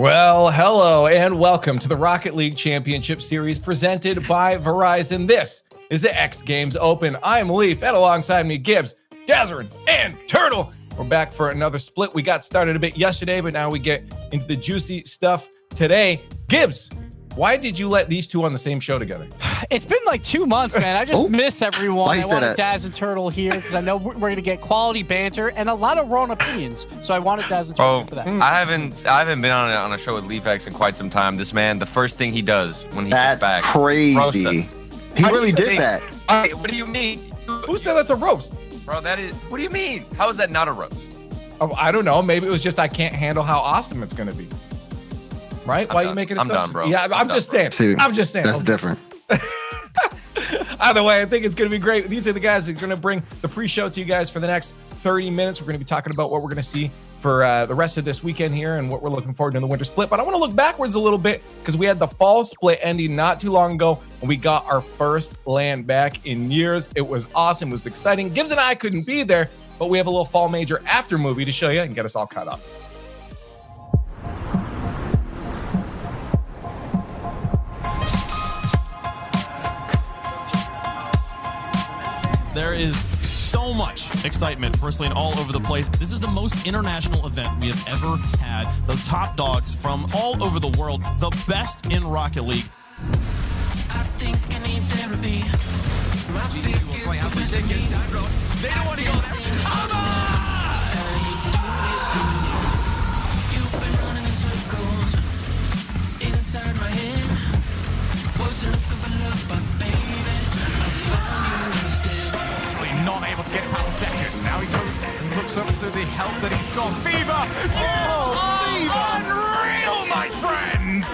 Well, hello and welcome to the Rocket League Championship Series presented by Verizon. This is the X Games Open. I'm Leaf, and alongside me, Gibbs, Dazzard, and Turtle. We're back for another split. We got started a bit yesterday, but now we get into the juicy stuff today. Gibbs, why did you let these two on the same show together? It's been like 2 months, man. I just miss everyone. Why you I say wanted that? Daz and Turtle here because I know we're going to get quality banter and a lot of wrong opinions. So I wanted Daz and Turtle for that. I haven't been on a show with Leafx in quite some time. This man, the first thing he does when he gets back, That's crazy. He really did that. What do you mean? Who said that's a roast? Bro, that is. What do you mean? How is that not a roast? Oh, I don't know. Maybe it was just I can't handle how awesome it's going to be. Right? Why are you making it? I'm done, bro. Yeah, I'm just saying. See, I'm just saying. That's different. Either way, I think it's going to be great. These are the guys that are going to bring the pre-show to you guys for the next 30 minutes. We're going to be talking about what we're going to see for the rest of this weekend here and what we're looking forward to in the winter split. But I want to look backwards a little bit because we had the fall split ending not too long ago and we got our first land back in years. It was awesome. It was exciting. Gibbs and I couldn't be there, but we have a little fall major after movie to show you and get us all caught up. There is so much excitement, personally, and all over the place. This is the most international event we have ever had. The top dogs from all over the world, the best in Rocket League. I think I need therapy. My feet is they don't want to go there. You've been running in circles inside my head. Wasn't looking for love, but baby, I found you instead. Not able to get it past the second. Now he goes and looks up to the help that he's got. Fever! Unreal, my friends!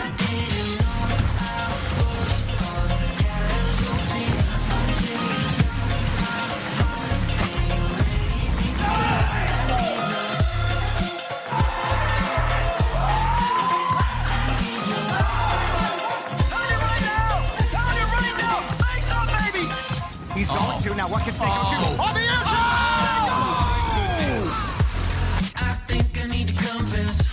He's going to now. What can Seiko do? On the edge! I think I need to confess.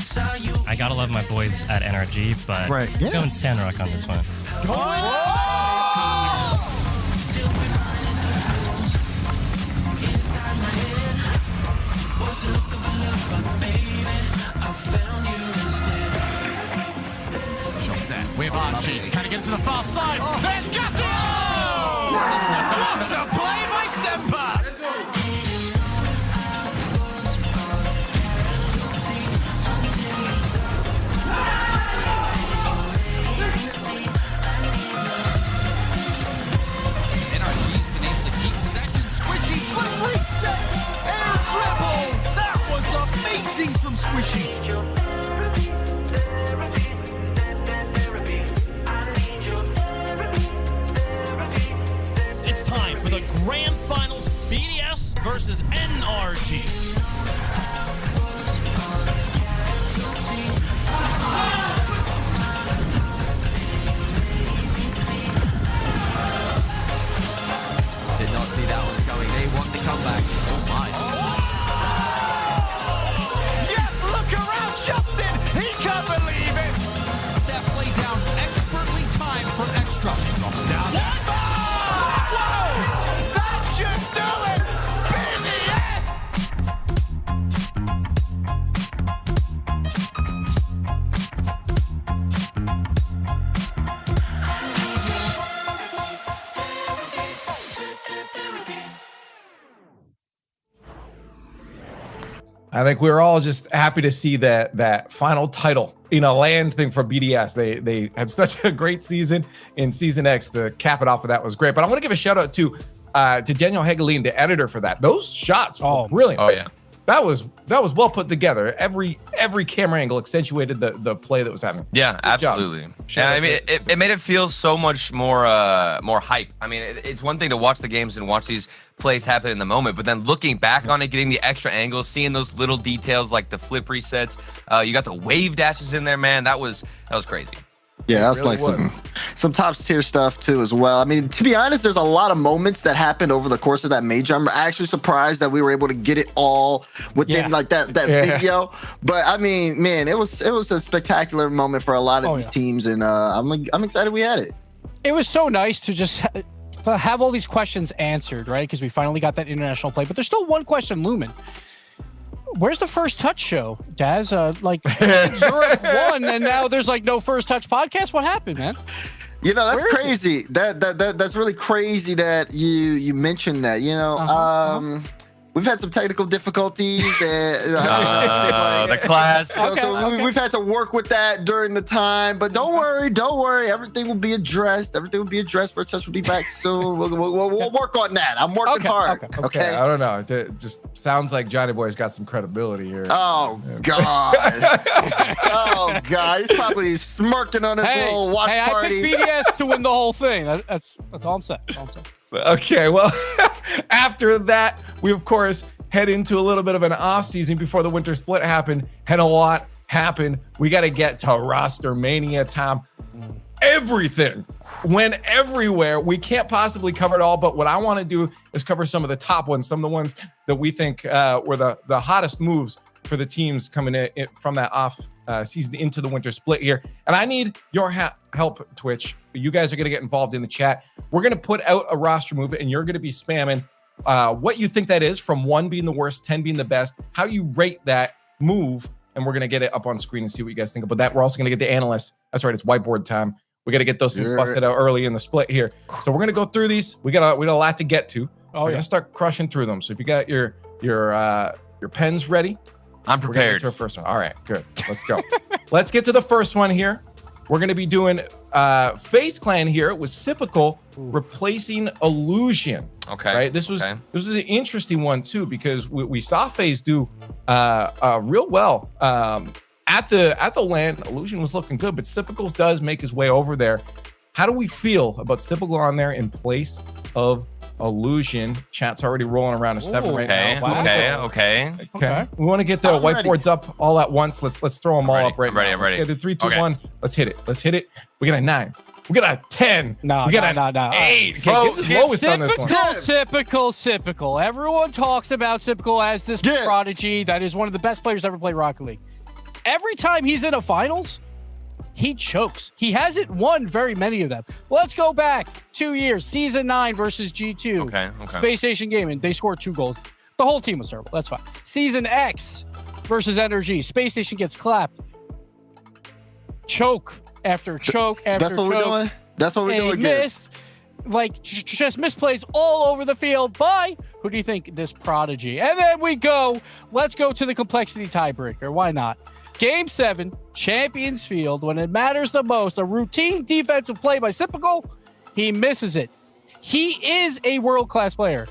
Saw you. I gotta love my boys at NRG, but Right, yeah. going Sandrock on this one. Still been running in circles inside my head. Wasn't looking for love, but baby, I found you instead. Shot set with RG. Can he get to the far side? There's Cassie! What a play by Semper! NRG's been able to keep possession. Squishy flip reset! Air dribble! That was amazing from Squishy! It's time for the Grand Finals BDS versus NRG. Did not see that one coming. They want the comeback. Oh my. Yes, look around, Justin! He can't believe it! That play down expertly timed for extra. Drops down. Whoa! That should do it! BDS! I think we were all just happy to see that final title in a land thing for BDS. They had such a great season in Season X. To cap it off of that was great. But I want to give a shout out to Daniel Hegeline, the editor, for that. Those shots were brilliant. Oh yeah. That was well put together. Every camera angle accentuated the play that was happening. Yeah, Good job. absolutely. Shout Yeah, out I mean, to it made it feel so much more hype. I mean, it's one thing to watch the games and watch these plays happen in the moment, but then looking back on it, getting the extra angles, seeing those little details like the flip resets, you got the wave dashes in there, man. That was crazy. Yeah, that's really like some top tier stuff too as well. I mean, to be honest, there's a lot of moments that happened over the course of that major. I'm actually surprised that we were able to get it all within like that video. But I mean, man, it was a spectacular moment for a lot of these teams, and I'm excited we had it. It was so nice to just have all these questions answered, right? Because we finally got that international play. But there's still one question looming. Where's the first touch show, Daz? Like Europe won, and now there's like no first touch podcast. What happened, man? You know, that's crazy. That's really crazy that you mentioned that. You know, we've had some technical difficulties. The class. So we've had to work with that during the time. But don't worry. Everything will be addressed. First touch will be back soon. We'll work on that. I'm working hard. Okay. I don't know. It just sounds like Johnny Boy's got some credibility here. Oh God. Oh God. He's probably smirking on his little watch party. I picked BDS to win the whole thing. That's all I'm saying. Okay, well, after that, we of course head into a little bit of an off season before the winter split happened, and a lot happened. We got to get to roster mania time. Everything went everywhere. We can't possibly cover it all, but what I want to do is cover some of the top ones, some of the ones that we think were the hottest moves for the teams coming in from that off season into the winter split here. And I need your help, Twitch. You guys are going to get involved in the chat. We're going to put out a roster move, and you're going to be spamming what you think that is, from 1 being the worst, 10 being the best, how you rate that move, and we're going to get it up on screen and see what you guys think about that. We're also going to get the analysts. That's right, it's whiteboard time. We got to get those things busted out early in the split here. So we're going to go through these. We got a lot to get to. We're going to start crushing through them. So if you got your pens ready, I'm prepared. To our first one. All right, good. Let's go. Let's get to the first one here. We're going to be doing FaZe Clan here with Sypical replacing Illusion. Okay. Right. This was an interesting one too, because we saw FaZe do real well at the LAN. Illusion was looking good, but Sypical does make his way over there. How do we feel about Sypical on there in place of Illusion? Chat's already rolling around a 7 right now. Wow. Okay. We want to get the whiteboards up all at once. Let's throw them all up right now. I'm ready. Let's get a 3, 2, 1. Let's hit it. We got a 9. We got a 10. No. 8. Get the lowest on this one. Sypical. Everyone talks about Sypical as this prodigy that is one of the best players to ever play Rocket League. Every time he's in a finals, he chokes. He hasn't won very many of them. Let's go back 2 years. Season 9 versus G2. Okay. Space Station Gaming. They scored 2 goals. The whole team was terrible. That's fine. Season X versus Energy. Space Station gets clapped. Choke after choke after choke. That's what we're doing. Miss. Like, just misplays all over the field by, who do you think? This prodigy. And then we go. Let's go to the complexity tiebreaker. Why not? Game 7, Champions Field, when it matters the most, a routine defensive play by Sypical, he misses it. He is a world-class player.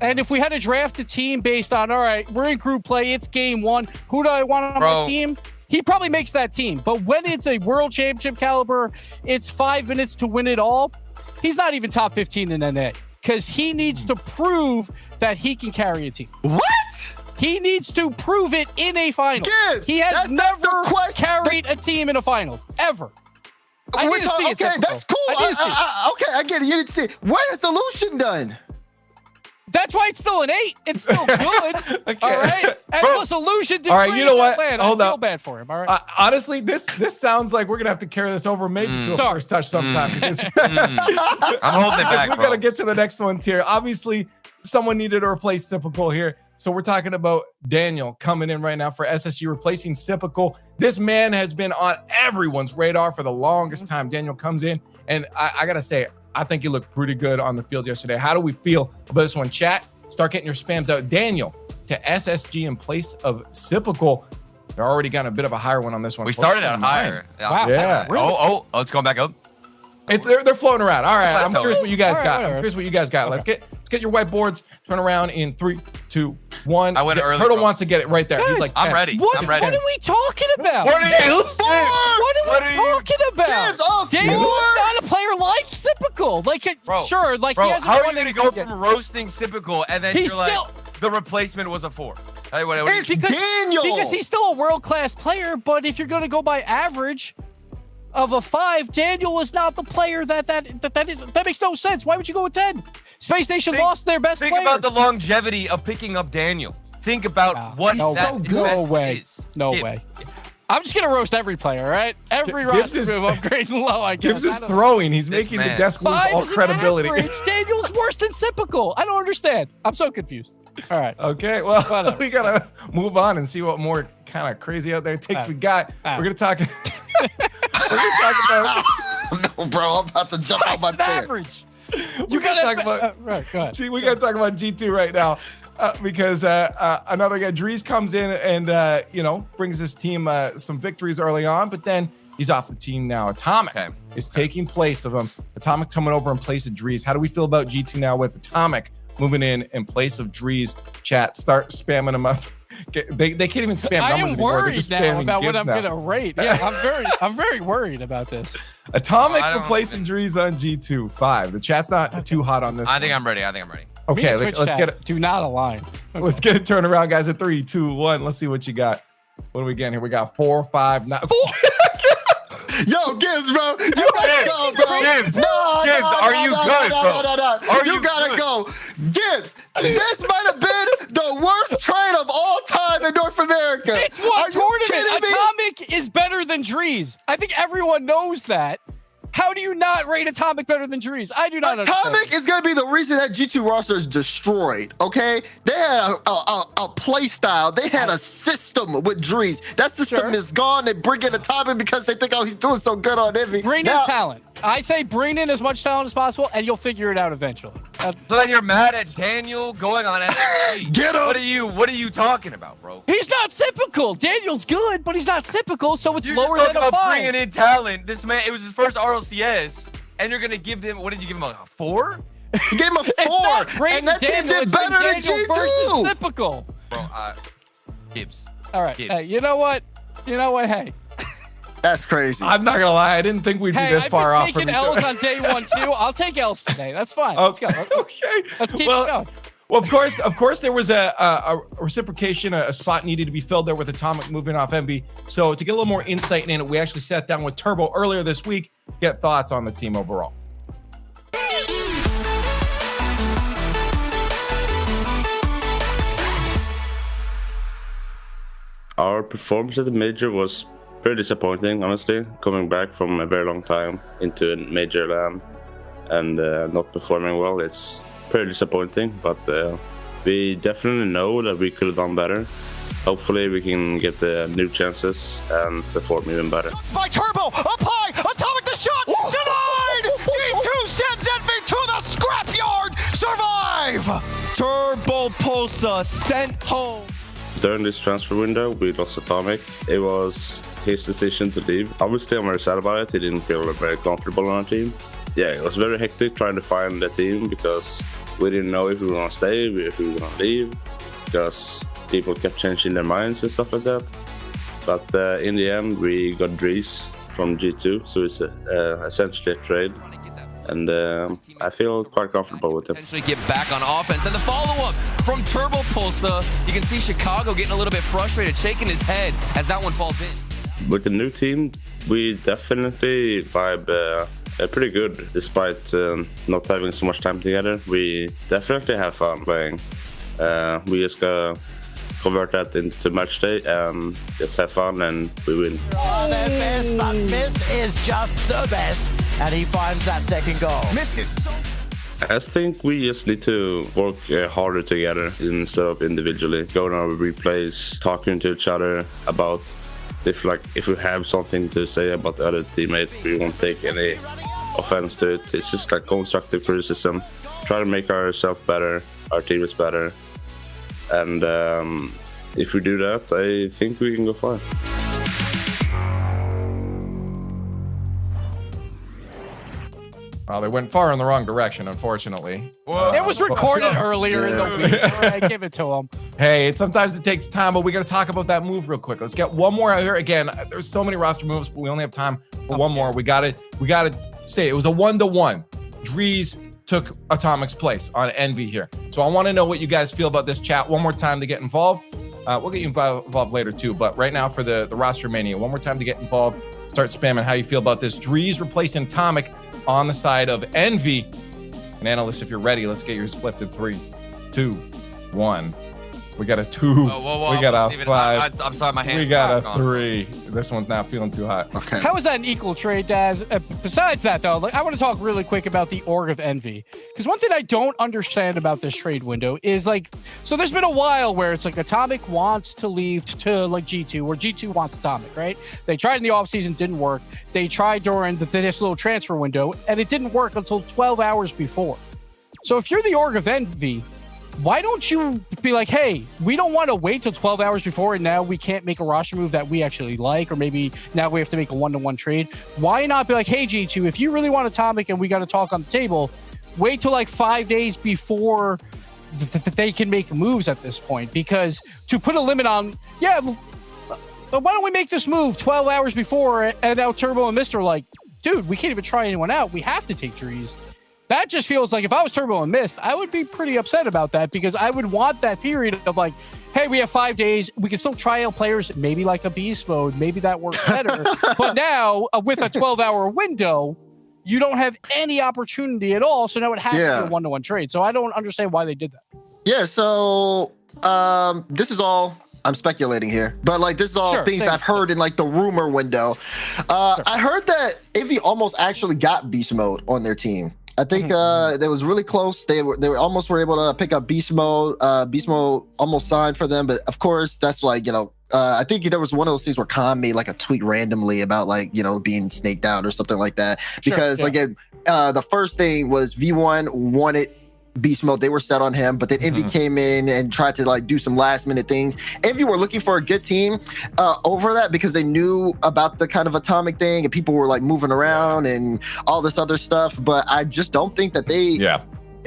And if we had to draft a team based on, all right, we're in group play, it's game 1, who do I want on my team? He probably makes that team. But when it's a world championship caliber, it's 5 minutes to win it all, he's not even top 15 in NA, because he needs to prove that he can carry a team. What? He needs to prove it in a final. He has never carried a team in a finals, ever. I didn't see it. Okay, that's cool. Okay, I get it. You didn't see it. What is Solution done? That's why it's still an 8. It's still good. All right. And plus, Illusion did. All right, you know what? Hold I feel bad for him. All right. Honestly, this sounds like we're gonna have to carry this over maybe to a first touch sometime. Because I'm holding it back. We gotta get to the next ones here. Obviously, someone needed to replace Sypical here. So we're talking about Daniel coming in right now for SSG, replacing Sypical. This man has been on everyone's radar for the longest time. Daniel comes in, and I gotta say, I think he looked pretty good on the field yesterday. How do we feel about this one? Chat, start getting your spams out. Daniel to SSG in place of Sypical. They're already got a bit of a higher one on this one. We started out higher. Wow. Yeah. Really? Oh, it's going back up. They're floating around. All right, I'm curious what you guys got. Let's get your whiteboards. Turn around in 3, 2, 1. I went early. Turtle wants to get it right there. Guys, he's like, I'm ready. What are we talking about? What are we talking about? Daniel's not a player like Sypical. Like, sure, like he hasn't how won are you going to go from roasting Sypical and then you're like, the replacement was a 4? It's Daniel. Because he's still a world-class player, but if you're going to go by average, of a 5, Daniel is not the player that makes no sense. Why would you go with 10? Space Nation lost their best player. Think about the longevity of picking up Daniel. Think about what no, that no way. is. No way. I'm just going to roast every player, all right? Every roster move upgrading low, I guess. Gibbs is throwing. He's making the desk lose all credibility. Daniel's worse than Typical. I don't understand. I'm so confused. All right. Okay, well, we got to move on and see what more kind of crazy out there takes we got. We're going to talk about... No, bro, I'm about to jump out my chair. Average. You got to talk about... right, go ahead. We got to talk about G2 right now. Because another guy, Dries, comes in and brings his team some victories early on, but then he's off the team now. Atomic is taking place of him. Atomic coming over in place of Dries. How do we feel about G2 now with Atomic moving in place of Dries? Chat, start spamming him up. They can't even spam numbers anymore. They're worried just now spamming about what Gibbs I'm now. gonna rate. Yeah, I'm very worried about this. Atomic replacing Dries on G2 5. The chat's not too hot on this. I think I'm ready. Okay, let's get it. Do not align. Okay. Let's get it turned around, guys. At 3, 2, 1. Let's see what you got. What do we get here? We got 4, 5, 9. Yo, Gibbs, bro. You gotta go, bro. Gibbs, are you good, bro? You gotta go. Gibbs, this might have been the worst trade of all time in North America. It's one tournament. Atomic is better than Dries. I think everyone knows that. How do you not rate Atomic better than Dries? I do not understand. Atomic is going to be the reason that G2 roster is destroyed, okay? They had a play style. They had a system with Dries. That system is gone. They bring in Atomic because they think, oh, he's doing so good on Envy. Bring in talent. I say bring in as much talent as possible, and you'll figure it out eventually. So then you're mad at Daniel going on SSG. Get him! What are you talking about, bro? He's not typical. Daniel's good, but he's not typical, so it's You're lower just than a talking about 5. bringing in talent. This man, it was his first RLCS, and you're gonna give him, what did you give him, a 4? You gave him a 4, and that team did better than G2. Typical. Bro, Gibbs. All right. Gibbs. Hey, you know what? Hey. That's crazy. I'm not gonna lie. I didn't think we'd be this far off from taking L's on day 1 too. I'll take L's today. That's fine. Let's go. Okay. Let's keep going. Well, of course, there was a reciprocation, a spot needed to be filled there with Atomic moving off MB. So to get a little more insight in it, we actually sat down with Turbo earlier this week. Get thoughts on the team overall. Our performance at the major was pretty disappointing, honestly. Coming back from a very long time into a major LAN and not performing well, it's pretty disappointing. But we definitely know that we could have done better. Hopefully we can get the new chances and perform even better. By Turbo, up high, Atomic the shot, denied! G2 sends Envy to the scrapyard, survive! Turbo Pulsa sent home. During this transfer window, we lost Atomic. It was his decision to leave. Obviously, I'm very sad about it. He didn't feel very comfortable on our team. Yeah, it was very hectic trying to find the team because we didn't know if we were going to stay, if we were going to leave, because people kept changing their minds and stuff like that. But in the end, we got Dries from G2, so it's essentially a trade. And I feel quite comfortable with him. Potentially get back on offense. And the follow-up from Turbo Pulsa. You can see Chicago getting a little bit frustrated, shaking his head as that one falls in. With the new team, we definitely vibe pretty good, despite not having so much time together. We definitely have fun playing. We just gotta convert that into match day and just have fun, and we win. Oh, the best, but Mist is just the best. And he finds that second goal. Mist is so... I think we just need to work harder together instead of individually. Going over replays, talking to each other about if we have something to say about the other teammate, we won't take any offense to it. It's just like constructive criticism. Try to make ourselves better, our team is better. And if we do that, I think we can go far. Well, they went far in the wrong direction, unfortunately. It was recorded earlier in the week. All right, give it to him. Hey, sometimes it takes time, but we got to talk about that move real quick. Let's get one more out here. Again, there's so many roster moves, but we only have time for one more. We got to say it was a 1-to-1. Dries took Atomic's place on Envy here. So I want to know what you guys feel about this chat. One more time to get involved. We'll get you involved later too, but right now for the roster mania, one more time to get involved. start spamming how you feel about this. Drees replacing Atomic on the side of Envy. And analysts, if you're ready, let's get yours flipped in 3, 2, 1. We got a 2. We got a 5. I'm sorry, my hand. We got a 3. This one's not feeling too hot. Okay. How is that an equal trade, Daz? Besides that, though, I want to talk really quick about the Org of Envy. Because one thing I don't understand about this trade window is so there's been a while where it's like Atomic wants to leave to G2, or G2 wants Atomic, right? They tried in the offseason, didn't work. They tried during this little transfer window, and it didn't work until 12 hours before. So if you're the Org of Envy, why don't you be like, hey, we don't want to wait till 12 hours before and now we can't make a roster move that we actually like, or maybe now we have to make a 1-to-1 trade. Why not be like, hey, G2, if you really want Atomic and we got to talk on the table, wait till 5 days before they can make moves at this point? Because to put a limit on, why don't we make this move 12 hours before, and now Turbo and Mr. are like, dude, we can't even try anyone out. We have to take Drees. That just feels like if I was Turbo and Mist, I would be pretty upset about that, because I would want that period of hey, we have 5 days. We can still try out players, maybe like a beast mode. Maybe that works better. But now with a 12-hour window, you don't have any opportunity at all. So now it has to be a 1-to-1 trade. So I don't understand why they did that. Yeah. So this is all, I'm speculating here, but this is all things I've heard in the rumor window. I heard that Envy almost actually got beast mode on their team. I think they was really close. They were almost were able to pick up beast mode. Beast mode almost signed for them, but of course that's I think there was one of those things where Khan made a tweet randomly about being snaked out or something like that. Because the first thing was V1 wanted beast mode. They were set on him, but then Envy came in and tried to do some last minute things. Envy were looking for a good team over that, because they knew about the kind of Atomic thing and people were moving around and all this other stuff. But I just don't think that they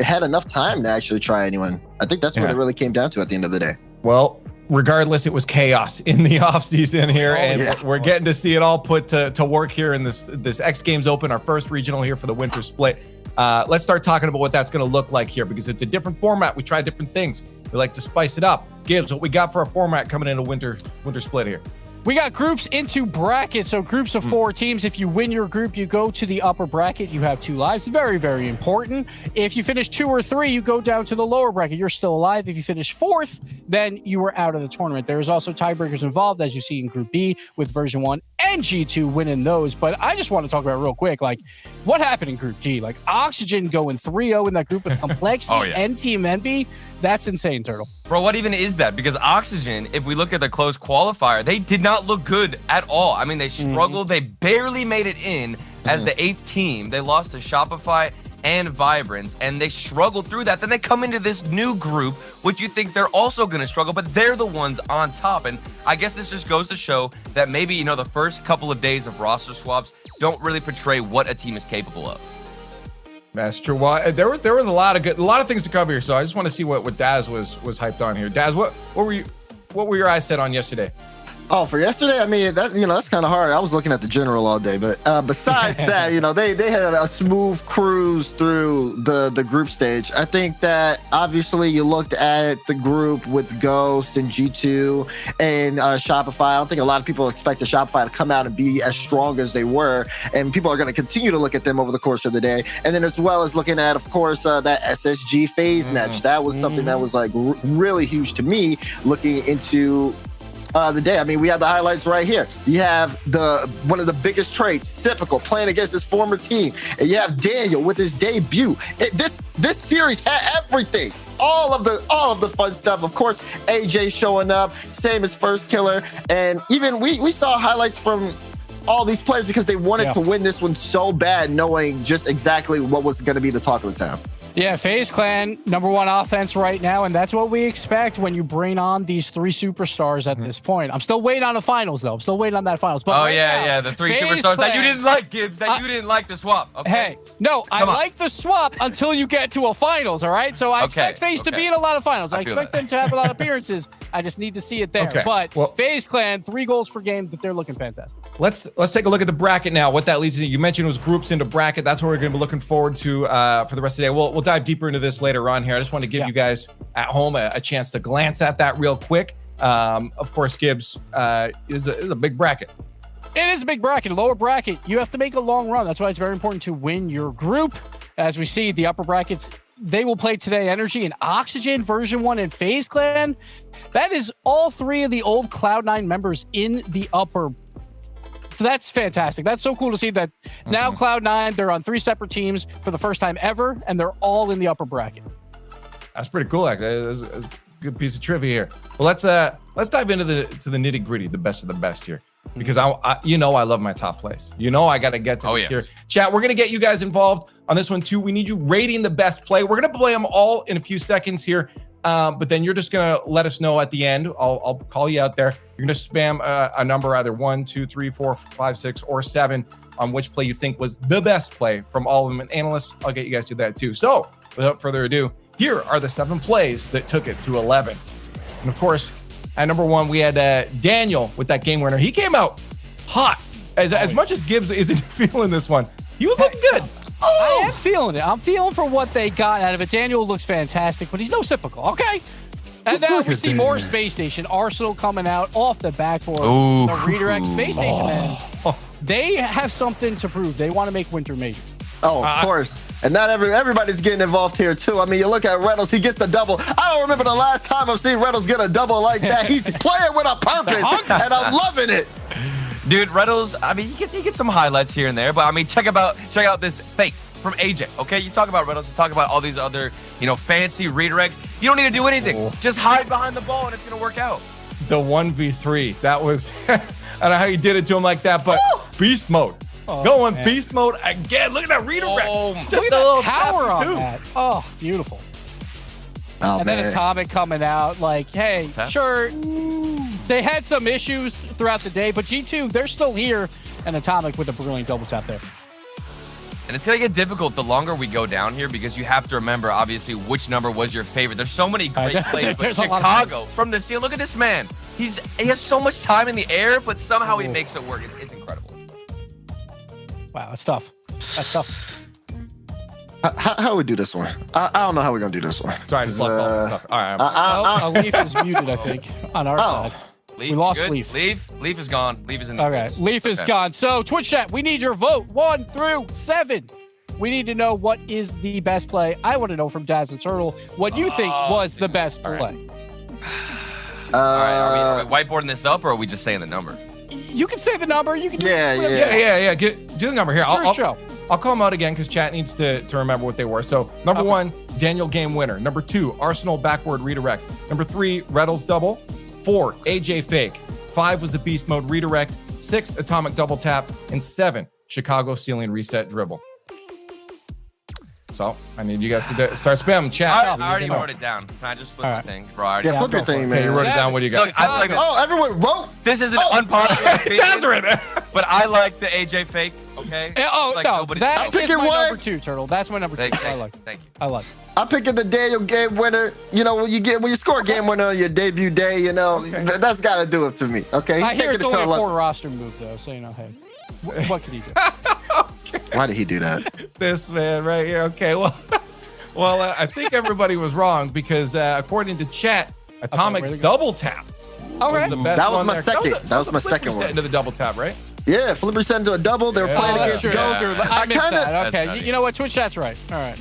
had enough time to actually try anyone. I think that's what it really came down to at the end of the day. Well, regardless, it was chaos in the offseason here, and we're getting to see it all put to work here in this X Games Open, our first regional here for the winter split. Let's start talking about what that's going to look like here, because it's a different format. We try different things. We like to spice it up. Gibbs, what we got for a format coming into winter split here? We got groups into brackets, so groups of 4 teams. If you win your group, you go to the upper bracket. You have 2 lives. Very, very important. If you finish 2 or 3, you go down to the lower bracket. You're still alive. If you finish 4th, then you are out of the tournament. There is also tiebreakers involved, as you see in Group B, with version 1 and G2 winning those. But I just want to talk about real quick, what happened in Group G? Oxygen going 3-0 in that group with Complexity and Team Envy. That's insane, Turtle. Bro, what even is that? Because Oxygen, if we look at the close qualifier, they did not look good at all. I mean, they struggled. They barely made it in as the 8th team. They lost to Shopify and Vibrance, and they struggled through that. Then they come into this new group, which you think they're also going to struggle, but they're the ones on top. And I guess this just goes to show that maybe, the first couple of days of roster swaps don't really portray what a team is capable of. That's true. Well, there was a lot of things to cover here. So I just want to see what Daz was hyped on here. Daz, what were your eyes set on yesterday? Oh, for yesterday, I mean, that's kind of hard. I was looking at the general all day, but besides that, they had a smooth cruise through the group stage. I think that obviously you looked at the group with Ghost and G2 and Shopify. I don't think a lot of people expect the Shopify to come out and be as strong as they were, and people are going to continue to look at them over the course of the day. And then as well as looking at, of course, that SSG phase match. That was something that was really huge to me looking into the day. I mean, we have the highlights right here. You have one of the biggest traits, Sypical, playing against his former team, and you have Daniel with his debut. This series had everything. All of the fun stuff. Of course, AJ showing up, same as First Killer, and even we saw highlights from all these players because they wanted to win this one so bad, knowing just exactly what was going to be the talk of the town. Yeah, FaZe Clan, #1 offense right now, and that's what we expect when you bring on these 3 superstars at this point. I'm still waiting on the finals, though. I'm still waiting on that finals. But the 3 superstars that you didn't like, Gibbs, that you didn't like the swap. Okay. Hey, no, I like the swap until you get to a finals, all right? So I expect FaZe to be in a lot of finals. I expect them to have a lot of appearances. I just need to see it there. Okay. But FaZe Clan, 3 goals per game, that they're looking fantastic. Let's take a look at the bracket now. What that leads to, you mentioned, was groups into bracket. That's what we're going to be looking forward to for the rest of the day. We'll dive deeper into this later on here. I just want to give you guys at home a chance to glance at that real quick. Of course, Gibbs is a big bracket. It is a big bracket. Lower bracket, you have to make a long run. That's why it's very important to win your group. As we see, the upper brackets, they will play today Energy and Oxygen, Version 1, and FaZe Clan. That is all 3 of the old Cloud9 members in the upper. So that's fantastic. That's so cool to see that now Cloud9, they're on 3 separate teams for the first time ever, and they're all in the upper bracket. That's pretty cool. Actually, that's a good piece of trivia here. Well, let's dive into the nitty gritty, the best of the best here, because I love my top place. I got to get to this here. Chat, we're gonna get you guys involved on this one too. We need you rating the best play. We're gonna play them all in a few seconds here, but then you're just gonna let us know at the end. I'll call you out there. You're gonna spam a number, either 1, 2, 3, 4, 5, 6, or 7, on which play you think was the best play from all of them. And analysts, I'll get you guys to that too. So without further ado, here are the 7 plays that took it to 11. And of course, at number 1, we had Daniel with that game winner. He came out hot. As much as Gibbs isn't feeling this one, he was looking good. I am feeling it. I'm feeling for what they got out of it. Daniel looks fantastic, but he's no typical, okay? And now we see more Space Station. Arsenal coming out off the backboard. Ooh. The redirect Space Station, man. They have something to prove. They want to make Winter major. Oh, of course. And not everybody's getting involved here too. I mean, you look at Reynolds, he gets the double. I don't remember the last time I've seen Reynolds get a double like that. He's playing with a purpose, and I'm loving it. Dude, Reynolds, I mean, he gets some highlights here and there, but I mean, check out this fake from AJ, okay? You talk about Reynolds, you talk about all these other, fancy redirects. You don't need to do anything. Just hide behind the ball and it's gonna work out. The 1v3, that was, I don't know how you did it to him like that, but beast mode. Going beast mode again. Look at that redirect. Just look at that power on that. Oh, beautiful. Oh, and man. then Atomic coming out like, hey, sure, they had some issues throughout the day, but G2, they're still here. And Atomic with a brilliant double tap there. And it's going to get difficult the longer we go down here, because you have to remember, obviously, which number was your favorite. There's so many great plays, but Chicago, from the seal, look at this man. He has so much time in the air, but somehow he makes it work. It's incredible. Wow, that's tough. That's tough. How we do this one? I don't know how we're going to do this one. Sorry, I just left all this stuff. All right. Leaf is muted, I think, on our side. Leaf, we lost good. Leaf. Leaf is gone. Leaf is in the Okay, Leaf is gone. So, Twitch chat, we need your vote. 1 through 7. We need to know what is the best play. I want to know from Daz and Turtle what you think was the best play. All right, are we whiteboarding this up, or are we just saying the number? You can say the number. You can. Yeah. Do the number here. I'll call them out again because chat needs to remember what they were. So number 1, Daniel game winner. Number 2, Arsenal backward redirect. Number 3, Reddles double. 4, AJ fake. 5 was the beast mode redirect. 6, atomic double tap. And 7, Chicago ceiling reset dribble. So I need you guys to start spamming chat. I already wrote it down. Can I just flip the thing? Bro, flip your thing, man. Okay, you wrote it down. What do you got? Look, everyone wrote. This is an unpopular opinion, That's but I like the AJ fake. Okay. That is my number 2, Turtle. That's my number 2. I like it. Thank you. I like it. I'm picking the Daniel game winner. When you score a game winner on your debut day, that's got to do it to me. Okay. I hear it's only a 4 roster move though, so hey, what can he do? Why did he do that? This man right here. Okay, well, I think everybody was wrong because according to chat, Atomic's double tap. Okay, that was my second. That was my second one. Into the double tap, right? Yeah, Flip reset into a double. They were playing against Ghost. I missed that. Okay, you know what? Twitch chat's right. All right.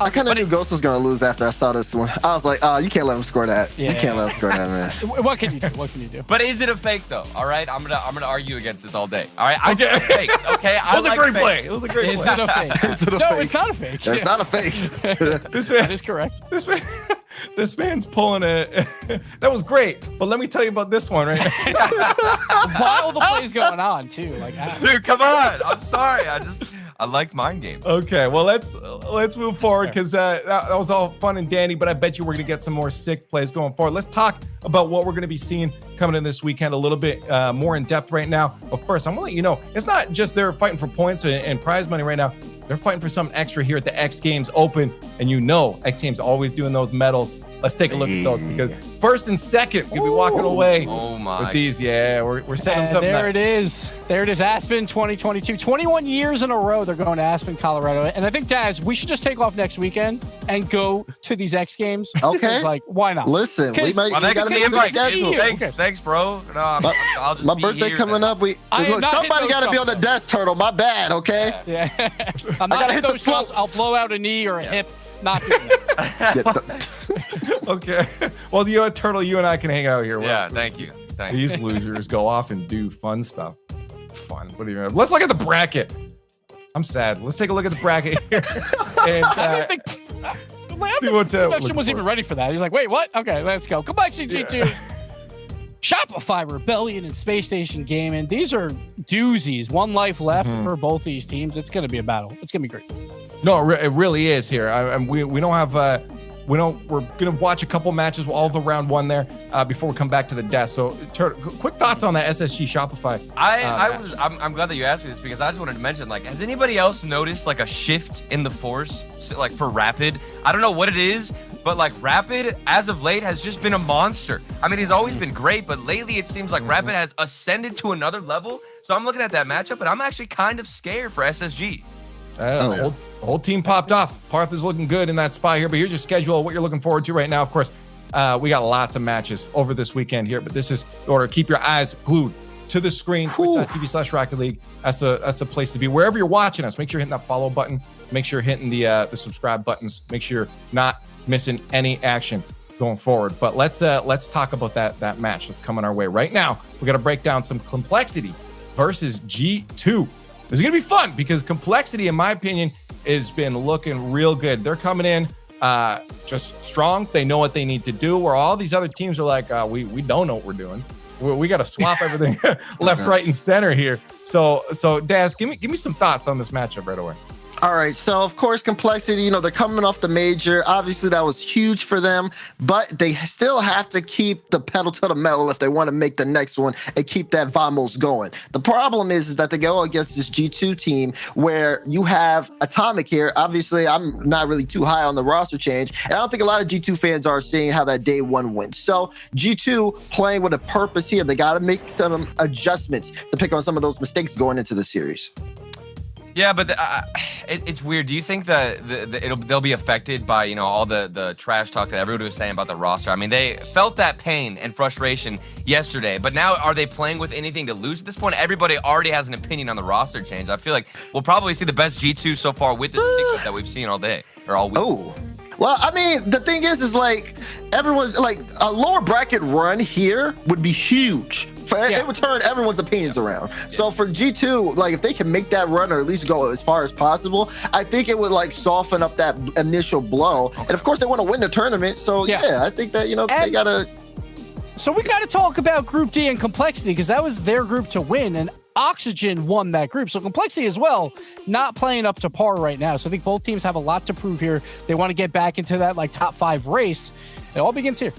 I kind of knew Ghost was gonna lose after I saw this one. I was like, "Oh, you can't let him score that. You can't let him score that, man." What can you do? What can you do? But is it a fake though? All right, I'm gonna argue against this all day. All right, I get fakes. Okay, it was a great play. It was a great play. Is it a fake? No, it's not a fake. It's not a fake. That is correct. This man's pulling it. That was great, but let me tell you about this one right now. While the play's going on too, dude, come on. I'm sorry. I like mind games. Okay, well let's move forward because that was all fun and dandy, but I bet you we're gonna get some more sick plays going forward. Let's talk about what we're gonna be seeing coming in this weekend a little bit more in depth right now. Of course, I'm gonna let you know it's not just they're fighting for points and prize money right now. They're fighting for something extra here at the X Games Open. And X Game's always doing those medals. Let's take a look at those because first and second, we'll be walking away with these. Yeah, we're setting them up. There it is. There it is. Aspen 2022. 21 years in a row they're going to Aspen, Colorado. And I think, Daz, we should just take off next weekend and go to these X Games. Okay. It's like, why not? Listen, we might. Well, gotta make the thanks, bro. No, I'll just my be birthday here coming then. up. Somebody got to be on the desk, Turtle. My bad. Okay. Yeah. I'm not gotta hit the those shots. slopes. I'll blow out a knee or a hip. Not doing it. Okay. Well, Turtle, you and I can hang out here. Yeah, thank you. These losers go off and do fun stuff. Fun. What do you mean? Let's look at the bracket. I'm sad. Let's take a look at the bracket here. And, I didn't think production was even ready for that. He's like, wait, what? Okay, let's go. Come back, CG2. Shopify, Rebellion, and Space Station Gaming. These are doozies. One life left for both these teams. It's going to be a battle. It's going to be great. No, it really is here. We don't have we're gonna watch a couple matches, all the round one there before we come back to the desk. So, quick thoughts on that SSG Shopify. I'm glad that you asked me this because I just wanted to mention, like, has anybody else noticed like a shift in the force, like for Rapid? I don't know what it is, but like Rapid as of late has just been a monster. I mean, he's always been great, but lately it seems like Rapid has ascended to another level. So I'm looking at that matchup and I'm actually kind of scared for SSG. The whole team popped off. Parth is looking good in that spot here, but here's your schedule, what you're looking forward to right now. Of course, we got lots of matches over this weekend here, but this is in order to keep your eyes glued to the screen, twitch.tv/Rocket League. That's a place to be. Wherever you're watching us, make sure you're hitting that follow button. Make sure you're hitting the subscribe buttons. Make sure you're not missing any action going forward. But let's talk about that match that's coming our way right now. We got to break down some Complexity versus G2. This is going to be fun because Complexity, in my opinion, has been looking real good. They're coming in just strong. They know what they need to do, where all these other teams are like, we don't know what we're doing. We got to swap everything left, right, and center here. So Daz, give me some thoughts on this matchup right away. All right, so of course, Complexity, they're coming off the major. Obviously, that was huge for them, but they still have to keep the pedal to the metal if they want to make the next one and keep that Vamos going. The problem is that they go against this G2 team where you have Atomic here. Obviously, I'm not really too high on the roster change, and I don't think a lot of G2 fans are seeing how that day one went. So G2 playing with a purpose here. They got to make some adjustments to pick on some of those mistakes going into the series. Yeah, but it's weird. Do you think that they'll be affected by all the trash talk that everybody was saying about the roster? I mean, they felt that pain and frustration yesterday, but now are they playing with anything to lose at this point? Everybody already has an opinion on the roster change. I feel like we'll probably see the best G2 so far with this pickup that we've seen all day or all week. Oh. Well, I mean, the thing is like everyone's like a lower bracket run here would be huge. It would turn everyone's opinions around. So for G2, like if they can make that run or at least go as far as possible, I think it would like soften up that initial blow. Okay. And of course, they want to win the tournament. So yeah I think that they gotta. So we got to talk about Group D and Complexity because that was their group to win, and Oxygen won that group. So Complexity as well, not playing up to par right now. So I think both teams have a lot to prove here. They want to get back into that like top 5 race. It all begins here.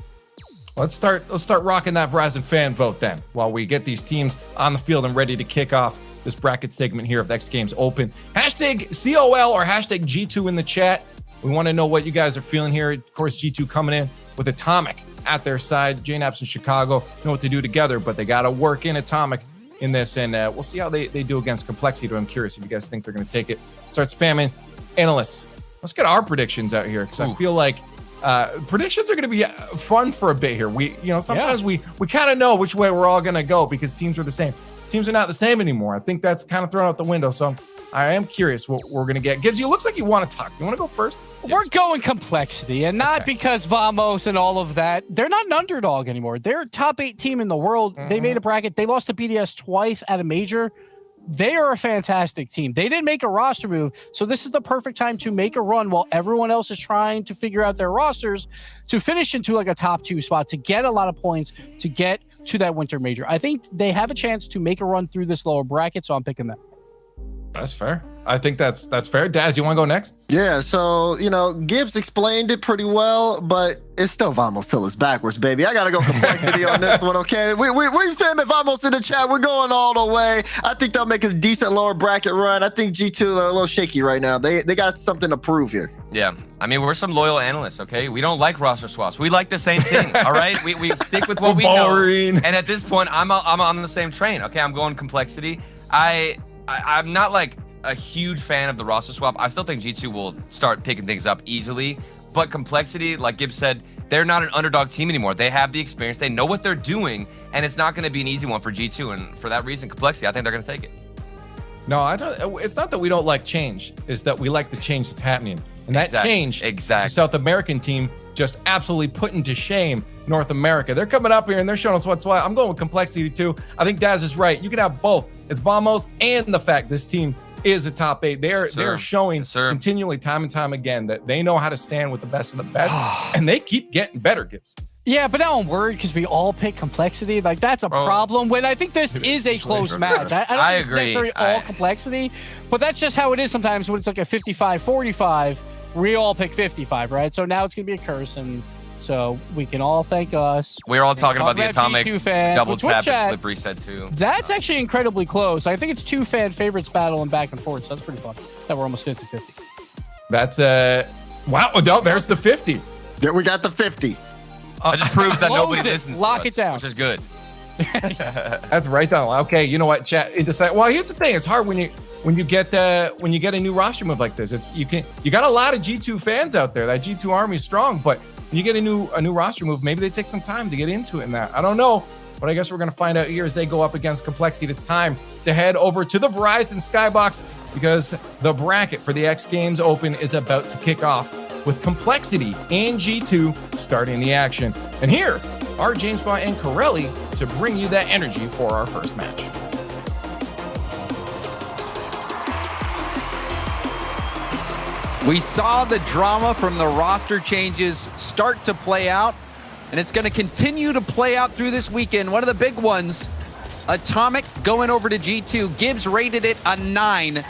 Let's start rocking that Verizon fan vote then while we get these teams on the field and ready to kick off this bracket segment here of X Games Open. Hashtag COL or hashtag G2 in the chat. We want to know what you guys are feeling here. Of course, G2 coming in with Atomic at their side. JNAPS in Chicago know what to do together, but they got to work in Atomic in this, and we'll see how they do against Complexity. I'm curious if you guys think they're going to take it. Start spamming analysts. Let's get our predictions out here because I feel like predictions are going to be fun for a bit here. Sometimes we kind of know which way we're all going to go because teams are the same. Teams are not the same anymore. I think that's kind of thrown out the window. So I am curious what we're going to get. Gibbs, you looks like you want to talk. You want to go first? We're going Complexity, and not because Vamos and all of that. They're not an underdog anymore. They're a top 8 team in the world. Mm-hmm. They made a bracket. They lost to BDS twice at a major. They are a fantastic team. They didn't make a roster move, so this is the perfect time to make a run while everyone else is trying to figure out their rosters to finish into like a top 2 spot, to get a lot of points, to get to that winter major. I think they have a chance to make a run through this lower bracket, so I'm picking them. That's fair. I think that's fair. Daz, you want to go next? Yeah, so, Gibbs explained it pretty well, but it's still Vamos till it's backwards, baby. I got to go complexity on this one, okay? We filming Vamos in the chat. We're going all the way. I think they'll make a decent lower bracket run. I think G2 are a little shaky right now. They got something to prove here. Yeah. I mean, we're some loyal analysts, okay? We don't like roster swaps. We like the same thing, all right? We stick with what we know. And at this point, I'm on the same train, okay? I'm going complexity. I'm not like a huge fan of the roster swap. I still think G2 will start picking things up easily, but complexity, like Gibbs said, they're not an underdog team anymore. They have the experience. They know what they're doing, and it's not going to be an easy one for G2. And for that reason, complexity, I think they're going to take it. No, I don't. It's not that we don't like change. It's that we like the change that's happening. And that change is the South American team just absolutely putting to shame North America. They're coming up here and they're showing us what's why. I'm going with complexity too. I think Daz is right. You can have both. It's Vamos and the fact this team is a top 8. They're showing continually, time and time again, that they know how to stand with the best of the best, and they keep getting better, Gibbs. Yeah, but now I'm worried because we all pick complexity. Like, that's a problem. When I think this is a close match. I don't think it's necessarily all complexity, but that's just how it is sometimes when it's like a 55-45. We all pick 55, right? So now it's going to be a curse, and so we can all thank us. We're all talking about the Atomic fans, double tap and flip reset too. That's actually incredibly close. I think it's 2 fan favorites battling back and forth, so that's pretty fun. That we're almost 50-50. That's wow. No, there's the 50. Yeah, we got the 50. I just proves that nobody listens. Lock to it down, which is good. That's right down. Okay, you know what, chat? Well, here's the thing. It's hard when you get a new roster move like this. You got a lot of G2 fans out there. That G2 army is strong, but when you get a new roster move, maybe they take some time to get into it. And that I don't know, but I guess we're gonna find out here as they go up against complexity. It's time to head over to the Verizon Skybox because the bracket for the X Games Open is about to kick off with complexity and G2 starting the action. And here are James Bond and Corelli to bring you that energy for our first match. We saw the drama from the roster changes start to play out, and it's going to continue to play out through this weekend. One of the big ones, Atomic going over to G2. Gibbs rated it a 9.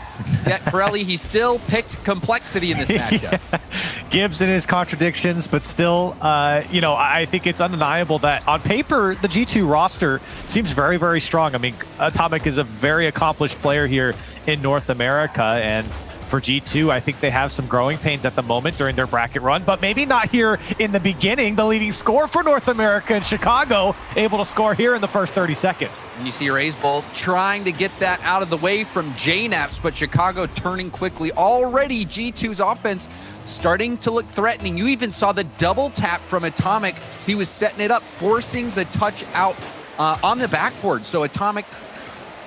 Yet Corelli, he still picked complexity in this matchup. Yeah. Gibbs and his contradictions, but still, I think it's undeniable that on paper, the G2 roster seems very, very strong. I mean, Atomic is a very accomplished player here in North America, and for G2, I think they have some growing pains at the moment during their bracket run, but maybe not here in the beginning. The leading scorer for North America in Chicago, able to score here in the first 30 seconds. And you see Rays Bolt trying to get that out of the way from JNaps, but Chicago turning quickly. Already G2's offense starting to look threatening. You even saw the double tap from Atomic. He was setting it up, forcing the touch out on the backboard. So Atomic,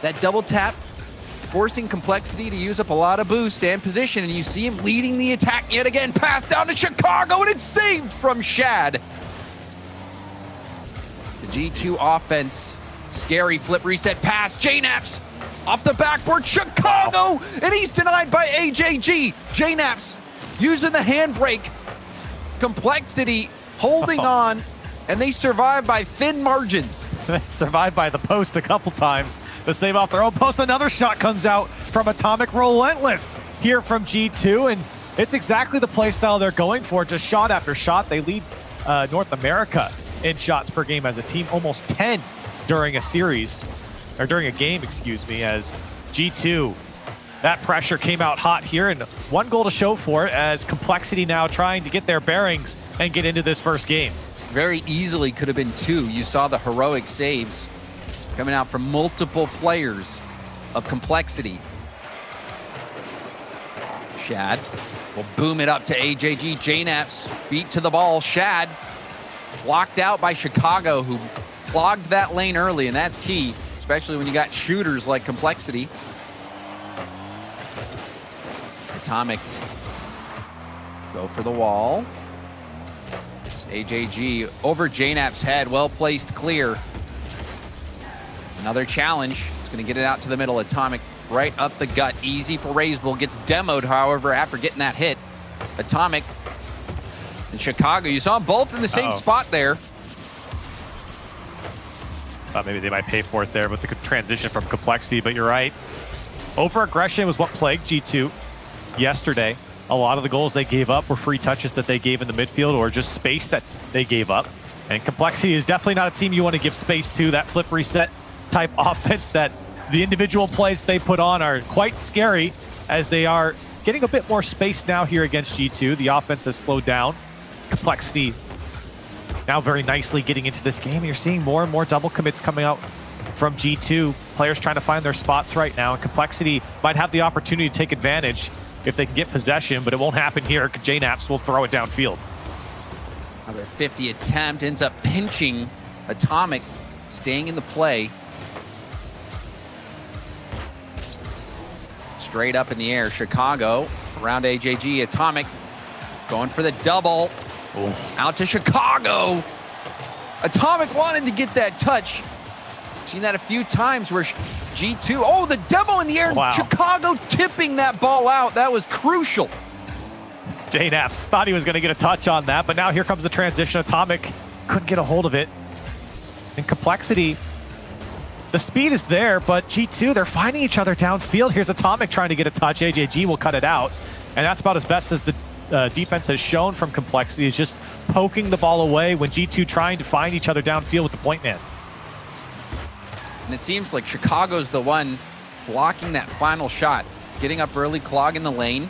that double tap, forcing complexity to use up a lot of boost and position, and you see him leading the attack yet again. Pass down to Chicago, and it's saved from Shad. The G2 offense, scary flip reset pass. JNaps off the backboard, Chicago, and he's denied by AJG. JNaps using the handbrake. Complexity holding on, and they survive by thin margins. They survived by the post a couple times. The save off their own post. Another shot comes out from Atomic. Relentless here from G2, and it's exactly the play style they're going for. Just shot after shot. They lead North America in shots per game as a team, almost 10 during a series, or during a game, excuse me, as G2, that pressure came out hot here, and 1 goal to show for it as Complexity now trying to get their bearings and get into this first game. Very easily could have been 2. You saw the heroic saves coming out from multiple players of Complexity. Shad will boom it up to AJG. JNaps beat to the ball. Shad blocked out by Chicago, who clogged that lane early, and that's key, especially when you got shooters like Complexity. Atomic go for the wall. AJG over JNap's head, well-placed clear. Another challenge. It's going to get it out to the middle. Atomic right up the gut. Easy for Razebull. Gets demoed, however, after getting that hit. Atomic and Chicago. You saw them both in the same spot there. Thought maybe they might pay for it there with the transition from Complexity, but you're right. Over-aggression was what plagued G2 yesterday. A lot of the goals they gave up were free touches that they gave in the midfield or just space that they gave up. And Complexity is definitely not a team you want to give space to. That flip reset type offense, that the individual plays they put on are quite scary as they are getting a bit more space now here against G2. The offense has slowed down. Complexity now very nicely getting into this game. You're seeing more and more double commits coming out from G2. Players trying to find their spots right now. And Complexity might have the opportunity to take advantage if they can get possession, but it won't happen here. JNaps will throw it downfield. Another 50 attempt ends up pinching Atomic, staying in the play. Straight up in the air, Chicago around AJG. Atomic going for the double. Ooh. Out to Chicago. Atomic wanted to get that touch. Seen that a few times where G2, oh, the demo in the air. Wow. Chicago tipping that ball out. That was crucial. JNaps thought he was going to get a touch on that, but now here comes the transition. Atomic couldn't get a hold of it. And Complexity, the speed is there, but G2, they're finding each other downfield. Here's Atomic trying to get a touch. AJG will cut it out. And that's about as best as the defense has shown from Complexity, is just poking the ball away when G2 trying to find each other downfield with the point man. And it seems like Chicago's the one blocking that final shot, getting up early, clogging the lane.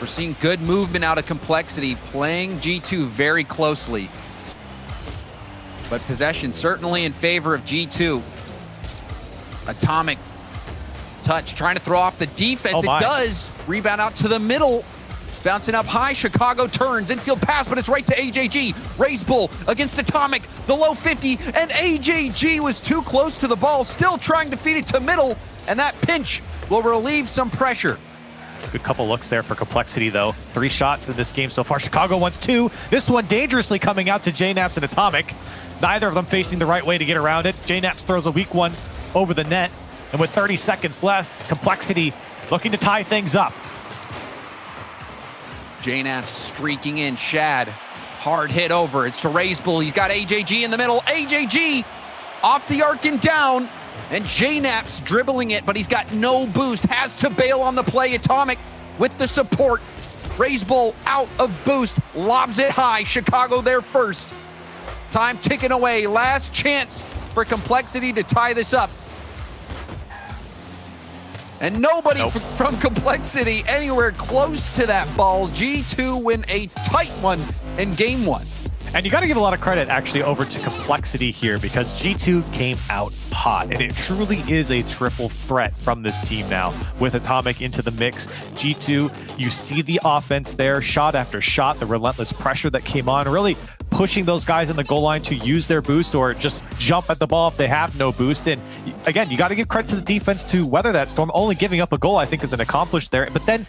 We're seeing good movement out of Complexity, playing G2 very closely. But possession certainly in favor of G2. Atomic touch, trying to throw off the defense. It does. Rebound out to the middle. Bouncing up high, Chicago turns, infield pass, but it's right to AJG. Raise Bull against Atomic, the low 50, and AJG was too close to the ball, still trying to feed it to middle, and that pinch will relieve some pressure. Good couple looks there for Complexity, though. 3 shots in this game so far. Chicago wants 2. This one dangerously coming out to JNaps and Atomic. Neither of them facing the right way to get around it. JNaps throws a weak one over the net, and with 30 seconds left, Complexity looking to tie things up. JNaps streaking in. Shad, hard hit over. It's to Raise Bull. He's got AJG in the middle. AJG off the arc and down. And JNaps dribbling it, but he's got no boost. Has to bail on the play. Atomic with the support. Raise Bull out of boost. Lobs it high. Chicago there first. Time ticking away. Last chance for Complexity to tie this up. And nobody from Complexity anywhere close to that ball. G2 win a tight one in game 1. And you got to give a lot of credit actually over to Complexity here, because G2 came out hot, and it truly is a triple threat from this team now with Atomic into the mix. G2, you see the offense there, shot after shot, the relentless pressure that came on, really pushing those guys in the goal line to use their boost or just jump at the ball if they have no boost. And again, you got to give credit to the defense to weather that storm. Only giving up a goal, I think, is an accomplishment there, but then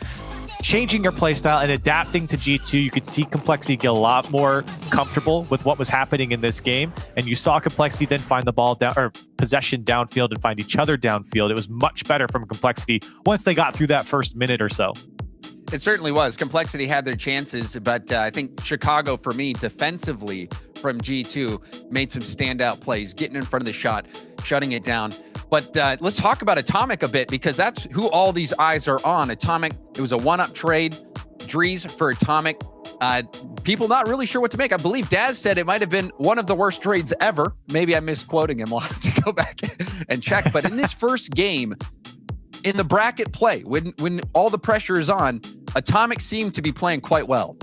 changing your play style and adapting to G2, you could see Complexity get a lot more comfortable with what was happening in this game. And you saw Complexity then find the ball down, or possession downfield, and find each other downfield. It was much better from Complexity once they got through that first minute or so. It certainly was. Complexity had their chances, but I think Chicago, for me, defensively from G2, made some standout plays, getting in front of the shot, shutting it down. But let's talk about Atomic a bit, because that's who all these eyes are on. Atomic, it was a one-up trade. Drees for Atomic. People not really sure what to make. I believe Daz said it might have been one of the worst trades ever. Maybe I'm misquoting him. We'll have to go back and check. But in this first game, in the bracket play, when all the pressure is on, Atomic seemed to be playing quite well.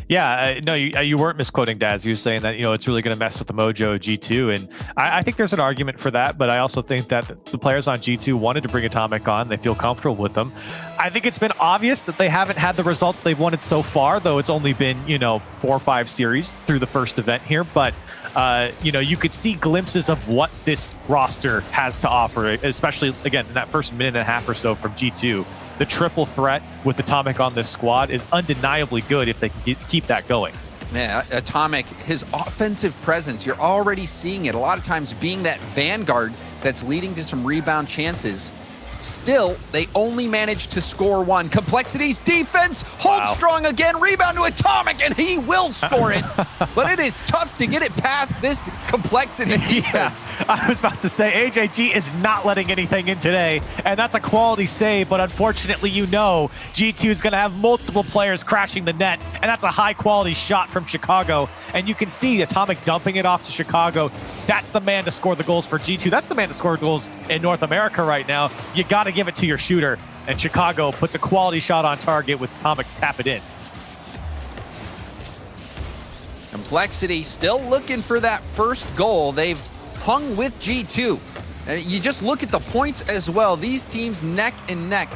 Yeah, no, you weren't misquoting Daz. You were saying that, it's really going to mess with the mojo of G2. And I think there's an argument for that, but I also think that the players on G2 wanted to bring Atomic on. They feel comfortable with them. I think it's been obvious that they haven't had the results they've wanted so far, though it's only been, 4 or 5 series through the first event here. But, you could see glimpses of what this roster has to offer, especially, again, in that first minute and a half or so from G2. The triple threat with Atomic on this squad is undeniably good if they can keep that going. Yeah, Atomic, his offensive presence, you're already seeing it. A lot of times being that vanguard that's leading to some rebound chances. Still, they only managed to score one. Complexity's defense holds strong again. Rebound to Atomic, and he will score it. But it is tough to get it past this Complexity defense. I was about to say, AJG is not letting anything in today, and that's a quality save, but unfortunately, G2 is going to have multiple players crashing the net, and that's a high-quality shot from Chicago. And you can see Atomic dumping it off to Chicago. That's the man to score the goals for G2. That's the man to score goals in North America right now. You got to give it to your shooter, and Chicago puts a quality shot on target with Atomic to tap it in. Complexity still looking for that first goal. They've hung with G2. You just look at the points as well. These teams neck and neck.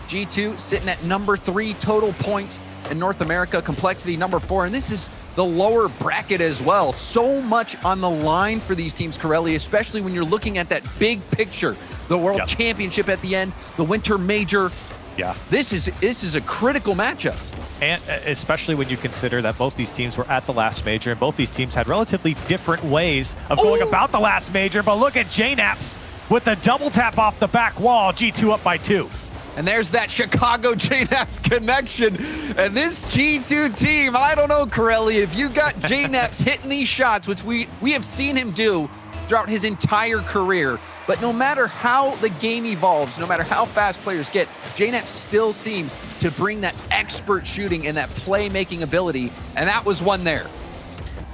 G2 sitting at number 3 total points in North America. Complexity number 4, and this is the lower bracket as well. So much on the line for these teams, Corelli, especially when you're looking at that big picture. The World Championship at the end, the Winter Major. Yeah. This is a critical matchup. And especially when you consider that both these teams were at the last major, and both these teams had relatively different ways of going about the last major. But look at JNaps with the double tap off the back wall. G2 up by 2. And there's that Chicago JNaps connection. And this G2 team, I don't know, Corelli, if you got JNaps hitting these shots, which we have seen him do throughout his entire career. But no matter how the game evolves, no matter how fast players get, JNaps still seems to bring that expert shooting and that playmaking ability, and that was one there.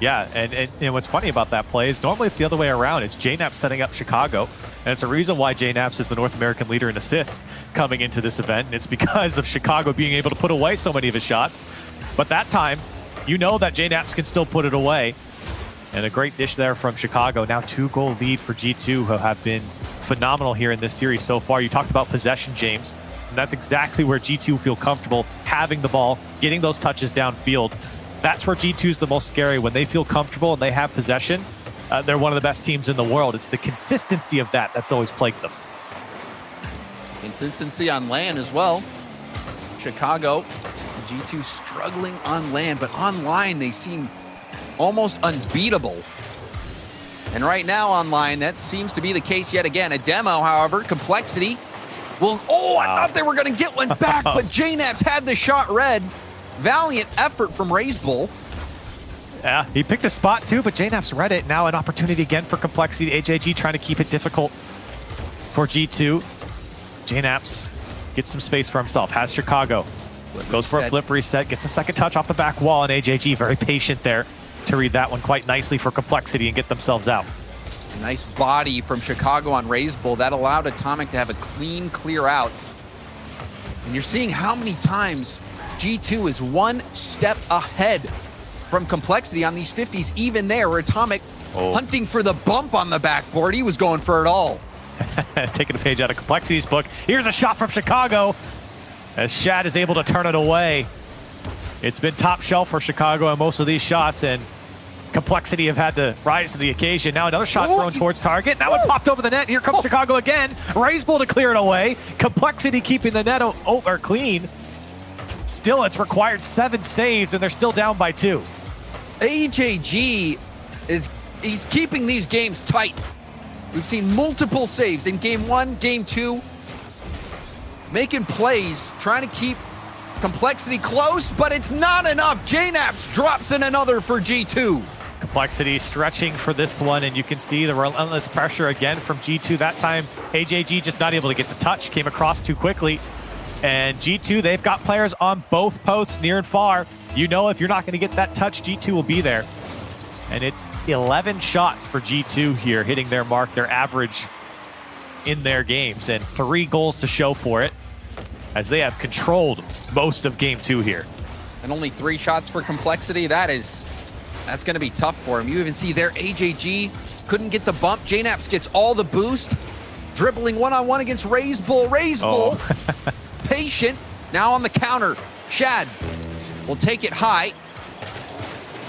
Yeah, and what's funny about that play is normally it's the other way around. It's JNaps setting up Chicago, and it's a reason why JNaps is the North American leader in assists coming into this event, and it's because of Chicago being able to put away so many of his shots. But that time, you know that JNaps can still put it away. And a great dish there from Chicago. Now 2-goal lead for G2, who have been phenomenal here in this series so far. You talked about possession, James. And that's exactly where G2 feel comfortable having the ball, getting those touches downfield. That's where G2 is the most scary. When they feel comfortable and they have possession, they're one of the best teams in the world. It's the consistency of that that's always plagued them. Consistency on land as well. Chicago, G2 struggling on land, but online they seem almost unbeatable. And right now online, that seems to be the case yet again. A demo, however, Complexity will... Oh, I thought they were going to get one back, but JNaps had the shot read. Valiant effort from RazeBull. Yeah, he picked a spot too, but JNaps read it. Now an opportunity again for Complexity. AJG trying to keep it difficult for G2. JNaps gets some space for himself. Has Chicago. Goes for a flip reset. Gets a second touch off the back wall, and AJG very patient there to read that one quite nicely for Complexity and get themselves out. Nice body from Chicago on RazeBull. That allowed Atomic to have a clean clear out. And you're seeing how many times G2 is one step ahead from Complexity on these 50s, even there, where Atomic hunting for the bump on the backboard. He was going for it all. Taking a page out of Complexity's book. Here's a shot from Chicago as Shad is able to turn it away. It's been top shelf for Chicago on most of these shots, and Complexity have had to rise to the occasion. Now another shot thrown towards target. That one popped over the net. Here comes Chicago again. RazeBull to clear it away. Complexity keeping the net over clean. Still, it's required 7 saves, and they're still down by 2. AJG he's keeping these games tight. We've seen multiple saves in game 1, game 2. Making plays, trying to keep Complexity close, but it's not enough. JNaps drops in another for G2. Complexity stretching for this one, and you can see the relentless pressure again from G2. That time, AJG just not able to get the touch, came across too quickly. And G2, they've got players on both posts, near and far. You know if you're not going to get that touch, G2 will be there. And it's 11 shots for G2 here, hitting their mark, their average in their games, and 3 goals to show for it, as they have controlled most of game 2 here. And only 3 shots for Complexity. That's going to be tough for him. You even see there, AJG couldn't get the bump. JNaps gets all the boost. Dribbling one-on-one against RazeBull. RazeBull, patient. Now on the counter. Shad will take it high.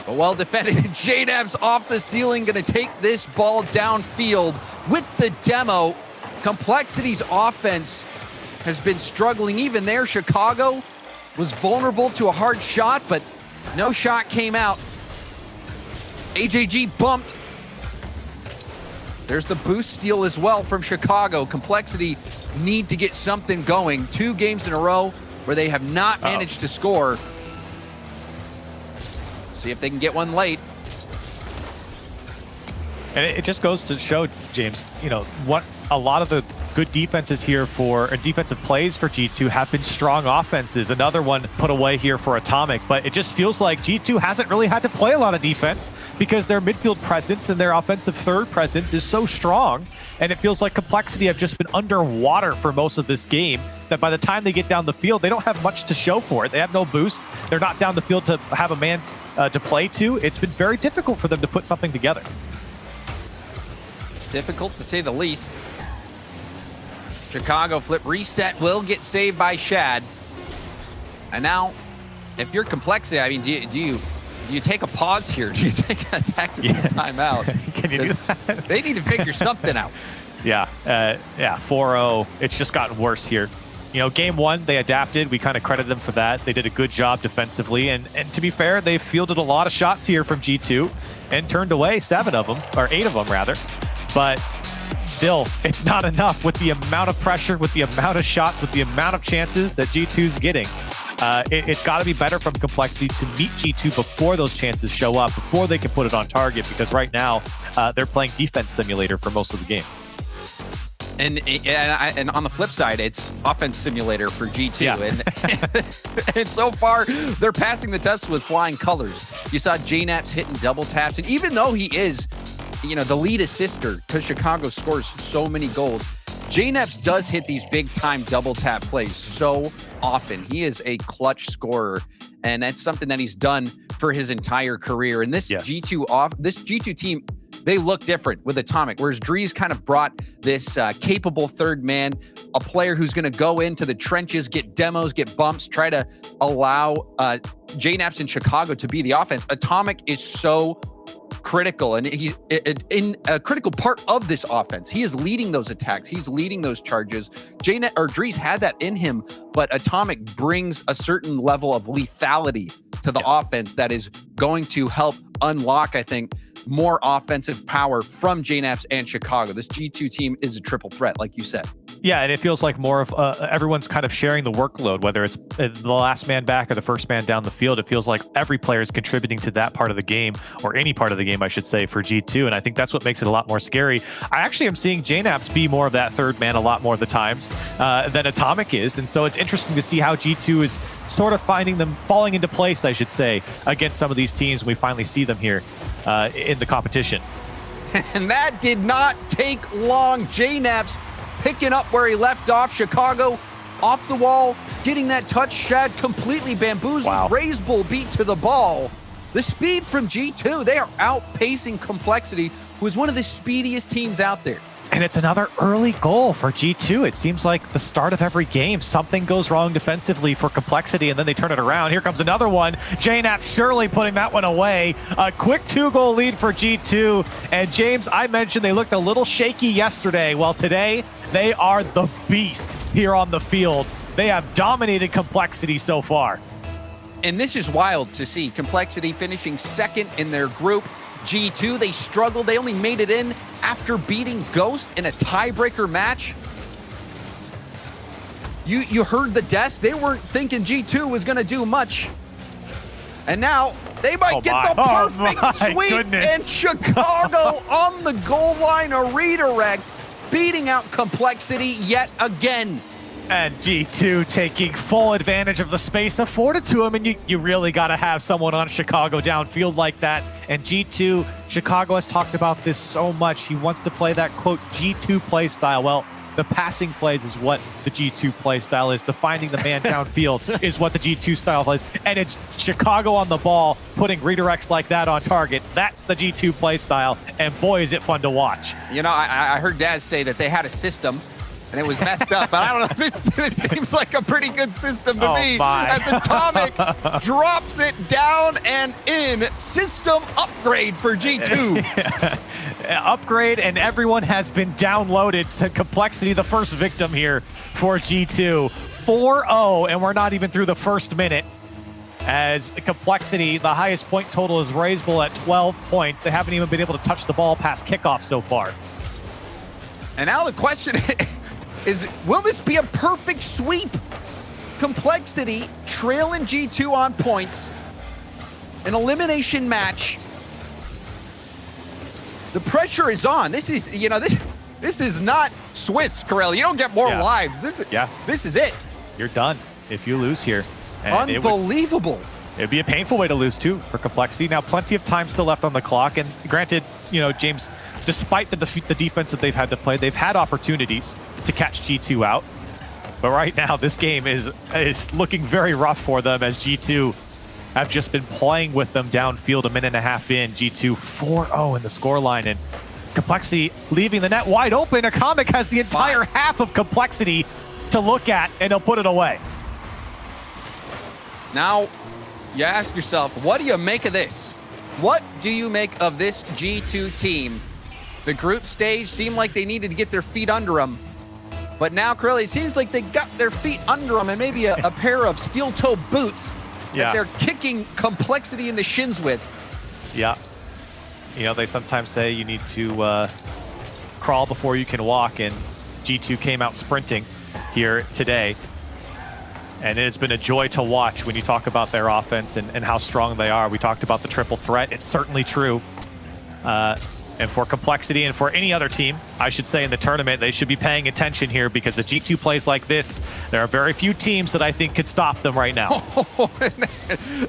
But well defended. JNaps off the ceiling, going to take this ball downfield with the demo. Complexity's offense has been struggling. Even there, Chicago was vulnerable to a hard shot, but no shot came out. AJG bumped. There's the boost steal as well from Chicago. Complexity need to get something going. 2 games in a row where they have not managed to score. See if they can get one late. And it just goes to show, James, what a lot of the good defenses here defensive plays for G2 have been strong offenses. Another one put away here for Atomic, but it just feels like G2 hasn't really had to play a lot of defense because their midfield presence and their offensive third presence is so strong. And it feels like Complexity have just been underwater for most of this game, that by the time they get down the field, they don't have much to show for it. They have no boost. They're not down the field to have a man to play to. It's been very difficult for them to put something together. Difficult to say the least. Chicago flip reset will get saved by Shad. And now, if you're Complexity, I mean, do you take a pause here? Do you take a tactical timeout? Can you do that? They need to figure something out. Yeah, 4-0. It's just gotten worse here. Game 1, they adapted. We kind of credit them for that. They did a good job defensively. And to be fair, they fielded a lot of shots here from G2 and turned away 7 of them, or 8 of them rather. But still, it's not enough with the amount of pressure, with the amount of shots, with the amount of chances that G2's getting. It's got to be better from Complexity to meet G2 before those chances show up, before they can put it on target, because right now they're playing defense simulator for most of the game. And on the flip side, it's offense simulator for G2. Yeah. And so far, they're passing the test with flying colors. You saw JNaps hitting double taps, and even though he is the lead assister, because Chicago scores so many goals, JNaps does hit these big-time double-tap plays so often. He is a clutch scorer, and that's something that he's done for his entire career. And this G2 team, they look different with Atomic, whereas Drees kind of brought this capable third man, a player who's going to go into the trenches, get demos, get bumps, try to allow JNaps in Chicago to be the offense. Atomic is so critical, and he's in a critical part of this offense. He is leading those attacks. He's leading those charges. Drees had that in him, but Atomic brings a certain level of lethality to the offense that is going to help unlock, I think, more offensive power from JNaps and Chicago. This G2 team is a triple threat, like you said. Yeah, and it feels like more of everyone's kind of sharing the workload, whether it's the last man back or the first man down the field. It feels like every player is contributing to that part of the game, or any part of the game, I should say, for G2. And I think that's what makes it a lot more scary. I actually am seeing JNaps be more of that third man a lot more of the times than Atomic is. And so it's interesting to see how G2 is sort of finding them falling into place, I should say, against some of these teams when we finally see them here in the competition. And that did not take long. JNaps picking up where he left off. Chicago off the wall, getting that touch. Shad completely bamboozled. Wow. Raise Bull beat to the ball. The speed from G2, they are outpacing Complexity, who is one of the speediest teams out there. And it's another early goal for G2. It seems like the start of every game, something goes wrong defensively for Complexity, and then they turn it around. Here comes another one. JNaps surely putting that one away. A quick 2-goal lead for G2. And James, I mentioned they looked a little shaky yesterday. Well, today, they are the beast here on the field. They have dominated Complexity so far. And this is wild to see. Complexity finishing second in their group. G2, they struggled. They only made it in after beating Ghost in a tiebreaker match. You heard the desk. They weren't thinking G2 was going to do much. And now they might get the perfect sweep. And Chicago on the goal line, a redirect, beating out Complexity yet again. And G2 taking full advantage of the space afforded to him, and you really got to have someone on Chicago downfield like that. And G2, Chicago has talked about this so much. He wants to play that, quote, G2 play style. Well, the passing plays is what the G2 play style is. The finding the man downfield is what the G2 style plays. And it's Chicago on the ball, putting redirects like that on target. That's the G2 play style. And boy, is it fun to watch. I heard Daz say that they had a system, and it was messed up, but I don't know. This seems like a pretty good system to me. As Atomic drops it down and in. System upgrade for G2. Upgrade, and everyone has been downloaded to Complexity, the first victim here for G2. 4-0, and we're not even through the first minute. As Complexity, the highest point total is Raisable at 12 points. They haven't even been able to touch the ball past kickoff so far. And now the question is, will this be a perfect sweep? Complexity trailing G2 on points. An elimination match. The pressure is on. This is, this is not Swiss, Corell. You don't get more lives. This is it. You're done if you lose here. And unbelievable. It'd be a painful way to lose too for Complexity. Now, plenty of time still left on the clock, and granted, James, despite the defense that they've had to play, they've had opportunities to catch G2 out. But right now, this game is looking very rough for them as G2 have just been playing with them downfield a minute and a half in. G2 4-0 in the scoreline, and Complexity leaving the net wide open. Atomic has the entire half of Complexity to look at, and he'll put it away. Now, you ask yourself, what do you make of this? What do you make of this G2 team? The group stage seemed like they needed to get their feet under them. But now, Corelli, it seems like they got their feet under them and maybe a pair of steel-toe boots that they're kicking Complexity in the shins with. Yeah. They sometimes say you need to crawl before you can walk, and G2 came out sprinting here today. And it has been a joy to watch when you talk about their offense and how strong they are. We talked about the triple threat. It's certainly true. And for Complexity and for any other team, I should say, in the tournament, they should be paying attention here, because if G2 plays like this, there are very few teams that I think could stop them right now.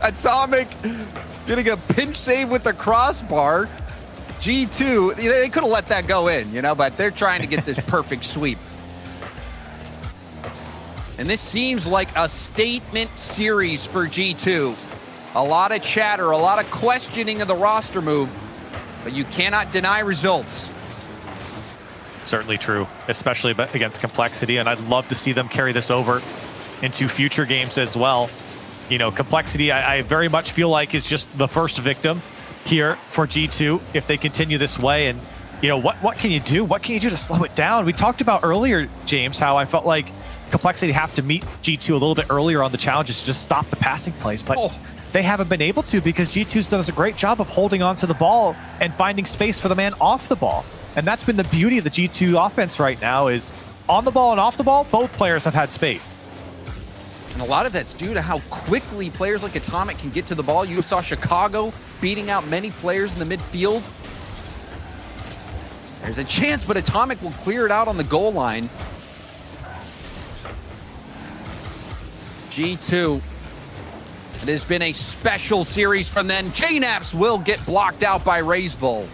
Atomic getting a pinch save with the crossbar. G2, they could have let that go in, but they're trying to get this perfect sweep. And this seems like a statement series for G2. A lot of chatter, a lot of questioning of the roster move, but you cannot deny results. Certainly true, especially against Complexity, and I'd love to see them carry this over into future games as well. Complexity, I very much feel like is just the first victim here for G2 if they continue this way. And, what can you do? What can you do to slow it down? We talked about earlier, James, how I felt like Complexity have to meet G2 a little bit earlier on the challenges to just stop the passing plays, but they haven't been able to, because G2's done a great job of holding on to the ball and finding space for the man off the ball. And that's been the beauty of the G2 offense right now, is on the ball and off the ball, both players have had space. And a lot of that's due to how quickly players like Atomic can get to the ball. You saw Chicago beating out many players in the midfield. There's a chance, but Atomic will clear it out on the goal line. G2. It has been a special series from them. JNaps will get blocked out by Razebull.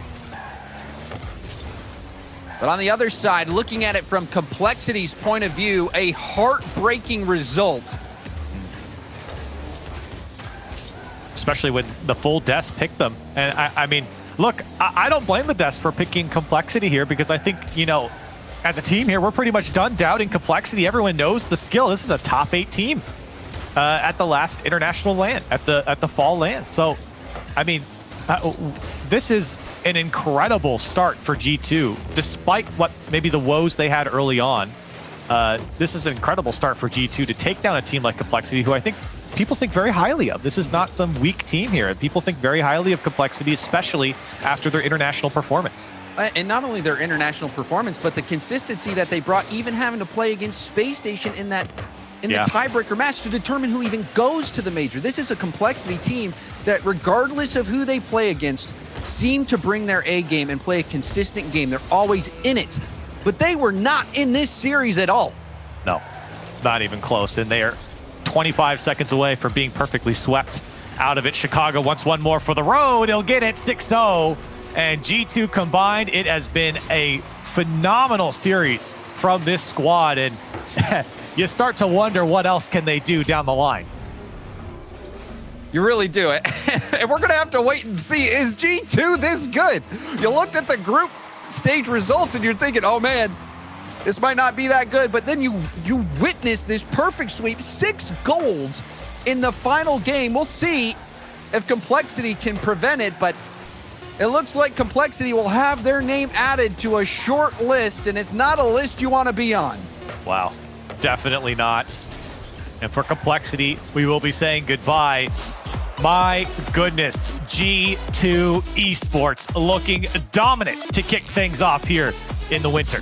But on the other side, looking at it from Complexity's point of view, a heartbreaking result. Especially when the full desk picked them. And I mean, look, I don't blame the desk for picking Complexity here, because I think, as a team here, we're pretty much done doubting Complexity. Everyone knows the skill. This is a top 8 team at the last international LAN, at the fall LAN. So, I mean, this is an incredible start for G2, despite what maybe the woes they had early on. This is an incredible start for G2 to take down a team like Complexity, who I think people think very highly of. This is not some weak team here. People think very highly of Complexity, especially after their international performance. And not only their international performance, but the consistency that they brought, even having to play against Space Station in the tiebreaker match to determine who even goes to the major. This is a Complexity team that, regardless of who they play against, seem to bring their A game and play a consistent game. They're always in it. But they were not in this series at all. No, not even close. And they are 25 seconds away from being perfectly swept out of it. Chicago wants one more for the road. He'll get it 6-0. And G2 combined, it has been a phenomenal series from this squad. And you start to wonder what else can they do down the line. You really do it. And we're going to have to wait and see, is G2 this good? You looked at the group stage results and you're thinking, oh man, this might not be that good. But then you witness this perfect sweep, 6 goals in the final game. We'll see if Complexity can prevent it, but it looks like Complexity will have their name added to a short list, and it's not a list you want to be on. Wow, definitely not. And for Complexity, we will be saying goodbye. My goodness, G2 Esports looking dominant to kick things off here in the winter.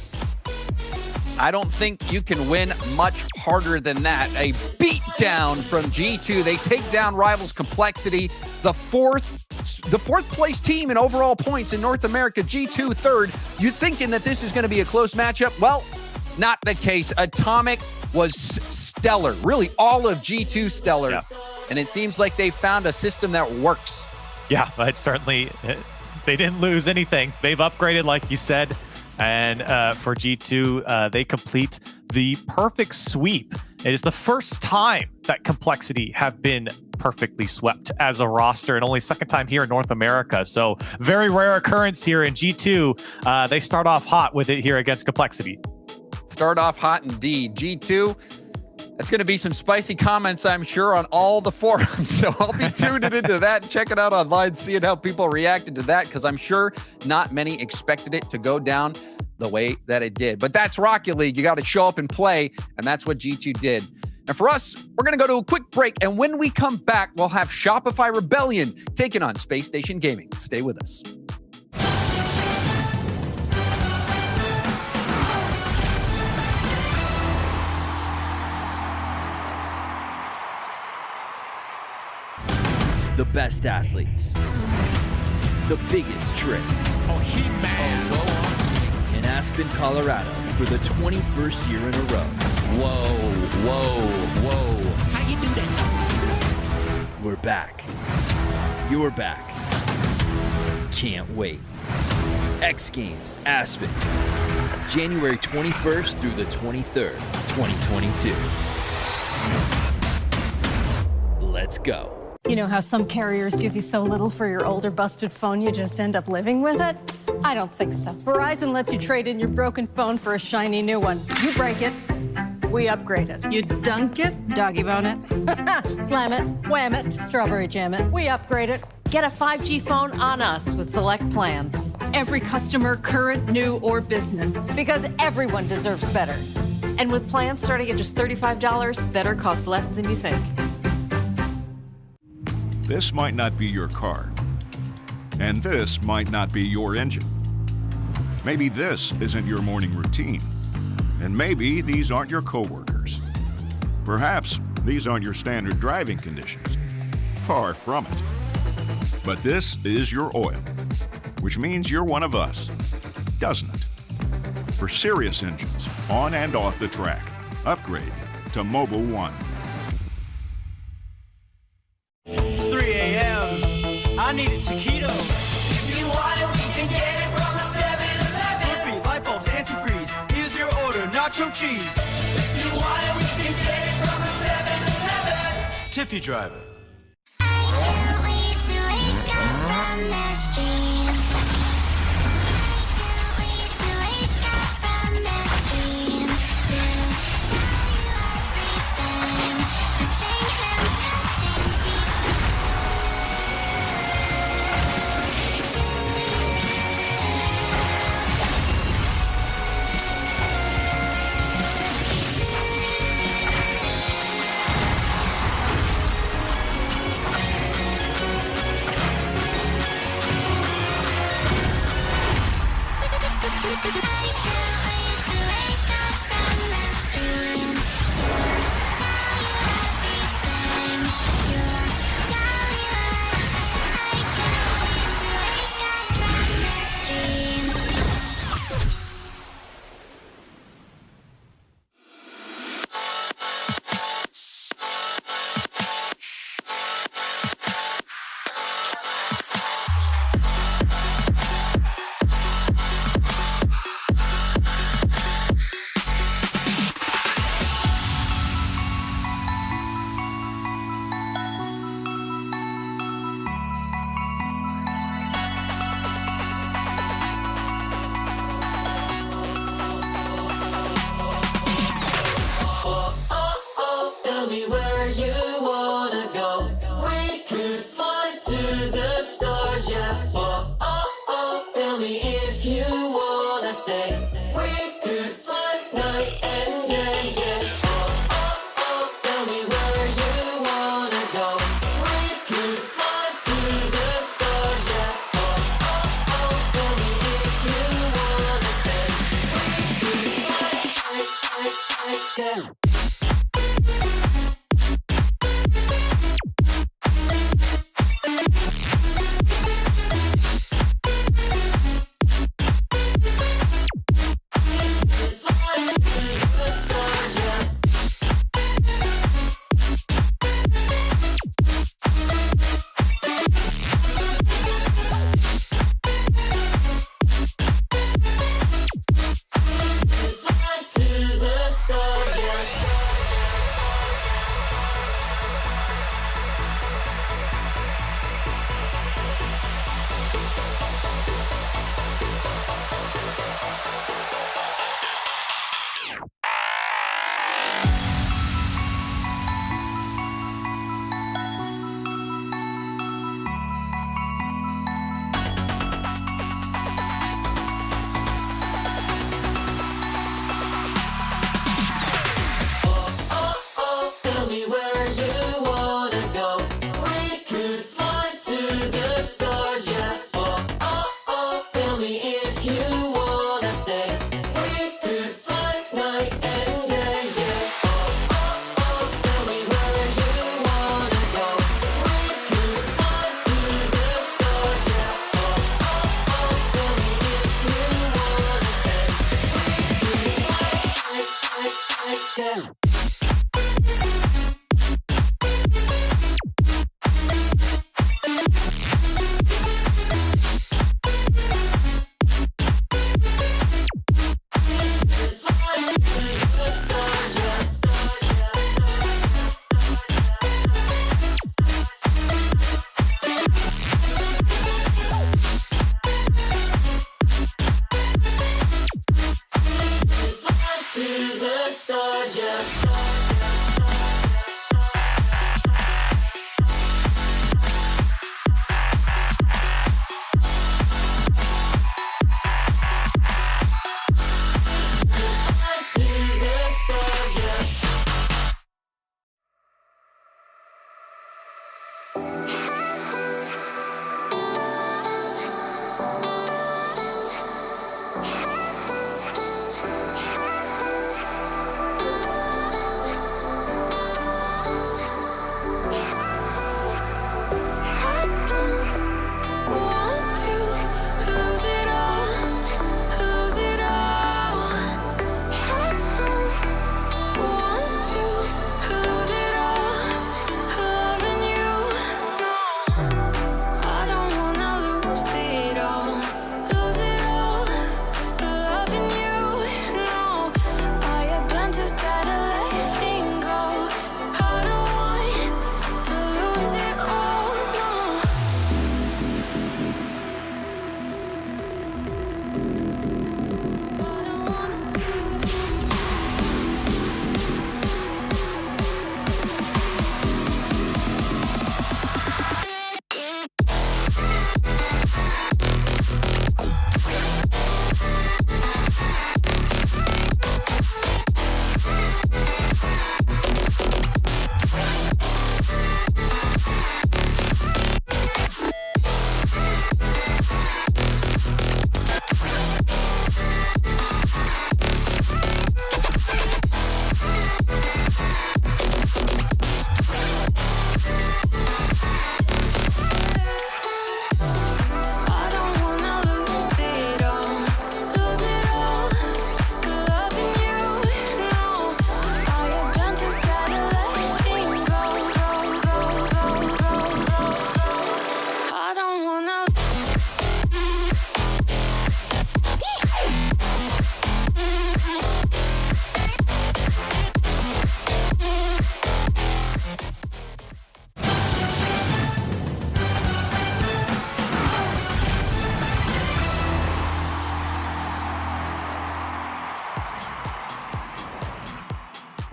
I don't think you can win much harder than that. A beat down from G2. They take down rivals Complexity, the fourth place team in overall points in North America, G2 third. You thinking that this is going to be a close matchup? Well, not the case. Atomic was stellar, really all of G2 stellar. Yeah. And it seems like they found a system that works. Yeah, but certainly they didn't lose anything. They've upgraded, like you said. And for G2, they complete the perfect sweep. It is the first time that Complexity have been perfectly swept as a roster, and only second time here in North America. So very rare occurrence here in G2. They start off hot with it here against Complexity. Start off hot indeed. G2, that's going to be some spicy comments, I'm sure, on all the forums. So I'll be tuning into that, check it out online, seeing how people reacted to that, because I'm sure not many expected it to go down the way that it did. But that's Rocket League. You got to show up and play, and that's what G2 did. And for us, we're going to go to a quick break, and when we come back, we'll have Shopify Rebellion taking on Space Station Gaming. Stay with us. The best athletes, the biggest tricks. Oh, in Aspen, Colorado, for the 21st year in a row. Whoa. How you do that? We're back. You're back. Can't wait. X Games, Aspen, January 21st through the 23rd, 2022. Let's go. You know how some carriers give you so little for your older busted phone you just end up living with it? I don't think so. Verizon lets you trade in your broken phone for a shiny new one. You break it, we upgrade it. You dunk it, doggy bone it, slam it, wham it, strawberry jam it. We upgrade it. Get a 5G phone on us with select plans. Every customer, current, new, or business. Because everyone deserves better. And with plans starting at just $35, better costs less than you think. This might not be your car, and this might not be your engine. Maybe this isn't your morning routine, and maybe these aren't your coworkers. Perhaps these aren't your standard driving conditions. Far from it. But this is your oil, which means you're one of us, doesn't it? For serious engines, on and off the track, upgrade to Mobil 1. It's 3 a.m. I need a taquito. If you want it, we can get it from the 7-Eleven. Slurpee, light bulbs, antifreeze. Here's your order, nacho cheese. If you want it, we can get it from the 7-Eleven. Tip you, driver. I can't wait to wake up from this dream. I can't wait to wake up from this dream. To tell you everything. Touching hands, touching teeth.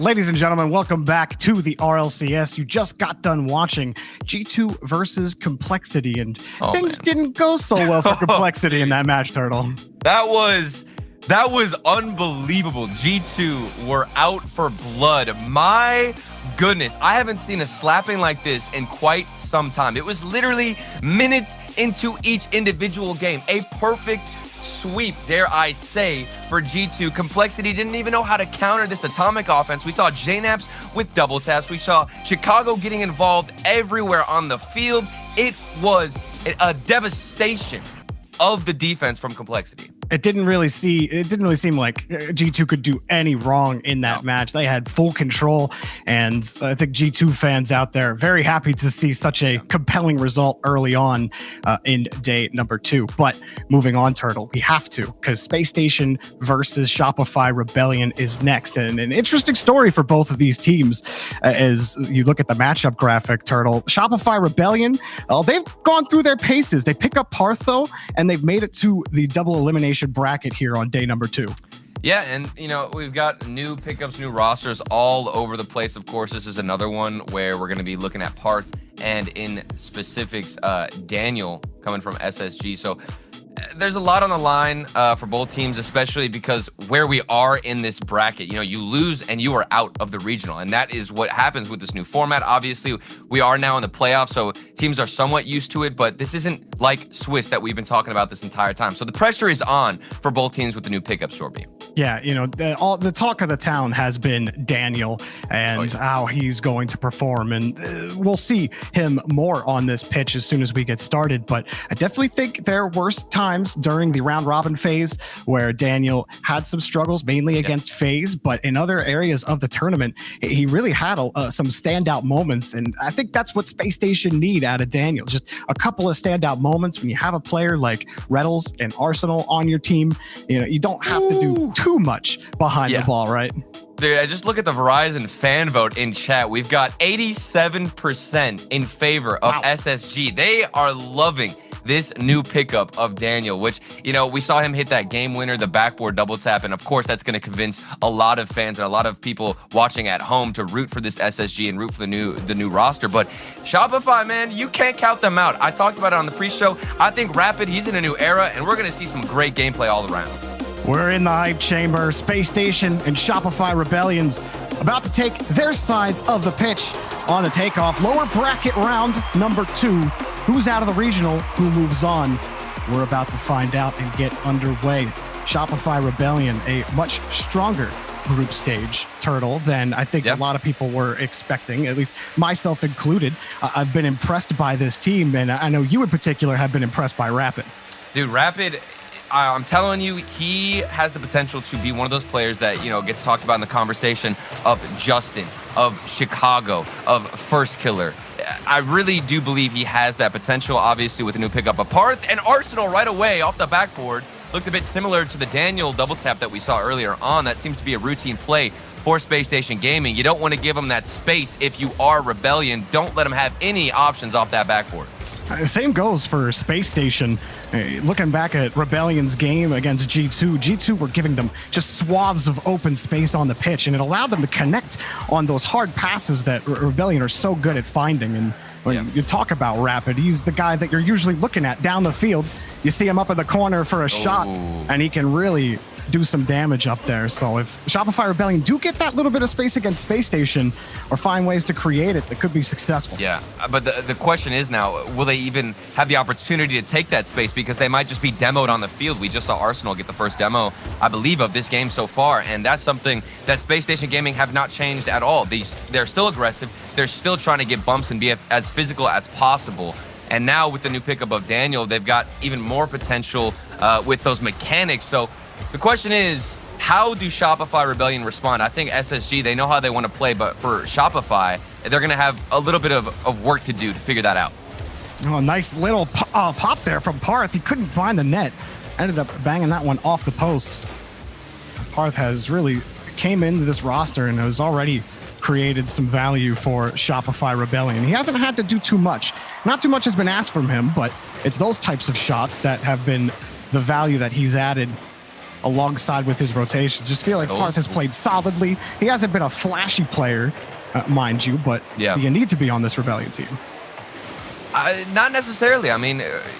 Ladies and gentlemen, welcome back to the RLCS. You just got done watching G2 versus Complexity, and things didn't go so well for Complexity in that match, Turtle. That was unbelievable. G2 were out for blood. My goodness, I haven't seen a slapping like this in quite some time. It was literally minutes into each individual game. A perfect sweep, dare I say, for G2. Complexity didn't even know how to counter this atomic offense. We saw JNAPs with double taps. We saw Chicago getting involved everywhere on the field. It was a devastation of the defense from Complexity. It didn't really seem like G2 could do any wrong in that match. They had full control, and I think G2 fans out there are very happy to see such a compelling result early on in day number 2. But moving on, Turtle, we have to, because Space Station versus Shopify Rebellion is next. And an interesting story for both of these teams as you look at the matchup graphic, Turtle. Shopify Rebellion, they've gone through their paces. They pick up Parth, though, and they've made it to the double elimination bracket here on day number 2. Yeah, and we've got new pickups, new rosters all over the place. Of course, this is another one where we're going to be looking at Parth and in specifics, Daniel coming from SSG. So there's a lot on the line for both teams, especially because where we are in this bracket, you lose and you are out of the regional. And that is what happens with this new format. Obviously, we are now in the playoffs, so teams are somewhat used to it, but this isn't like Swiss that we've been talking about this entire time. So the pressure is on for both teams with the new pickup, Sorby. Yeah, the talk of the town has been Daniel and how he's going to perform. And we'll see him more on this pitch as soon as we get started. But I definitely think their worst time times during the round robin phase where Daniel had some struggles, mainly against FaZe, but in other areas of the tournament, he really had some standout moments. And I think that's what Space Station need out of Daniel. Just a couple of standout moments. When you have a player like Reddles and Arsenal on your team, you don't have to do too much behind the ball, right? Dude, I just look at the Verizon fan vote in chat. We've got 87% in favor of SSG. They are loving this new pickup of Daniel, which, we saw him hit that game winner, the backboard double tap. And of course, that's going to convince a lot of fans and a lot of people watching at home to root for this SSG and root for the new roster. But Shopify, man, you can't count them out. I talked about it on the pre-show. I think Rapid, he's in a new era, and we're going to see some great gameplay all around. We're in the hype chamber. Space Station and Shopify Rebellions about to take their sides of the pitch on the takeoff. Lower bracket round number 2. Who's out of the regional? Who moves on? We're about to find out and get underway. Shopify Rebellion, a much stronger group stage turtle than I think a lot of people were expecting, at least myself included. I've been impressed by this team, and I know you in particular have been impressed by Rapid. Dude, Rapid, I'm telling you, he has the potential to be one of those players that, gets talked about in the conversation of Justin, of Chicago, of First Killer. I really do believe he has that potential, obviously, with a new pickup of Parth. And Arsenal right away off the backboard looked a bit similar to the Daniel double tap that we saw earlier on. That seems to be a routine play for Space Station Gaming. You don't want to give him that space if you are Rebellion. Don't let him have any options off that backboard. Same goes for Space Station. Looking back at Rebellion's game against G2 were giving them just swaths of open space on the pitch, and it allowed them to connect on those hard passes that Rebellion are so good at finding. And when you talk about Rapid, he's the guy that you're usually looking at down the field. You see him up in the corner for a shot, and he can really do some damage up there. So if Shopify Rebellion do get that little bit of space against Space Station or find ways to create it, that could be successful. Yeah, but the question is now, will they even have the opportunity to take that space? Because they might just be demoed on the field. We just saw Arsenal get the first demo, I believe, of this game so far. And that's something that Space Station Gaming have not changed at all. They're still aggressive. They're still trying to get bumps and be as physical as possible. And now with the new pickup of Daniel, they've got even more potential with those mechanics. So the question is, how do Shopify Rebellion respond? I think SSG, they know how they want to play, but for Shopify, they're going to have a little bit of work to do to figure that out. Oh, nice little pop there from Parth. He couldn't find the net. Ended up banging that one off the post. Parth has really came into this roster and has already created some value for Shopify Rebellion. He hasn't had to do too much. Not too much has been asked from him, but it's those types of shots that have been the value that he's added alongside with his rotations. Just feel like Parth has played solidly. He hasn't been a flashy player, mind you, but you need to be on this Rebellion team. Not necessarily. I mean,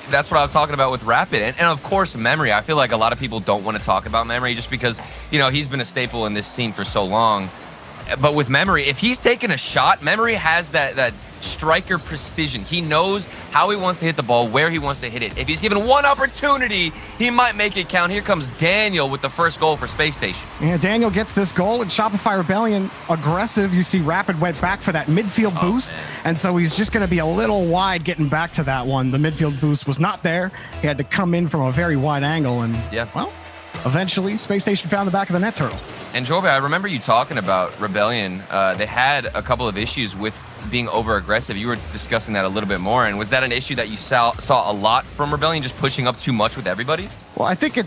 that's what I was talking about with Rapid. And of course, Memory. I feel like a lot of people don't want to talk about Memory just because, he's been a staple in this scene for so long. But with Memory, if he's taking a shot, Memory has that striker precision. He knows how he wants to hit the ball, where he wants to hit it. If he's given one opportunity, he might make it count. Here comes Daniel with the first goal for Space Station. Yeah, Daniel gets this goal, and Shopify Rebellion aggressive. You see Rapid went back for that midfield boost, and so he's just going to be a little wide getting back to that one. The midfield boost was not there. He had to come in from a very wide angle, and well, eventually Space Station found the back of the net turtle. And Jorbe, I remember you talking about Rebellion. They had a couple of issues with being over-aggressive. You were discussing that a little bit more. And was that an issue that you saw a lot from Rebellion, just pushing up too much with everybody? Well, I think it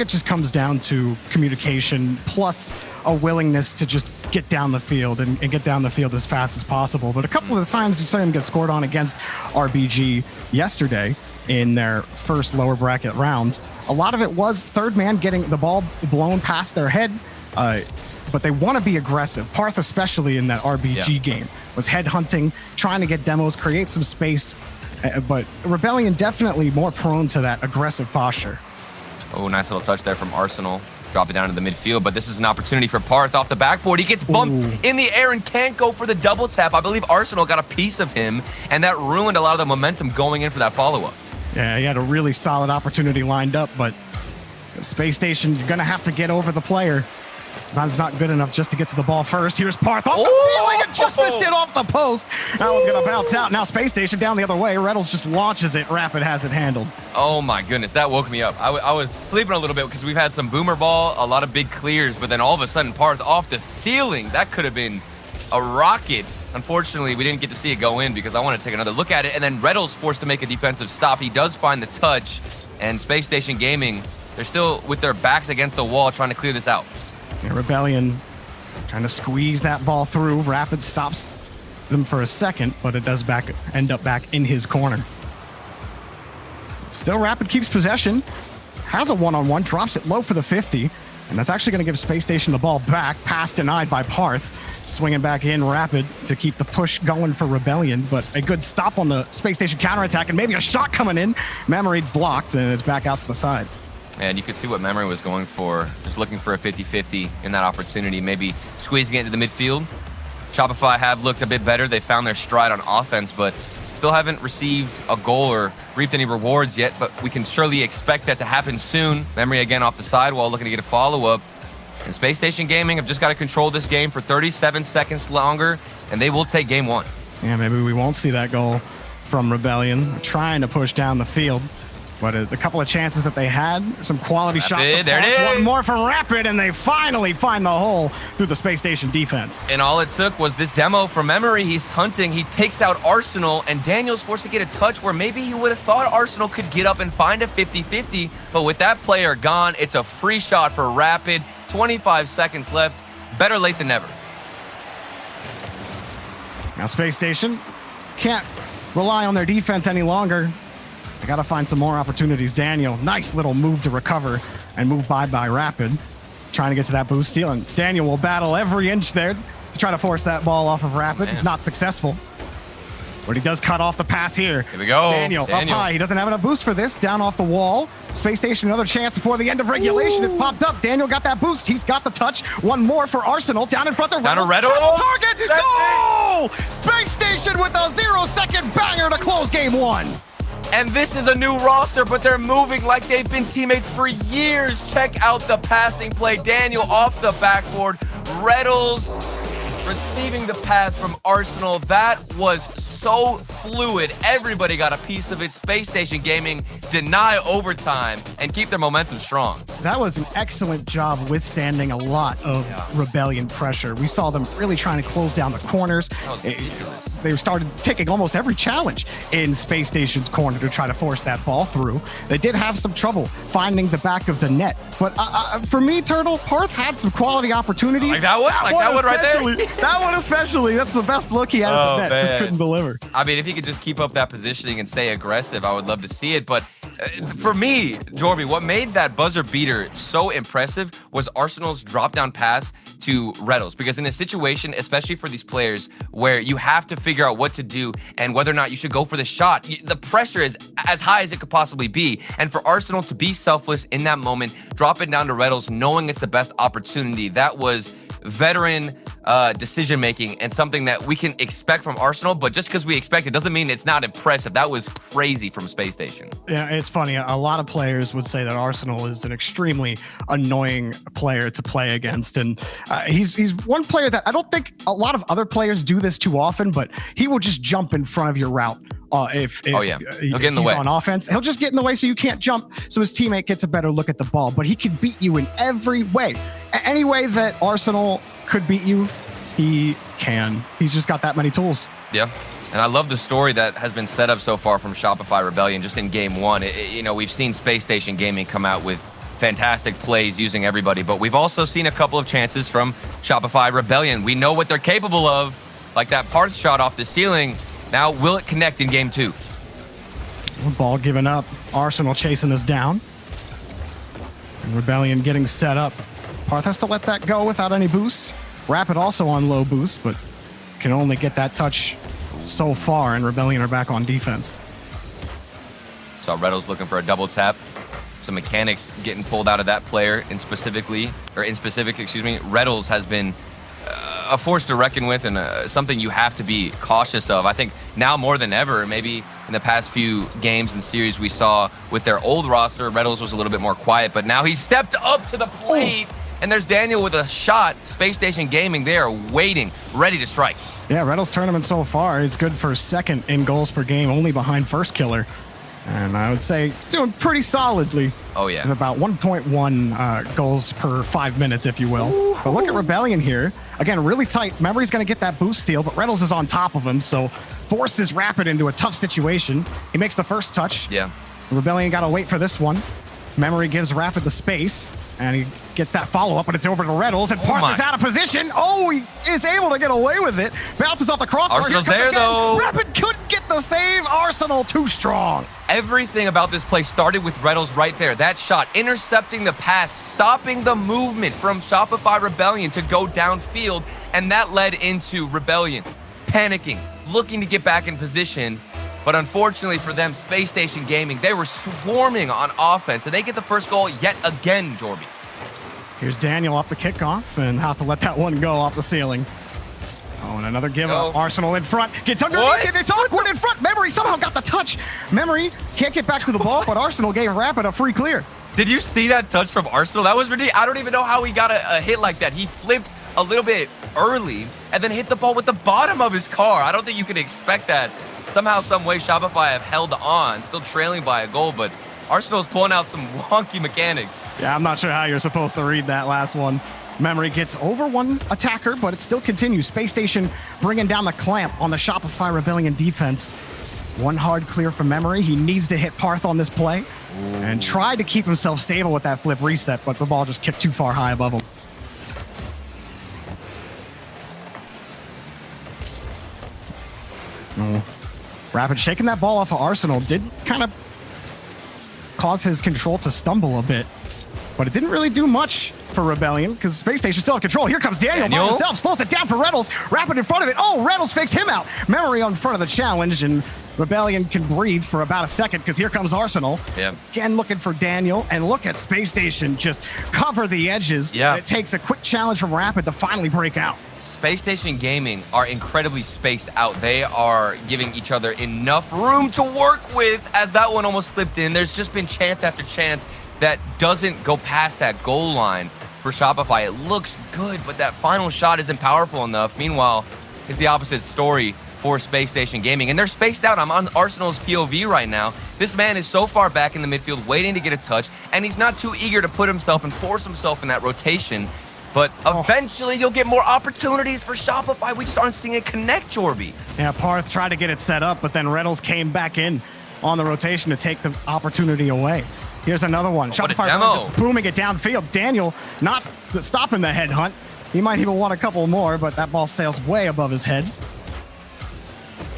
just comes down to communication plus a willingness to just get down the field and get down the field as fast as possible. But a couple of the times you saw him get scored on against RBG yesterday in their first lower bracket round, a lot of it was third man getting the ball blown past their head. But they want to be aggressive. Parth, especially in that RBG game, was headhunting, trying to get demos, create some space. But Rebellion definitely more prone to that aggressive posture. Oh, nice little touch there from Arsenal. Drop it down to the midfield, but this is an opportunity for Parth off the backboard. He gets bumped in the air and can't go for the double tap. I believe Arsenal got a piece of him, and that ruined a lot of the momentum going in for that follow-up. Yeah, he had a really solid opportunity lined up, but Space Station, you're going to have to get over the player. Sometimes not good enough just to get to the ball first. Here's Parth off the ceiling and just missed it off the post. That one's going to bounce out. Now Space Station down the other way. Reynolds just launches it. Rapid has it handled. Oh my goodness, that woke me up. I was sleeping a little bit because we've had some boomer ball, a lot of big clears, but then all of a sudden Parth off the ceiling. That could have been a rocket. Unfortunately, we didn't get to see it go in because I want to take another look at it. And then Reynolds forced to make a defensive stop. He does find the touch, and Space Station Gaming, they're still with their backs against the wall trying to clear this out. Yeah, Rebellion trying to squeeze that ball through. Rapid stops them for a second, but it does end up back in his corner. Still, Rapid keeps possession. Has a one-on-one, drops it low for the 50, and that's actually going to give Space Station the ball back. Pass denied by Parth. Swinging back in Rapid to keep the push going for Rebellion, but a good stop on the Space Station counterattack and maybe a shot coming in. Memory blocked, and it's back out to the side. And you could see what Memory was going for, just looking for a 50-50 in that opportunity, maybe squeezing it into the midfield. Shopify have looked a bit better. They found their stride on offense, but still haven't received a goal or reaped any rewards yet, but we can surely expect that to happen soon. Memory again off the sidewall, looking to get a follow-up. And Space Station Gaming have just got to control this game for 37 seconds longer, and they will take game one. Yeah, maybe we won't see that goal from Rebellion. Trying to push down the field, but a couple of chances that they had, some quality shots. There it is. One more from Rapid, and they finally find the hole through the Space Station defense. And all it took was this demo from Memory. He's hunting. He takes out Arsenal, and Daniel's forced to get a touch where maybe he would have thought Arsenal could get up and find a 50-50, but with that player gone, it's a free shot for Rapid. 25 seconds left. Better late than never. Now Space Station can't rely on their defense any longer. They got to find some more opportunities. Daniel, nice little move to recover and move by Rapid. Trying to get to that boost steal, and Daniel will battle every inch there to try to force that ball off of Rapid. He's not successful, but he does cut off the pass here. Here we go. Daniel up high. He doesn't have enough boost for this. Down off the wall. Space Station, another chance before the end of regulation. It's popped up. Daniel got that boost. He's got the touch. One more for Arsenal. Down in front of Down to Reynolds. Reynolds. Target. Goal! Space Station with a 0-second banger to close game one. And this is a new roster, but they're moving like they've been teammates for years. Check out the passing play. Daniel off the backboard. Reynolds receiving the pass from Arsenal. That was so fluid. Everybody got a piece of it. Space Station Gaming deny overtime and keep their momentum strong. That was an excellent job withstanding a lot of Rebellion pressure. We saw them really trying to close down the corners. They started taking almost every challenge in Space Station's corner to try to force that ball through. They did have some trouble finding the back of the net. But for me, Turtle, Parth had some quality opportunities. Like that one? Like that one right there? That one especially. That's the best look he had at the net. Man. Just couldn't deliver. I mean, if he could just keep up that positioning and stay aggressive, I would love to see it. But for me, Jorby, what made that buzzer beater so impressive was Arsenal's drop-down pass to Reynolds. Because in a situation, especially for these players, where you have to figure out what to do and whether or not you should go for the shot, the pressure is as high as it could possibly be. And for Arsenal to be selfless in that moment, drop it down to Reynolds, knowing it's the best opportunity, that was veteran decision making and something that we can expect from Arsenal. But just because we expect it doesn't mean it's not impressive. That was crazy from Space Station. Yeah, it's funny. A lot of players would say that Arsenal is an extremely annoying player to play against, and he's one player that I don't think a lot of other players do this too often, but he will just jump in front of your route. If he'll get in the he's way on offense, he'll just get in the way so you can't jump, so his teammate gets a better look at the ball. But he can beat you in every way. Any way that Arsenal could beat you, he can. He's just got that many tools. Yeah. And I love the story that has been set up so far from Shopify Rebellion just in game one. We've seen Space Station Gaming come out with fantastic plays using everybody, but we've also seen a couple of chances from Shopify Rebellion. We know what they're capable of, like that Parth shot off the ceiling. Now, will it connect in game two? Ball given up. Arsenal chasing this down. And Rebellion getting set up. Parth has to let that go without any boost. Rapid also on low boost, but can only get that touch so far, and Rebellion are back on defense. So Reynolds looking for a double tap. Some mechanics getting pulled out of that player in specific, Reynolds has been a force to reckon with and something you have to be cautious of. I think now more than ever, maybe in the past few games and series we saw with their old roster, Reynolds was a little bit more quiet, but now he's stepped up to the plate And there's Daniel with a shot. Space Station Gaming, they are waiting, ready to strike. Yeah, Reddle's tournament so far, it's good for second in goals per game, only behind First Killer. And I would say doing pretty solidly. Oh, yeah. With about 1.1 goals per 5 minutes, if you will. Ooh. But look at Rebellion here. Again, really tight. Memory's going to get that boost steal, but Reynolds is on top of him, so forces Rapid into a tough situation. He makes the first touch. Yeah. Rebellion got to wait for this one. Memory gives Rapid the space, and he gets that follow-up, but it's over to Reynolds, and Parth is out of position. Oh, he is able to get away with it. Bounces off the crossbar. Arsenal's there, though. Rapid couldn't get the save. Arsenal too strong. Everything about this play started with Reynolds right there. That shot, intercepting the pass, stopping the movement from Shopify Rebellion to go downfield, and that led into Rebellion panicking, looking to get back in position. But unfortunately for them, Space Station Gaming, they were swarming on offense, and they get the first goal yet again, Jorby. Here's Daniel off the kickoff, and have to let that one go off the ceiling. Oh, and another give up. Arsenal in front. Gets underneath it. It's awkward in front. Memory somehow got the touch. Memory can't get back to the ball, but Arsenal gave Rapid a free clear. Did you see that touch from Arsenal? That was ridiculous. I don't even know how he got a hit like that. He flipped a little bit early and then hit the ball with the bottom of his car. I don't think you can expect that. Somehow, some way, Shopify have held on, still trailing by a goal, but Arsenal's pulling out some wonky mechanics. Yeah, I'm not sure how you're supposed to read that last one. Memory gets over one attacker, but it still continues. Space Station bringing down the clamp on the Shopify Rebellion defense. One hard clear for Memory. He needs to hit Parth on this play and tried to keep himself stable with that flip reset, but the ball just kicked too far high above him. Rapid shaking that ball off of Arsenal did kind of cause his control to stumble a bit, but it didn't really do much for Rebellion because Space Station still in control. Here comes Daniel by himself, slows it down for Reynolds. Rapid in front of it. Oh, Reynolds fakes him out. Memory on front of the challenge, and Rebellion can breathe for about a second because here comes Arsenal. Yeah. Again, looking for Daniel, and look at Space Station just cover the edges. Yeah. It takes a quick challenge from Rapid to finally break out. Space Station Gaming are incredibly spaced out. They are giving each other enough room to work with as that one almost slipped in. There's just been chance after chance that doesn't go past that goal line for Shopify. It looks good, but that final shot isn't powerful enough. Meanwhile, it's the opposite story for Space Station Gaming, and they're spaced out. I'm on Arsenal's POV right now. This man is so far back in the midfield waiting to get a touch, and he's not too eager to put himself and force himself in that rotation. But eventually you'll get more opportunities for Shopify. We just aren't seeing it connect, Jorby. Yeah, Parth tried to get it set up, but then Reynolds came back in on the rotation to take the opportunity away. Here's another one. Shopify booming it downfield. Daniel not stopping the headhunt. He might even want a couple more, but that ball sails way above his head.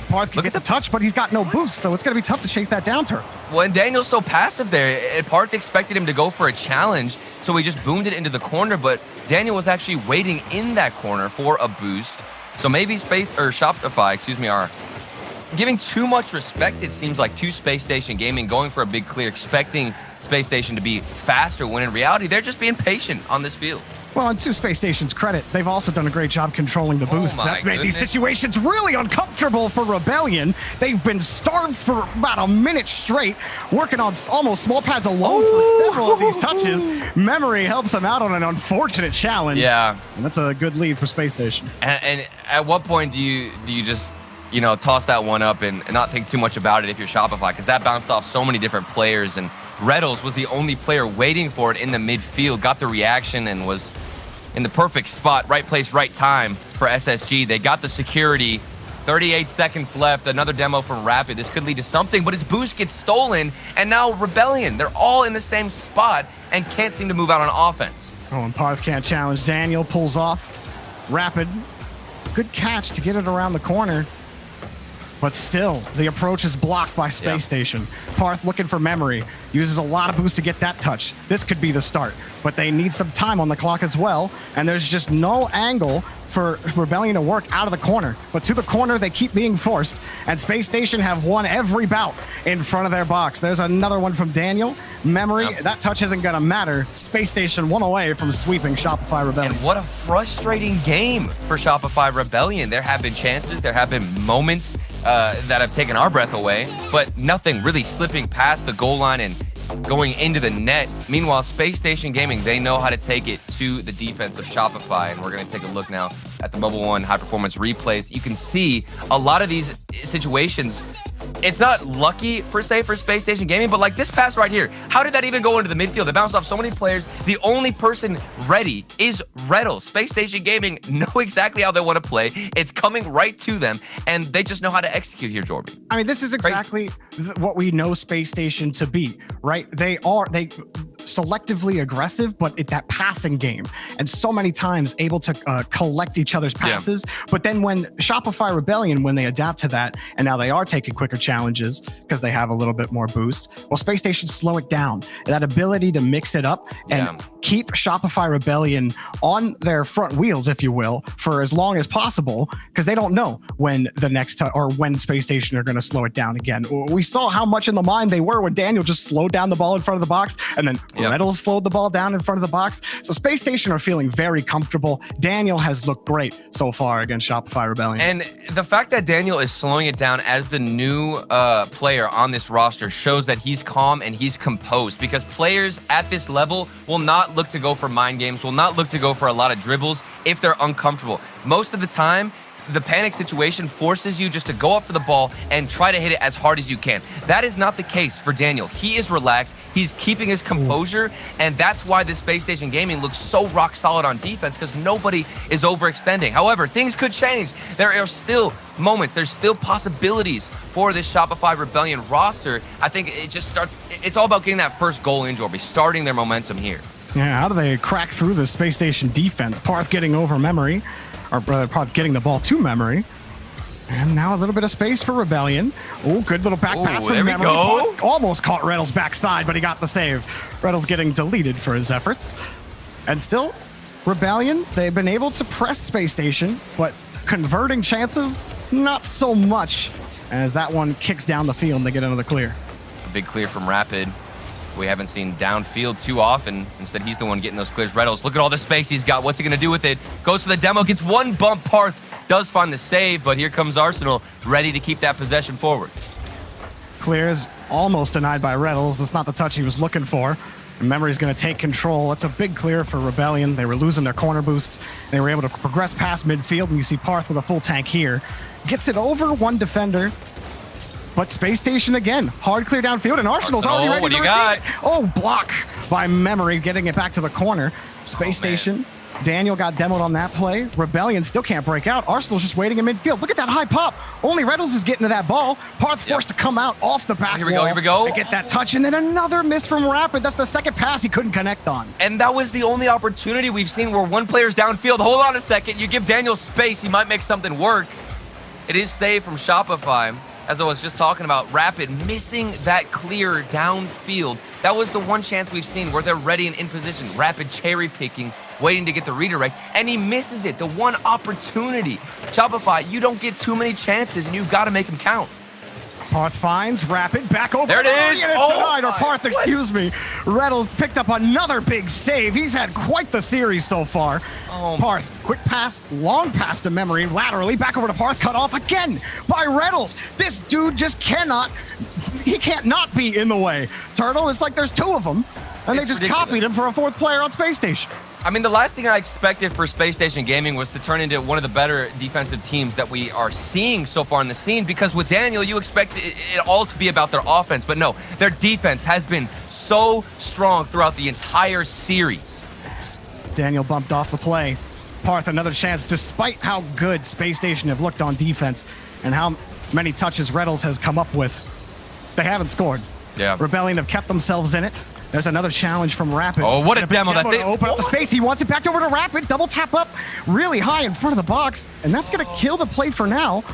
Parth can get the touch, but he's got no boost, so it's going to be tough to chase that down turn. Well, and Daniel's so passive there. Parth expected him to go for a challenge, so he just boomed it into the corner, but Daniel was actually waiting in that corner for a boost. So maybe Shopify, are giving too much respect, it seems like, to Space Station Gaming, going for a big clear, expecting Space Station to be faster, when in reality, they're just being patient on this field. Well, and to Space Station's credit, they've also done a great job controlling the boost. That's made these situations really uncomfortable for Rebellion. They've been starved for about a minute straight, working on almost small pads alone for several of these touches. Memory helps them out on an unfortunate challenge. Yeah. And that's a good lead for Space Station. And at what point do you just, toss that one up and not think too much about it if you're Shopify? Because that bounced off so many different players, and Reddles was the only player waiting for it in the midfield, got the reaction, and was in the perfect spot, right place, right time for SSG. They got the security. 38 seconds left. Another demo from Rapid. This could lead to something, but his boost gets stolen, and now Rebellion. They're all in the same spot and can't seem to move out on offense. Oh, and Parth can't challenge. Daniel pulls off. Rapid. Good catch to get it around the corner. But still, the approach is blocked by Space Station. Parth looking for Memory. Uses a lot of boost to get that touch. This could be the start, but they need some time on the clock as well, and there's just no angle for Rebellion to work out of the corner. But to the corner, they keep being forced, and Space Station have won every bout in front of their box. There's another one from Daniel. Memory, that touch isn't going to matter. Space Station one away from sweeping Shopify Rebellion. And what a frustrating game for Shopify Rebellion. There have been chances, there have been moments that have taken our breath away, but nothing really slipping past the goal line and going into the net. Meanwhile, Space Station Gaming, they know how to take it to the defense of Shopify. And we're going to take a look now at the Mobile One high performance replays. You can see a lot of these situations. It's not lucky per se for Space Station Gaming, but like this pass right here, how did that even go into the midfield? They bounced off so many players. The only person ready is Reddle. Space Station Gaming know exactly how they want to play. It's coming right to them, and they just know how to execute here, Jorby. I mean, this is exactly what we know Space Station to be, right? They selectively aggressive, but at that passing game, and so many times able to collect each other's passes. But then when Shopify Rebellion, when they adapt to that, and now they are taking quicker challenges because they have a little bit more boost, well, Space Station slow it down. That ability to mix it up and keep Shopify Rebellion on their front wheels, if you will, for as long as possible, because they don't know when the next or when Space Station are going to slow it down again. We saw how much in the mind they were when Daniel just slowed down the ball in front of the box, and then Reddles slowed the ball down in front of the box. So Space Station are feeling very comfortable. Daniel has looked great so far against Shopify Rebellion. And the fact that Daniel is slowing it down as the new player on this roster shows that he's calm and he's composed, because players at this level will not look to go for mind games, will not look to go for a lot of dribbles if they're uncomfortable. Most of the time, the panic situation forces you just to go up for the ball and try to hit it as hard as you can. That is not the case for Daniel. He is relaxed. He's keeping his composure, and that's why this Space Station Gaming looks so rock solid on defense, because nobody is overextending. However, things could change. There are still moments. There's still possibilities for this Shopify Rebellion roster. I think it just starts. It's all about getting that first goal in, Jorby, starting their momentum here. Yeah, how do they crack through the Space Station defense? Parth getting over Memory, or Parth getting the ball to Memory. And now a little bit of space for Rebellion. Oh, good little back pass from Memory. Parth almost caught Reddle's backside, but he got the save. Reddle's getting deleted for his efforts. And still, Rebellion, they've been able to press Space Station, but converting chances, not so much, as that one kicks down the field and they get another clear. A big clear from Rapid. We haven't seen downfield too often. Instead, he's the one getting those clears. Reddles, look at all the space he's got. What's he going to do with it? Goes for the demo, gets one bump. Parth does find the save, but here comes Arsenal, ready to keep that possession forward. Clears almost denied by Reddles. That's not the touch he was looking for. And Memory's going to take control. That's a big clear for Rebellion. They were losing their corner boost. They were able to progress past midfield, and you see Parth with a full tank here. Gets it over one defender. But Space Station again, hard clear downfield, and Arsenal's already ready. What do you got? Oh, block by Memory, getting it back to the corner. Space Station, Daniel got demoed on that play. Rebellion still can't break out. Arsenal's just waiting in midfield. Look at that high pop. Only Reddles is getting to that ball. Parth forced to come out off the back Here we go. to get that touch, and then another miss from Rapid. That's the second pass he couldn't connect on. And that was the only opportunity we've seen where one player's downfield. Hold on a second. You give Daniel space, he might make something work. It is saved from Shopify. As I was just talking about, Rapid missing that clear downfield. That was the one chance we've seen where they're ready and in position. Rapid cherry picking, waiting to get the redirect, and he misses it. The one opportunity. Shopify, you don't get too many chances, and you've got to make them count. Parth finds Rapid back over. There it is. And it's denied, or Parth, excuse me. Reddles picked up another big save. He's had quite the series so far. Parth, quick pass, long pass to Memory, laterally, back over to Parth, cut off again by Reddles. This dude just can't not be in the way. Turtle, it's like there's two of them, and they just copied him for a fourth player on Space Station. I mean, the last thing I expected for Space Station Gaming was to turn into one of the better defensive teams that we are seeing so far in the scene, because with Daniel, you expect it all to be about their offense, but no, their defense has been so strong throughout the entire series. Daniel bumped off the play. Parth, another chance, despite how good Space Station have looked on defense and how many touches Reddles has come up with. They haven't scored. Yeah. Rebellion have kept themselves in it. There's another challenge from Rapid. Oh, what a demo. That's it. Open up the space. He wants it back over to Rapid. Double tap up really high in front of the box. And that's going to kill the play for now.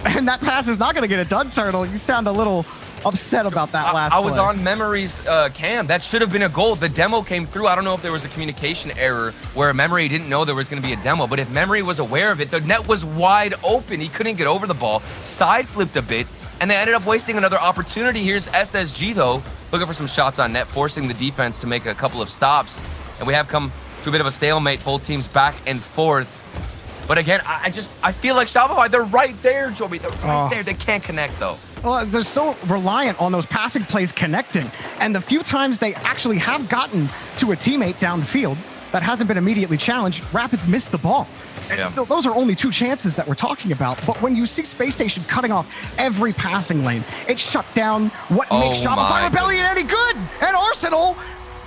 And that pass is not going to get it done, Turtle. You sound a little upset about that last play. I was on Memory's cam. That should have been a goal. The demo came through. I don't know if there was a communication error where Memory didn't know there was going to be a demo. But if Memory was aware of it, the net was wide open. He couldn't get over the ball. Side flipped a bit. And they ended up wasting another opportunity. Here's SSG, though, looking for some shots on net, forcing the defense to make a couple of stops. And we have come to a bit of a stalemate, both teams back and forth. But again, I feel like Shopify, they're right there, Joby. They're right there. They can't connect, though. they're so reliant on those passing plays connecting. And the few times they actually have gotten to a teammate downfield that hasn't been immediately challenged, Rapids missed the ball. Yeah. Those are only 2 chances that we're talking about. But when you see Space Station cutting off every passing lane, it shut down what makes Shopify Rebellion any good. And Arsenal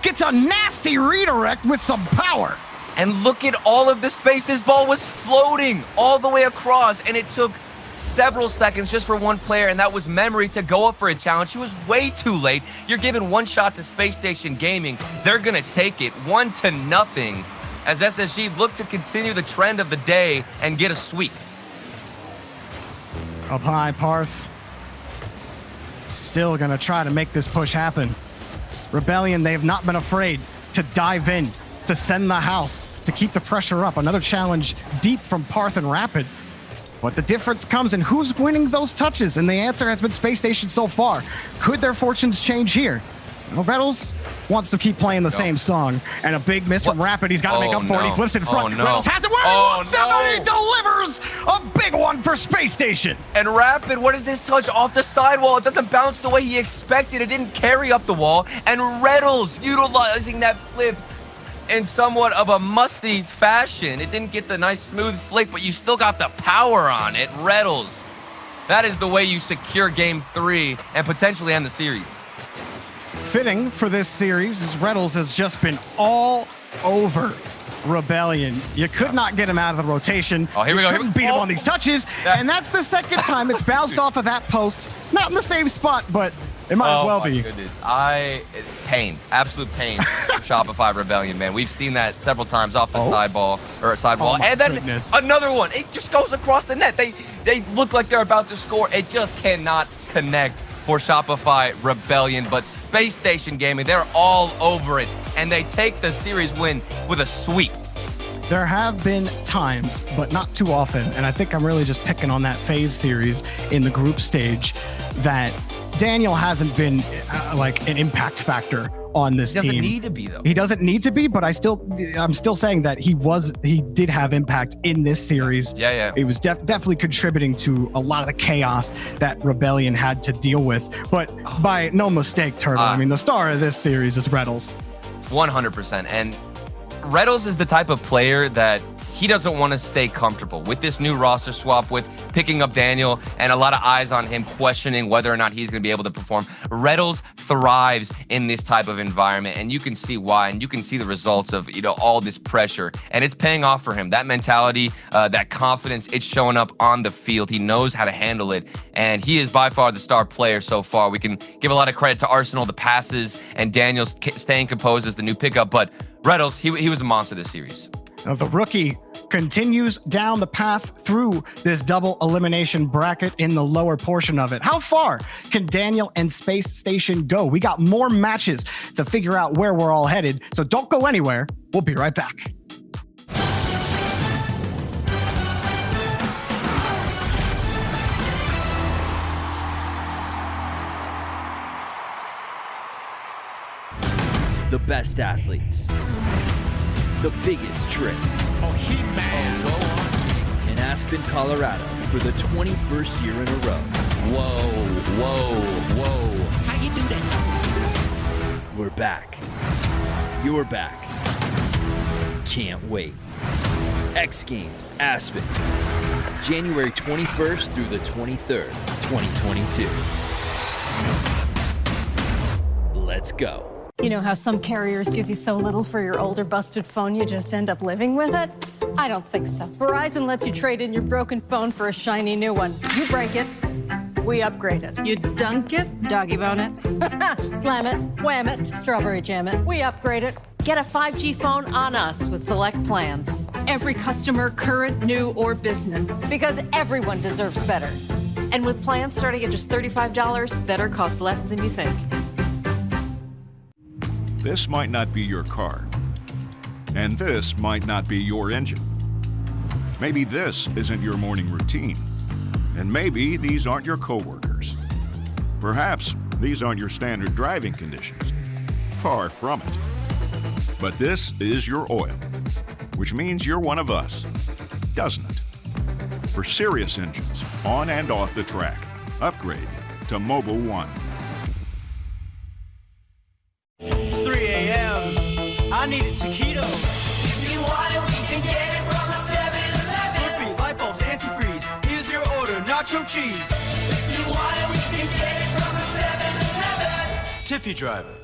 gets a nasty redirect with some power. And look at all of the space. This ball was floating all the way across, and it took several seconds just for one player, and that was Memory, to go up for a challenge. She was way too late. You're giving one shot to Space Station Gaming. They're going to take it 1-0 as SSG look to continue the trend of the day and get a sweep. Up high, Parth. Still going to try to make this push happen. Rebellion, they have not been afraid to dive in, to send the house, to keep the pressure up. Another challenge deep from Parth and Rapid. But the difference comes in who's winning those touches, and the answer has been Space Station so far. Could their fortunes change here? Well, Reynolds wants to keep playing the same song, and a big miss from Rapid. He's got to make up for it. He flips in front. Reynolds has it where he wants it, and he delivers a big one for Space Station. And Rapid, what is this touch off the sidewall? It doesn't bounce the way he expected. It didn't carry up the wall. And Reynolds utilizing that flip in somewhat of a musty fashion. It didn't get the nice smooth flick, but you still got the power on it. Reynolds, that is the way you secure Game 3 and potentially end the series. Fitting for this series is Reynolds has just been all over Rebellion. You could not get him out of the rotation. Oh, here we go. Couldn't beat him on these touches, and that's the second time it's bounced off of that post. Not in the same spot, but it might as well be. Goodness. Pain, absolute pain for Shopify Rebellion, man. We've seen that several times off the sidewall. And then another one. It just goes across the net. They look like they're about to score. It just cannot connect for Shopify Rebellion, but Space Station Gaming, they're all over it, and they take the series win with a sweep. There have been times, but not too often, and I think I'm really just picking on that phase series in the group stage, that Daniel hasn't been like an impact factor on this team. He doesn't need to be, though. He doesn't need to be, but I'm still saying that he did have impact in this series. Yeah. It was definitely contributing to a lot of the chaos that Rebellion had to deal with. But by no mistake, Turtle, I mean, the star of this series is Reynolds. 100%. And Reynolds is the type of player that he doesn't want to stay comfortable with this new roster swap, with picking up Daniel and a lot of eyes on him questioning whether or not he's going to be able to perform. Reynolds thrives in this type of environment, and you can see why, and you can see the results of all this pressure, and it's paying off for him. That mentality, that confidence, it's showing up on the field. He knows how to handle it, and he is by far the star player so far. We can give a lot of credit to Arsenal, the passes, and Daniel staying composed as the new pickup, but Reynolds, he was a monster this series. The rookie continues down the path through this double elimination bracket in the lower portion of it. How far can Daniel and Space Station go? We got more matches to figure out where we're all headed, so don't go anywhere. We'll be right back. The best athletes. The biggest tricks. Oh, He-Man. Go on. In Aspen, Colorado for the 21st year in a row. Whoa. How you do that? We're back. You're back. Can't wait. X Games, Aspen. January 21st through the 23rd, 2022. Let's go. You know how some carriers give you so little for your older busted phone you just end up living with it? I don't think so. Verizon lets you trade in your broken phone for a shiny new one. You break it, we upgrade it. You dunk it, doggy bone it, slam it, wham it, strawberry jam it, we upgrade it. Get a 5G phone on us with select plans. Every customer, current, new, or business. Because everyone deserves better. And with plans starting at just $35, better costs less than you think. This might not be your car, and this might not be your engine. Maybe this isn't your morning routine, and maybe these aren't your coworkers. Perhaps these aren't your standard driving conditions. Far from it. But this is your oil, which means you're one of us, doesn't it? For serious engines, on and off the track, upgrade to Mobile One. It's 3 a.m. I need a taquito. If you want it, we can get it from the 7-Eleven. Slurpee, light bulbs, antifreeze. Here's your order, nacho cheese. If you want it, we can get it from the 7-Eleven. Tippy driver.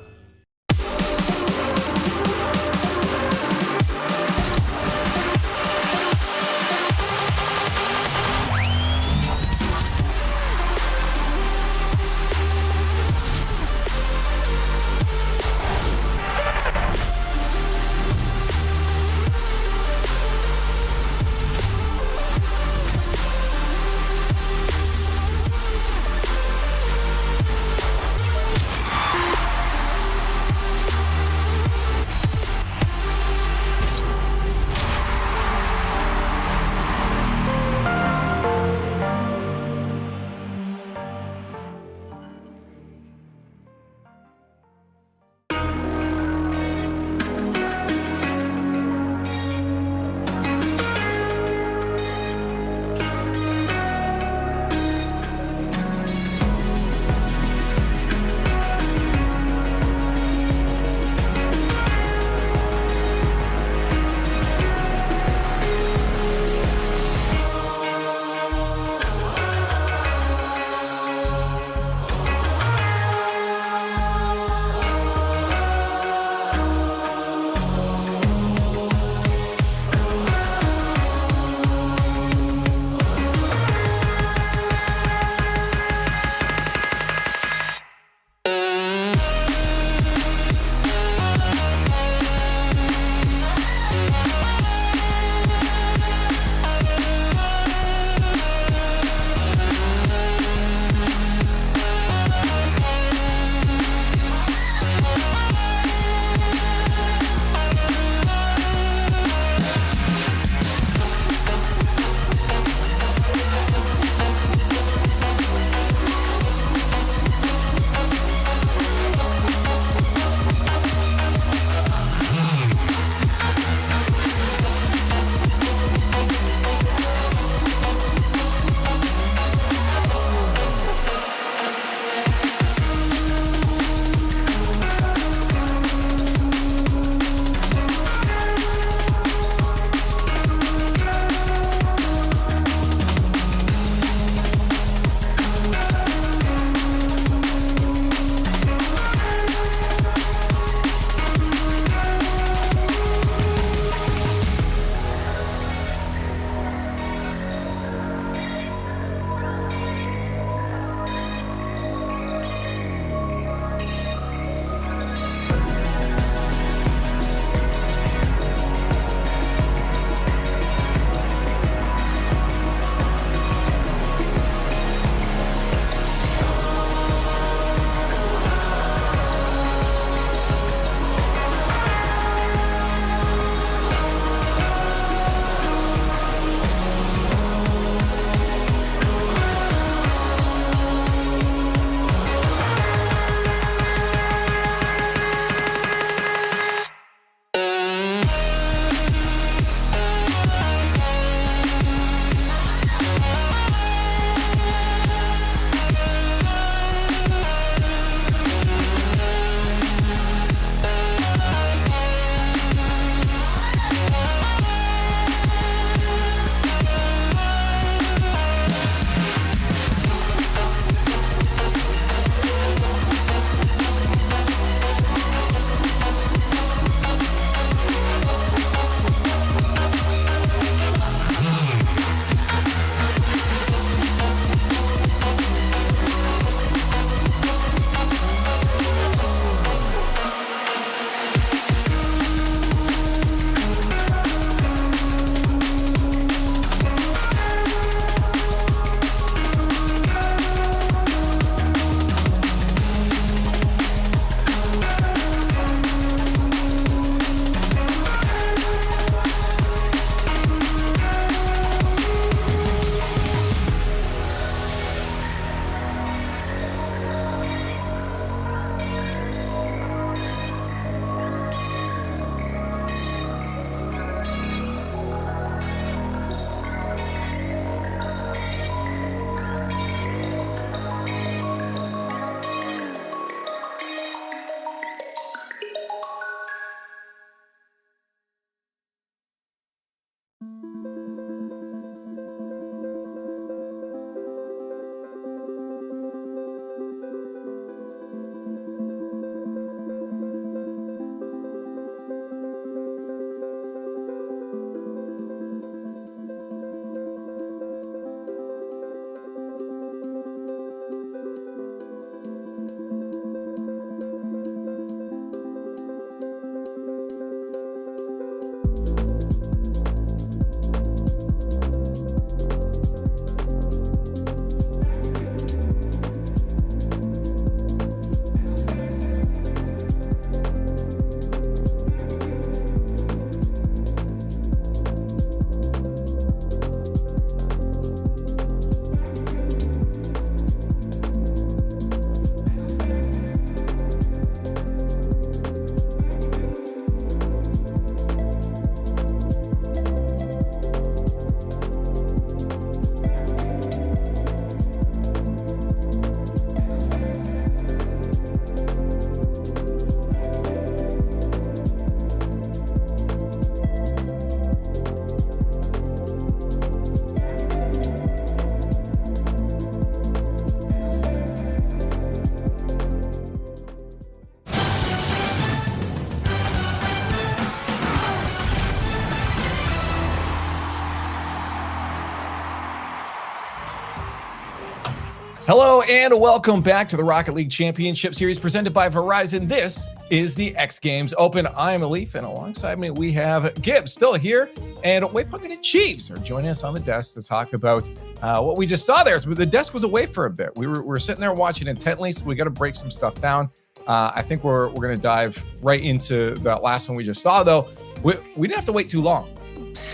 Hello and welcome back to the Rocket League Championship Series presented by Verizon. This is the X Games Open. I am Alif, and alongside me we have Gibbs still here, and Waypoint and Chiefs are joining us on the desk to talk about what we just saw there. So the desk was away for a bit. We were sitting there watching intently, so we got to break some stuff down. I think we're going to dive right into that last one we just saw, though. We didn't have to wait too long.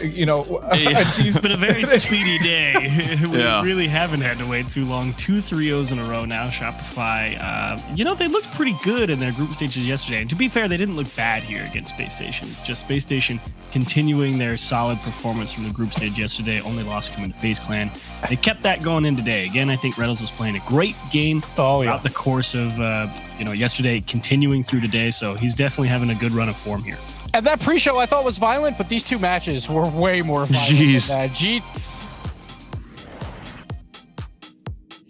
It's been a very speedy day. We really haven't had to wait too long. 2 3-0s in a row now. Shopify, they looked pretty good in their group stages yesterday. And to be fair, they didn't look bad here against Space Station. It's just Space Station continuing their solid performance from the group stage yesterday. Only loss coming to FaZe Clan. They kept that going in today. Again, I think Reynolds was playing a great game throughout the course of yesterday, continuing through today. So he's definitely having a good run of form here. And that pre-show I thought was violent, but these two matches were way more violent than that.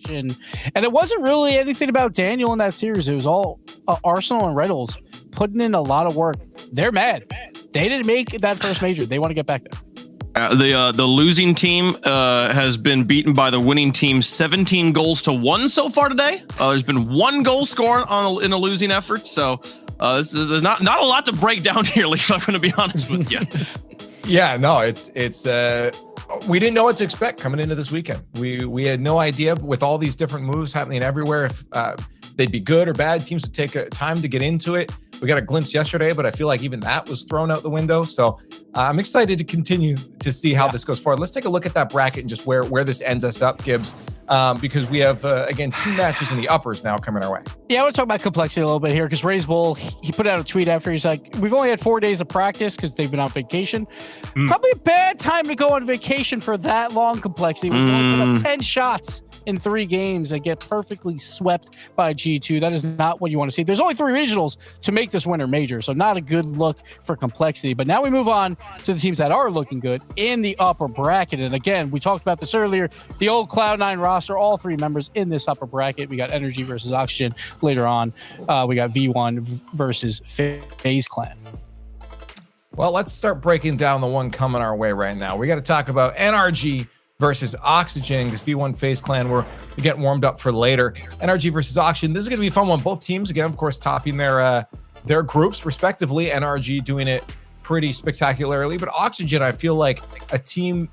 And it wasn't really anything about Daniel in that series. It was all Arsenal and Reynolds putting in a lot of work. They're mad. They didn't make that first major. They want to get back there. The losing team has been beaten by the winning team 17 goals to 1 so far today. There's been 1 goal scored in a losing effort. So this is not a lot to break down here, Leaf. I'm going to be honest with you. Yeah, no, it's we didn't know what to expect coming into this weekend. We had no idea with all these different moves happening everywhere if they'd be good or bad. Teams would take time to get into it. We got a glimpse yesterday, but I feel like even that was thrown out the window. So I'm excited to continue to see how this goes forward. Let's take a look at that bracket and just where this ends us up, Gibbs, because we have, again, 2 matches in the uppers now coming our way. Yeah, I want to talk about complexity a little bit here because Ray's Bull, he put out a tweet after. He's like, we've only had 4 days of practice because they've been on vacation. Probably a bad time to go on vacation for that long, complexity. We've only put up 10 shots in 3 games and get perfectly swept by G2. That is not what you want to see. There's only 3 regionals to make this winter major, so not a good look for complexity. But now we move on to the teams that are looking good in the upper bracket. And again, we talked about this earlier, the old Cloud9 roster, all 3 members in this upper bracket. We got Energy versus Oxygen. Later on, we got V1 versus FaZe Clan. Well, let's start breaking down the one coming our way right now. We got to talk about NRG versus Oxygen, because V1 FaZe Clan we're getting warmed up for later. NRG versus Oxygen. This is going to be a fun one. Both teams, again, of course, topping their groups respectively. NRG doing it pretty spectacularly, but Oxygen, I feel like a team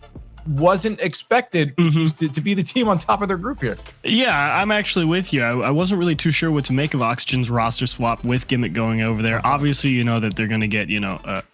wasn't expected to be the team on top of their group here. Yeah, I'm actually with you. I wasn't really too sure what to make of Oxygen's roster swap with Gimmick going over there. Obviously, you know that they're going to get,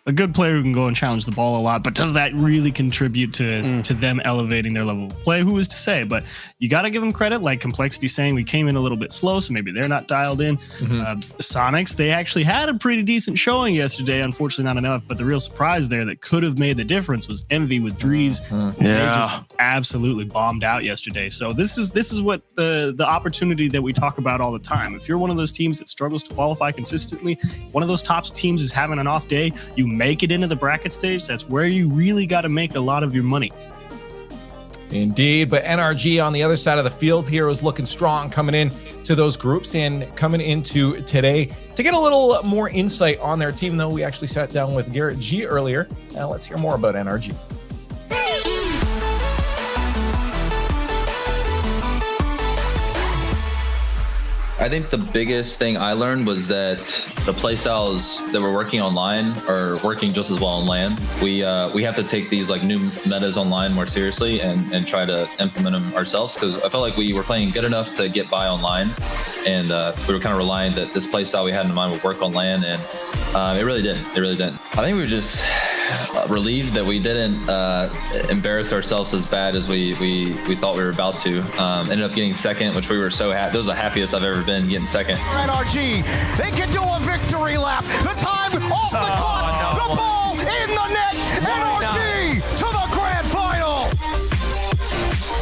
a good player who can go and challenge the ball a lot, but does that really contribute to them elevating their level of play? Who is to say? But you got to give them credit, like Complexity saying we came in a little bit slow, so maybe they're not dialed in. Sonics, they actually had a pretty decent showing yesterday, unfortunately not enough, but the real surprise there that could have made the difference was Envy with Drees. They just absolutely bombed out yesterday. So this is what the opportunity that we talk about all the time. If you're one of those teams that struggles to qualify consistently, one of those top teams is having an off day, you make it into the bracket stage, that's where you really got to make a lot of your money. Indeed, but NRG on the other side of the field here was looking strong coming in to those groups and coming into today to get a little more insight on their team, though we actually sat down with Garrett G earlier. Now let's hear more about NRG. I think the biggest thing I learned was that the playstyles that we're working online are working just as well on LAN. We have to take these like new metas online more seriously and try to implement them ourselves, because I felt like we were playing good enough to get by online, and we were kind of relying that this playstyle we had in mind would work on LAN, and it really didn't. I think we were just relieved that we didn't embarrass ourselves as bad as we thought we were about to. Ended up getting second, which we were so happy. That was the happiest I've ever been, getting second. NRG, they can do a victory lap. The time off the clock. The ball in the net. NRG to the grand final.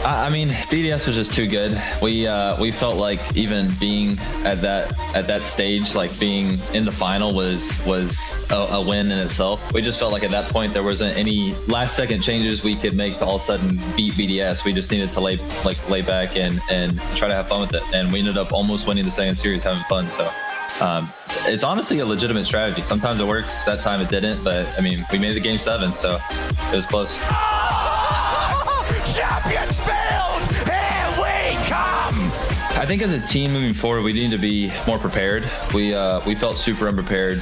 I mean, BDS was just too good. We felt like even being at that stage, like being in the final was a win in itself. We just felt like at that point there wasn't any last second changes we could make to all of a sudden beat BDS. We just needed to lay back and try to have fun with it. And we ended up almost winning the second series, having fun. So it's honestly a legitimate strategy. Sometimes it works, that time it didn't, but I mean, we made it to game 7, so it was close. Champions failed! Here we come! I think as a team moving forward, we need to be more prepared. We felt super unprepared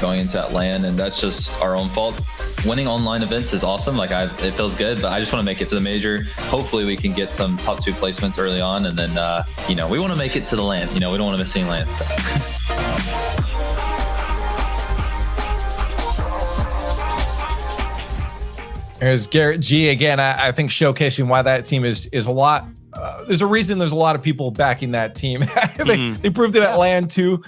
going into that LAN, and that's just our own fault. Winning online events is awesome. Like it feels good, but I just want to make it to the major. Hopefully we can get some top 2 placements early on, and then we want to make it to the LAN. We don't want to miss any LAN. So. There's Garrett G again. I think showcasing why that team is a lot. There's a reason there's a lot of people backing that team. They proved it at LAN too.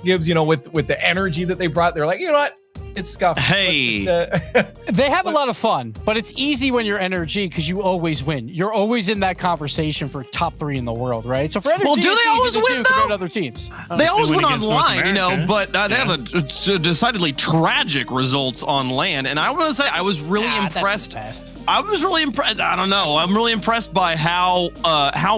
Gibbs, with the energy that they brought, they're like, you know what? It's scuffed. Hey, they have a lot of fun, but it's easy when you're NRG because you always win. You're always in that conversation for top 3 in the world, right? So for NRG, well, do they always win though? Other teams, they always win online, but they have a decidedly tragic results on LAN. And I want to say I was really impressed. I was really impressed. I don't know. I'm really impressed by how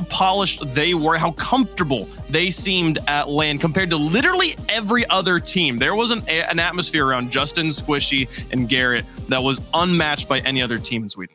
polished they were, how comfortable they seemed at LAN compared to literally every other team. There was an atmosphere around Justin, Squishy, and Garrett that was unmatched by any other team in Sweden.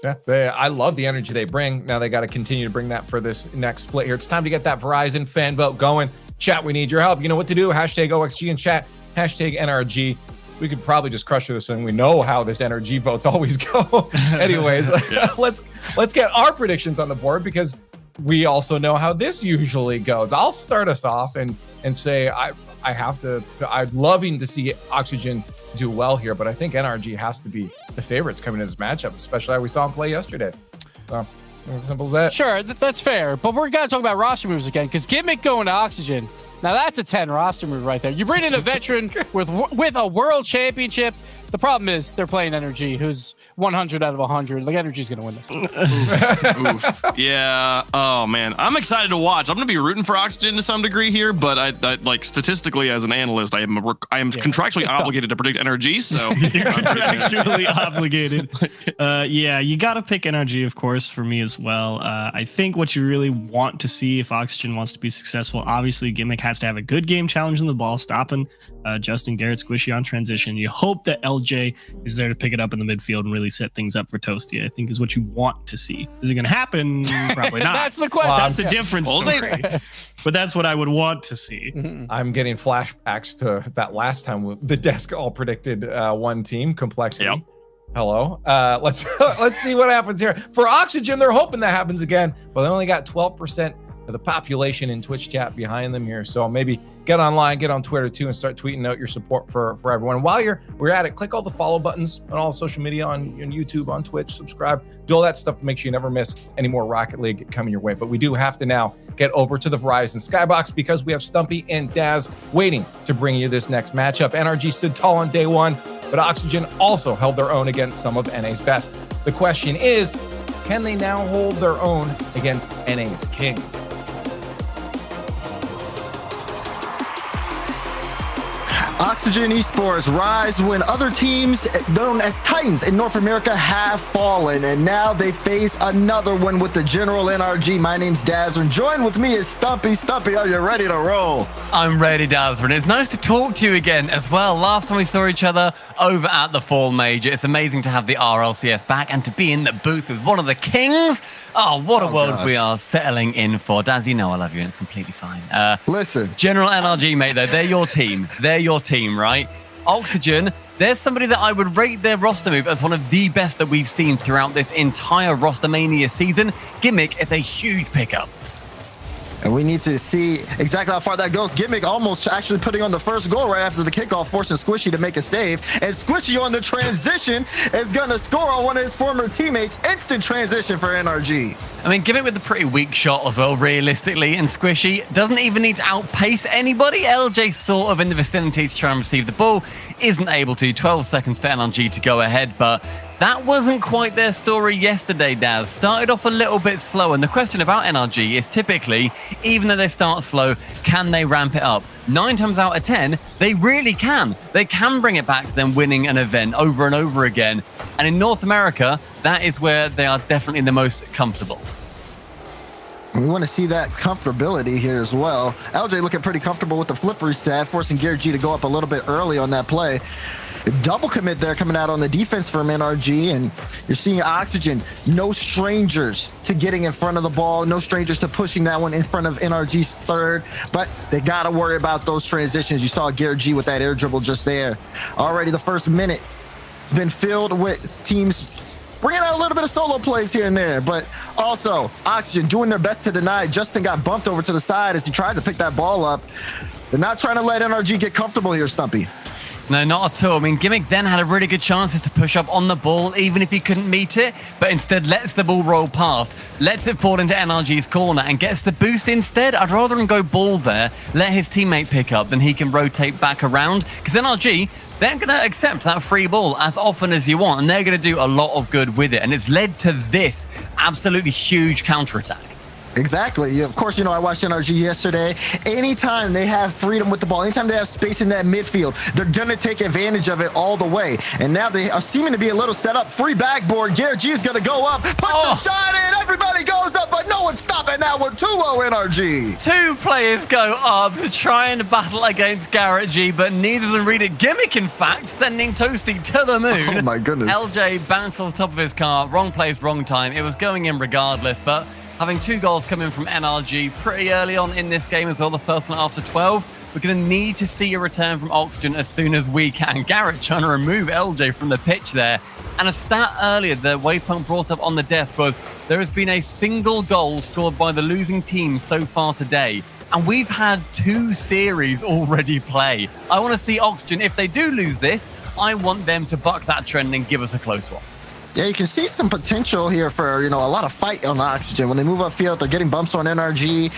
Yeah, I love the energy they bring. Now they got to continue to bring that for this next split here. It's time to get that Verizon fan vote going. Chat, we need your help. You know what to do. Hashtag OXG in chat. Hashtag NRG. We could probably just crush this thing. We know how this NRG votes always go. Anyways, let's get our predictions on the board because we also know how this usually goes. I'll start us off and say I'm loving to see Oxygen do well here, but I think NRG has to be the favorites coming in this matchup, especially how we saw him play yesterday. So, as simple as that. Sure, that's fair. But we're going to talk about roster moves again because Gimmick going to Oxygen. Now that's a 10 roster move right there. You bring in a veteran with a world championship. The problem is they're playing NRG, who's 100 out of 100. Like NRG's going to win this. Oof. Yeah. Oh man, I'm excited to watch. I'm going to be rooting for Oxygen to some degree here, but I like statistically as an analyst, I am contractually obligated to predict NRG. So you're contractually obligated. Yeah, you got to pick NRG, of course, for me as well. I think what you really want to see if Oxygen wants to be successful, obviously Gimmick has to have a good game challenging the ball, stopping Justin, Garrett, Squishy on transition. You hope that LJ is there to pick it up in the midfield and really set things up for Toasty, I think is what you want to see. Is it going to happen? Probably not. That's the question. That's a different story. But that's what I would want to see. I'm getting flashbacks to that last time the desk all predicted one team, Complexity. Yep. Hello. Let's see what happens here. For Oxygen, they're hoping that happens again, but they only got 12% of the population in Twitch chat behind them here. So maybe get online, get on Twitter too, and start tweeting out your support for everyone. While we're at it, click all the follow buttons on all social media, on YouTube, on Twitch, subscribe, do all that stuff to make sure you never miss any more Rocket League coming your way. But we do have to now get over to the Verizon Skybox because we have Stumpy and Daz waiting to bring you this next matchup. NRG stood tall on day one, but Oxygen also held their own against some of NA's best. The question is, can they now hold their own against NA's Kings? Oxygen Esports rise when other teams known as Titans in North America have fallen, and now they face another one with the General NRG. My name's Daz, and joined with me is Stumpy. Stumpy, are you ready to roll? I'm ready, Daz, and it's nice to talk to you again as well. Last time we saw each other over at the Fall Major. It's amazing to have the RLCS back and to be in the booth with one of the Kings. Oh, what a world we are settling in for. Daz, you know I love you, and it's completely fine. Listen. General NRG, mate, though, they're your team. They're your team, right? Oxygen, there's somebody that I would rate their roster move as one of the best that we've seen throughout this entire Roster Mania season. Gimmick is a huge pickup. And we need to see exactly how far that goes. Gimmick almost actually putting on the first goal right after the kickoff, forcing Squishy to make a save. And Squishy on the transition is going to score on one of his former teammates. Instant transition for NRG. I mean, Gimmick with a pretty weak shot as well, realistically. And Squishy doesn't even need to outpace anybody. LJ sort of in the vicinity to try and receive the ball. Isn't able to. 12 seconds for NRG to go ahead. But that wasn't quite their story yesterday, Daz. Started off a little bit slow. And the question about NRG is typically, even though they start slow, can they ramp it up? 9 times out of 10, they really can. They can bring it back to them winning an event over and over again. And in North America, that is where they are definitely the most comfortable. We want to see that comfortability here as well. LJ looking pretty comfortable with the flip reset, forcing Garrett G to go up a little bit early on that play. double commit there coming out on the defense from NRG, and you're seeing Oxygen, no strangers to getting in front of the ball, no strangers to pushing that one in front of NRG's third, but they got to worry about those transitions. You saw Garrett G with that air dribble just there. Already the first minute has been filled with teams bringing out a little bit of solo plays here and there, but also Oxygen doing their best to deny. Justin got bumped over to the side as he tried to pick that ball up. They're not trying to let NRG get comfortable here, Stumpy. No, not at all. I mean, Gimmick then had a really good chances to push up on the ball, even if he couldn't meet it, but instead lets the ball roll past, lets it fall into NRG's corner, and gets the boost instead. I'd rather him go ball there, let his teammate pick up, then he can rotate back around, because NRG, they're going to accept that free ball as often as you want, and they're going to do a lot of good with it, and it's led to this absolutely huge counterattack. Exactly. Of course, I watched NRG yesterday. Anytime they have freedom with the ball, anytime they have space in that midfield, they're going to take advantage of it all the way. And now they are seeming to be a little set up. Free backboard. Garrett G is going to go up, put the shot in. Everybody goes up, but no one's stopping that one. 2-0 NRG. Two players go up to try and battle against Garrett G, but neither of them read it. Gimmick, in fact, sending Toasty to the moon. Oh, my goodness. LJ bounced off the top of his car. Wrong place, wrong time. It was going in regardless, but having 2 goals come in from NRG pretty early on in this game as well, the first one after 12. We're going to need to see a return from Oxygen as soon as we can. Garrett trying to remove LJ from the pitch there. And a stat earlier the Waypoint brought up on the desk was there has been a single goal scored by the losing team so far today. And we've had 2 series already play. I want to see Oxygen, if they do lose this, I want them to buck that trend and give us a close one. Yeah, you can see some potential here for, a lot of fight on Oxygen. When they move upfield, they're getting bumps on NRG.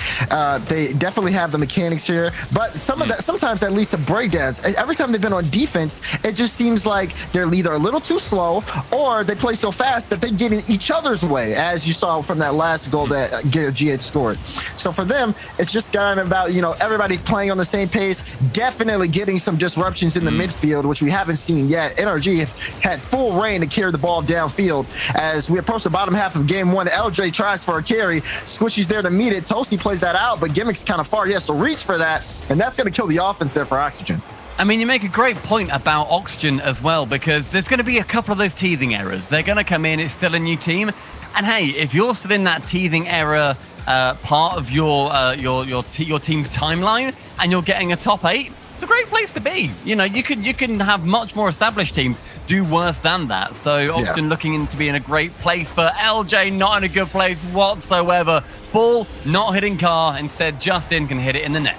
They definitely have the mechanics here. But sometimes that leads to breakdowns. Every time they've been on defense, it just seems like they're either a little too slow or they play so fast that they get in each other's way, as you saw from that last goal that Garrett G had scored. So for them, it's just kind of about, everybody playing on the same pace, definitely getting some disruptions in the midfield, which we haven't seen yet. NRG have had full reign to carry the ball downfield. As we approach the bottom half of game 1, LJ tries for a carry. Squishy's there to meet it. Toasty plays that out, but Gimmick's kind of far. He has to reach for that, and that's going to kill the offense there for Oxygen. I mean, you make a great point about Oxygen as well, because there's going to be a couple of those teething errors. They're going to come in. It's still a new team. And hey, if you're still in that teething error part of your team's timeline and you're getting a top 8, it's a great place to be. You can have much more established teams do worse than that. So Oxygen looking to be in a great place, but LJ not in a good place whatsoever. Ball not hitting car. Instead, Justin can hit it in the net.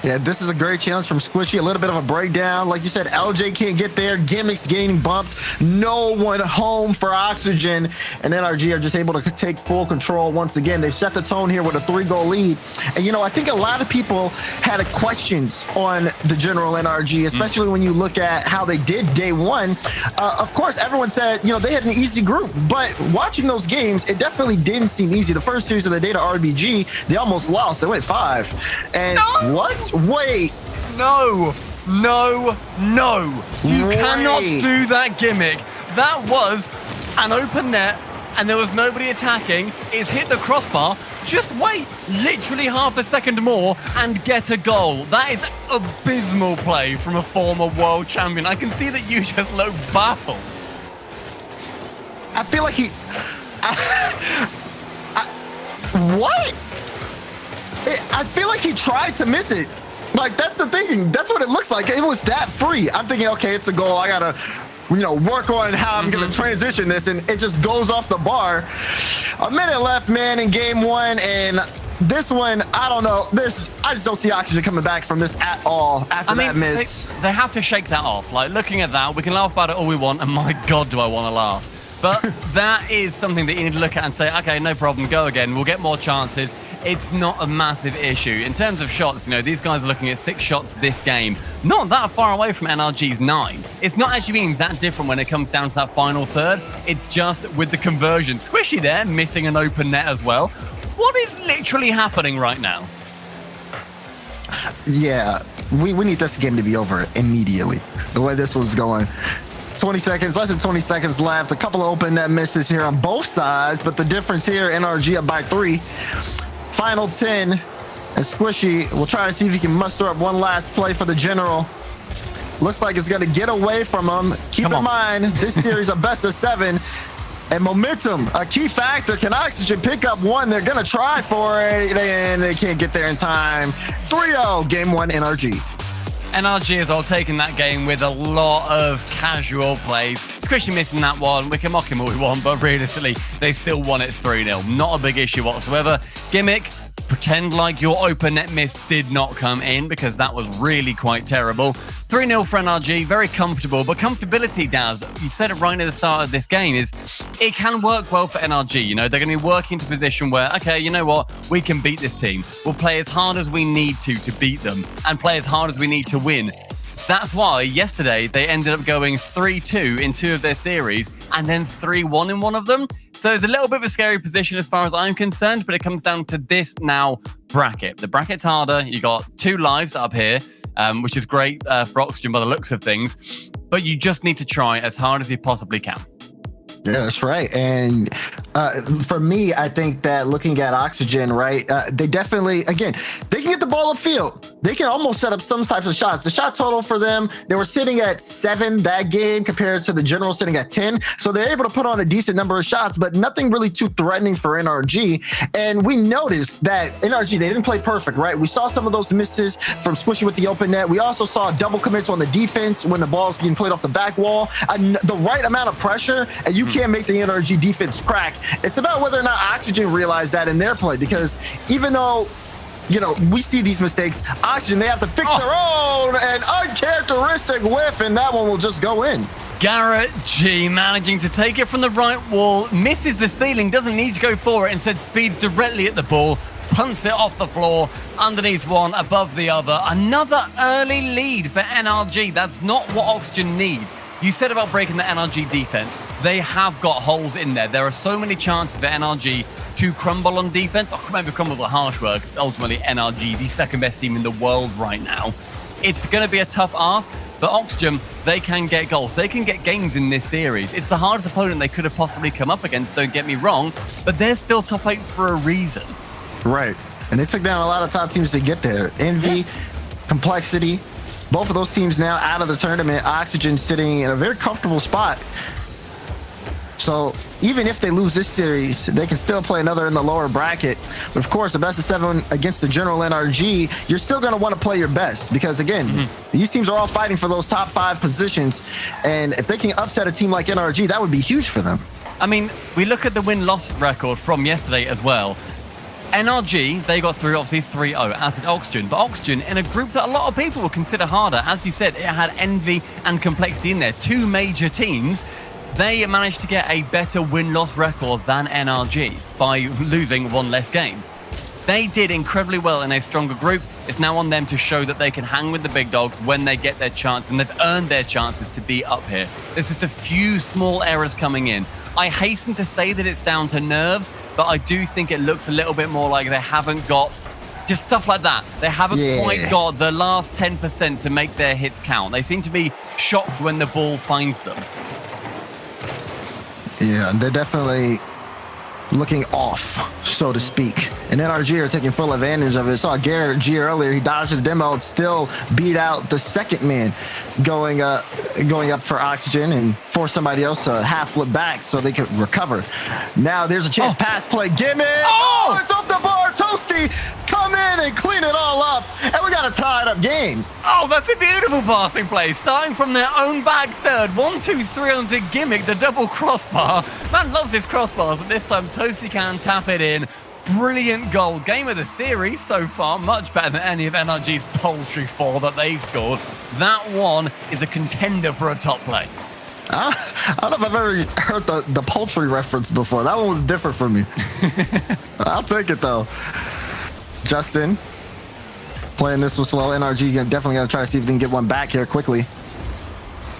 Yeah, this is a great challenge from Squishy. A little bit of a breakdown. Like you said, LJ can't get there. Gimmick's getting bumped. No one home for Oxygen. And NRG are just able to take full control once again. They've set the tone here with a 3-goal lead. And, I think a lot of people had questions on the general NRG, especially when you look at how they did day 1. Of course, everyone said, they had an easy group. But watching those games, it definitely didn't seem easy. The first series of the day to RBG, they almost lost. They went 5. And what? Wait. No. You cannot do that, Gimmick. That was an open net and there was nobody attacking. It's hit the crossbar. Just wait literally half a second more and get a goal. That is abysmal play from a former world champion. I can see that you just look baffled. I feel like he... what? I feel like he tried to miss it. Like, that's the thing. That's what it looks like. It was that free. I'm thinking, okay, it's a goal. I gotta, work on how I'm gonna transition this, and it just goes off the bar. A minute left, man, in game 1, and this one, I don't know. I just don't see Oxygen coming back from this at all after that miss. They have to shake that off. Like, looking at that, we can laugh about it all we want, and my God, do I want to laugh. But that is something that you need to look at and say, okay, no problem, go again. We'll get more chances. It's not a massive issue. In terms of shots, these guys are looking at 6 shots this game. Not that far away from NRG's 9. It's not actually being that different when it comes down to that final third. It's just with the conversion. Squishy there, missing an open net as well. What is literally happening right now? Yeah, we need this game to be over immediately. The way this was going. 20 seconds, less than 20 seconds left. A couple of open net misses here on both sides, but the difference here, NRG up by 3. Final 10, and Squishy will try to see if he can muster up one last play for the general. looks like it's going to get away from them. Keep in mind, this series of best of 7. And momentum, a key factor. Can Oxygen pick up one? They're going to try for it, and they can't get there in time. 3-0, game 1, NRG. NRG is all taking that game with a lot of casual plays. Squishy missing that one. We can mock him all we want, but realistically, they still won it 3-0. Not a big issue whatsoever. Gimmick, pretend like your open net miss did not come in, because that was really quite terrible. 3-0 for NRG, very comfortable, but comfortability, Daz, you said it right at the start of this game, is it can work well for NRG. You know, they're going to be working to a position where, okay, you know what, we can beat this team. We'll play as hard as we need to beat them, and play as hard as we need to win. That's why yesterday they ended up going 3-2 in 2 of their series and then 3-1 in one of them. So it's a little bit of a scary position as far as I'm concerned, but it comes down to this now bracket. The bracket's harder. You got 2 lives up here, which is great for Oxygen by the looks of things, but you just need to try as hard as you possibly can. Yeah, that's right. And for me, I think that looking at Oxygen, right, they definitely, again, they can get the ball upfield. They can almost set up some types of shots. The shot total for them, they were sitting at 7 that game compared to the general sitting at 10. So they're able to put on a decent number of shots, but nothing really too threatening for NRG. And we noticed that NRG, they didn't play perfect, right? We saw some of those misses from Squishy with the open net. We also saw double commits on the defense when the ball's being played off the back wall. The right amount of pressure, and you can't make the NRG defense crack. It's about whether or not Oxygen realize that in their play, because even though, you know, we see these mistakes, Oxygen, they have to fix their own, and uncharacteristic whiff, and that one will just go in. Garrett G managing to take it from the right wall, misses the ceiling, doesn't need to go for it, instead speeds directly at the ball, punts it off the floor, underneath one, above the other. Another early lead for NRG. That's not what Oxygen need. You said about breaking the NRG defense. They have got holes in there. There are so many chances for NRG to crumble on defense. Oh, maybe crumble's a harsh word, because ultimately NRG, the second best team in the world right now. It's going to be a tough ask, but Oxygen, they can get goals. They can get games in this series. It's the hardest opponent they could have possibly come up against, don't get me wrong, but they're still top 8 for a reason. Right. And they took down a lot of top teams to get there. Envy, Complexity, both of those teams now out of the tournament. Oxygen sitting in a very comfortable spot. So even if they lose this series, they can still play another in the lower bracket. But of course, the best of 7 against the general NRG, you're still going to want to play your best, because again, these teams are all fighting for those top 5 positions. And if they can upset a team like NRG, that would be huge for them. I mean, we look at the win-loss record from yesterday as well. NRG, they got through obviously 3-0, as did Oxygen. But Oxygen, in a group that a lot of people would consider harder, as you said, it had Envy and Complexity in there, 2 major teams. They managed to get a better win-loss record than NRG by losing 1 less game. They did incredibly well in a stronger group. It's now on them to show that they can hang with the big dogs when they get their chance, and they've earned their chances to be up here. There's just a few small errors coming in. I hasten to say that it's down to nerves, but I do think it looks a little bit more like they haven't got just stuff like that. They haven't quite got the last 10% to make their hits count. They seem to be shocked when the ball finds them. Yeah, they're definitely looking off, so to speak. And NRG are taking full advantage of it. Saw Garrett G earlier. He dodged the demo, still beat out the second man going up for Oxygen, and force somebody else to half flip back so they can recover. Now there's a chance pass play. Gimme! Oh, it's off the bar. Toasty, come in and clean it all up. And we got a tied up game. Oh, that's a beautiful passing play. Starting from their own back third. 1-2-3 onto Gimmick, the double crossbar. Man loves his crossbars, but this time Toasty can tap it in. Brilliant goal. Game of the series so far. Much better than any of NRG's poultry 4 that they've scored. That one is a contender for a top play. I don't know if I've ever heard the poultry reference before. That one was different for me. I'll take it, though. Justin, playing this with slow. NRG definitely going to try to see if they can get one back here quickly.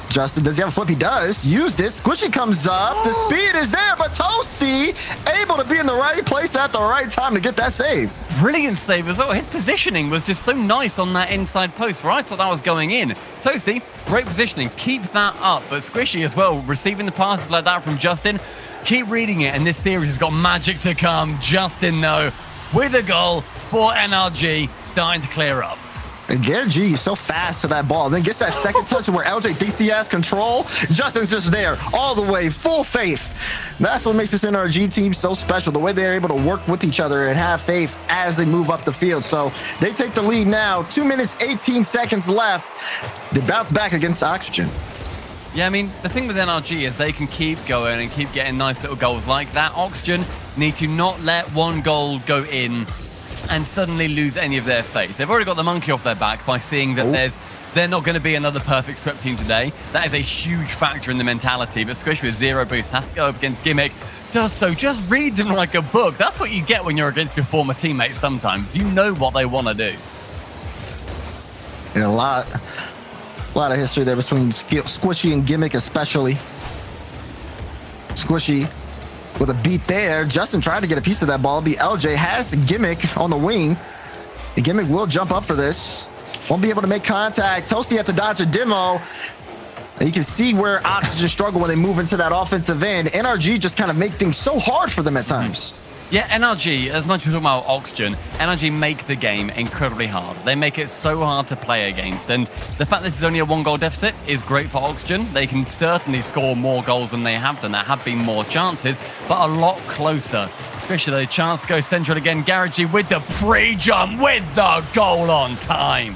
Justin, does he have a flip? He does. Used it. Squishy comes up. The speed is there, but Toasty able to be in the right place at the right time to get that save. Brilliant save as well. His positioning was just so nice on that inside post where I thought that was going in. Toasty, great positioning. Keep that up. But Squishy as well, receiving the passes like that from Justin. Keep reading it, and this series has got magic to come. Justin, though, with a goal for NRG, starting to clear up. And Garrett G is so fast to that ball. Then gets that second touch where LJ thinks he has control. Justin's just there all the way, full faith. That's what makes this NRG team so special. The way they're able to work with each other and have faith as they move up the field. So they take the lead now. 2 minutes, 18 seconds left. They bounce back against Oxygen. Yeah, I mean, the thing with NRG is they can keep going and keep getting nice little goals like that. Oxygen need to not let one goal go in and suddenly lose any of their faith. They've already got the monkey off their back by seeing that they're not going to be another perfect swept team today. That is a huge factor in the mentality, but Squish with 0 boost has to go up against Gimmick. Does so, just reads him like a book. That's what you get when you're against your former teammates sometimes. You know what they want to do. Yeah, a lot of history there between Squishy and Gimmick especially. Squishy with a beat there. Justin tried to get a piece of that ball. LJ has the Gimmick on the wing. The Gimmick will jump up for this. Won't be able to make contact. Toasty had to dodge a demo. And you can see where Oxygen struggle when they move into that offensive end. NRG just kind of make things so hard for them at times. Yeah, NRG, as much as we're talking about Oxygen, NRG make the game incredibly hard. They make it so hard to play against. And the fact that this is only a 1-goal deficit is great for Oxygen. They can certainly score more goals than they have done. There have been more chances, but a lot closer. Especially the chance to go central again. Garrett G with the pre-jump with the goal on time.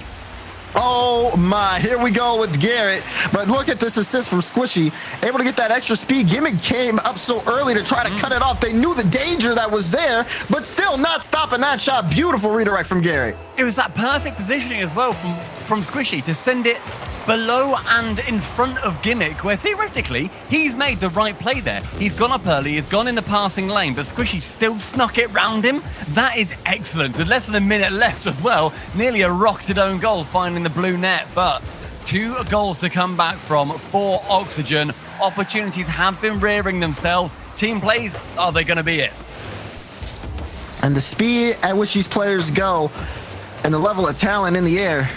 Oh my, here we go with Garrett. But look at this assist from Squishy. Able to get that extra speed. Gimmick came up so early to try to cut it off. They knew the danger that was there, but still not stopping that shot. Beautiful redirect from Garrett. It was that perfect positioning as well from Squishy to send it below and in front of Gimmick, where theoretically he's made the right play there. He's gone up early, he's gone in the passing lane, but Squishy still snuck it round him. That is excellent. With less than a minute left as well, nearly a rocketed own goal finding the blue net, but 2 goals to come back from for Oxygen. Opportunities have been rearing themselves. Team plays, are they going to be it? And the speed at which these players go and the level of talent in the air.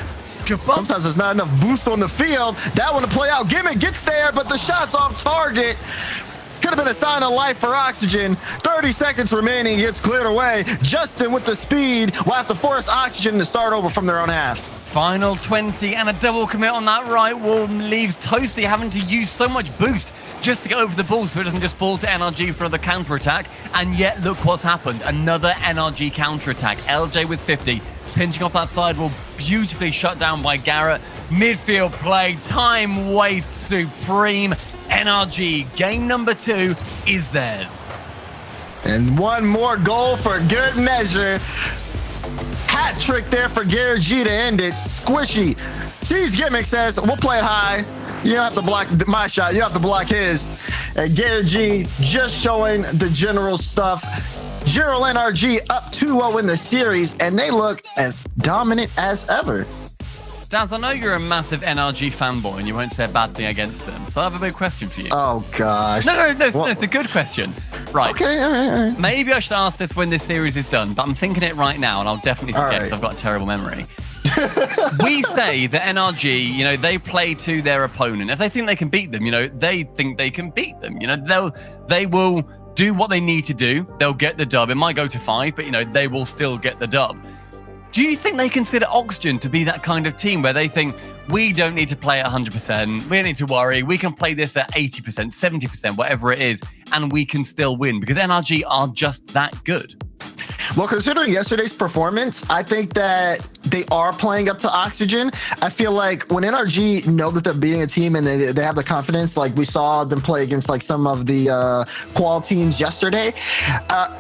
Sometimes there's not enough boost on the field. That one to play out. Gimmick gets there, but the shot's off target. Could have been a sign of life for Oxygen. 30 seconds remaining. Gets cleared away. Justin with the speed will have to force Oxygen to start over from their own half. Final 20 and a double commit on that right wall leaves Toasty having to use so much boost just to get over the ball so it doesn't just fall to NRG for the counter-attack. And yet, look what's happened. Another NRG counter-attack. LJ with 50. Pinching off that side wall, beautifully shut down by Garrett. Midfield play, time waste supreme. NRG, game number 2 is theirs. And one more goal for good measure. Hat trick there for Garrett G to end it. Squishy. Cheese Gimmick says, we'll play it high. You don't have to block my shot. You have to block his. And Garrett G just showing the general stuff. General NRG up 2-0 in the series, and they look as dominant as ever. Daz, I know you're a massive NRG fanboy, and you won't say a bad thing against them, so I have a big question for you. Oh, gosh. No, it's a good question. Right. Okay, all right. Maybe I should ask this when this series is done, but I'm thinking it right now, and I'll definitely forget because I've got a terrible memory. We say that NRG, they play to their opponent. If they think they can beat them, they think they can beat them. They will do what they need to do. They'll get the dub. It might go to 5, but, they will still get the dub. Do you think they consider Oxygen to be that kind of team where they think, we don't need to play at 100%, we don't need to worry, we can play this at 80%, 70%, whatever it is, and we can still win? Because NRG are just that good. Well, considering yesterday's performance, I think that they are playing up to Oxygen. I feel like when NRG know that they're beating a team and they have the confidence, like we saw them play against like some of the qual teams yesterday,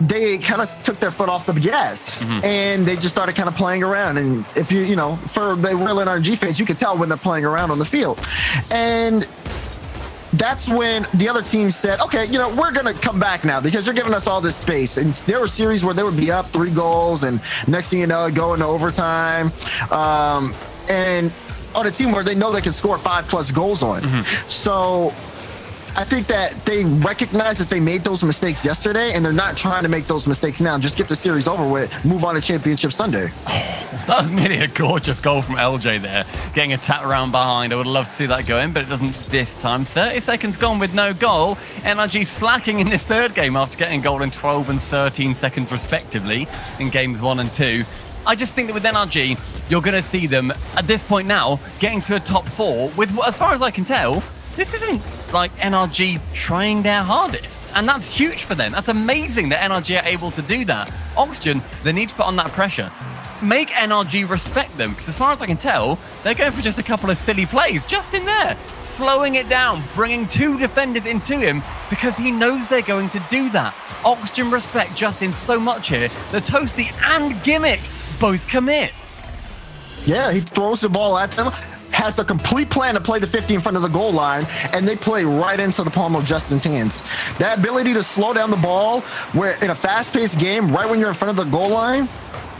they kind of took their foot off the gas and they just started kind of playing around. And if for the real NRG fans, you can tell when they're playing around on the field. And that's when the other team said, okay, we're going to come back now because you're giving us all this space. And there were series where they would be up 3 goals and next thing you know, go into overtime. And on a team where they know they can score 5+ goals on. So I think that they recognize that they made those mistakes yesterday and they're not trying to make those mistakes now. Just get the series over with, move on to Championship Sunday. That was nearly a gorgeous goal from LJ there, getting a tap around behind. I would love to see that go in, but it doesn't this time. 30 seconds gone with no goal. NRG's flacking in this third game after getting a goal in 12 and 13 seconds respectively in games 1 and 2. I just think that with NRG, you're going to see them at this point now getting to a top 4 with, as far as I can tell, this isn't like NRG trying their hardest. And that's huge for them. That's amazing that NRG are able to do that. Oxygen, they need to put on that pressure. Make NRG respect them, because as far as I can tell, they're going for just a couple of silly plays just in there, slowing it down, bringing 2 defenders into him because he knows they're going to do that. Oxygen respect Justin so much here that Toasty and Gimmick both commit. Yeah, he throws the ball at them, has a complete plan to play the 50 in front of the goal line, and they play right into the palm of Justin's hands. That ability to slow down the ball where in a fast-paced game, right when you're in front of the goal line,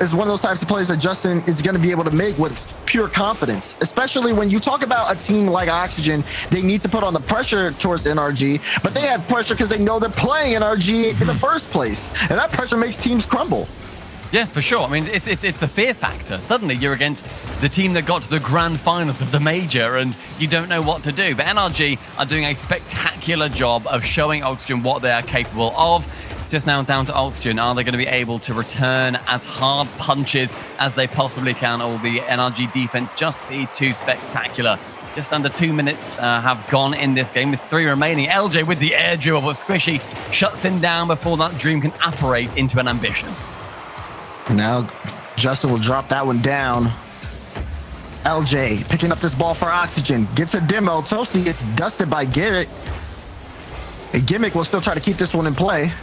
is one of those types of plays that Justin is going to be able to make with pure confidence, especially when you talk about a team like Oxygen. They need to put on the pressure towards NRG, but they have pressure because they know they're playing NRG in the first place, and that pressure makes teams crumble. Yeah, for sure. I mean, it's the fear factor. Suddenly you're against the team that got to the grand finals of the major and you don't know what to do. But NRG are doing a spectacular job of showing Oxygen what they are capable of. It's just now down to Oxygen. Are they going to be able to return as hard punches as they possibly can? Or will the NRG defense just be too spectacular? Just under 2 minutes have gone in this game with 3 remaining. LJ with the air dribble, but Squishy shuts him down before that dream can apparate into an ambition. Now, Justin will drop that one down. LJ picking up this ball for Oxygen. Gets a demo. Toasty gets dusted by Garrett. A Gimmick will still try to keep this one in play.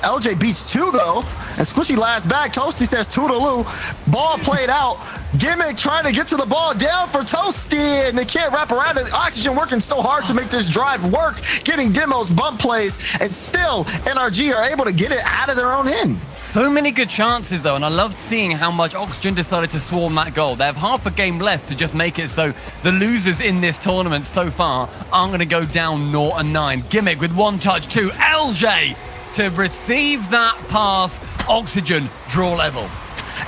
LJ beats 2, though. And Squishy last back. Toasty says toodaloo. Ball played out. Gimmick trying to get to the ball, down for Toasty, and they can't wrap around it. Oxygen working so hard to make this drive work, getting demos, bump plays, and still NRG are able to get it out of their own end. So many good chances, though, and I loved seeing how much Oxygen decided to swarm that goal. They have half a game left to just make it so the losers in this tournament so far aren't going to go down 0-9. Gimmick with 1 touch to LJ to receive that pass. Oxygen draw level.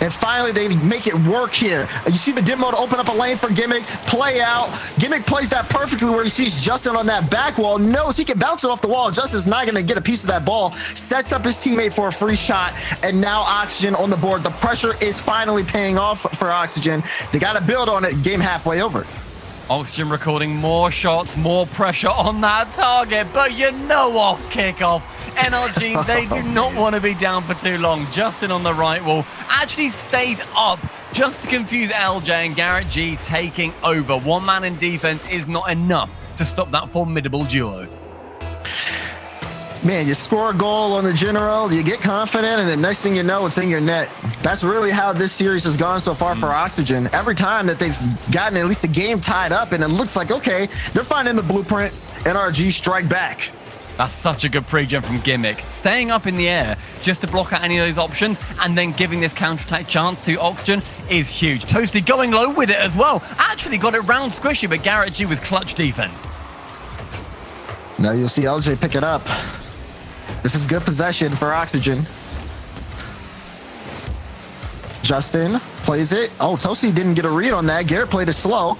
And finally, they make it work here. You see the demo to open up a lane for Gimmick, play out. Gimmick plays that perfectly where he sees Justin on that back wall, knows he can bounce it off the wall. Justin's not going to get a piece of that ball, sets up his teammate for a free shot, and now Oxygen on the board. The pressure is finally paying off for Oxygen. They got to build on it, game halfway over. Oxygen recording more shots, more pressure on that target, but off kickoff. NRG, they do not want to be down for too long. Justin on the right wall actually stays up just to confuse LJ, and Garrett G taking over. 1 man in defense is not enough to stop that formidable duo. Man, you score a goal on the general, you get confident, and the next thing you know, it's in your net. That's really how this series has gone so far for Oxygen. Every time that they've gotten at least a game tied up, and it looks like, okay, they're finding the blueprint, NRG strike back. That's such a good pre-jump from Gimmick. Staying up in the air just to block out any of those options and then giving this counter-attack chance to Oxygen is huge. Toasty going low with it as well. Actually got it round Squishy, but Garrett G with clutch defense. Now you'll see LJ pick it up. This is good possession for Oxygen. Justin plays it. Oh, Toasty didn't get a read on that. Garrett played it slow.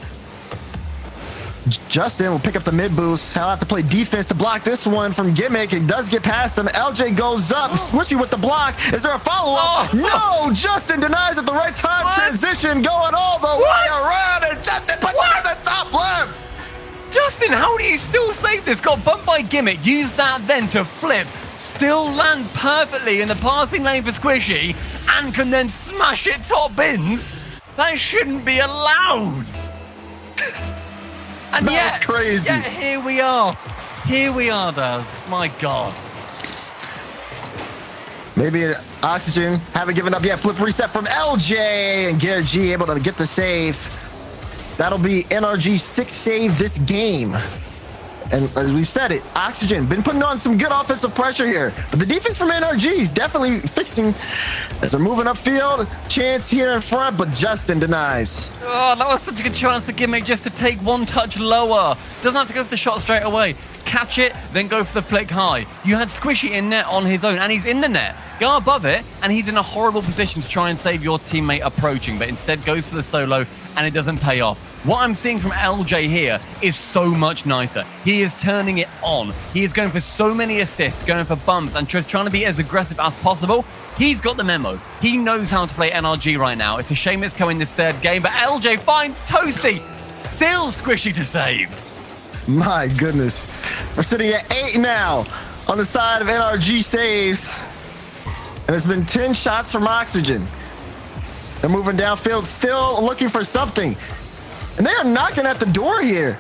Justin will pick up the mid boost. He'll have to play defense to block this one from Gimmick. It does get past him. LJ goes up. Squishy with the block. Is there a follow-up? No! Justin denies at the right time. What? Transition going all the way around, and Justin puts it in the top left. Justin, how do you still save this? Got bumped by Gimmick. Use that then to flip. Still land perfectly in the passing lane for Squishy and can then smash it top bins. That shouldn't be allowed. And That's crazy. Yeah, here we are. Here we are, Daz. My God. Maybe Oxygen haven't given up yet. Flip reset from LJ, and Garrett G able to get the save. That'll be NRG's 6th save this game. And as we've said it, Oxygen been putting on some good offensive pressure here. But the defense from NRG is definitely fixing as they're moving upfield. Chance here in front, but Justin denies. Oh, that was such a good chance for Gimmick just to take 1 touch lower. Doesn't have to go for the shot straight away. Catch it, then go for the flick high. You had Squishy in net on his own, and he's in the net. Go above it, and he's in a horrible position to try and save your teammate approaching, but instead goes for the solo, and it doesn't pay off. What I'm seeing from LJ here is so much nicer. He is turning it on. He is going for so many assists, going for bumps, and just trying to be as aggressive as possible. He's got the memo. He knows how to play NRG right now. It's a shame it's coming this third game, but LJ finds Toasty. Still Squishy to save. My goodness. We're sitting at 8 now on the side of NRG saves. And it's been 10 shots from Oxygen. They're moving downfield, still looking for something. And they are knocking at the door here.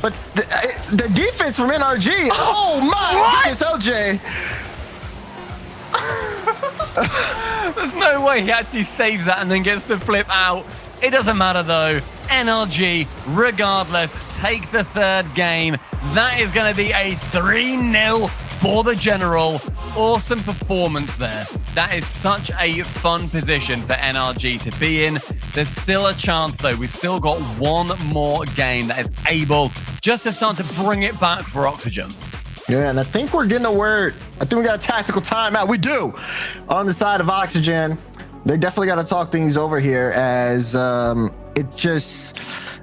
But the defense from NRG, oh my goodness, LJ. There's no way he actually saves that and then gets the flip out. It doesn't matter though. NRG, regardless, take the third game. That is going to be a 3-0 for the General. Awesome performance there. That is such a fun position for NRG to be in. There's still a chance though. We've still got one more game that is able just to start to bring it back for Oxygen. Yeah, and I think we're getting a word. I think we got a tactical timeout. We do. On the side of Oxygen, they definitely got to talk things over here as it's just,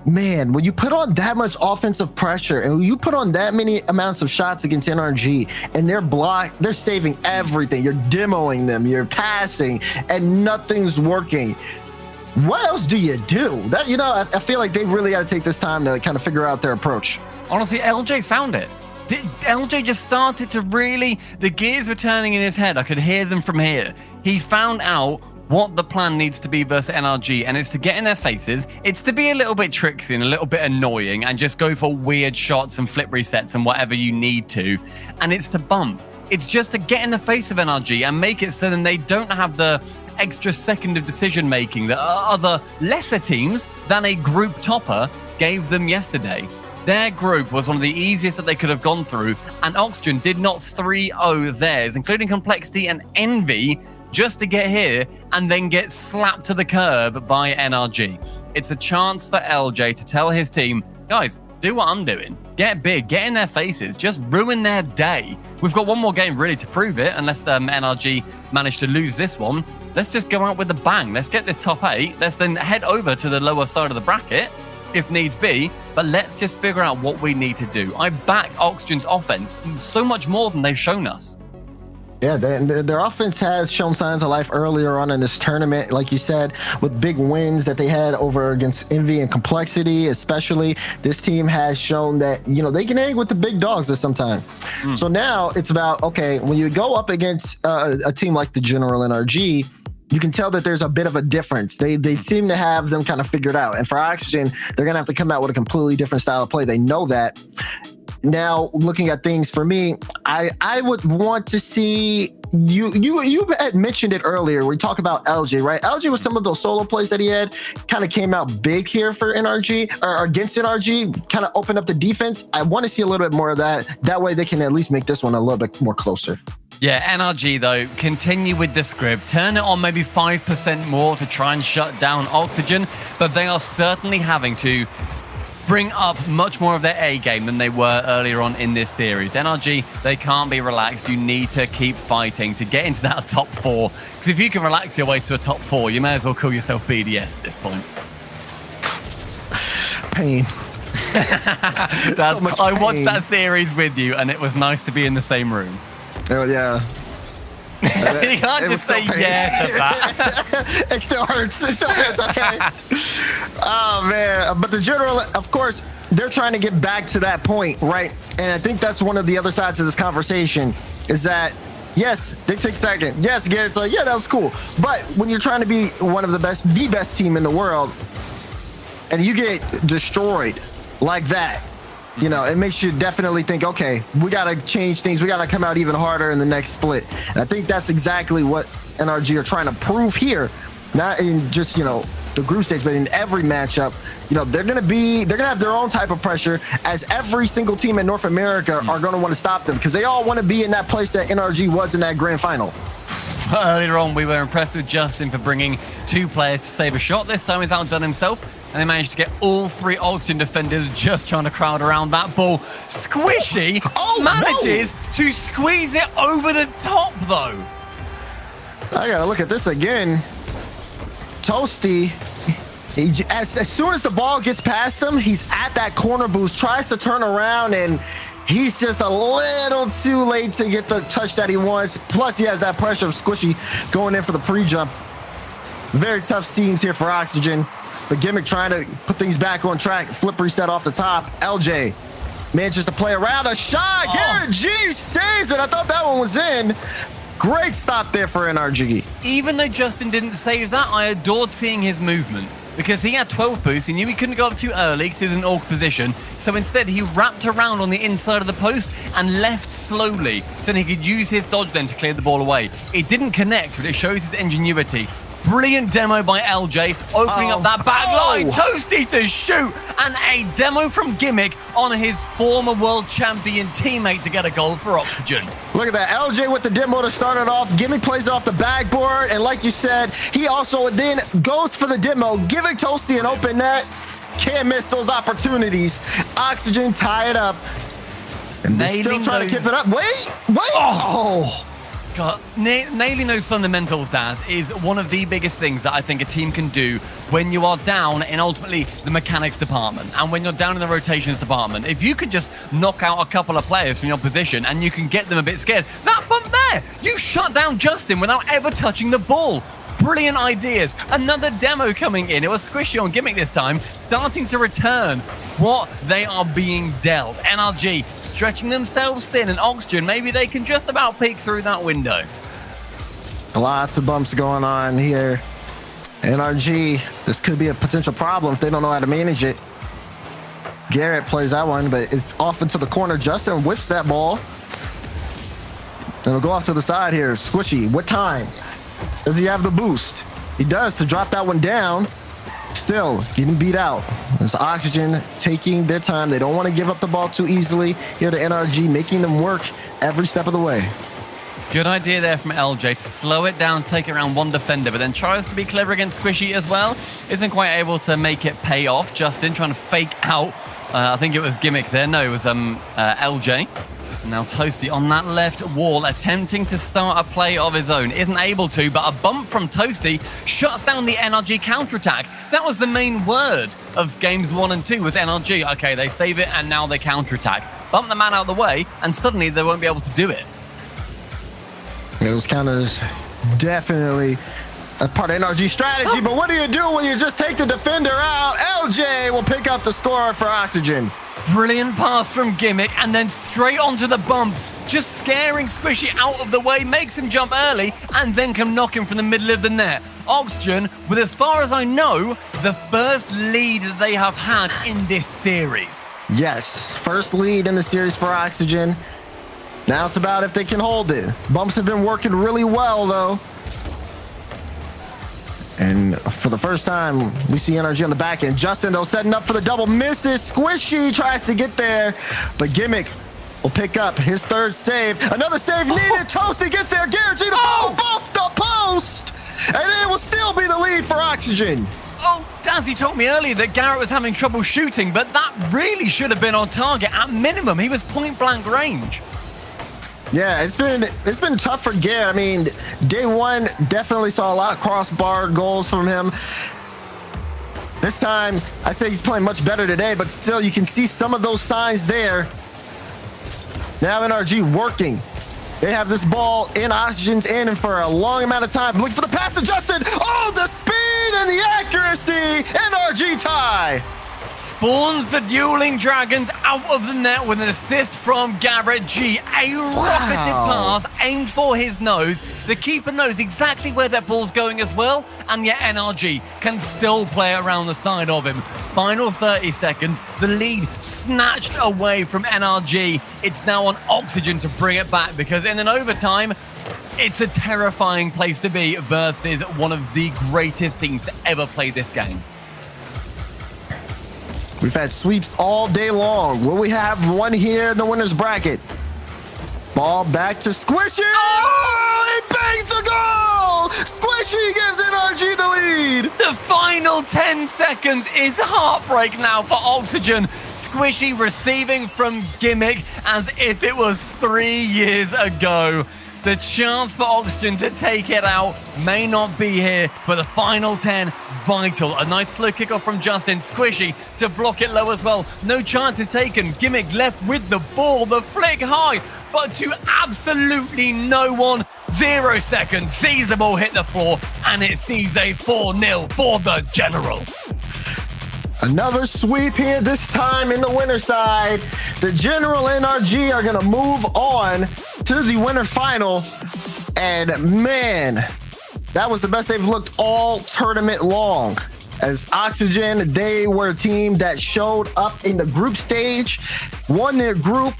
man, when you put on that much offensive pressure and you put on that many amounts of shots against NRG and they're saving everything. You're demoing them, you're passing, and nothing's working. What else do you do? That, I feel like they've really got to take this time to kind of figure out their approach. Honestly, LJ's found it. LJ just started to really, the gears were turning in his head. I could hear them from here. He found out what the plan needs to be versus NRG, and it's to get in their faces. It's to be a little bit tricksy and a little bit annoying and just go for weird shots and flip resets and whatever you need to. And it's to bump. It's just to get in the face of NRG and make it so then they don't have the extra second of decision making that other lesser teams than a group topper gave them yesterday. Their group was one of the easiest that they could have gone through, and Oxygen did not 3-0 theirs, including Complexity and Envy, just to get here and then get slapped to the curb by NRG. It's a chance for LJ to tell his team, guys, do what I'm doing. Get big, get in their faces, just ruin their day. We've got one more game really to prove it, unless NRG manage to lose this one. Let's just go out with a bang. Let's get this top 8. Let's then head over to the lower side of the bracket, if needs be, but let's just figure out what we need to do. I back Oxygen's offense so much more than they've shown us. Yeah, their offense has shown signs of life earlier on in this tournament, like you said, with big wins that they had over against Envy and Complexity, especially. This team has shown that, they can hang with the big dogs at some time. So now it's about, okay, when you go up against a team like the General NRG, you can tell that there's a bit of a difference. They seem to have them kind of figured out. And for Oxygen, they're going to have to come out with a completely different style of play. They know that. Now, looking at things for me, I would want to see you had mentioned it earlier. We talk about LJ, right? LJ with some of those solo plays that he had kind of came out big here for NRG or against NRG, kind of opened up the defense. I want to see a little bit more of that. That way they can at least make this one a little bit more closer. Yeah, NRG though, continue with the script. Turn it on maybe 5% more to try and shut down Oxygen, but they are certainly having to bring up much more of their A game than they were earlier on in this series. NRG, they can't be relaxed. You need to keep fighting to get into that top 4. Because if you can relax your way to a top 4, you may as well call yourself BDS at this point. Pain. I watched that series with you, and it was nice to be in the same room. Oh, yeah. You can't just say yeah to that. It still hurts. It still hurts, okay? Oh, man. But the General, of course, they're trying to get back to that point, right? And I think that's one of the other sides of this conversation is that, yes, they take second. Yes, Garrett's like, yeah, that was cool. But when you're trying to be one of the best team in the world, and you get destroyed like that, it makes you definitely think, okay, we got to change things. We got to come out even harder in the next split. And I think that's exactly what NRG are trying to prove here, not in just, the group stage, but in every matchup. They're going to have their own type of pressure, as every single team in North America are going to want to stop them because they all want to be in that place that NRG was in that grand final. Earlier on, we were impressed with Justin for bringing 2 players to save a shot. This time he's outdone himself, and they managed to get all 3 Oxygen defenders just trying to crowd around that ball. Squishy manages to squeeze it over the top, though. I got to look at this again. Toasty, As soon as the ball gets past him, he's at that corner boost, tries to turn around, and he's just a little too late to get the touch that he wants. Plus, he has that pressure of Squishy going in for the pre-jump. Very tough scenes here for Oxygen. But Gimmick trying to put things back on track. Flip reset off the top. LJ manages to play around a shot. Garrett G saves it. I thought that one was in. Great stop there for NRG. Even though Justin didn't save that, I adored seeing his movement. Because he had 12 boosts, he knew he couldn't go up too early because he was in awkward position. So instead, he wrapped around on the inside of the post and left slowly so that he could use his dodge then to clear the ball away. It didn't connect, but it shows his ingenuity. Brilliant demo by LJ, opening up that back line. Toasty to shoot. And a demo from Gimmick on his former world champion teammate to get a goal for Oxygen. Look at that. LJ with the demo to start it off. Gimmick plays off the backboard. And like you said, he also then goes for the demo, giving Toasty an open net. Can't miss those opportunities. Oxygen tie it up. And they're still trying to keep it up. Wait. Oh. God, nailing those fundamentals, Daz, is one of the biggest things that I think a team can do when you are down in ultimately the mechanics department and when you're down in the rotations department. If you could just knock out a couple of players from your position and you can get them a bit scared, that bump there, you shut down Justin without ever touching the ball. Brilliant ideas. Another demo coming in. It was Squishy on Gimmick this time, starting to return what they are being dealt. NRG stretching themselves thin, and Oxygen, maybe they can just about peek through that window. Lots of bumps going on here. NRG, this could be a potential problem if they don't know how to manage it. Garrett plays that one, but it's off into the corner. Justin whiffs that ball. It'll go off to the side here. Squishy, what time? Does he have the boost? He does to drop that one down. Still getting beat out. It's Oxygen taking their time. They don't want to give up the ball too easily. Here to NRG, making them work every step of the way. Good idea there from LJ to slow it down, to take it around one defender, but then tries to be clever against Squishy as well. Isn't quite able to make it pay off. Justin trying to fake out. I think it was Gimmick there. No, it was LJ. Now Toasty on that left wall, attempting to start a play of his own. Isn't able to, but a bump from Toasty shuts down the NRG counterattack. That was the main word of games 1 and 2 was NRG. Okay, they save it, and now they counterattack. Bump the man out of the way, and suddenly they won't be able to do it. Yeah, those counters definitely a part of NRG strategy, but what do you do when you just take the defender out? LJ will pick up the score for Oxygen. Brilliant pass from Gimmick, and then straight onto the bump, just scaring Squishy out of the way, makes him jump early, and then can knock him from the middle of the net. Oxygen, with as far as I know, the first lead that they have had in this series. Yes, first lead in the series for Oxygen. Now it's about if they can hold it. Bumps have been working really well, though. And for the first time, we see NRG on the back end. Justin, though, setting up for the double. Misses. Squishy tries to get there, but Gimmick will pick up his third save. Another save needed. Toasty gets there. Garrett G the ball off the post. And it will still be the lead for Oxygen. Oh, Daz, you told me earlier that Garrett was having trouble shooting, but that really should have been on target. At minimum, he was point blank range. Yeah, it's been tough for Garrett. I mean, day one definitely saw a lot of crossbar goals from him. This time, I'd say he's playing much better today, but still, you can see some of those signs there. Now NRG working. They have this ball in Oxygen's end and for a long amount of time. Looking for the pass to Justin. Oh, the speed and the accuracy. NRG tie. Spawns the Dueling Dragons out of the net with an assist from Garrett G. A rocketed pass aimed for his nose. The keeper knows exactly where that ball's going as well, and yet NRG can still play around the side of him. Final 30 seconds, the lead snatched away from NRG. It's now on Oxygen to bring it back because in an overtime, it's a terrifying place to be versus one of the greatest teams to ever play this game. We've had sweeps all day long. Will we have one here in the winner's bracket? Ball back to Squishy. Oh, he bangs the goal! Squishy gives NRG the lead. The final 10 seconds is heartbreak now for Oxygen. Squishy receiving from Gimmick as if it was 3 years ago. The chance for Oxygen to take it out may not be here, but the final 10 vital. A nice slow kickoff from Justin. Squishy to block it low as well. No chances taken. Gimmick left with the ball. The flick high, but to absolutely no one. 0 seconds. Sees the ball hit the floor, and it sees a 4-0 for the General. Another sweep here, this time in the winner side. The General NRG are going to move on to the winter final. And man, that was the best they've looked all tournament long. As Oxygen, they were a team that showed up in the group stage, won their group,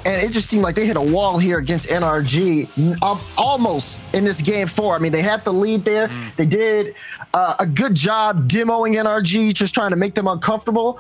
and it just seemed like they hit a wall here against NRG almost in this game 4. I mean, they had the lead there. They did a good job demoing NRG, just trying to make them uncomfortable,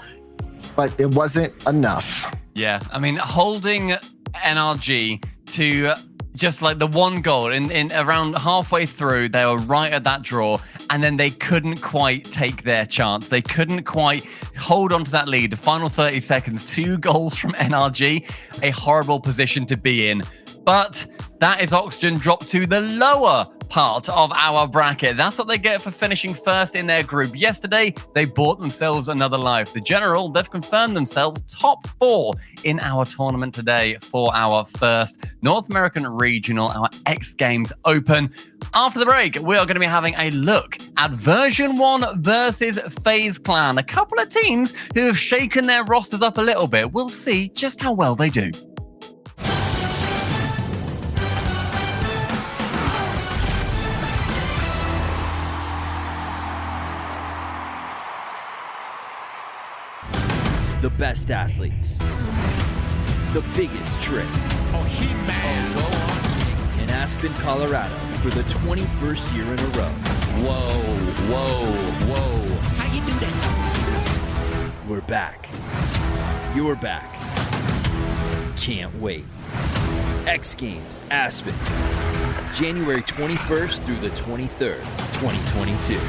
but it wasn't enough. Yeah, I mean, holding NRG to just like the one goal in around halfway through, they were right at that draw, and then they couldn't quite take their chance. They couldn't quite hold on to that lead. The final 30 seconds, 2 goals from NRG, a horrible position to be in. But that is Oxygen dropped to the lower part of our bracket. That's what they get for finishing first in their group. Yesterday, they bought themselves another life. The General, they've confirmed themselves top 4 in our tournament today for our first North American Regional, our X Games Open. After the break, we are going to be having a look at version 1 versus FaZe Clan. A couple of teams who have shaken their rosters up a little bit. We'll see just how well they do. The best athletes. The biggest tricks. Oh, He-Man. In Aspen, Colorado for the 21st year in a row. Whoa. How you do that? We're back. You're back. Can't wait. X Games, Aspen. January 21st through the 23rd, 2022.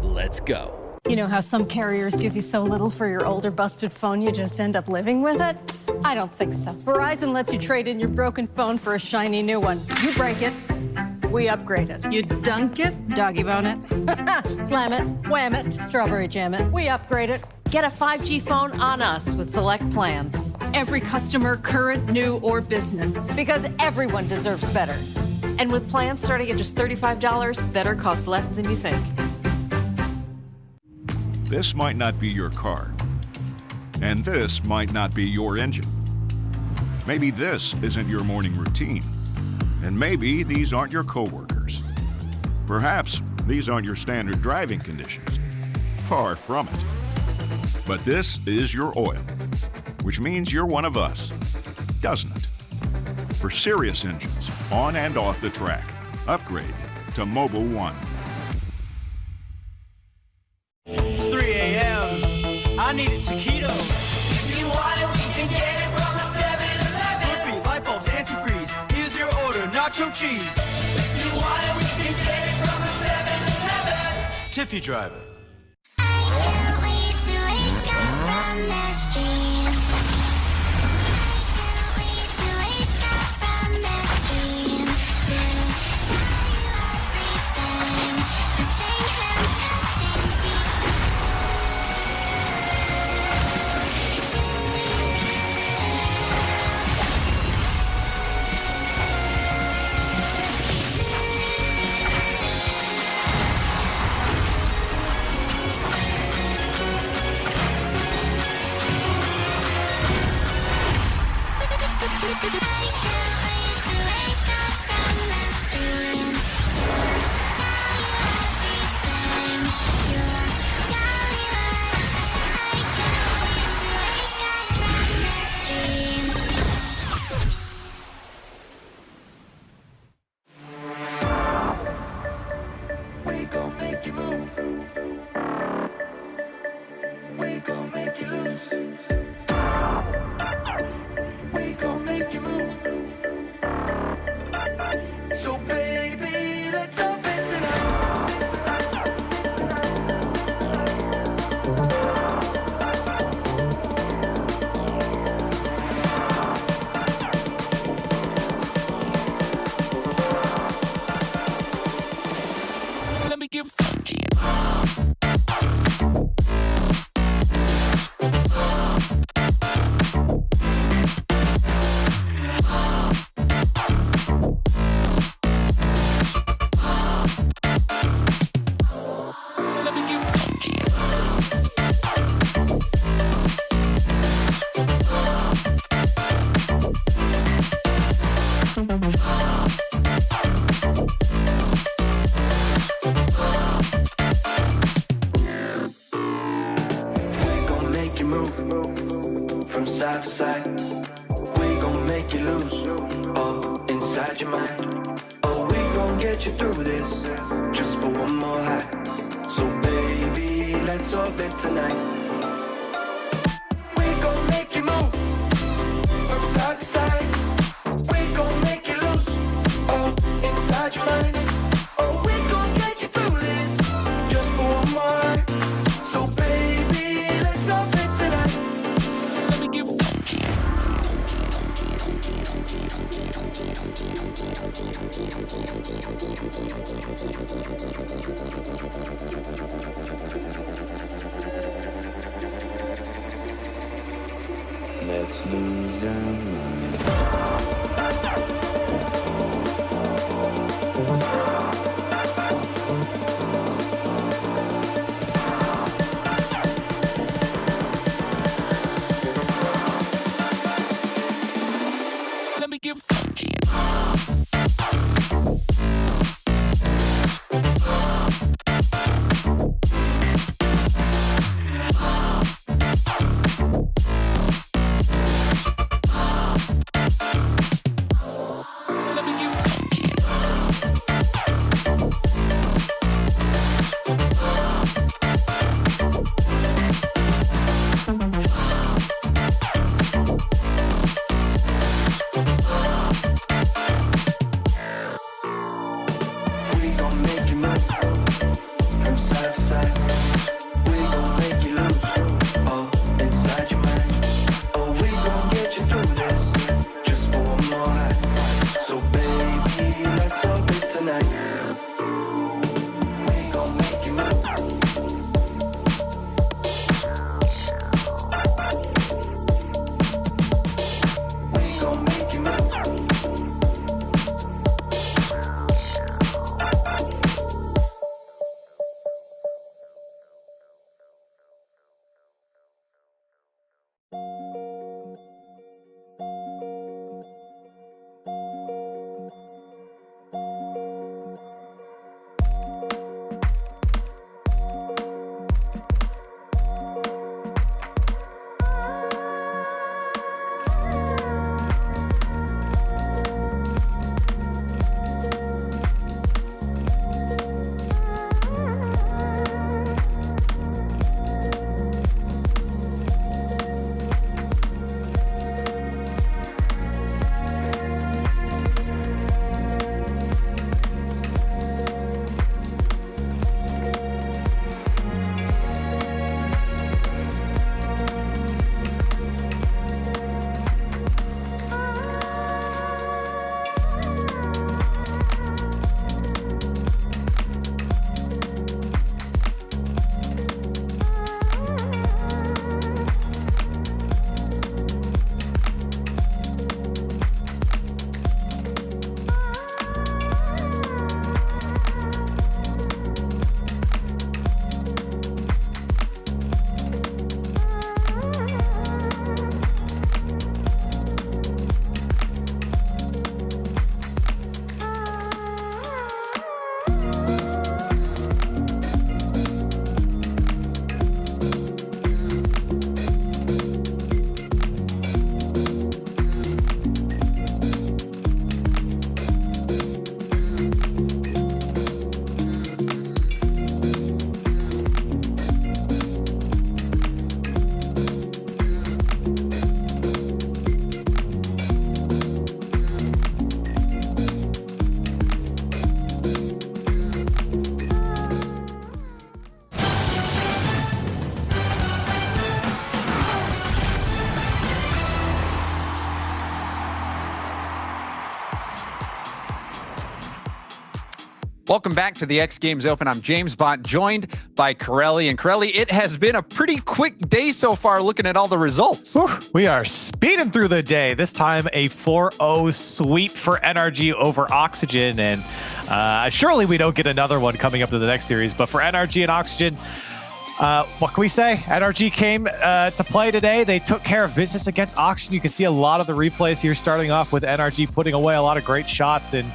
Let's go. You know how some carriers give you so little for your older busted phone you just end up living with it? I don't think so. Verizon lets you trade in your broken phone for a shiny new one. You break it, we upgrade it. You dunk it, doggy bone it, slam it, wham it, strawberry jam it, we upgrade it. Get a 5G phone on us with select plans. Every customer, current, new, or business. Because everyone deserves better. And with plans starting at just $35, better costs less than you think. This might not be your car, and this might not be your engine. Maybe this isn't your morning routine, and maybe these aren't your coworkers. Perhaps these aren't your standard driving conditions. Far from it. But this is your oil, which means you're one of us, doesn't it? For serious engines, on and off the track, upgrade to Mobil 1. It's 3 a.m. I need a taquito. If you want it, we can get it from the 7-Eleven. Slurpee, light bulbs, antifreeze. Here's your order, nacho cheese. If you want it, we can get it from the 7-Eleven. Tip your driver. I can't wait to wake up from the street. from side to side. We gon' make you lose, oh, inside your mind. Oh, we gon' get you through this, just for one more high. So baby, let's orbit tonight. We gon' make you move, from side to side. We gon' make you lose, oh, inside your mind. Oh, we gon' get you through this, just for one more. So baby, let's orbit tonight. Let me give Let's lose our mind. Let me give We gon' make you move from side to side. We gon' make you lose, oh, inside your mind. Oh, we gon' get you through this, just for one more high. So baby, let's orbit tonight. We gon' make you move. We gon' make you move. Welcome back to the X Games Open. I'm James Bott, joined by Corelli. And Corelli, it has been a pretty quick day so far looking at all the results. We are speeding through the day. This time a 4-0 sweep for NRG over Oxygen. And surely we don't get another one coming up to the next series. But for NRG and Oxygen, what can we say? NRG came to play today. They took care of business against Oxygen. You can see a lot of the replays here starting off with NRG putting away a lot of great shots. And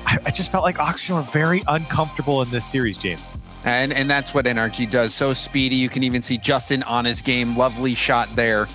I just felt like Oxygen were very uncomfortable in this series, James. And that's what NRG does. So speedy. You can even see Justin on his game. Lovely shot there.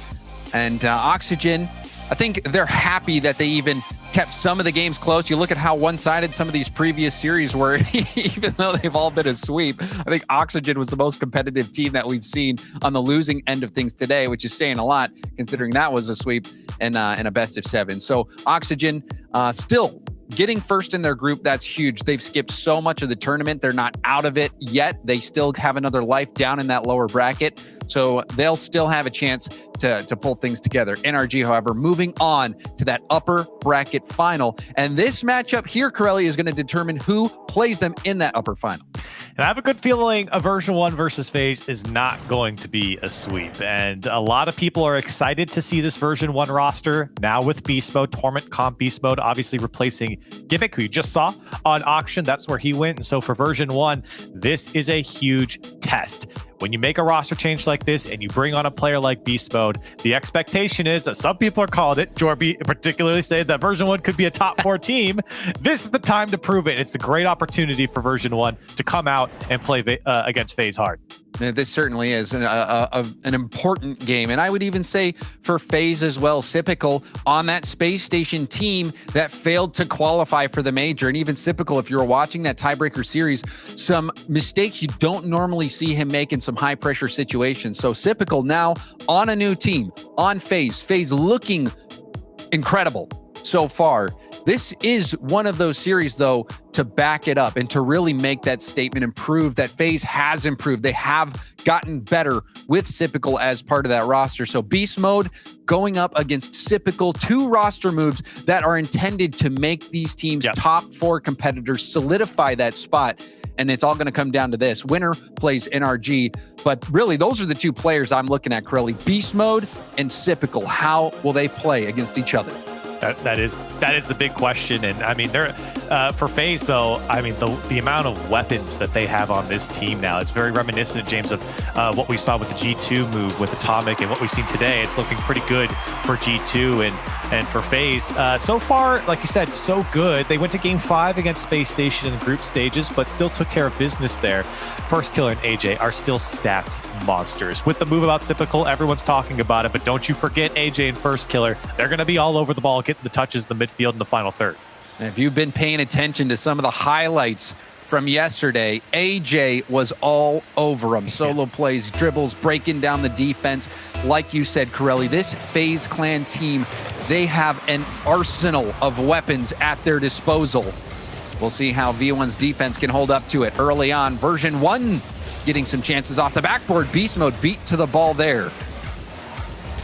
And Oxygen, I think they're happy that they even kept some of the games close. You look at how one-sided some of these previous series were, even though they've all been a sweep. I think Oxygen was the most competitive team that we've seen on the losing end of things today, which is saying a lot considering that was a sweep and a best of 7. So Oxygen still getting first in their group, that's huge. They've skipped so much of the tournament. They're not out of it yet. They still have another life down in that lower bracket. So they'll still have a chance to pull things together. NRG, however, moving on to that upper bracket final. And this matchup here, Corelli, is going to determine who plays them in that upper final. And I have a good feeling a version 1 versus FaZe is not going to be a sweep. And a lot of people are excited to see this version 1 roster now with Beast Mode, Torment Comp Beast Mode, obviously replacing Gimmick, who you just saw on auction. That's where he went. And so for version 1, this is a huge test. When you make a roster change like this and you bring on a player like Beast Mode, the expectation is that some people are calling it, Jorby particularly saying that version 1 could be a top 4 team. This is the time to prove it. It's a great opportunity for version 1 to come out and play against FaZe hard. This certainly is an important game. And I would even say for FaZe as well, Sypical on that space station team that failed to qualify for the major. And even Sypical, if you were watching that tiebreaker series, some mistakes you don't normally see him make in some high pressure situations. So Sypical now on a new team, on FaZe. FaZe looking incredible so far. This is one of those series, though, to back it up and to really make that statement and prove that FaZe has improved. They have gotten better with Sypical as part of that roster. So Beast Mode going up against Sypical, 2 roster moves that are intended to make these teams top 4 competitors, solidify that spot. And it's all going to come down to this. Winner plays NRG. But really, those are the 2 players I'm looking at, Corelli. Beast Mode and Sypical. How will they play against each other? That is the big question. And I mean, they're for FaZe though, I mean, the amount of weapons that they have on this team now, it's very reminiscent, James, of what we saw with the G2 move with Atomic and what we've seen today. It's looking pretty good for G2 and for FaZe. So far, like you said, so good. They went to game 5 against Space Station in the group stages, but still took care of business there. First Killer and AJ are still stats monsters. With the move about Sypical, everyone's talking about it, but don't you forget AJ and First Killer. They're going to be all over the ball, getting the touches, the midfield, in the final third. And if you've been paying attention to some of the highlights from yesterday, AJ was all over him. Solo plays, dribbles, breaking down the defense. Like you said, Corelli, this FaZe Clan team, they have an arsenal of weapons at their disposal. We'll see how V1's defense can hold up to it early on. Version 1 getting some chances off the backboard. Beast Mode beat to the ball there.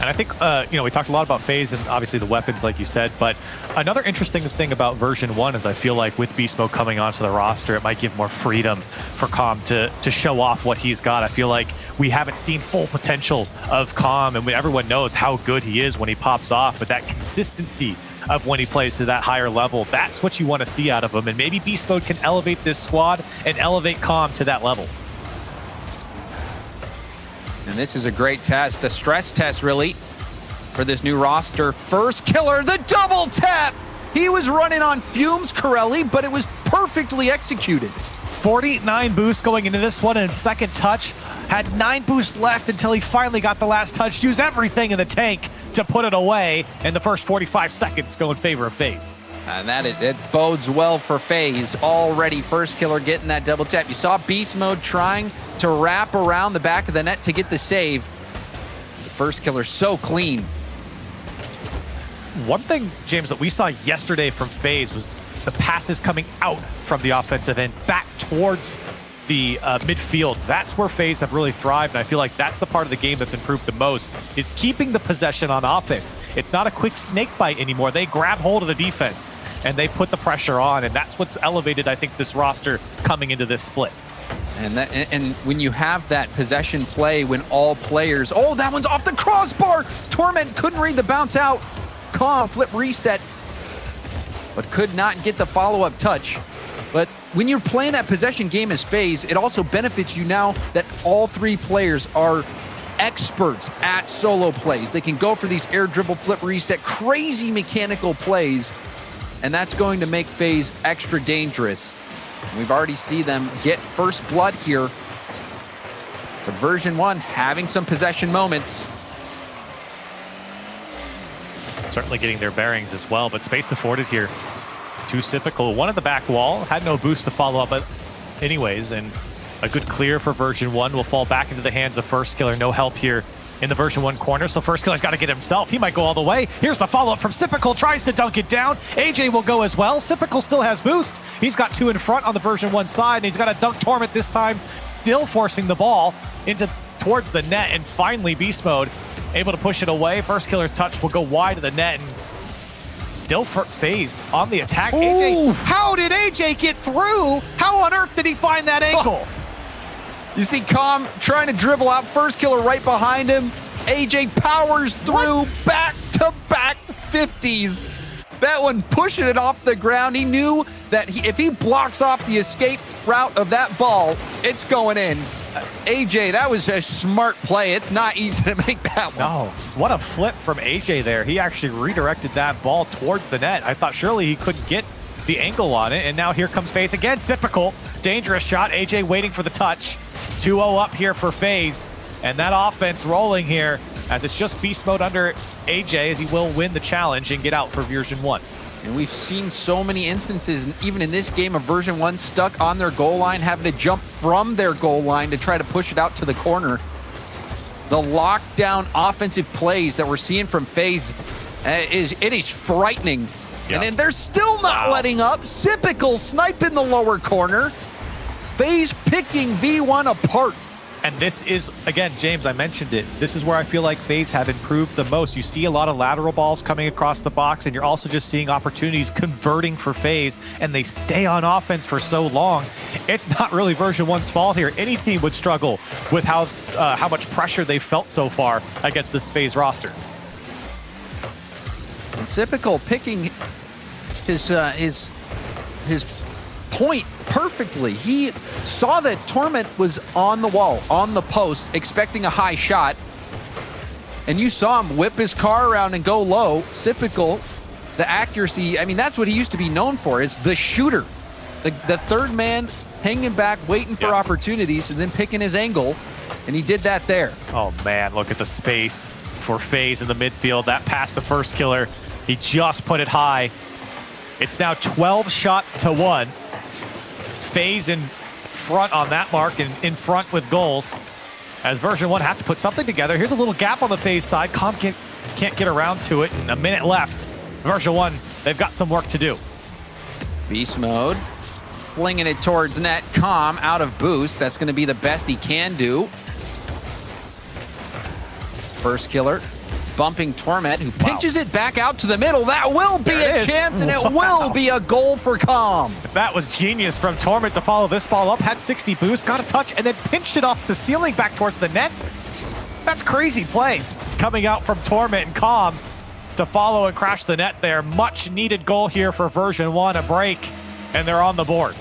And I think, we talked a lot about FaZe and obviously the weapons, like you said, but another interesting thing about version 1 is I feel like with Beast Mode coming onto the roster, it might give more freedom for Calm to show off what he's got. I feel like we haven't seen full potential of Calm, and everyone knows how good he is when he pops off, but that consistency of when he plays to that higher level, that's what you want to see out of him. And maybe Beast Mode can elevate this squad and elevate Calm to that level. And this is a great test, a stress test, really, for this new roster. First Killer, the double tap! He was running on fumes, Corelli, but it was perfectly executed. 49 boosts going into this one, and second touch had 9 boosts left until he finally got the last touch. Used everything in the tank to put it away, and the first 45 seconds go in favor of FaZe. And it bodes well for FaZe. Already First Killer getting that double tap. You saw Beast Mode trying to wrap around the back of the net to get the save. The First Killer so clean. One thing, James, that we saw yesterday from FaZe was the passes coming out from the offensive end back towards the midfield. That's where FaZe have really thrived, and I feel like that's the part of the game that's improved the most, is keeping the possession on offense. It's not a quick snake bite anymore. They grab hold of the defense, and they put the pressure on, and that's what's elevated, I think, this roster coming into this split. And when you have that possession play, when all players... Oh, that one's off the crossbar! Torment couldn't read the bounce out. Calm, flip reset, but could not get the follow-up touch. But when you're playing that possession game as FaZe, it also benefits you now that all 3 players are experts at solo plays. They can go for these air dribble, flip reset, crazy mechanical plays, and that's going to make FaZe extra dangerous. And we've already seen them get first blood here. But version 1 having some possession moments. certainly getting their bearings as well, but space afforded here to Typical. One at the back wall, had no boost to follow up, but anyways, and a good clear for version 1 will fall back into the hands of First Killer. No help here in the version 1 corner, so First Killer's got to get himself. He might go all the way. Here's the follow-up from Typical, tries to dunk it down. AJ will go as well. Typical still has boost. He's got 2 in front on the version 1 side, and he's got a dunk Torment this time, still forcing the ball towards the net, and finally Beast Mode able to push it away. First Killer's touch will go wide of the net, and still FaZe on the attack. AJ, how did AJ get through? How on earth did he find that ankle? You see Calm trying to dribble out, First Killer right behind him. AJ powers through, back-to-back 50s. That one pushing it off the ground. He knew that if he blocks off the escape route of that ball, it's going in. AJ, that was a smart play. It's not easy to make that one. No, what a flip from AJ there. He actually redirected that ball towards the net. I thought surely he couldn't get the angle on it, and now here comes FaZe again. Typical, dangerous shot. AJ waiting for the touch. 2-0 up here for FaZe, and that offense rolling here as it's just Beast Mode under AJ, as he will win the challenge and get out for version 1. And we've seen so many instances, even in this game, of version 1 stuck on their goal line, having to jump from their goal line to try to push it out to the corner. The lockdown offensive plays that we're seeing from FaZe is frightening. Yeah. And then they're still not letting up. Typical snipe in the lower corner. FaZe picking V1 apart. And this is, again, James, I mentioned it, this is where I feel like FaZe have improved the most. You see a lot of lateral balls coming across the box, and you're also just seeing opportunities converting for FaZe, and they stay on offense for so long. It's not really version 1's fault here. Any team would struggle with how much pressure they've felt so far against this FaZe roster. And Typical picking his point perfectly. He saw that Torment was on the wall, on the post, expecting a high shot. And you saw him whip his car around and go low. Typical, the accuracy, I mean, that's what he used to be known for, is the shooter. The third man hanging back, waiting for opportunities, and then picking his angle. And he did that there. Oh, man, look at the space for FaZe in the midfield. That pass to First Killer, he just put it high. It's now 12 shots to 1. FaZe in front on that mark and in front with goals. As version 1 have to put something together. Here's a little gap on the FaZe side. Calm can't get around to it. And a minute left. Version 1, they've got some work to do. Beast Mode, flinging it towards net. Calm out of boost. That's going to be the best he can do. First Killer bumping Torment, who pinches it back out to the middle. That will be a chance, and it will be a goal for Calm. That was genius from Torment to follow this ball up. Had 60 boost, got a touch, and then pinched it off the ceiling back towards the net. That's crazy plays coming out from Torment and Calm to follow and crash the net there. Much needed goal here for version 1, a break, and they're on the board.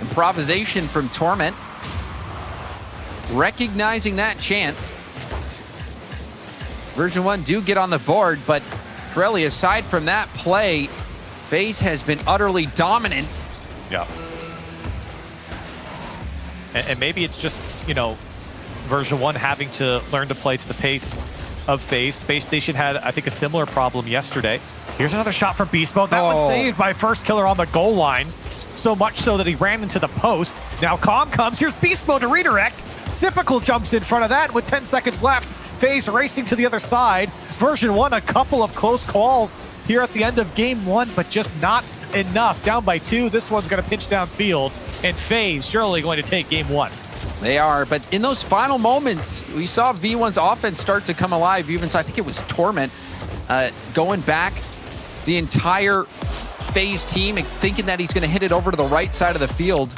Improvisation from Torment. Recognizing that chance. Version 1 do get on the board, but really, aside from that play, FaZe has been utterly dominant. Yeah. And maybe it's just, you know, version 1 having to learn to play to the pace of FaZe. Space Station had, I think, a similar problem yesterday. Here's another shot from Beast Mode. That one's saved by First Killer on the goal line. So much so that he ran into the post. Now Calm comes. Here's Beast Mode to redirect. Typical jumps in front of that with 10 seconds left. FaZe racing to the other side. Version 1, a couple of close calls here at the end of game 1, but just not enough. Down by 2. This one's going to pinch downfield, and FaZe surely going to take game 1. They are, but in those final moments, we saw V1's offense start to come alive. Even so, I think it was Torment going back the entire FaZe team and thinking that he's going to hit it over to the right side of the field.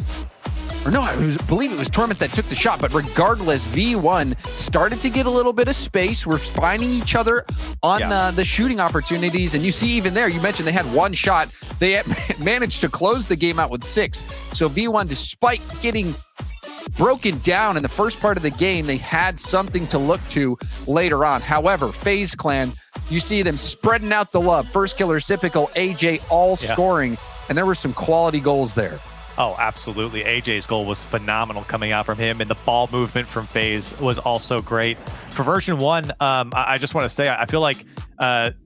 Or no, I believe it was Torment that took the shot, but regardless, V1 started to get a little bit of space. We're finding each other on the shooting opportunities, and you see even there, you mentioned they had one shot. They managed to close the game out with 6. So V1, despite getting broken down in the first part of the game, they had something to look to later on. However, FaZe Clan, you see them spreading out the love. First Killer, Typical, AJ all scoring, and there were some quality goals there. Oh, absolutely. AJ's goal was phenomenal coming out from him, and the ball movement from FaZe was also great. For version 1, I just want to say, I feel like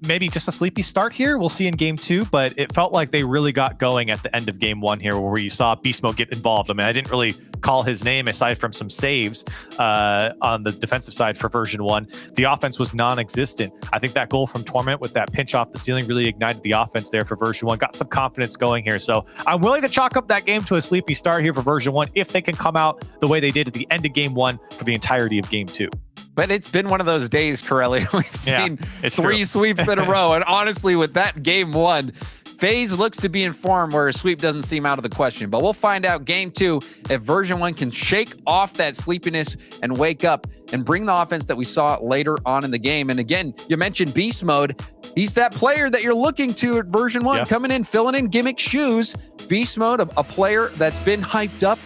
maybe just a sleepy start here. We'll see in game 2, but it felt like they really got going at the end of game 1 here, where you saw Beast Mode get involved. I mean, I didn't really call his name aside from some saves on the defensive side for version 1. The offense was non-existent. I think that goal from Torment with that pinch off the ceiling really ignited the offense there for version 1. Got some confidence going here. So I'm willing to chalk up that game to a sleepy start here for version 1 if they can come out the way they did at the end of game 1 for the entirety of game 2. But it's been one of those days, Corelli. We've seen three true. sweeps in a row. And honestly, with that game 1, FaZe looks to be in form where a sweep doesn't seem out of the question. But we'll find out game 2 if version 1 can shake off that sleepiness and wake up and bring the offense that we saw later on in the game. And again, you mentioned Beast Mode. He's that player that you're looking to at version 1, coming in, filling in gimmick shoes. Beast Mode, a player that's been hyped up.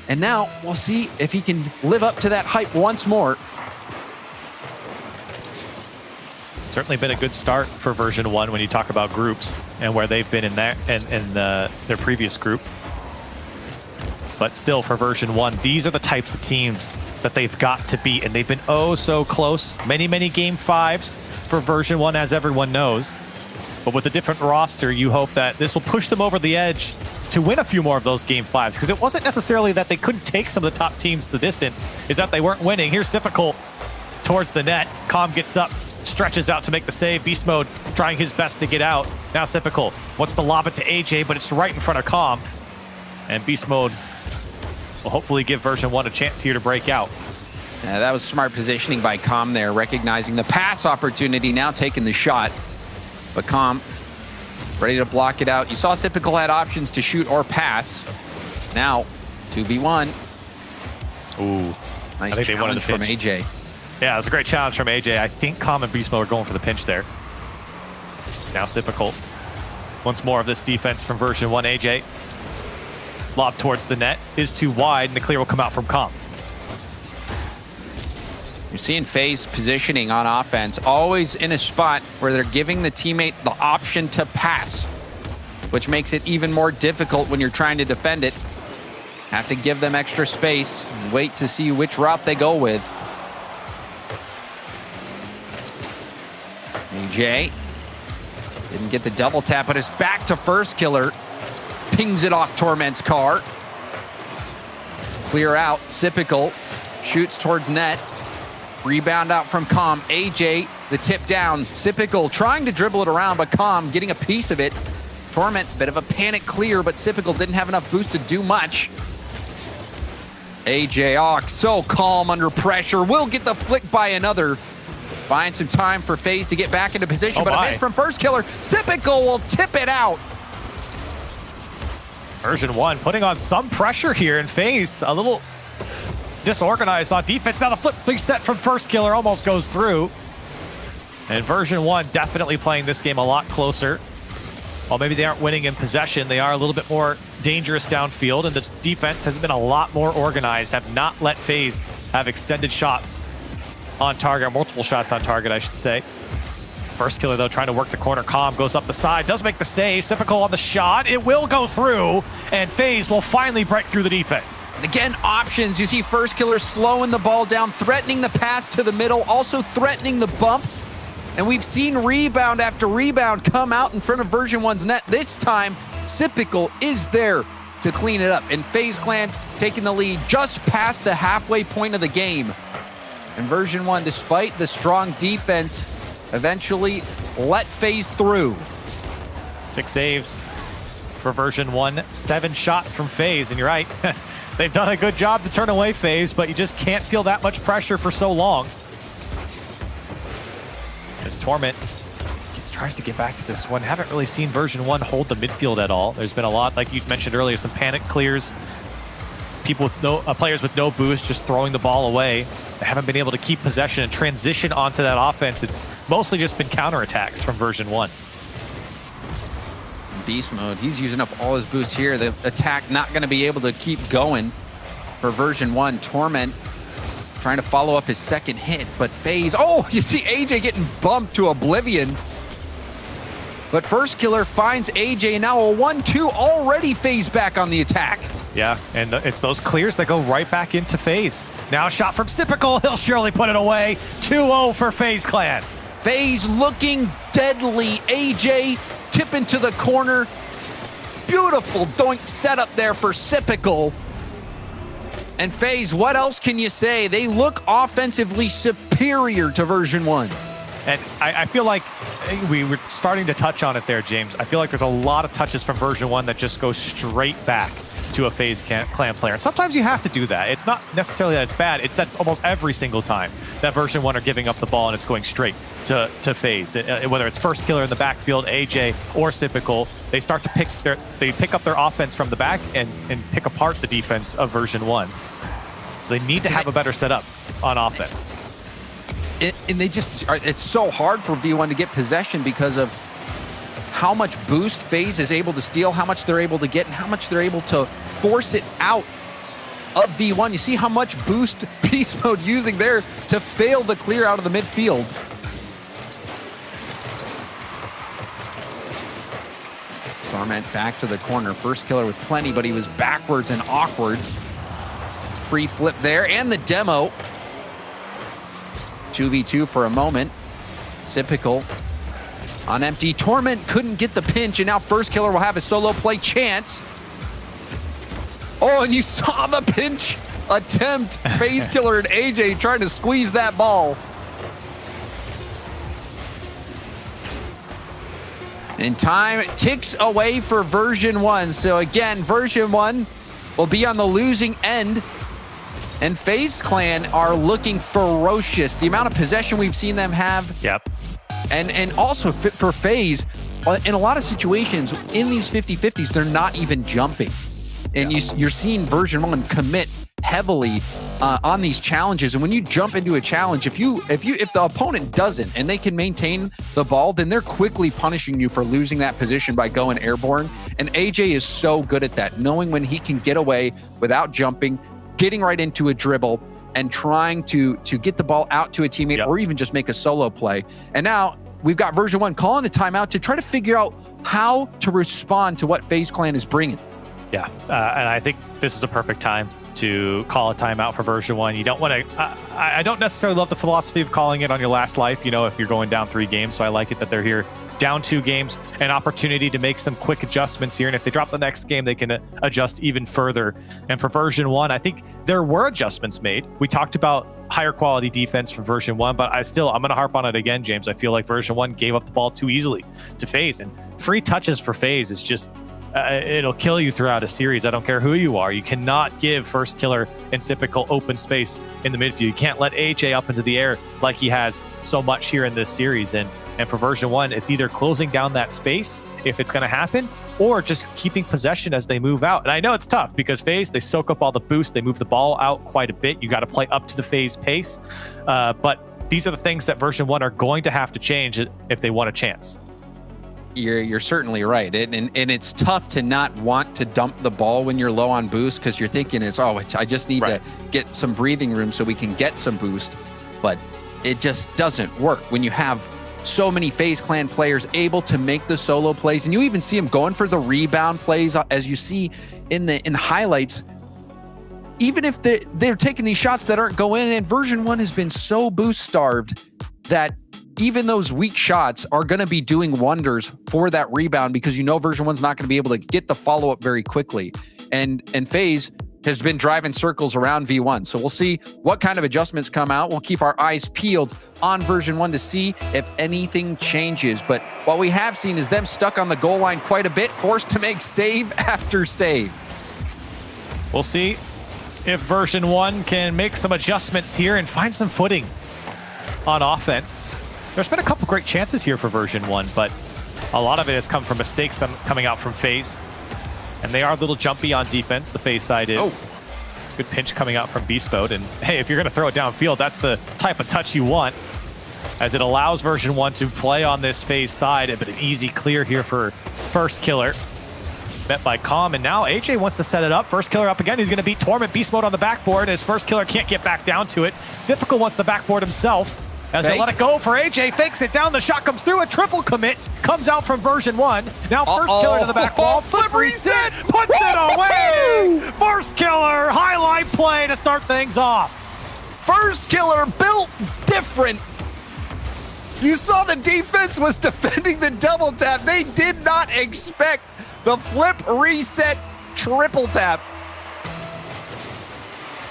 And now we'll see if he can live up to that hype once more. Certainly been a good start for version 1 when you talk about groups and where they've been in their previous group. But still, for version 1, these are the types of teams that they've got to beat, and they've been oh so close. Many game 5s for version 1, as everyone knows. But with a different roster, you hope that this will push them over the edge to win a few more of those game 5s, because it wasn't necessarily that they couldn't take some of the top teams the distance, it's that they weren't winning. Here's Difficult towards the net. Calm gets up, stretches out to make the save. Beast Mode trying his best to get out. Now Typical wants to lob it to AJ, but it's right in front of Calm. And Beast Mode will hopefully give version 1 a chance here to break out. Yeah, that was smart positioning by Calm there, recognizing the pass opportunity, now taking the shot. But Calm ready to block it out. You saw Typical had options to shoot or pass. Now 2v1. Ooh, nice challenge from AJ. Yeah, it was a great challenge from AJ. I think Calm and Beast Mode are going for the pinch there. Now it's difficult. Once more of this defense from version 1. AJ. Lob towards the net is too wide, and the clear will come out from Calm. You're seeing FaZe positioning on offense, always in a spot where they're giving the teammate the option to pass, which makes it even more difficult when you're trying to defend it. Have to give them extra space and wait to see which route they go with. AJ didn't get the double tap, but it's back to First Killer. Pings it off Torment's car. Clear out. Typical shoots towards net. Rebound out from Calm. AJ, the tip down. Typical trying to dribble it around, but Calm getting a piece of it. Torment, bit of a panic clear, but Typical didn't have enough boost to do much. AJ, so calm under pressure. Will get the flick by another. Buying some time for FaZe to get back into position, but a miss from First Killer. Typical will tip it out. Version 1 putting on some pressure here, and FaZe a little disorganized on defense. Now the flip set from First Killer almost goes through. And version 1 definitely playing this game a lot closer. While maybe they aren't winning in possession, they are a little bit more dangerous downfield, and the defense has been a lot more organized, have not let FaZe have extended shots on target, or multiple shots on target, I should say. First Killer, though, trying to work the corner. Calm goes up the side, does make the save. Typical on the shot. It will go through, and FaZe will finally break through the defense. And again, options. You see First Killer slowing the ball down, threatening the pass to the middle, also threatening the bump. And we've seen rebound after rebound come out in front of version 1's net. This time, Typical is there to clean it up. And FaZe Clan taking the lead just past the halfway point of the game. And version 1, despite the strong defense, eventually let FaZe through. 6 saves for version 1, 7 shots from FaZe, and you're right. They've done a good job to turn away FaZe, but you just can't feel that much pressure for so long. As Torment tries to get back to this one. Haven't really seen version 1 hold the midfield at all. There's been a lot, like you mentioned earlier, some panic clears. People with players with no boost just throwing the ball away. They haven't been able to keep possession and transition onto that offense. It's mostly just been counterattacks from version 1. Beast Mode, he's using up all his boost here. The attack not going to be able to keep going for version 1. Torment trying to follow up his second hit, but FaZe, you see AJ getting bumped to oblivion. But First Killer finds AJ, now a 1-2, already FaZe back on the attack. Yeah, and it's those clears that go right back into FaZe. Now a shot from Typical. He'll surely put it away. 2-0 for FaZe Clan. FaZe looking deadly. AJ tipping to the corner. Beautiful doink setup there for Typical. And FaZe, what else can you say? They look offensively superior to version 1. And I feel like we were starting to touch on it there, James. I feel like there's a lot of touches from version 1 that just go straight back to a FaZe Clan player. And sometimes you have to do that. It's not necessarily that it's bad. It's that's almost every single time that version 1 are giving up the ball and it's going straight to FaZe. Whether it's first killer in the backfield, AJ, or Typical, they start to pick up their offense from the back and pick apart the defense of version 1. So they need to have a better setup on offense. And they just are, it's so hard for V1 to get possession because of how much boost FaZe is able to steal, how much they're able to get, and how much they're able to force it out of V1. You see how much boost Beast Mode using there to fail the clear out of the midfield. Torment back to the corner. First killer with plenty, but he was backwards and awkward. Free flip there, and the demo. 2v2 for a moment. Typical on empty. Torment couldn't get the pinch, and now first killer will have a solo play chance. Oh, and you saw the pinch attempt. FaZe killer and AJ trying to squeeze that ball. And time ticks away for version 1. So again, version 1 will be on the losing end. And FaZe Clan are looking ferocious. The amount of possession we've seen them have. Yep. And also for FaZe, in a lot of situations, in these 50-50s, they're not even jumping. And you're seeing version 1 commit heavily on these challenges. And when you jump into a challenge, if the opponent doesn't and they can maintain the ball, then they're quickly punishing you for losing that position by going airborne. And AJ is so good at that, knowing when he can get away without jumping, getting right into a dribble, and trying to get the ball out to a teammate or even just make a solo play. And now we've got version 1 calling a timeout to try to figure out how to respond to what FaZe Clan is bringing. Yeah, and I think this is a perfect time to call a timeout for version 1. You don't want to, I don't necessarily love the philosophy of calling it on your last life, if you're going down 3 games. So I like it that they're here down 2 games, an opportunity to make some quick adjustments here. And if they drop the next game, they can adjust even further. And for version 1, I think there were adjustments made. We talked about higher quality defense for version 1, but I'm going to harp on it again, James. I feel like version 1 gave up the ball too easily to FaZe, and free touches for FaZe is just, it'll kill you throughout a series. I don't care who you are. You cannot give first killer and Typical open space in the midfield. You can't let AJ up into the air like he has so much here in this series. And for version 1, it's either closing down that space if it's going to happen, or just keeping possession as they move out. And I know it's tough because FaZe, they soak up all the boost. They move the ball out quite a bit. You got to play up to the FaZe pace. But these are the things that version 1 are going to have to change if they want a chance. You're certainly right. And it's tough to not want to dump the ball when you're low on boost, because you're thinking I just need to get some breathing room so we can get some boost. But it just doesn't work when you have so many FaZe Clan players able to make the solo plays. And you even see them going for the rebound plays, as you see in the highlights. Even if they're taking these shots that aren't going in, and version 1 has been so boost starved that even those weak shots are going to be doing wonders for that rebound, because version 1's not going to be able to get the follow-up very quickly. And FaZe has been driving circles around V1. So we'll see what kind of adjustments come out. We'll keep our eyes peeled on version 1 to see if anything changes. But what we have seen is them stuck on the goal line quite a bit, forced to make save after save. We'll see if version 1 can make some adjustments here and find some footing on offense. There's been a couple great chances here for version 1, but a lot of it has come from mistakes coming out from FaZe. And they are a little jumpy on defense. The FaZe side is good pinch coming out from Beast Mode. And hey, if you're going to throw it downfield, that's the type of touch you want, as it allows version 1 to play on this FaZe side. But an easy clear here for first killer. Met by Calm, and now AJ wants to set it up. First killer up again. He's going to beat Torment. Beast Mode on the backboard. His first killer can't get back down to it. Typical wants the backboard himself. As they let it go for AJ, fakes it down, the shot comes through, a triple commit comes out from version 1. Now first killer to the back wall, flip reset, puts it away! First killer, highlight play to start things off. First Killer built different. You saw the defense was defending the double tap. They did not expect the flip, reset, triple tap.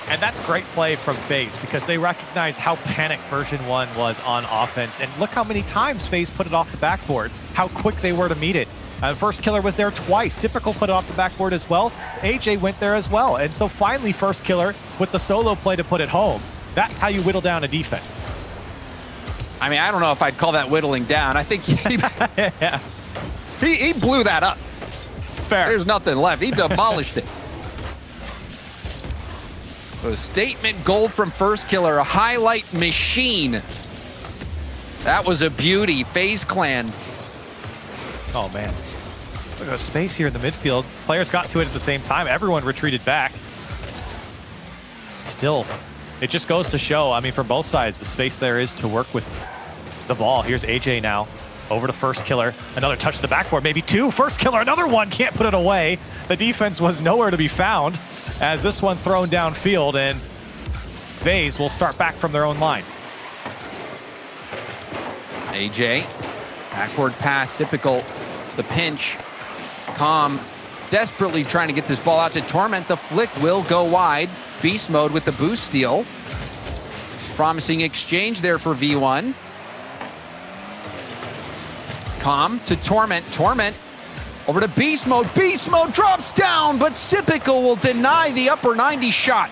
And that's great play from FaZe because they recognize how panicked version 1 was on offense. And look how many times FaZe put it off the backboard, how quick they were to meet it. First Killer was there twice. Typical put it off the backboard as well. AJ went there as well. And so finally First Killer with the solo play to put it home. That's how you whittle down a defense. I mean, I don't know if I'd call that whittling down. I think he blew that up. Fair. There's nothing left. He demolished it. So a statement goal from First Killer, a highlight machine. That was a beauty. FaZe Clan. Oh, man. Look at the space here in the midfield. Players got to it at the same time. Everyone retreated back. Still, it just goes to show, I mean, from both sides, the space there is to work with the ball. Here's AJ now. Over to First Killer. Another touch to the backboard, maybe two. First Killer, another one. Can't put it away. The defense was nowhere to be found as this one thrown downfield, and FaZe will start back from their own line. AJ, backward pass, typical. The pinch. Calm, desperately trying to get this ball out to Torment. The flick will go wide. Beast mode with the boost steal. Promising exchange there for V1. Calm to Torment. Torment over to Beast mode. Beast mode drops down, but Typical will deny the upper 90 shot.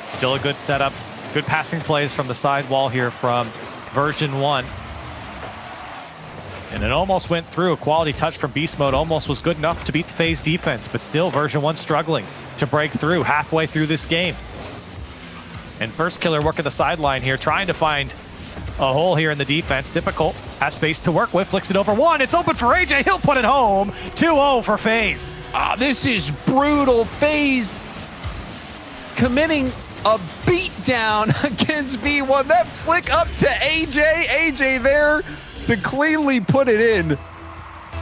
Still a good setup. Good passing plays from the side wall here from version 1. And it almost went through. A quality touch from Beast mode almost was good enough to beat the FaZe defense, but still version 1 struggling to break through halfway through this game. And First Killer working the sideline here, trying to find a hole here in the defense. Typical has space to work with, flicks it over one. It's open for AJ. He'll put it home. 2-0 for FaZe. This is brutal. FaZe committing a beatdown against V1. That flick up to AJ. AJ there to cleanly put it in.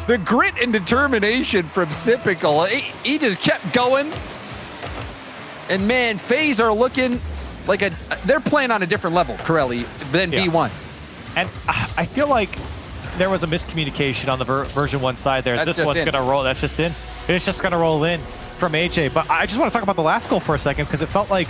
The grit and determination from Typical. He just kept going. And man, FaZe are looking like they're playing on a different level, Corelli, than V1. And I feel like there was a miscommunication on the version 1 side there. That's this one's in. going to roll. That's just in. It's just going to roll in from AJ. But I just want to talk about the last goal for a second because it felt like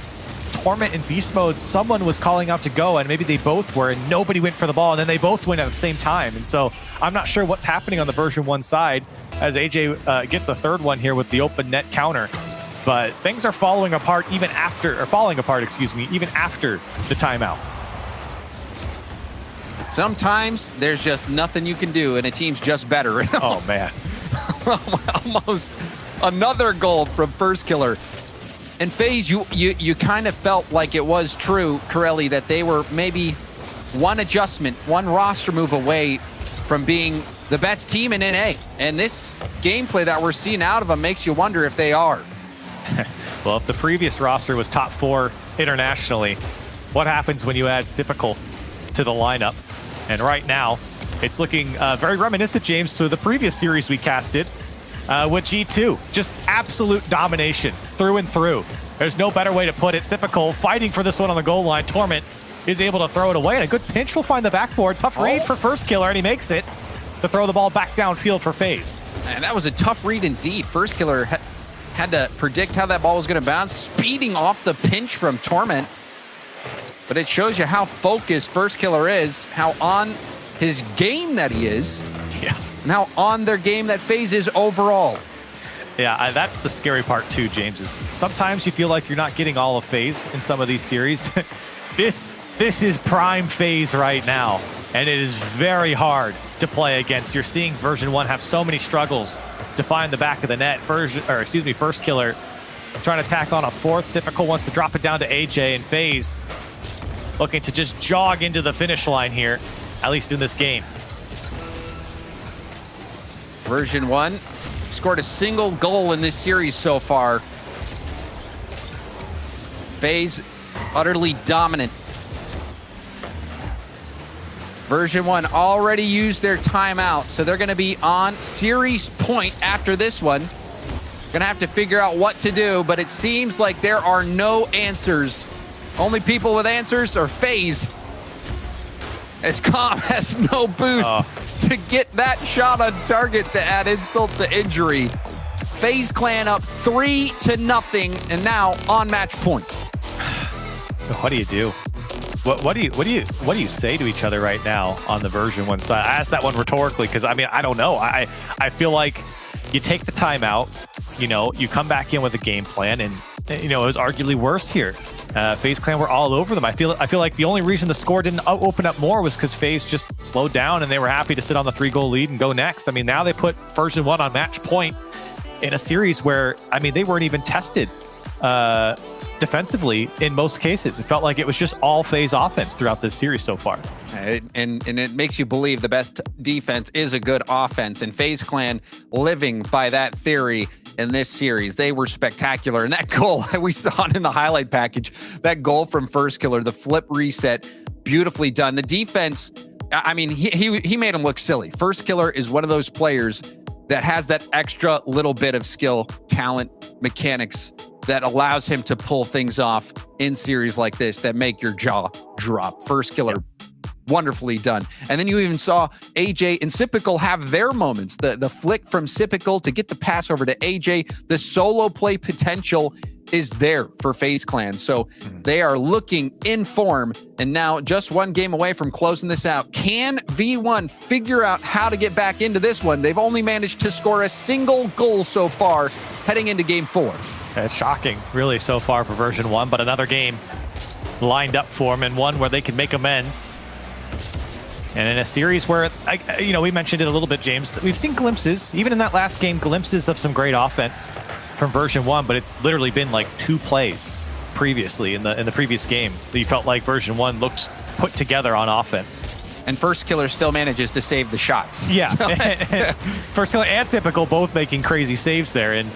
Torment and Beast mode, someone was calling out to go, and maybe they both were, and nobody went for the ball, and then they both went at the same time. And so I'm not sure what's happening on the version 1 side as AJ gets a third one here with the open net counter. But things are falling apart even after the timeout. Sometimes there's just nothing you can do, and a team's just better. Oh, man. Almost another goal from First Killer. And FaZe, you kind of felt like it was true, Corelli, that they were maybe one adjustment, one roster move away from being the best team in NA. And this gameplay that we're seeing out of them makes you wonder if they are. Well, if the previous roster was top 4 internationally, what happens when you add Typical to the lineup? And right now, it's looking very reminiscent, James, to the previous series we casted with G2. Just absolute domination through and through. There's no better way to put it. Typical fighting for this one on the goal line. Torment is able to throw it away, and a good pinch will find the backboard. Tough read for First Killer, and he makes it to throw the ball back downfield for FaZe. And that was a tough read indeed. First Killer had to predict how that ball was going to bounce, speeding off the pinch from Torment. But it shows you how focused First Killer is, how on his game that he is, and how on their game that FaZe is overall. Yeah, that's the scary part too, James, is sometimes you feel like you're not getting all of FaZe in some of these series. This is prime FaZe right now, and it is very hard to play against. You're seeing version 1 have so many struggles to find the back of the net. First Killer trying to tack on a fourth. Typical wants to drop it down to AJ, and FaZe looking to just jog into the finish line here, at least in this game. Version 1 scored a single goal in this series so far. FaZe utterly dominant. Version 1 already used their timeout, so they're going to be on series point after this one. Going to have to figure out what to do, but it seems like there are no answers Only people with answers are FaZe. As Com has no boost to get that shot on target to add insult to injury. FaZe Clan up 3-0 and now on match point. What do you do? What do you say to each other right now on the version 1 side? I asked that one rhetorically because I mean I don't know. I feel like you take the timeout, you come back in with a game plan, and it was arguably worse here. FaZe Clan were all over them. I feel like the only reason the score didn't open up more was because FaZe just slowed down and they were happy to sit on the 3-goal lead and go next. I mean, now they put version 1 on match point in a series where, I mean, they weren't even tested defensively in most cases. It felt like it was just all FaZe offense throughout this series so far. And it makes you believe the best defense is a good offense. And FaZe Clan living by that theory in this series. They were spectacular. And that goal, we saw it in the highlight package, that goal from First Killer, the flip reset, beautifully done. The defense, I mean, he made him look silly. First Killer is one of those players that has that extra little bit of skill, talent, mechanics that allows him to pull things off in series like this that make your jaw drop. First Killer, wonderfully done. And then you even saw AJ and Sypical have their moments. The flick from Sypical to get the pass over to AJ. The solo play potential is there for FaZe Clan. So they are looking in form, and now just one game away from closing this out. Can V1 figure out how to get back into this one? They've only managed to score a single goal so far heading into game 4. It's shocking, really, so far for version 1, but another game lined up for them, and one where they can make amends. And in a series where, we mentioned it a little bit, James, we've seen glimpses, even in that last game, glimpses of some great offense from version 1, but it's literally been like 2 plays previously in the previous game that you felt like version 1 looked put together on offense. And First Killer still manages to save the shots. Yeah, so First Killer and Typical both making crazy saves there, and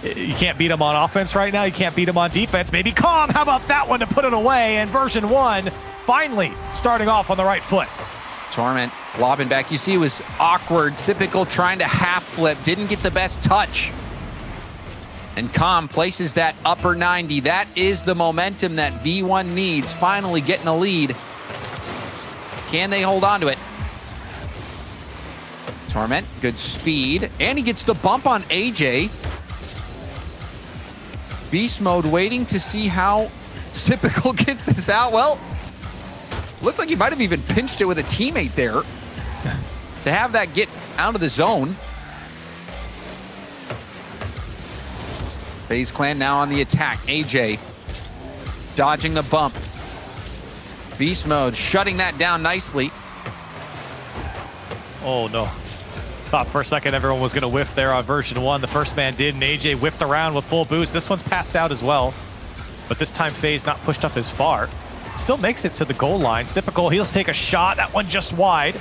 you can't beat them on offense right now. You can't beat them on defense. Maybe Calm, how about that one to put it away? And version 1 finally starting off on the right foot. Torment lobbing back. You see it was awkward. Typical trying to half flip. Didn't get the best touch. And Calm places that upper 90. That is the momentum that V1 needs. Finally getting a lead. Can they hold on to it? Torment, good speed. And he gets the bump on AJ. Beast Mode waiting to see how Typical gets this out. Well, looks like he might have even pinched it with a teammate there to have that get out of the zone. FaZe Clan now on the attack. AJ dodging the bump. Beast Mode shutting that down nicely. Oh, no. Thought for a second everyone was going to whiff there on version 1. The first man did, and AJ whipped around with full boost. This one's passed out as well, but this time FaZe not pushed up as far. Still makes it to the goal line. Typical, he'll take a shot. That one just wide.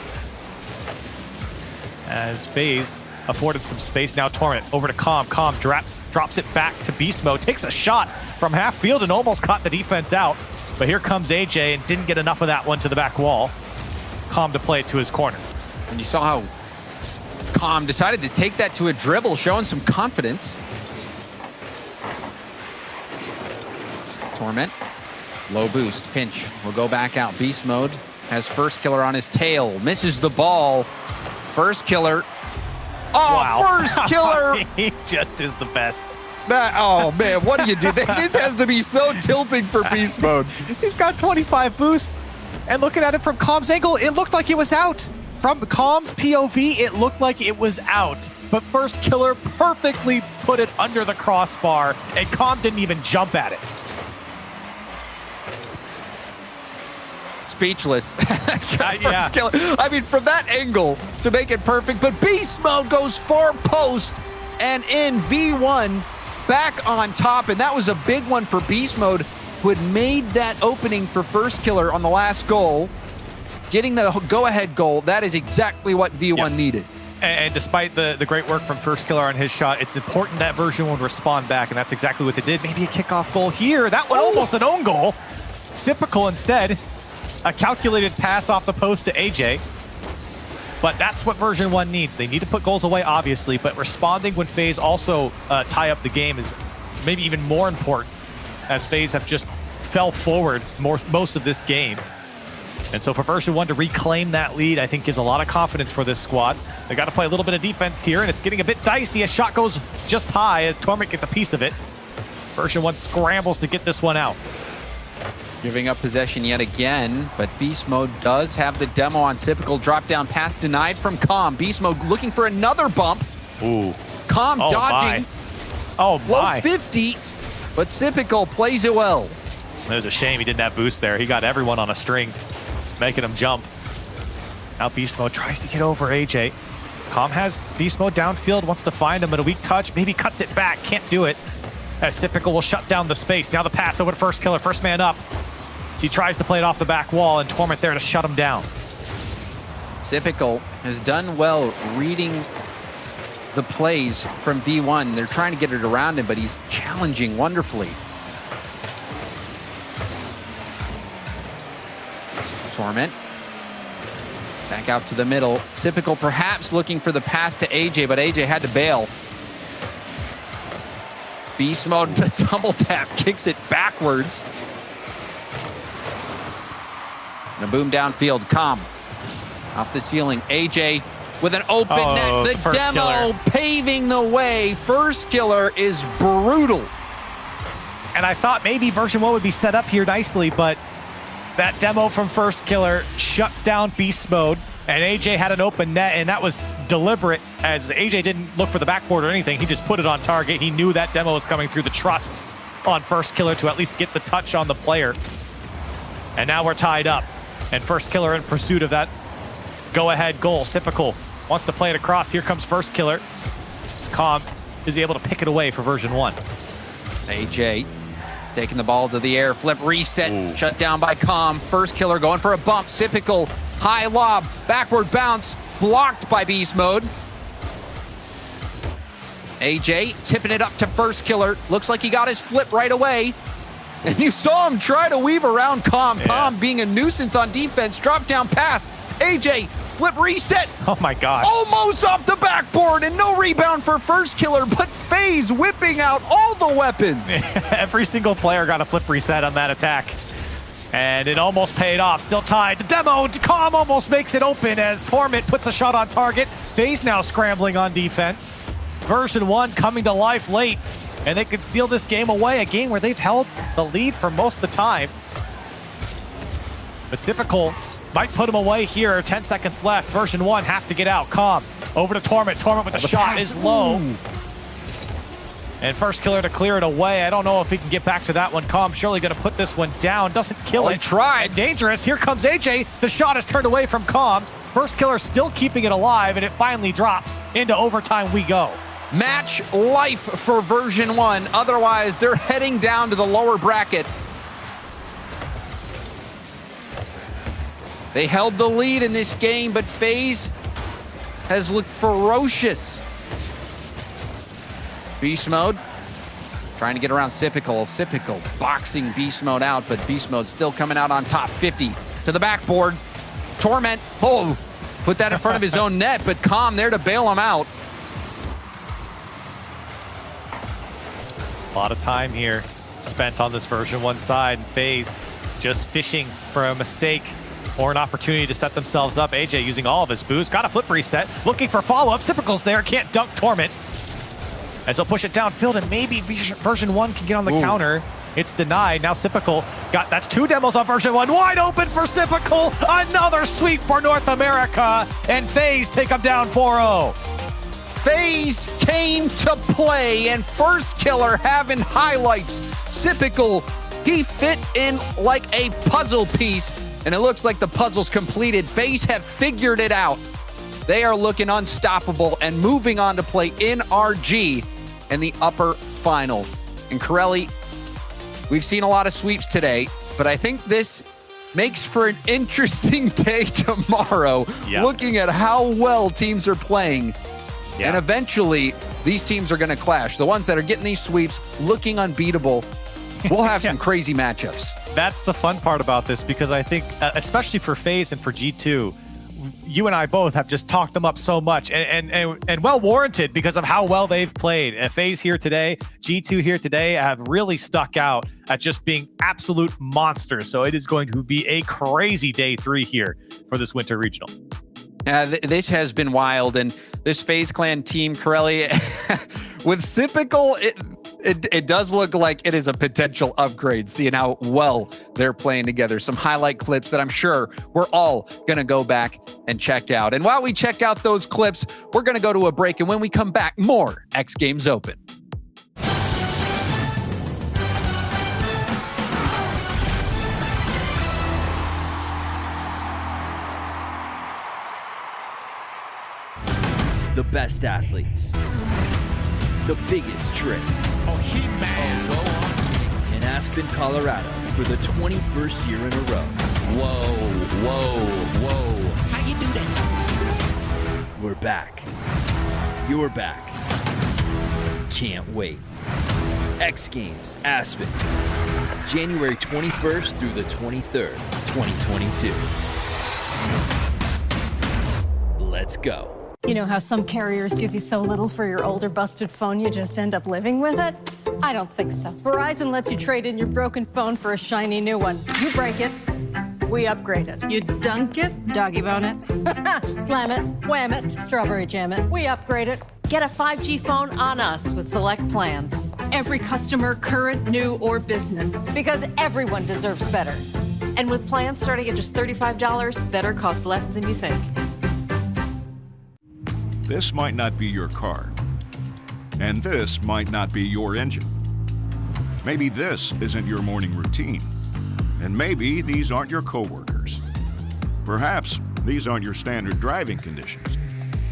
As FaZe afforded some space. Now Torment over to Calm. Calm drops it back to Beast Mode. Takes a shot from half field and almost caught the defense out. But here comes AJ and didn't get enough of that one to the back wall. Calm to play it to his corner. And you saw how Calm decided to take that to a dribble, showing some confidence. Torment. Low boost, pinch, will go back out. Beast Mode has First Killer on his tail, misses the ball. First Killer. Oh, wow. First Killer. He just is the best. Oh, man, what do you do? This has to be so tilting for Beast Mode. He's got 25 boosts. And looking at it from Calm's angle, it looked like it was out. From Calm's POV, it looked like it was out. But First Killer perfectly put it under the crossbar, and Calm didn't even jump at it. Speechless. Yeah. Killer. I mean, from that angle to make it perfect, but Beast Mode goes far post and in. V1 back on top, and that was a big one for Beast Mode, who had made that opening for First Killer on the last goal. Getting the go-ahead goal, that is exactly what V1 needed. And despite the great work from First Killer on his shot, it's important that version 1 respond back, and that's exactly what they did. Maybe a kickoff goal here. That one almost an own goal. Typical instead. A calculated pass off the post to AJ. But that's what version 1 needs. They need to put goals away, obviously, but responding when FaZe also tie up the game is maybe even more important as FaZe have just fell forward most of this game. And so for version 1 to reclaim that lead, I think gives a lot of confidence for this squad. They got to play a little bit of defense here, and it's getting a bit dicey as shot goes just high as Torment gets a piece of it. Version 1 scrambles to get this one out. Giving up possession yet again, but Beast Mode does have the demo on Sypical. Drop down pass denied from Calm. Beast Mode looking for another bump. Ooh. Calm dodging. Oh my. Low 50, but Sypical plays it well. It was a shame he didn't have boost there. He got everyone on a string, making him jump. Now Beast Mode tries to get over AJ. Calm has Beast Mode downfield, wants to find him at a weak touch, maybe cuts it back, can't do it. As Sypical will shut down the space. Now the pass over to First Killer, first man up. As he tries to play it off the back wall, and Torment there to shut him down. Sypical has done well reading the plays from V1. They're trying to get it around him, but he's challenging wonderfully. Torment. Back out to the middle. Sypical perhaps looking for the pass to AJ, but AJ had to bail. Beast Mode, the double tap, kicks it backwards. And a boom downfield. Calm. Off the ceiling. AJ with an open net. The demo paving the way. First Killer is brutal. And I thought maybe version 1 would be set up here nicely, but that demo from First Killer shuts down Beast Mode, and AJ had an open net, and that was deliberate as AJ didn't look for the backboard or anything. He just put it on target. He knew that demo was coming through, the trust on First Killer to at least get the touch on the player. And now we're tied up, and First Killer in pursuit of that go-ahead goal. Sypical wants to play it across. Here comes First Killer. It's Calm. Is he able to pick it away for version 1? AJ taking the ball to the air, flip reset, shut down by Calm. First Killer going for a bump. Sypical, high lob, backward bounce, blocked by Beast Mode. AJ tipping it up to First Killer. Looks like he got his flip right away. And you saw him try to weave around Calm. Yeah. Calm being a nuisance on defense. Drop down pass. AJ, flip reset. Oh my gosh. Almost off the backboard and no rebound for First Killer, but FaZe whipping out all the weapons. Every single player got a flip reset on that attack. And it almost paid off. Still tied. The demo, Calm almost makes it open as Torment puts a shot on target. FaZe now scrambling on defense. Version 1 coming to life late. And they could steal this game away. A game where they've held the lead for most of the time. It's difficult. Might put him away here. 10 seconds left. Version 1 have to get out. Calm. Over to Torment. Torment with the shot is low. And First Killer to clear it away. I don't know if he can get back to that one. Calm surely going to put this one down. Doesn't kill it. He tried. And dangerous. Here comes AJ. The shot is turned away from Calm. First Killer still keeping it alive, and it finally drops. Into overtime we go. Match life for version 1. Otherwise, they're heading down to the lower bracket. They held the lead in this game, but FaZe has looked ferocious. Beast Mode trying to get around Sypical. Sypical boxing Beast Mode out, but Beast Mode still coming out on top. 50 to the backboard. Torment, put that in front of his own net, but Calm there to bail him out. A lot of time here spent on this version 1 side. FaZe just fishing for a mistake or an opportunity to set themselves up. AJ using all of his boost. Got a flip reset. Looking for follow-up. Sypical's there. Can't dunk Torment. As he'll push it downfield, and maybe version 1 can get on the counter. It's denied. Now Sypical that's 2 demos on version 1. Wide open for Sypical. Another sweep for North America. And FaZe take them down 4-0. FaZe came to play, and First Killer having highlights. Sypical, he fit in like a puzzle piece, and it looks like the puzzle's completed. FaZe have figured it out. They are looking unstoppable and moving on to play NRG in the upper final. And Corelli, we've seen a lot of sweeps today, but I think this makes for an interesting day tomorrow, looking at how well teams are playing. And eventually, these teams are going to clash. The ones that are getting these sweeps, looking unbeatable, we'll have some crazy matchups. That's the fun part about this, because I think, especially for FaZe and for G2, you and I both have just talked them up so much, and well warranted because of how well they've played. FaZe here today, G2 here today have really stuck out at just being absolute monsters. So it is going to be a crazy day 3 here for this winter regional. This has been wild, and this FaZe Clan team, Corelli, with Sypical, it does look like it is a potential upgrade, seeing how well they're playing together. Some highlight clips that I'm sure we're all going to go back and check out. And while we check out those clips, we're going to go to a break, and when we come back, more X Games Open. The best athletes, the biggest tricks. In Aspen, Colorado for the 21st year in a row. Whoa. How you do that? We're back. You're back. Can't wait. X Games Aspen, January 21st through the 23rd, 2022. Let's go. You know how some carriers give you so little for your older busted phone you just end up living with it? I don't think so. Verizon lets you trade in your broken phone for a shiny new one. You break it, we upgrade it. You dunk it, doggy bone it, slam it, wham it, strawberry jam it, we upgrade it. Get a 5G phone on us with select plans. Every customer, current, new, or business. Because everyone deserves better. And with plans starting at just $35, better costs less than you think. This might not be your car, and this might not be your engine. Maybe this isn't your morning routine, and maybe these aren't your coworkers. Perhaps these aren't your standard driving conditions.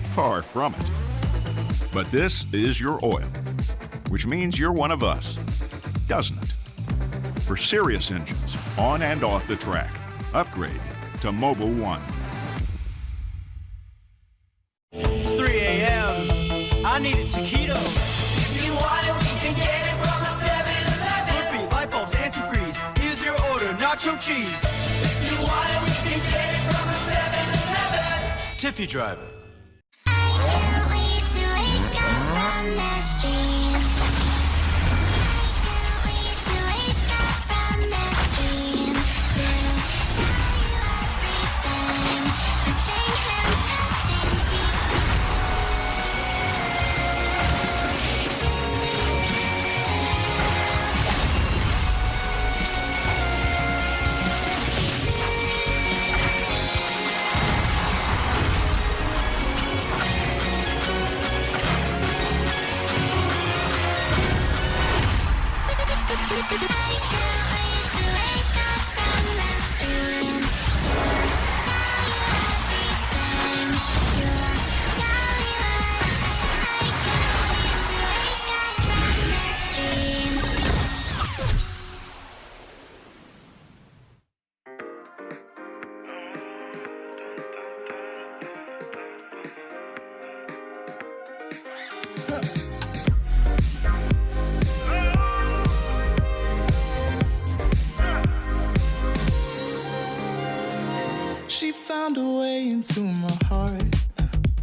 Far from it. But this is your oil, which means you're one of us, doesn't it? For serious engines, on and off the track, upgrade to Mobile One. It's 3 a.m. I need a taquito. If you want it, we can get it from the 7-Eleven. Slurpee, light bulbs, antifreeze. Here's your order, nacho cheese. If you want it, we can get it from the 7-Eleven. Tip you, driver. I can't wait to wake up from this dream. I can't wait to wake up from this dream. To tell you everything. Touching hands, touching teeth. She found a way into my heart.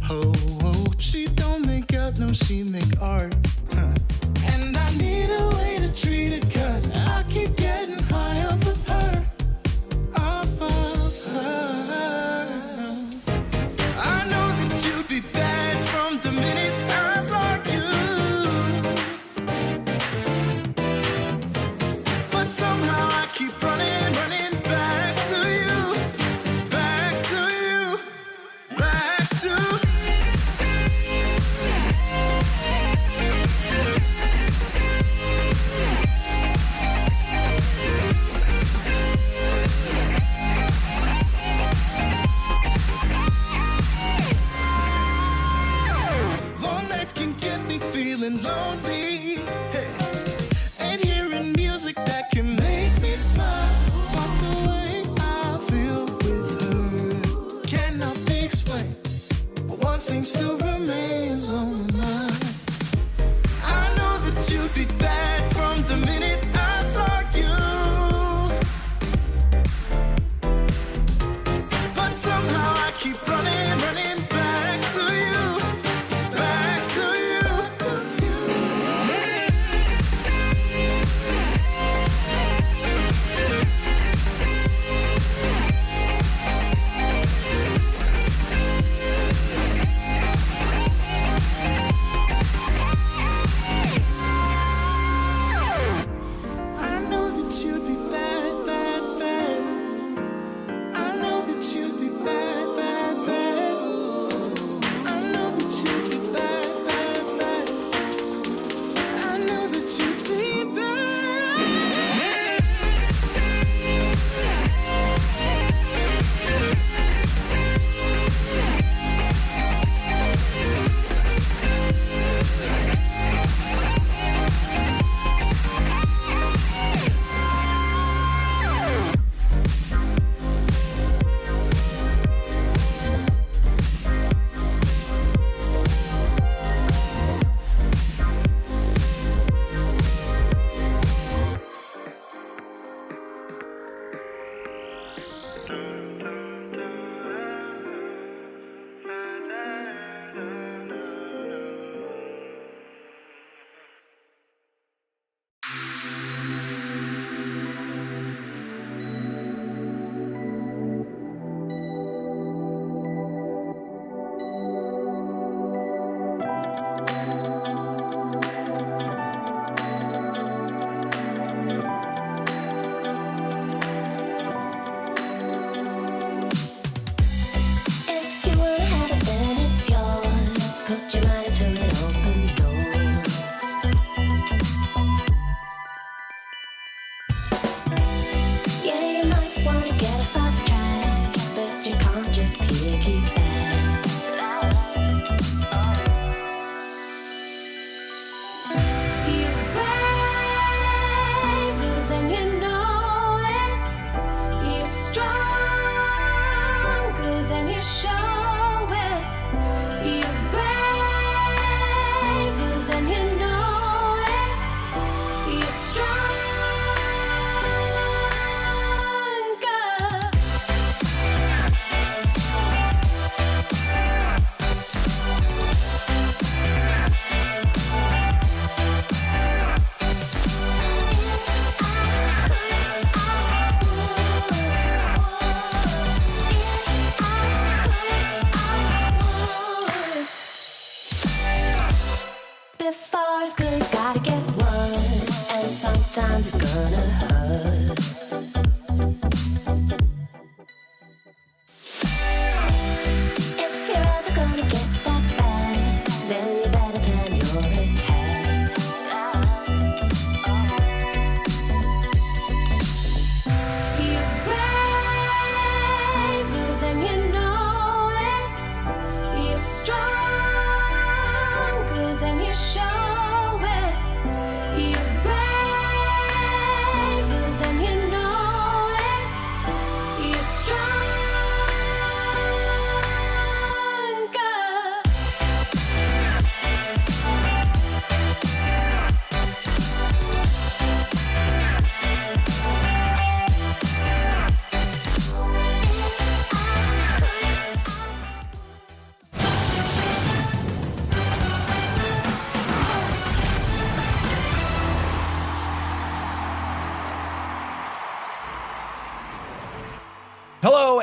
Oh, she don't make up, no, she make art. And I need a way to treat it, 'cause I keep getting high off of her. Off of her. I know that you'd be bad from the minute I saw you. But somehow I keep running back to you. Feeling lonely, hey. And hearing music that can make me smile. But the way I feel with her cannot be explained. But one thing still remains on my mind. I know that you'd be bad from the minute I saw you. But somehow I keep running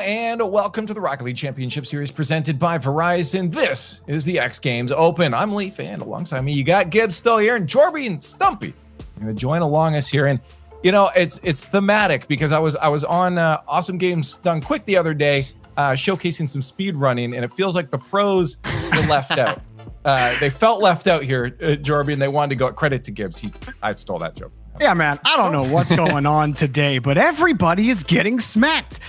and welcome to the Rocket League Championship Series presented by Verizon. This is the X Games Open. I'm Leaf, and alongside me, you got Gibbs still here, and Jorby and Stumpy are going to join along us here. And you know, it's thematic because I was on Awesome Games Done Quick the other day, showcasing some speed running, and it feels like the pros were left out. They felt left out here, Jorby, and they wanted to go credit to Gibbs. I stole that joke. Yeah, man, I don't know what's going on today, but everybody is getting smacked.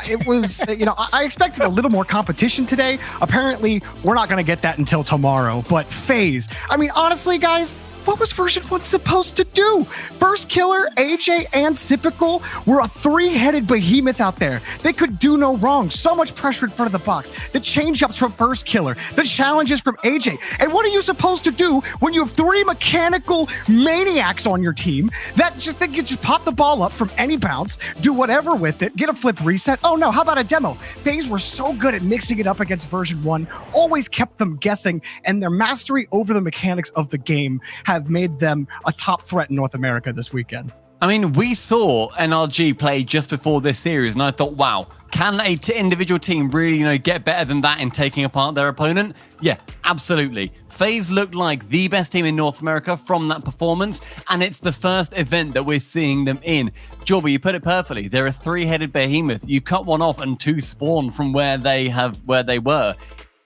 It was, I expected a little more competition today. Apparently, we're not going to get that until tomorrow, but FaZe. I mean, honestly, guys, what was version 1 supposed to do? First Killer, AJ, and Typical were a three-headed behemoth out there. They could do no wrong. So much pressure in front of the box. The change-ups from First Killer, the challenges from AJ. And what are you supposed to do when you have three mechanical maniacs on your team that you just pop the ball up from any bounce, do whatever with it, get a flip reset? Oh no, how about a demo? FaZe were so good at mixing it up against version 1, always kept them guessing, and their mastery over the mechanics of the game have made them a top threat in North America this weekend. I mean, we saw NRG play just before this series, and I thought, wow, can a individual team really, get better than that in taking apart their opponent? Yeah, absolutely. FaZe looked like the best team in North America from that performance, and it's the first event that we're seeing them in. Jorby, you put it perfectly. They're a three-headed behemoth. You cut one off and two spawn from where they were.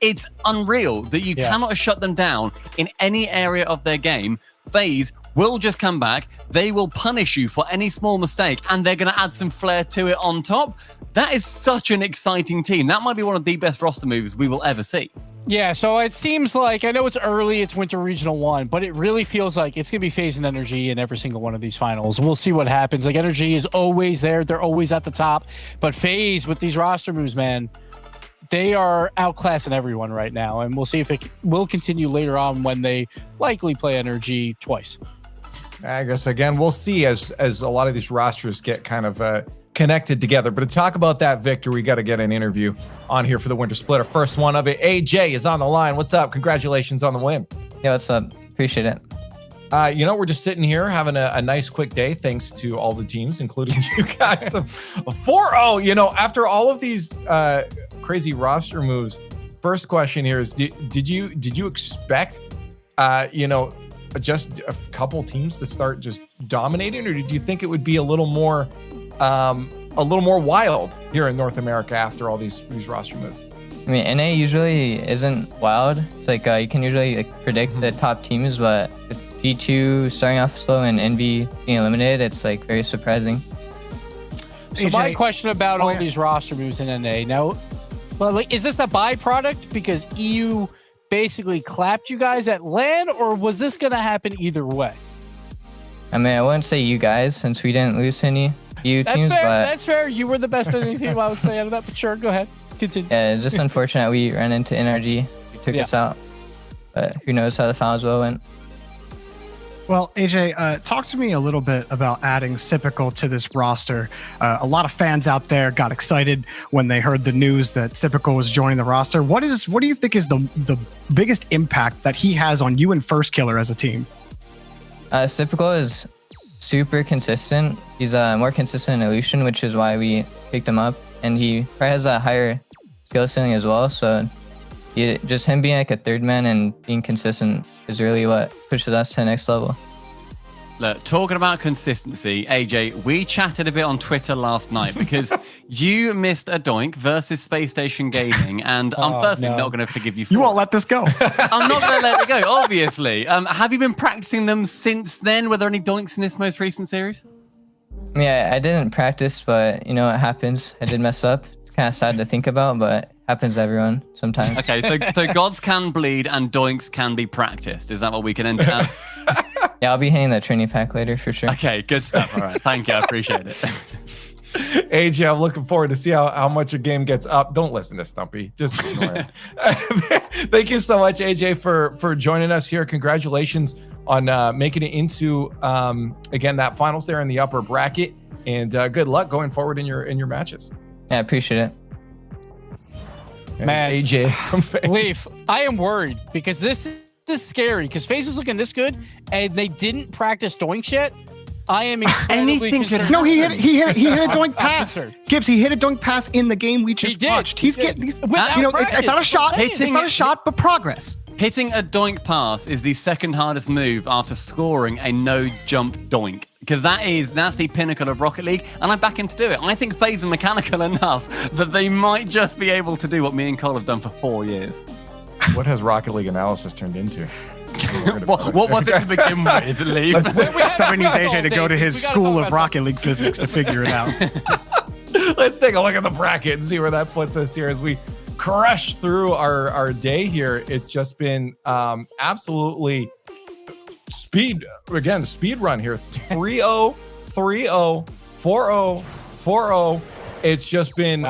It's unreal that you cannot shut them down in any area of their game. FaZe will just come back. They will punish you for any small mistake, and they're going to add some flair to it on top. That is such an exciting team. That might be one of the best roster moves we will ever see. Yeah, so it seems like, I know it's early, it's Winter Regional 1, but it really feels like it's going to be FaZe and Energy in every single one of these finals. We'll see what happens. Like, Energy is always there. They're always at the top. But FaZe, with these roster moves, man, they are outclassing everyone right now, and we'll see if it will continue later on when they likely play Energy twice. I guess, again, we'll see as a lot of these rosters get kind of connected together. But to talk about that, Victor, we got to get an interview on here for the Winter Split. Our first one of it. AJ is on the line. What's up? Congratulations on the win. Yeah, what's up? Appreciate it. We're just sitting here having a nice quick day thanks to all the teams, including you guys. A 4-0, after all of these crazy roster moves. First question here is, did you expect, just a couple teams to start just dominating, or did you think it would be a little more wild here in North America after all these roster moves? I mean, NA usually isn't wild. It's like you can usually predict the top teams, but with G2 starting off slow and NB being eliminated, it's like very surprising. So AJ, my question about all these roster moves in NA now, is this a byproduct because EU basically clapped you guys at LAN, or was this going to happen either way? I mean, I wouldn't say you guys since we didn't lose any EU teams. That's fair. You were the best at any team, I would say, out of that, but sure, go ahead. Continue. Yeah, it's just unfortunate we ran into NRG. They took us out. But who knows how the finals will went. Well, AJ, talk to me a little bit about adding Typical to this roster. A lot of fans out there got excited when they heard the news that Typical was joining the roster. What do you think is the biggest impact that he has on you and First Killer as a team? Typical is super consistent. He's more consistent in Illusion, which is why we picked him up. And he probably has a higher skill ceiling as well. So just him being like a third man and being consistent is really what pushes us to the next level. Look, talking about consistency, AJ, we chatted a bit on Twitter last night because you missed a doink versus Space Station Gaming, and I'm firstly not going to forgive you for You won't let this go. I'm not going to let it go, obviously. Have you been practicing them since then? Were there any doinks in this most recent series? Yeah, I didn't practice, but it happens. I did mess up. It's kind of sad to think about, but happens to everyone sometimes. Okay, so gods can bleed and doinks can be practiced. Is that what we can end as? Yeah, I'll be hitting that training pack later for sure. Okay, good stuff. All right, thank you. I appreciate it. AJ, I'm looking forward to see how much a game gets up. Don't listen to Stumpy. Just ignore it. Thank you so much, AJ, for joining us here. Congratulations on making it into, again, that finals there in the upper bracket. And good luck going forward in your matches. Yeah, I appreciate it. Man, AJ, Leaf, I am worried because this is scary because FaZe is looking this good and they didn't practice doinks yet. I am incredibly concerned. No, he hit a doink pass. Gibbs, he hit a doink pass in the game we just watched. He's getting, it's not a shot. It's not a shot, but progress. Hitting a doink pass is the second hardest move after scoring a no-jump doink. Because that's the pinnacle of Rocket League, and I back him to do it. I think FaZe are mechanical enough that they might just be able to do what me and Cole have done for 4 years. What has Rocket League analysis turned into? what was it to begin with, Lee? Somebody needs AJ to go to his school of Rocket League physics to figure it out. Let's take a look at the bracket and see where that puts us here as we crush through our day here. It's just been absolutely speed run here. 3-0, 3-0, 4-0, 4-0. It's just been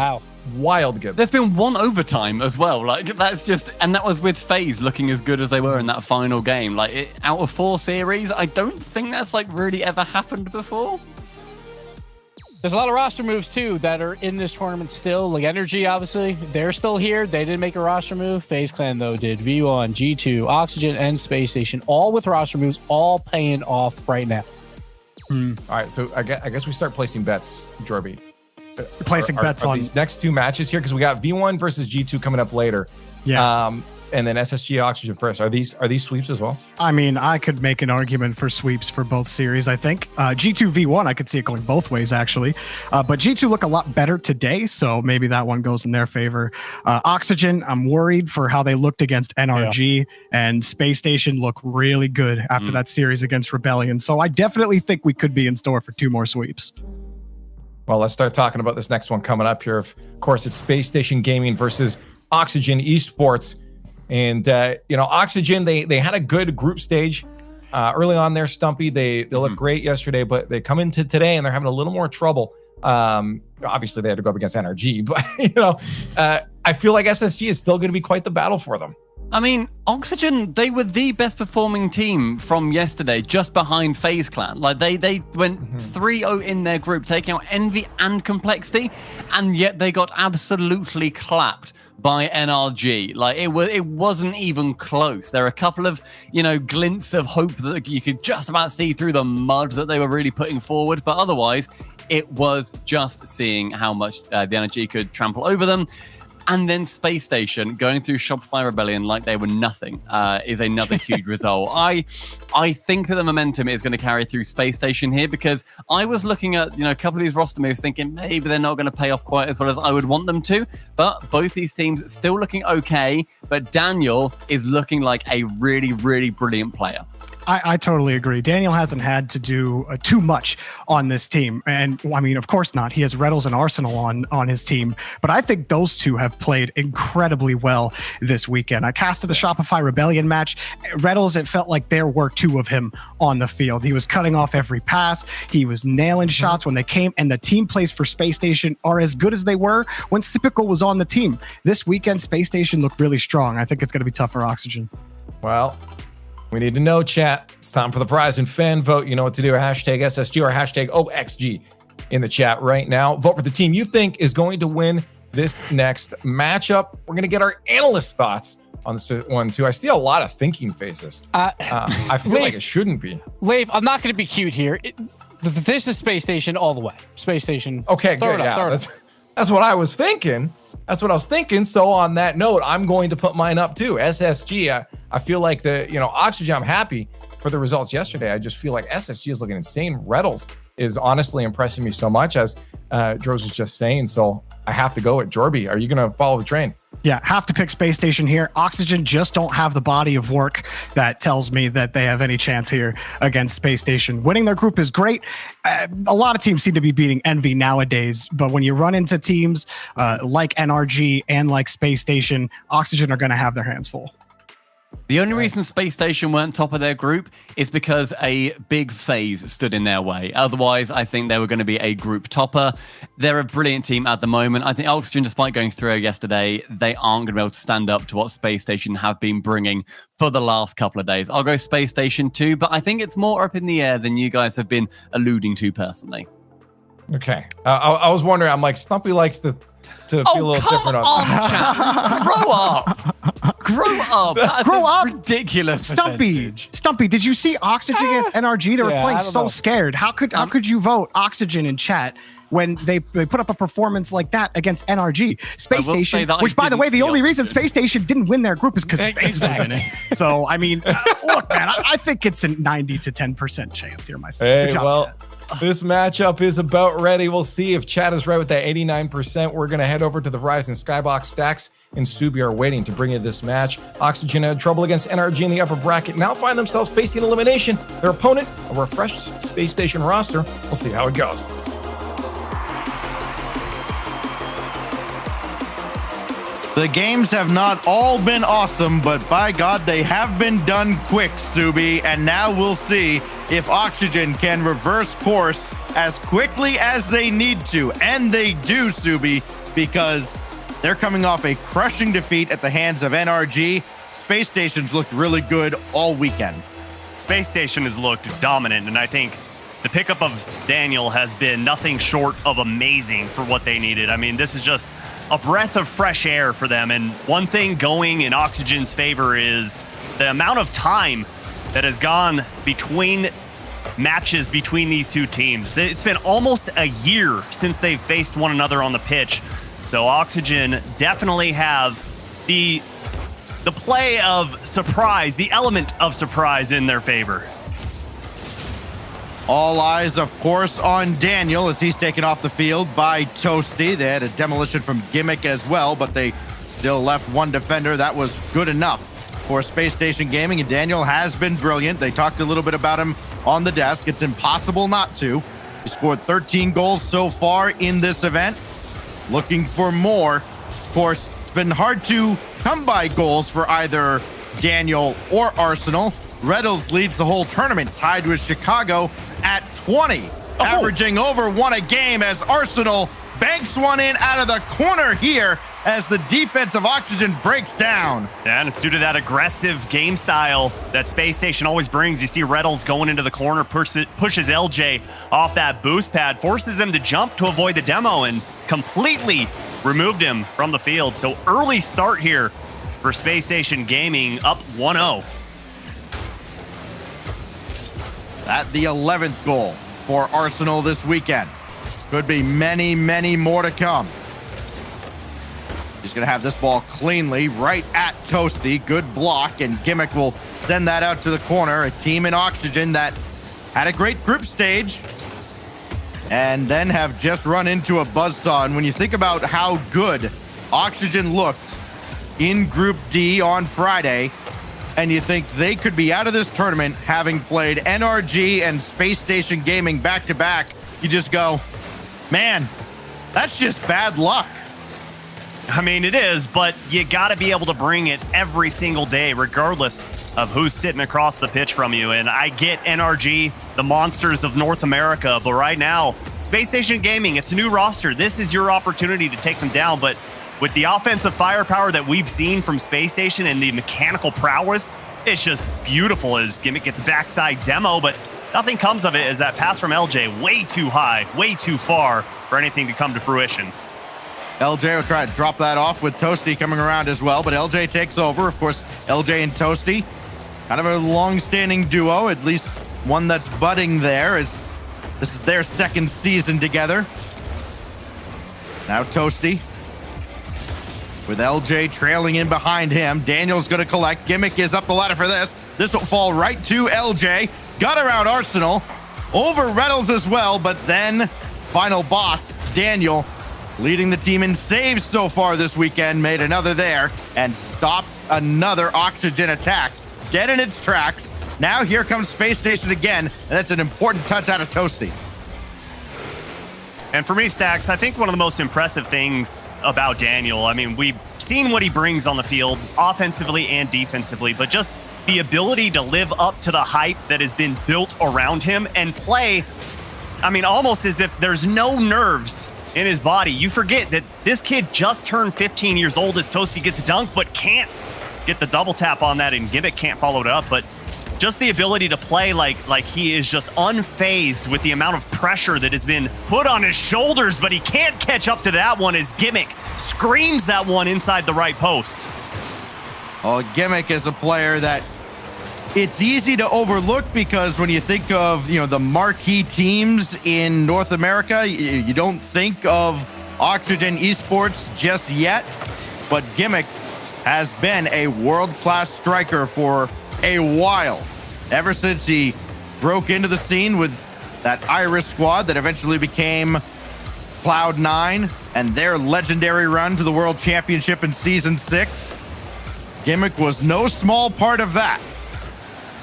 wild good. There's been one overtime as well. And that was with FaZe looking as good as they were in that final game. Out of 4 series, I don't think that's really ever happened before. There's a lot of roster moves too that are in this tournament still. Like Energy, obviously, they're still here. They didn't make a roster move. FaZe Clan though did. V1, G2, Oxygen, and Space Station, all with roster moves, all paying off right now. All right, so I guess we start placing bets, Jorby. Placing bets on these next 2 matches here because we got V1 versus G2 coming up later. Yeah. And then SSG Oxygen first. Are these sweeps as well? I mean, I could make an argument for sweeps for both series, I think. G2 V1, I could see it going both ways, actually. But G2 look a lot better today, so maybe that one goes in their favor. Oxygen, I'm worried for how they looked against NRG, and Space Station look really good after that series against Rebellion. So I definitely think we could be in store for 2 more sweeps. Well, let's start talking about this next one coming up here. Of course, it's Space Station Gaming versus Oxygen Esports. And, Oxygen, they had a good group stage early on there, Stumpy. They looked great yesterday, but they come into today and they're having a little more trouble. Obviously, they had to go up against NRG, but, I feel like SSG is still going to be quite the battle for them. I mean, Oxygen, they were the best performing team from yesterday, just behind FaZe Clan. They went 3-0 in their group, taking out Envy and Complexity, and yet they got absolutely clapped by NRG. It wasn't even close. There are a couple of, glints of hope that you could just about see through the mud that they were really putting forward, but otherwise, it was just seeing how much the NRG could trample over them. And then Space Station going through Shopify Rebellion like they were nothing is another huge result. I think that the momentum is going to carry through Space Station here because I was looking at a couple of these roster moves thinking maybe they're not going to pay off quite as well as I would want them to. But both these teams still looking okay. But Daniel is looking like a really, really brilliant player. I totally agree. Daniel hasn't had to do too much on this team. And I mean, of course not. He has Reddles and Arsenal on his team. But I think those two have played incredibly well this weekend. I casted the Shopify Rebellion match. Reddles, it felt like there were 2 of him on the field. He was cutting off every pass. He was nailing shots when they came. And the team plays for Space Station are as good as they were when Sypical was on the team. This weekend, Space Station looked really strong. I think it's going to be tough for Oxygen. Well, we need to know, chat. It's time for the Verizon fan vote. You know what to do. Hashtag SSG or hashtag OXG in the chat right now. Vote for the team you think is going to win this next matchup. We're going to get our analyst thoughts on this one, too. I see a lot of thinking faces. I feel like it shouldn't be. Leif, I'm not going to be cute here. This is Space Station all the way. Space Station. Okay, good. Yeah, that's what I was thinking. That's what I was thinking. So on that note, I'm going to put mine up too. SSG. I feel like Oxygen, I'm happy for the results yesterday. I just feel like SSG is looking insane. Reddles is honestly impressing me so much, as Droz was just saying. So I have to go at Jorby. Are you going to follow the train? Yeah, have to pick Space Station here. Oxygen just don't have the body of work that tells me that they have any chance here against Space Station. Winning their group is great. A lot of teams seem to be beating Envy nowadays, but when you run into teams like NRG and like Space Station, Oxygen are going to have their hands full. The only reason Space Station weren't top of their group is because a big FaZe stood in their way. Otherwise, I think they were going to be a group topper. They're a brilliant team at the moment. I think Oxygen, despite going through yesterday, they aren't going to be able to stand up to what Space Station have been bringing for the last couple of days. I'll go Space Station too, but I think it's more up in the air than you guys have been alluding to personally. Okay. I was wondering, I'm like, Stumpy likes to feel a little different on Chat. Grow up. Grow up. That's Grow up. Ridiculous. Stumpy, did you see Oxygen against NRG? They were Yeah, I playing don't so know. scared. How could you vote Oxygen in chat when they put up a performance like that against NRG? Space I will say Station, that I which by the didn't way, the see only reason Oxygen. Space Station didn't win their group is because FaZe was in Exactly. it. So, I mean, look, man, I think it's a 90 to 10% chance here myself. Hey, Good job, well, chat. this matchup is about ready. We'll see if Chad is right with that 89%. We're going to head over to the Verizon Skybox. Stacks and Subi are waiting to bring you this match. Oxygen had trouble against NRG in the upper bracket, now find themselves facing elimination. Their opponent, a refreshed Space Station roster. We'll see how it goes. The games have not all been awesome, but by God, they have been done quick, Subi. And now we'll see if Oxygen can reverse course as quickly as they need to. And they do, Subi, because they're coming off a crushing defeat at the hands of NRG. Space Station's looked really good all weekend. Space Station has looked dominant, and I think the pickup of Daniel has been nothing short of amazing for what they needed. I mean, this is just a breath of fresh air for them. And one thing going in Oxygen's favor is the amount of time that has gone between matches between these two teams. It's been almost a year since they've faced one another on the pitch. So Oxygen definitely have the play of surprise, the element of surprise in their favor. All eyes, of course, on Daniel as he's taken off the field by Toasty. They had a demolition from Gimmick as well, but they still left one defender. That was good enough for Space Station Gaming, and Daniel has been brilliant. They talked a little bit about him on the desk. It's impossible not to. He scored 13 goals so far in this event. Looking for more. Of course, it's been hard to come by goals for either Daniel or Arsenal. Reddles leads the whole tournament, tied with Chicago at 20, averaging over 1 a game as Arsenal banks one in out of the corner here as the defense of Oxygen breaks down. Yeah, and it's due to that aggressive game style that Space Station always brings. You see Reddles going into the corner, pushes LJ off that boost pad, forces him to jump to avoid the demo, and completely removed him from the field. So early start here for Space Station Gaming, up 1-0. At the 11th goal for Arsenal this weekend. Could be many, many more to come. He's going to have this ball cleanly right at Toasty. Good block, and Gimmick will send that out to the corner. A team in Oxygen that had a great group stage and then have just run into a buzzsaw. And when you think about how good Oxygen looked in Group D on Friday, and you think they could be out of this tournament having played NRG and Space Station Gaming back-to-back, you just go, man, that's just bad luck. I mean, it is, but you got to be able to bring it every single day, regardless of who's sitting across the pitch from you. And I get NRG, the monsters of North America, but right now, Space Station Gaming, it's a new roster. This is your opportunity to take them down, but with the offensive firepower that we've seen from Space Station and the mechanical prowess, it's just beautiful as Gimmick gets a backside demo, but nothing comes of it as that pass from LJ way too high, way too far for anything to come to fruition. LJ will try to drop that off with Toasty coming around as well, but LJ takes over. Of course, LJ and Toasty, kind of a long-standing duo, at least one that's budding there, as this is their second season together. Now Toasty with LJ trailing in behind him. Daniel's going to collect. Gimmick is up the ladder for this. This will fall right to LJ. Got around Arsenal. Over Reddles as well, but then final boss, Daniel, leading the team in saves so far this weekend, made another there and stopped another Oxygen attack. Dead in its tracks. Now here comes Space Station again, and that's an important touch out of Toasty. And for me, Stacks, I think one of the most impressive things about Daniel, I mean, we've seen what he brings on the field, offensively and defensively, but just the ability to live up to the hype that has been built around him and play, I mean, almost as if there's no nerves in his body. You forget that this kid just turned 15 years old as Toasty gets a dunk, but can't get the double tap on that, and Gimmick can't follow it up. But just the ability to play like he is just unfazed with the amount of pressure that has been put on his shoulders, but he can't catch up to that one as Gimmick screams that one inside the right post. Well, Gimmick is a player that it's easy to overlook because when you think of, the marquee teams in North America, you don't think of Oxygen Esports just yet. But Gimmick has been a world-class striker for a while. Ever since he broke into the scene with that Iris squad that eventually became Cloud9 and their legendary run to the World Championship in Season 6. Gimmick was no small part of that.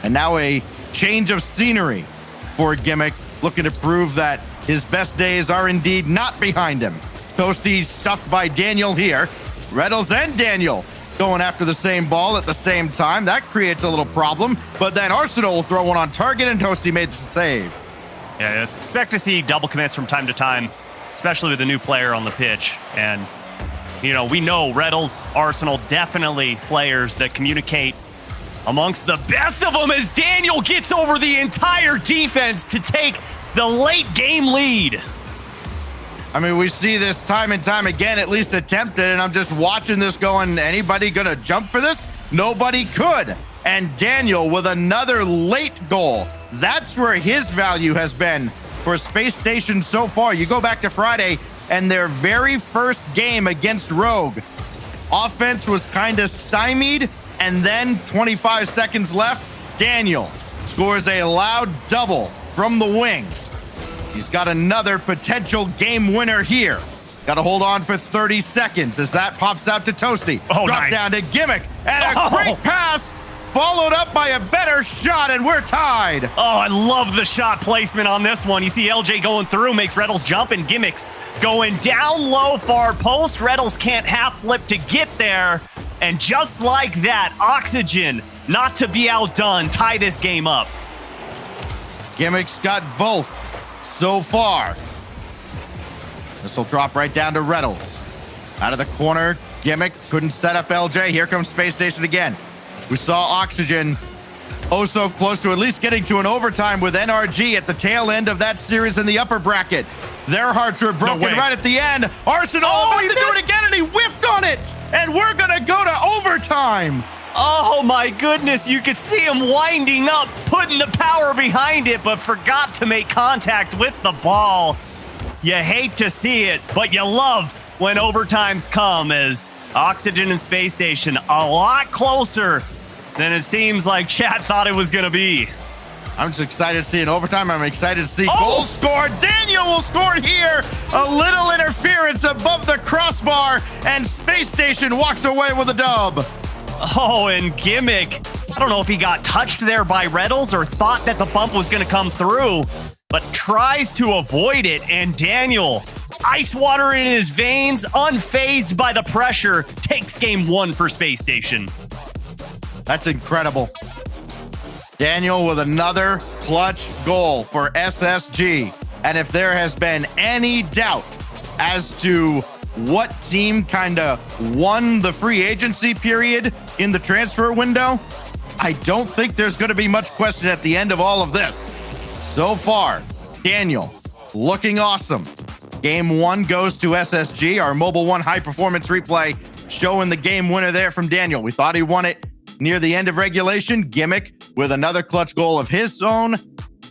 And now a change of scenery for Gimmick, looking to prove that his best days are indeed not behind him. Toasty stuffed by Daniel here. Reddles and Daniel going after the same ball at the same time. That creates a little problem, but then Arsenal will throw one on target and Toasty made the save. Yeah, expect to see double commits from time to time, especially with a new player on the pitch. And, we know Reddles, Arsenal, definitely players that communicate amongst the best of them as Daniel gets over the entire defense to take the late game lead. I mean, we see this time and time again, at least attempted, and I'm just watching this going, anybody gonna jump for this? Nobody could. And Daniel with another late goal. That's where his value has been for Space Station so far. You go back to Friday and their very first game against Rogue. Offense was kind of stymied, and then 25 seconds left, Daniel scores a loud double from the wing. He's got another potential game winner here. Got to hold on for 30 seconds as that pops out to Toasty. Drop nice. Down to Gimmick, and a great pass followed up by a better shot, and we're tied. Oh, I love the shot placement on this one. You see LJ going through, makes Reddles jump, and Gimmick's going down low far post. Reddles can't half flip to get there. And just like that, Oxygen, not to be outdone, tie this game up. Gimmick's got both so far. This will drop right down to Reddles. Out of the corner, Gimmick couldn't set up LJ. Here comes Space Station again. We saw Oxygen so close to at least getting to an overtime with NRG at the tail end of that series in the upper bracket. Their hearts were broken right at the end. Arsenal about to do it again, and he whiffed on it. And we're going to go to overtime. Oh my goodness, you could see him winding up, putting the power behind it, but forgot to make contact with the ball. You hate to see it, but you love when overtimes come, as Oxygen and Space Station a lot closer than it seems like chat thought it was going to be. I'm just excited to see an overtime. I'm excited to see goals scored. Daniel will score here. A little interference above the crossbar, and Space Station walks away with a dub. Oh, and Gimmick, I don't know if he got touched there by Reddles or thought that the bump was going to come through, but tries to avoid it, and Daniel, ice water in his veins, unfazed by the pressure, takes game one for Space Station. That's incredible. Daniel with another clutch goal for SSG. And if there has been any doubt as to what team kind of won the free agency period in the transfer window, I don't think there's going to be much question at the end of all of this. So far, Daniel looking awesome. Game one goes to SSG. Our Mobile One high performance replay showing the game winner there from Daniel. We thought he won it near the end of regulation. Gimmick with another clutch goal of his own.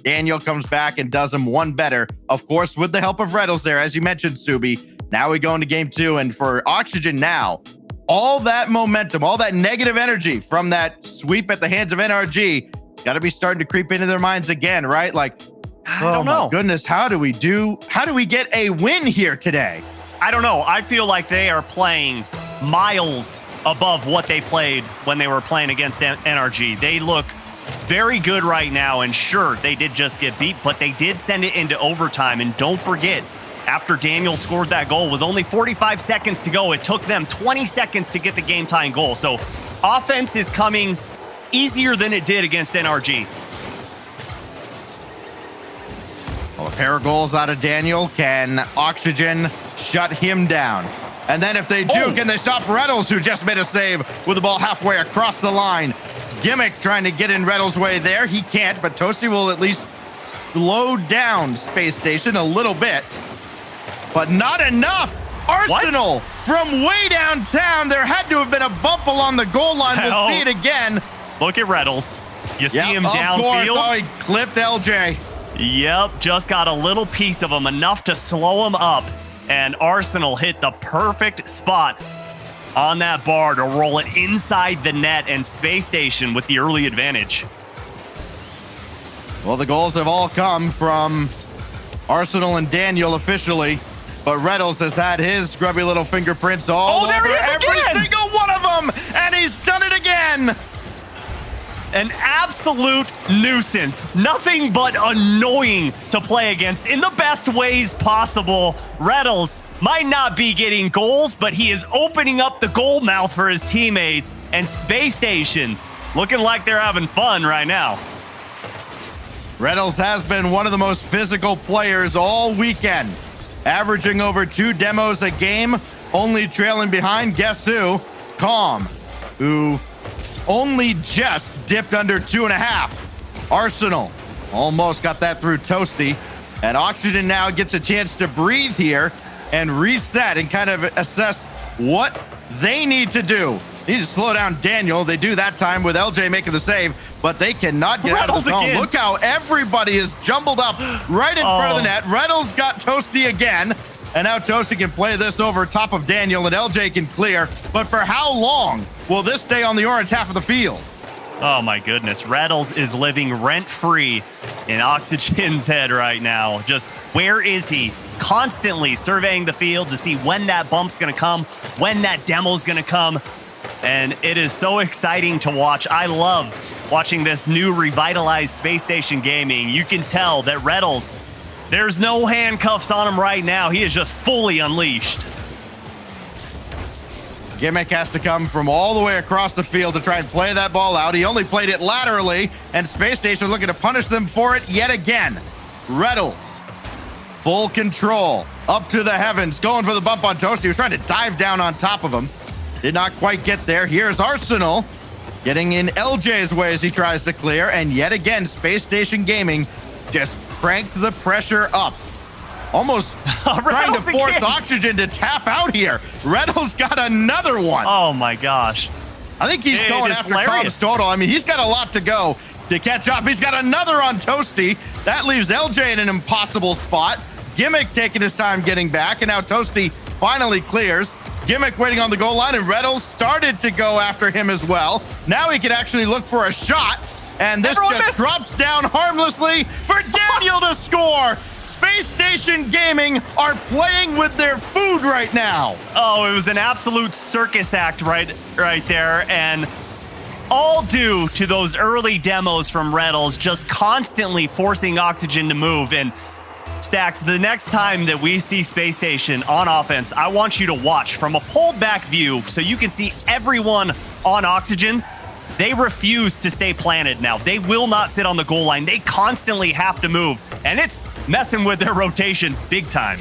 Daniel comes back and does him one better, of course, with the help of Reddles there, as you mentioned, Subi. Now we go into game two, and for Oxygen now, all that momentum, all that negative energy from that sweep at the hands of NRG got to be starting to creep into their minds again, right? Like, I don't know. My goodness, how do we get a win here today? I don't know. I feel like they are playing miles above what they played when they were playing against NRG. They look very good right now, and sure, they did just get beat, but they did send it into overtime. And don't forget, after Daniel scored that goal with only 45 seconds to go, it took them 20 seconds to get the game-tying goal. So offense is coming easier than it did against NRG. Well, a pair of goals out of Daniel. Can Oxygen shut him down? And then if they do, can they stop Reddles, who just made a save with the ball halfway across the line? Gimmick trying to get in Reddles' way there. He can't, but Toasty will at least slow down Space Station a little bit. But not enough. Arsenal from way downtown. There had to have been a bump along the goal line. We'll see it again. Look at Reynolds. You see him of course. downfield. Oh, he clipped LJ. Yep, just got a little piece of him, enough to slow him up. And Arsenal hit the perfect spot on that bar to roll it inside the net, and Space Station with the early advantage. Well, the goals have all come from Arsenal and Daniel officially, but Reynolds has had his grubby little fingerprints all over every single one of them, and he's done it again. An absolute nuisance. Nothing but annoying to play against in the best ways possible. Reynolds might not be getting goals, but he is opening up the goal mouth for his teammates, and Space Station looking like they're having fun right now. Reynolds has been one of the most physical players all weekend, averaging over 2 demos a game, only trailing behind, guess who? Calm, who only just dipped under 2.5. Arsenal almost got that through Toasty, and Oxygen now gets a chance to breathe here and reset and kind of assess what they need to do. They need to slow down Daniel. They do that time with LJ making the save, but they cannot get out of the zone. Again. Look how everybody is jumbled up right in front of the net. Reynolds got Toasty again, and now Toasty can play this over top of Daniel, and LJ can clear. But for how long will this stay on the orange half of the field? Oh my goodness, Rattles is living rent-free in Oxygen's head right now. Just where is he? Constantly surveying the field to see when that bump's gonna come, when that demo's gonna come. And it is so exciting to watch. I love watching this new revitalized Space Station Gaming. You can tell that Rattles, there's no handcuffs on him right now. He is just fully unleashed. Gimmick has to come from all the way across the field to try and play that ball out. He only played it laterally, and Space Station looking to punish them for it yet again. Reynolds, full control, up to the heavens, going for the bump on Toasty. He was trying to dive down on top of him. Did not quite get there. Here's Arsenal getting in LJ's way as he tries to clear, and yet again, Space Station Gaming just cranked the pressure up. Almost trying to force Oxygen to tap out here. Reynolds got another one. Oh my gosh. I think he's going after Cobb's total. I mean, he's got a lot to go to catch up. He's got another on Toasty. That leaves LJ in an impossible spot. Gimmick taking his time getting back, and now Toasty finally clears. Gimmick waiting on the goal line, and Reynolds started to go after him as well. Now he can actually look for a shot, and this drops down harmlessly for Daniel to score. Space Station Gaming are playing with their food right now. Oh, it was an absolute circus act right there, and all due to those early demos from Reynolds, just constantly forcing Oxygen to move. And Stacks, the next time that we see Space Station on offense, I want you to watch from a pulled back view so you can see everyone on Oxygen. They refuse to stay planted now. They will not sit on the goal line. They constantly have to move, and it's messing with their rotations big time.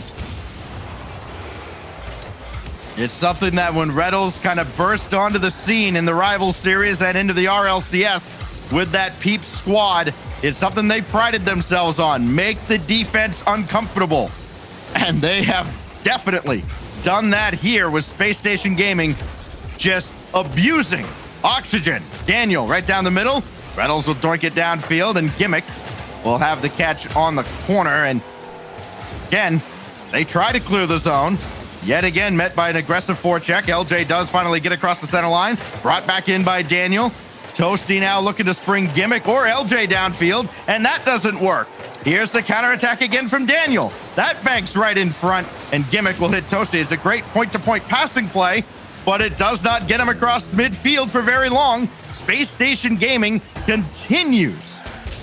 It's something that when Reynolds kind of burst onto the scene in the rival series and into the RLCS with that Peep squad, it's something they prided themselves on. Make the defense uncomfortable. And they have definitely done that here with Space Station Gaming, just abusing Oxygen. Daniel right down the middle. Reynolds will doink it downfield, and Gimmick will have the catch on the corner. And again, they try to clear the zone. Yet again, met by an aggressive forecheck. LJ does finally get across the center line. Brought back in by Daniel. Toasty now looking to spring Gimmick or LJ downfield, and that doesn't work. Here's the counterattack again from Daniel. That banks right in front, and Gimmick will hit Toasty. It's a great point-to-point passing play, but it does not get him across midfield for very long. Space Station Gaming continues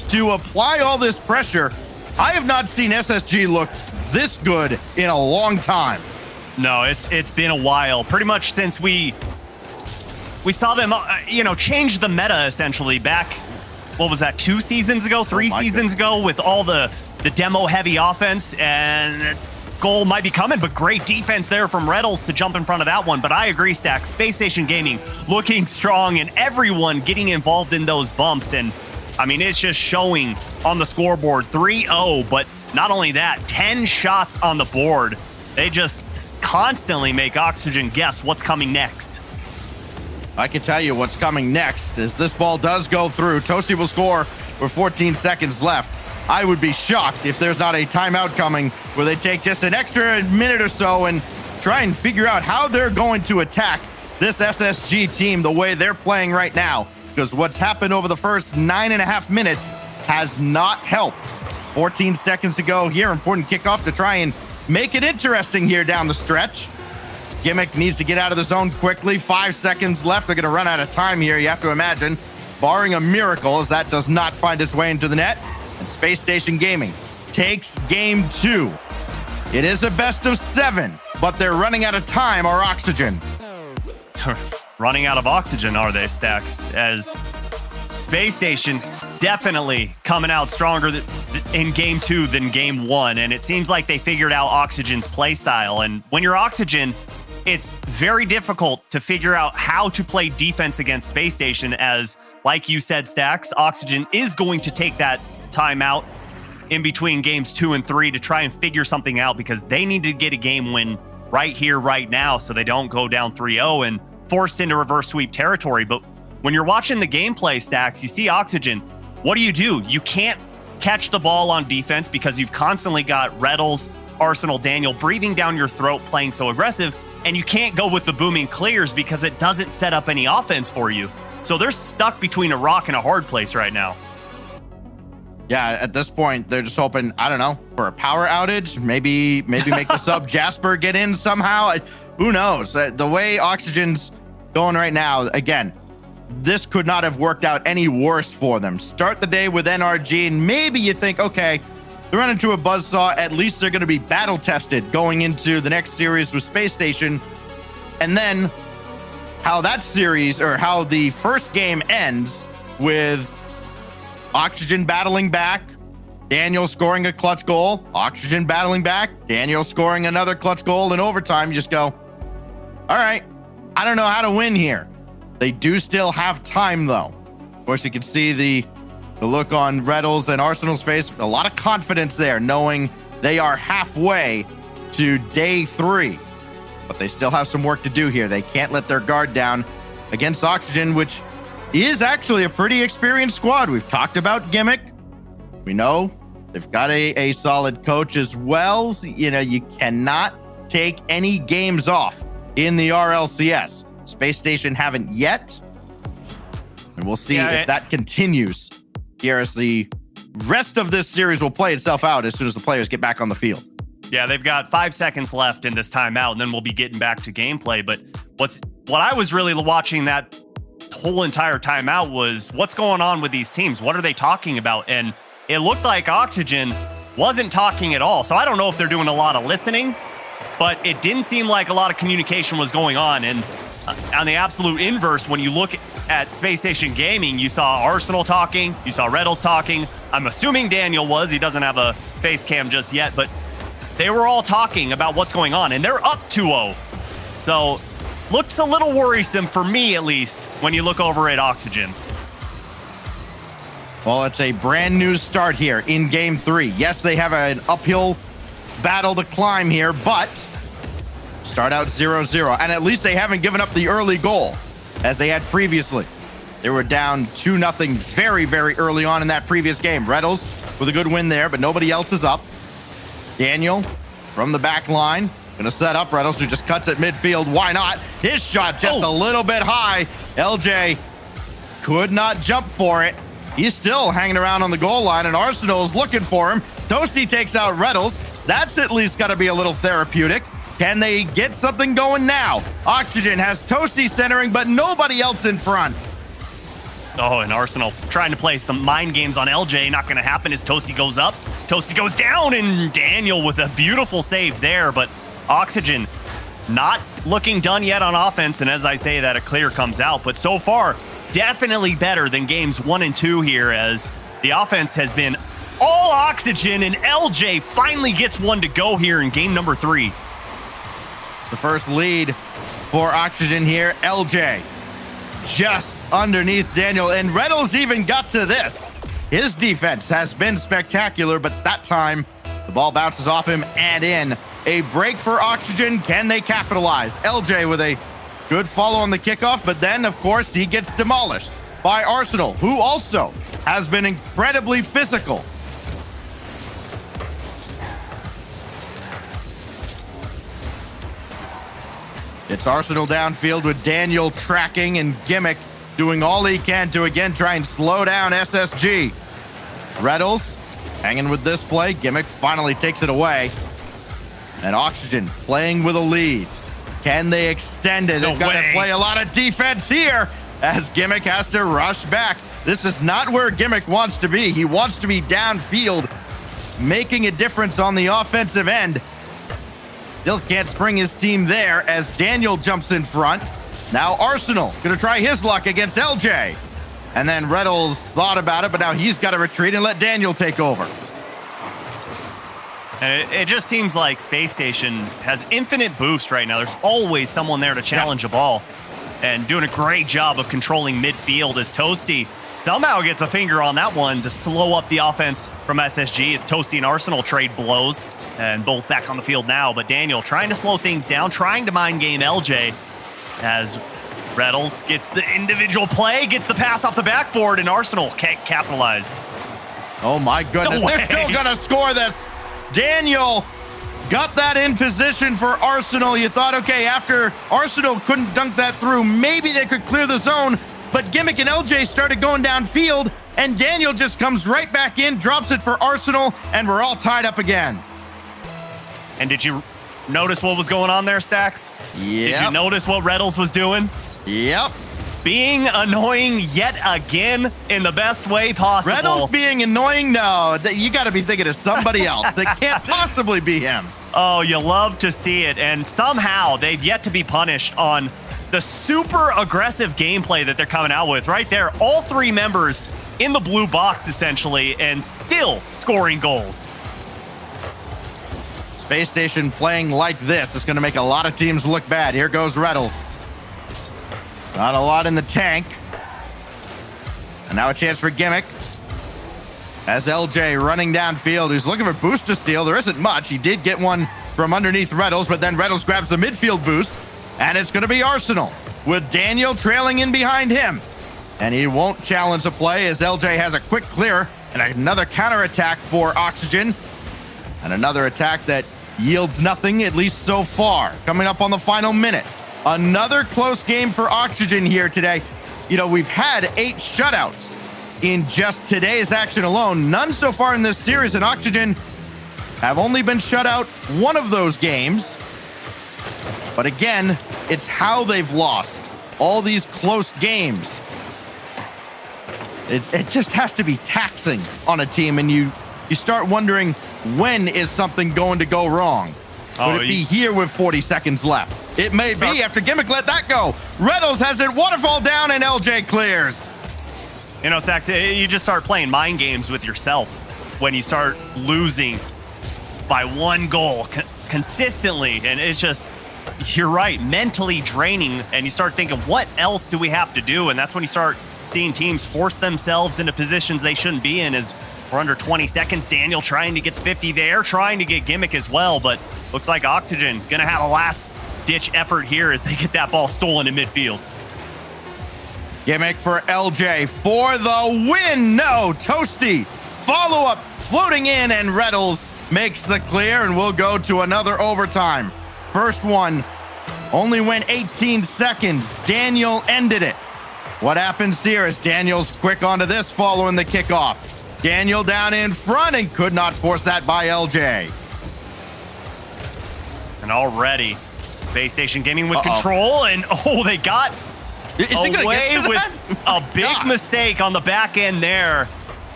to apply all this pressure. I have not seen SSG look this good in a long time. No, it's been a while. Pretty much since we saw them, change the meta essentially back, what was that, 2 seasons ago, 3 seasons ago, with all the demo-heavy offense, and goal might be coming, but great defense there from Reynolds to jump in front of that one. But I agree, Stack, Space Station Gaming looking strong, and everyone getting involved in those bumps, and I mean, it's just showing on the scoreboard, 3-0, but not only that, 10 shots on the board. They just constantly make Oxygen guess what's coming next. I can tell you what's coming next. As this ball does go through, Toasty will score with 14 seconds left. I would be shocked if there's not a timeout coming where they take just an extra minute or so and try and figure out how they're going to attack this SSG team the way they're playing right now. Because what's happened over the first 9.5 minutes has not helped. 14 seconds to go here. Important kickoff to try and make it interesting here down the stretch. Gimmick needs to get out of the zone quickly. 5 seconds left. They're going to run out of time here, you have to imagine. Barring a miracle, as that does not find its way into the net. And Space Station Gaming takes game 2. It is a best of 7, but they're running out of time, or Oxygen. Running out of oxygen, are they, Stacks? As Space Station definitely coming out stronger in game 2 than game 1. And it seems like they figured out Oxygen's play style. And when you're Oxygen, it's very difficult to figure out how to play defense against Space Station, as, like you said, Stacks, Oxygen is going to take that timeout in between games 2 and 3 to try and figure something out, because they need to get a game win right here, right now, so they don't go down 3-0 and forced into reverse sweep territory. But when you're watching the gameplay, Stacks, you see Oxygen. What do? You can't catch the ball on defense because you've constantly got Reddles, Arsenal, Daniel breathing down your throat, playing so aggressive. And you can't go with the booming clears because it doesn't set up any offense for you. So they're stuck between a rock and a hard place right now. Yeah, at this point, they're just hoping, I don't know, for a power outage. Maybe make the sub Jasper get in somehow. Who knows? The way Oxygen's going right now, again, this could not have worked out any worse for them. Start the day with NRG, and maybe you think, okay, they run into a buzzsaw. At least they're going to be battle tested going into the next series with Space Station. And then how that series, or how the first game ends with Oxygen battling back, Daniel scoring a clutch goal, Oxygen battling back, Daniel scoring another clutch goal in overtime. You just go, all right, I don't know how to win here. They do still have time, though. Of course, you can see the look on Reddles and Arsenal's face. A lot of confidence there, knowing they are halfway to day 3. But they still have some work to do here. They can't let their guard down against Oxygen, which is actually a pretty experienced squad. We've talked about Gimmick. We know they've got a solid coach as well. So, you cannot take any games off in the RLCS. Space Station haven't yet. And we'll see if that continues here as the rest of this series will play itself out as soon as the players get back on the field. Yeah, they've got 5 seconds left in this timeout, and then we'll be getting back to gameplay. But what I was really watching that whole entire timeout was what's going on with these teams. What are they talking about? And it looked like Oxygen wasn't talking at all. So I don't know if they're doing a lot of listening, but it didn't seem like a lot of communication was going on. And on the absolute inverse, when you look at Space Station Gaming, you saw Arsenal talking, you saw Reddles talking. I'm assuming Daniel was. He doesn't have a face cam just yet, but they were all talking about what's going on, and they're up 2-0. So looks a little worrisome for me, at least, when you look over at Oxygen. Well, it's a brand new start here in game 3. Yes, they have an uphill battle to climb here, but start out 0-0. And at least they haven't given up the early goal as they had previously. They were down 2-0 very, very early on in that previous game. Reddles with a good win there, but nobody else is up. Daniel from the back line. Going to set up Reddles, who just cuts at midfield. Why not? His shot just a little bit high. LJ could not jump for it. He's still hanging around on the goal line, and Arsenal's looking for him. Toasty takes out Reddles. That's at least got to be a little therapeutic. Can they get something going now? Oxygen has Toasty centering, but nobody else in front. Oh, and Arsenal trying to play some mind games on LJ. Not going to happen as Toasty goes up. Toasty goes down, and Daniel with a beautiful save there. But Oxygen not looking done yet on offense. And as I say that, a clear comes out. But so far, definitely better than games 1 and 2 here, as the offense has been all Oxygen, and LJ finally gets one to go here in game number 3. The first lead for Oxygen here. LJ just underneath Daniel, and Reddles even got to this. His defense has been spectacular, but that time the ball bounces off him and in A break for Oxygen. Can they capitalize? LJ with a good follow on the kickoff, but then, of course, he gets demolished by Arsenal, who also has been incredibly physical. It's Arsenal downfield with Daniel tracking and Gimmick doing all he can to again try and slow down SSG. Reddles hanging with this play. Gimmick finally takes it away. And Oxygen playing with a lead. Can they extend it? They've got to play a lot of defense here as Gimmick has to rush back. This is not where Gimmick wants to be. He wants to be downfield, making a difference on the offensive end. Still can't spring his team there as Daniel jumps in front. Now Arsenal gonna try his luck against LJ. And then Reddles thought about it, but now he's got to retreat and let Daniel take over. And it just seems like Space Station has infinite boost right now. There's always someone there to challenge a ball. And doing a great job of controlling midfield as Toasty somehow gets a finger on that one to slow up the offense from SSG as Toasty and Arsenal trade blows. And both back on the field now, but Daniel trying to slow things down, trying to mind game LJ as Reddles gets the individual play, gets the pass off the backboard, and Arsenal can't capitalize. Oh my goodness, No they're still gonna score this. Daniel got that in position for Arsenal. You thought, okay, after Arsenal couldn't dunk that through, maybe they could clear the zone, but Gimmick and LJ started going downfield, and Daniel just comes right back in, drops it for Arsenal, and we're all tied up again. And did you notice what was going on there, Stacks? Yeah. Did you notice what Reddles was doing? Yep. Being annoying yet again in the best way possible. Reddles being annoying? No, you got to be thinking of somebody else. It can't possibly be him. Oh, you love to see it. And somehow they've yet to be punished on the super aggressive gameplay that they're coming out with. Right there, all three members in the blue box, essentially, and still scoring goals. Space Station playing like this is going to make a lot of teams look bad. Here goes Reddles. Not a lot in the tank. And now a chance for Gimmick. As LJ running downfield, he's looking for boost to steal. There isn't much. He did get one from underneath Reddles, but then Reddles grabs the midfield boost. And it's going to be Arsenal with Daniel trailing in behind him. And he won't challenge the play as LJ has a quick clear and another counterattack for Oxygen. And another attack that yields nothing, at least so far. Coming up on the final minute. Another close game for Oxygen here today. You know, we've had 8 shutouts in just today's action alone. None so far in this series, and Oxygen have only been shut out one of those games. But again, it's how they've lost all these close games. It just has to be taxing on a team, and you start wondering, when is something going to go wrong? Would it be here with 40 seconds left? It may be after Gimmick let that go. Reddles has it waterfall down and LJ clears. You know, Sax, you just start playing mind games with yourself when you start losing by one goal consistently. And it's just, you're right, mentally draining. And you start thinking, what else do we have to do? And that's when you start seeing teams force themselves into positions they shouldn't be in. As we're under 20 seconds, Daniel trying to get to 50 there, trying to get Gimmick as well, but looks like Oxygen gonna have a last-ditch effort here as they get that ball stolen in midfield. Gimmick for LJ for the win. No, Toasty follow-up floating in, and Reddles makes the clear, and we'll go to another overtime. First one only went 18 seconds. Daniel ended it. What happens here is Daniel's quick onto this following the kickoff. Daniel down in front and could not force that by LJ. And already, Space Station Gaming with control, and they got away with a big mistake on the back end there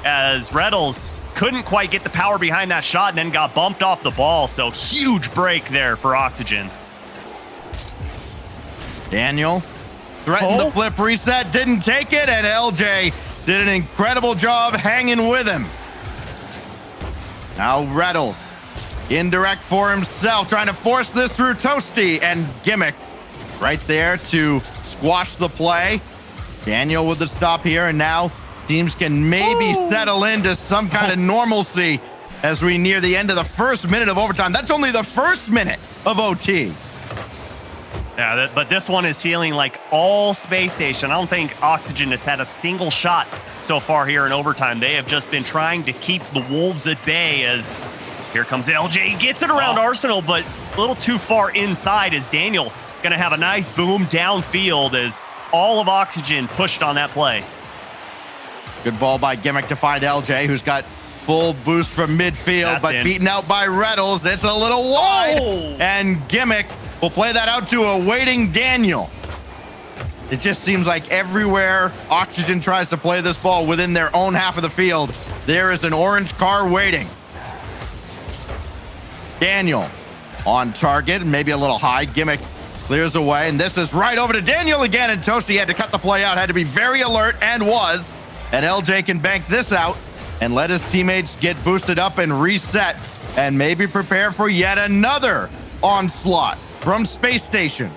as Reddles couldn't quite get the power behind that shot and then got bumped off the ball. So huge break there for Oxygen. Daniel threatened the flip reset, didn't take it, and LJ did an incredible job hanging with him. Now Reddles, indirect for himself, trying to force this through Toasty, and Gimmick right there to squash the play. Daniel with the stop here, and now teams can maybe settle into some kind of normalcy as we near the end of the first minute of overtime. That's only the first minute of OT. Yeah, but this one is feeling like all Space Station. I don't think Oxygen has had a single shot so far here in overtime. They have just been trying to keep the Wolves at bay as here comes LJ. Gets it around Arsenal, but a little too far inside as Daniel going to have a nice boom downfield as all of Oxygen pushed on that play. Good ball by Gimmick to find LJ, who's got full boost from midfield, but beaten out by Reddles. It's a little wide, and Gimmick will play that out to a waiting Daniel. It just seems like everywhere Oxygen tries to play this ball within their own half of the field, there is an orange car waiting. Daniel on target, maybe a little high. Gimmick clears away, and this is right over to Daniel again, and Toasty had to cut the play out, had to be very alert, and was. And LJ can bank this out and let his teammates get boosted up and reset and maybe prepare for yet another onslaught from Space Station.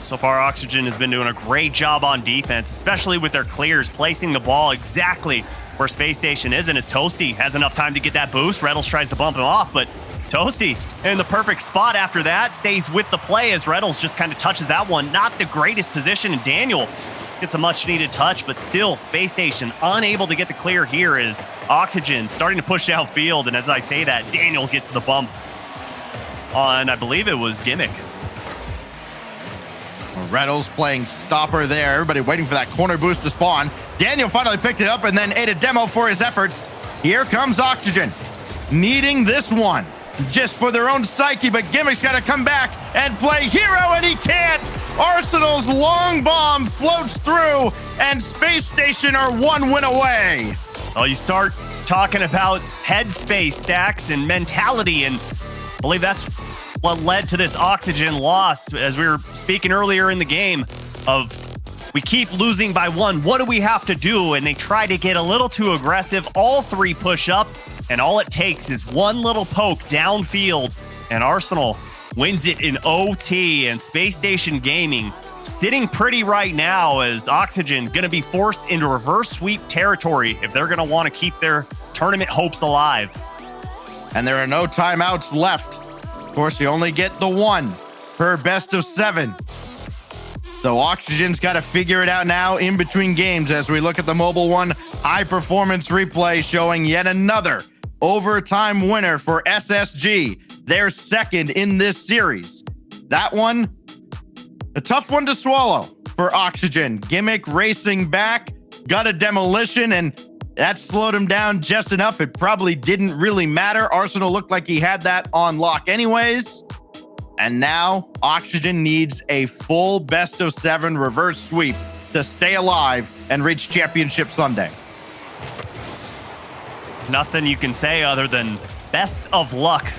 So far, Oxygen has been doing a great job on defense, especially with their clears, placing the ball exactly where Space Station is, and as Toasty has enough time to get that boost, Reddles tries to bump him off, but Toasty in the perfect spot after that, stays with the play as Reddles just kind of touches that one. Not the greatest position, and Daniel gets a much needed touch, but still Space Station unable to get the clear here as Oxygen starting to push downfield, and as I say that, Daniel gets the bump on, I believe it was Gimmick. Reddles playing stopper there. Everybody waiting for that corner boost to spawn. Daniel finally picked it up and then ate a demo for his efforts. Here comes Oxygen, needing this one just for their own psyche, but Gimmick's got to come back and play hero, and he can't. Arsenal's long bomb floats through, and Space Station are one win away. Well, you start talking about headspace, stacks, and mentality, and I believe that's what led to this Oxygen loss. As we were speaking earlier in the game of we keep losing by one, what do we have to do? And they try to get a little too aggressive. All three push up, and all it takes is one little poke downfield, and Arsenal wins it in OT. And Space Station Gaming sitting pretty right now as Oxygen going to be forced into reverse sweep territory if they're going to want to keep their tournament hopes alive. And there are no timeouts left. Of course, you only get the one per best of 7. So Oxygen's got to figure it out now in between games as we look at the Mobile One high performance replay showing yet another overtime winner for SSG. Their second in this series. That one, a tough one to swallow for Oxygen. Gimmick racing back, got a demolition, and that slowed him down just enough. It probably didn't really matter. Arsenal looked like he had that on lock anyways. And now Oxygen needs a full best of 7 reverse sweep to stay alive and reach Championship Sunday. Nothing you can say other than best of luck.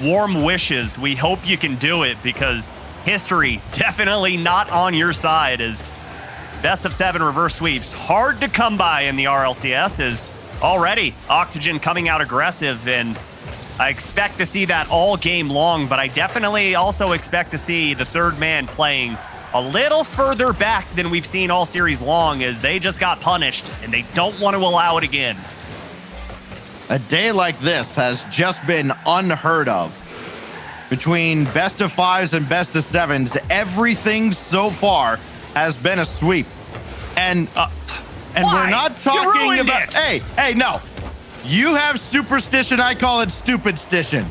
Warm wishes. We hope you can do it because history definitely not on your side as best of 7 reverse sweeps. Hard to come by in the RLCS is already Oxygen coming out aggressive, and I expect to see that all game long, but I definitely also expect to see the third man playing a little further back than we've seen all series long as they just got punished and they don't want to allow it again. A day like this has just been unheard of. Between best of 5s and best of 7s, everything so far has been a sweep. And we're not talking about... Hey, no. You have superstition, I call it stupid-stition.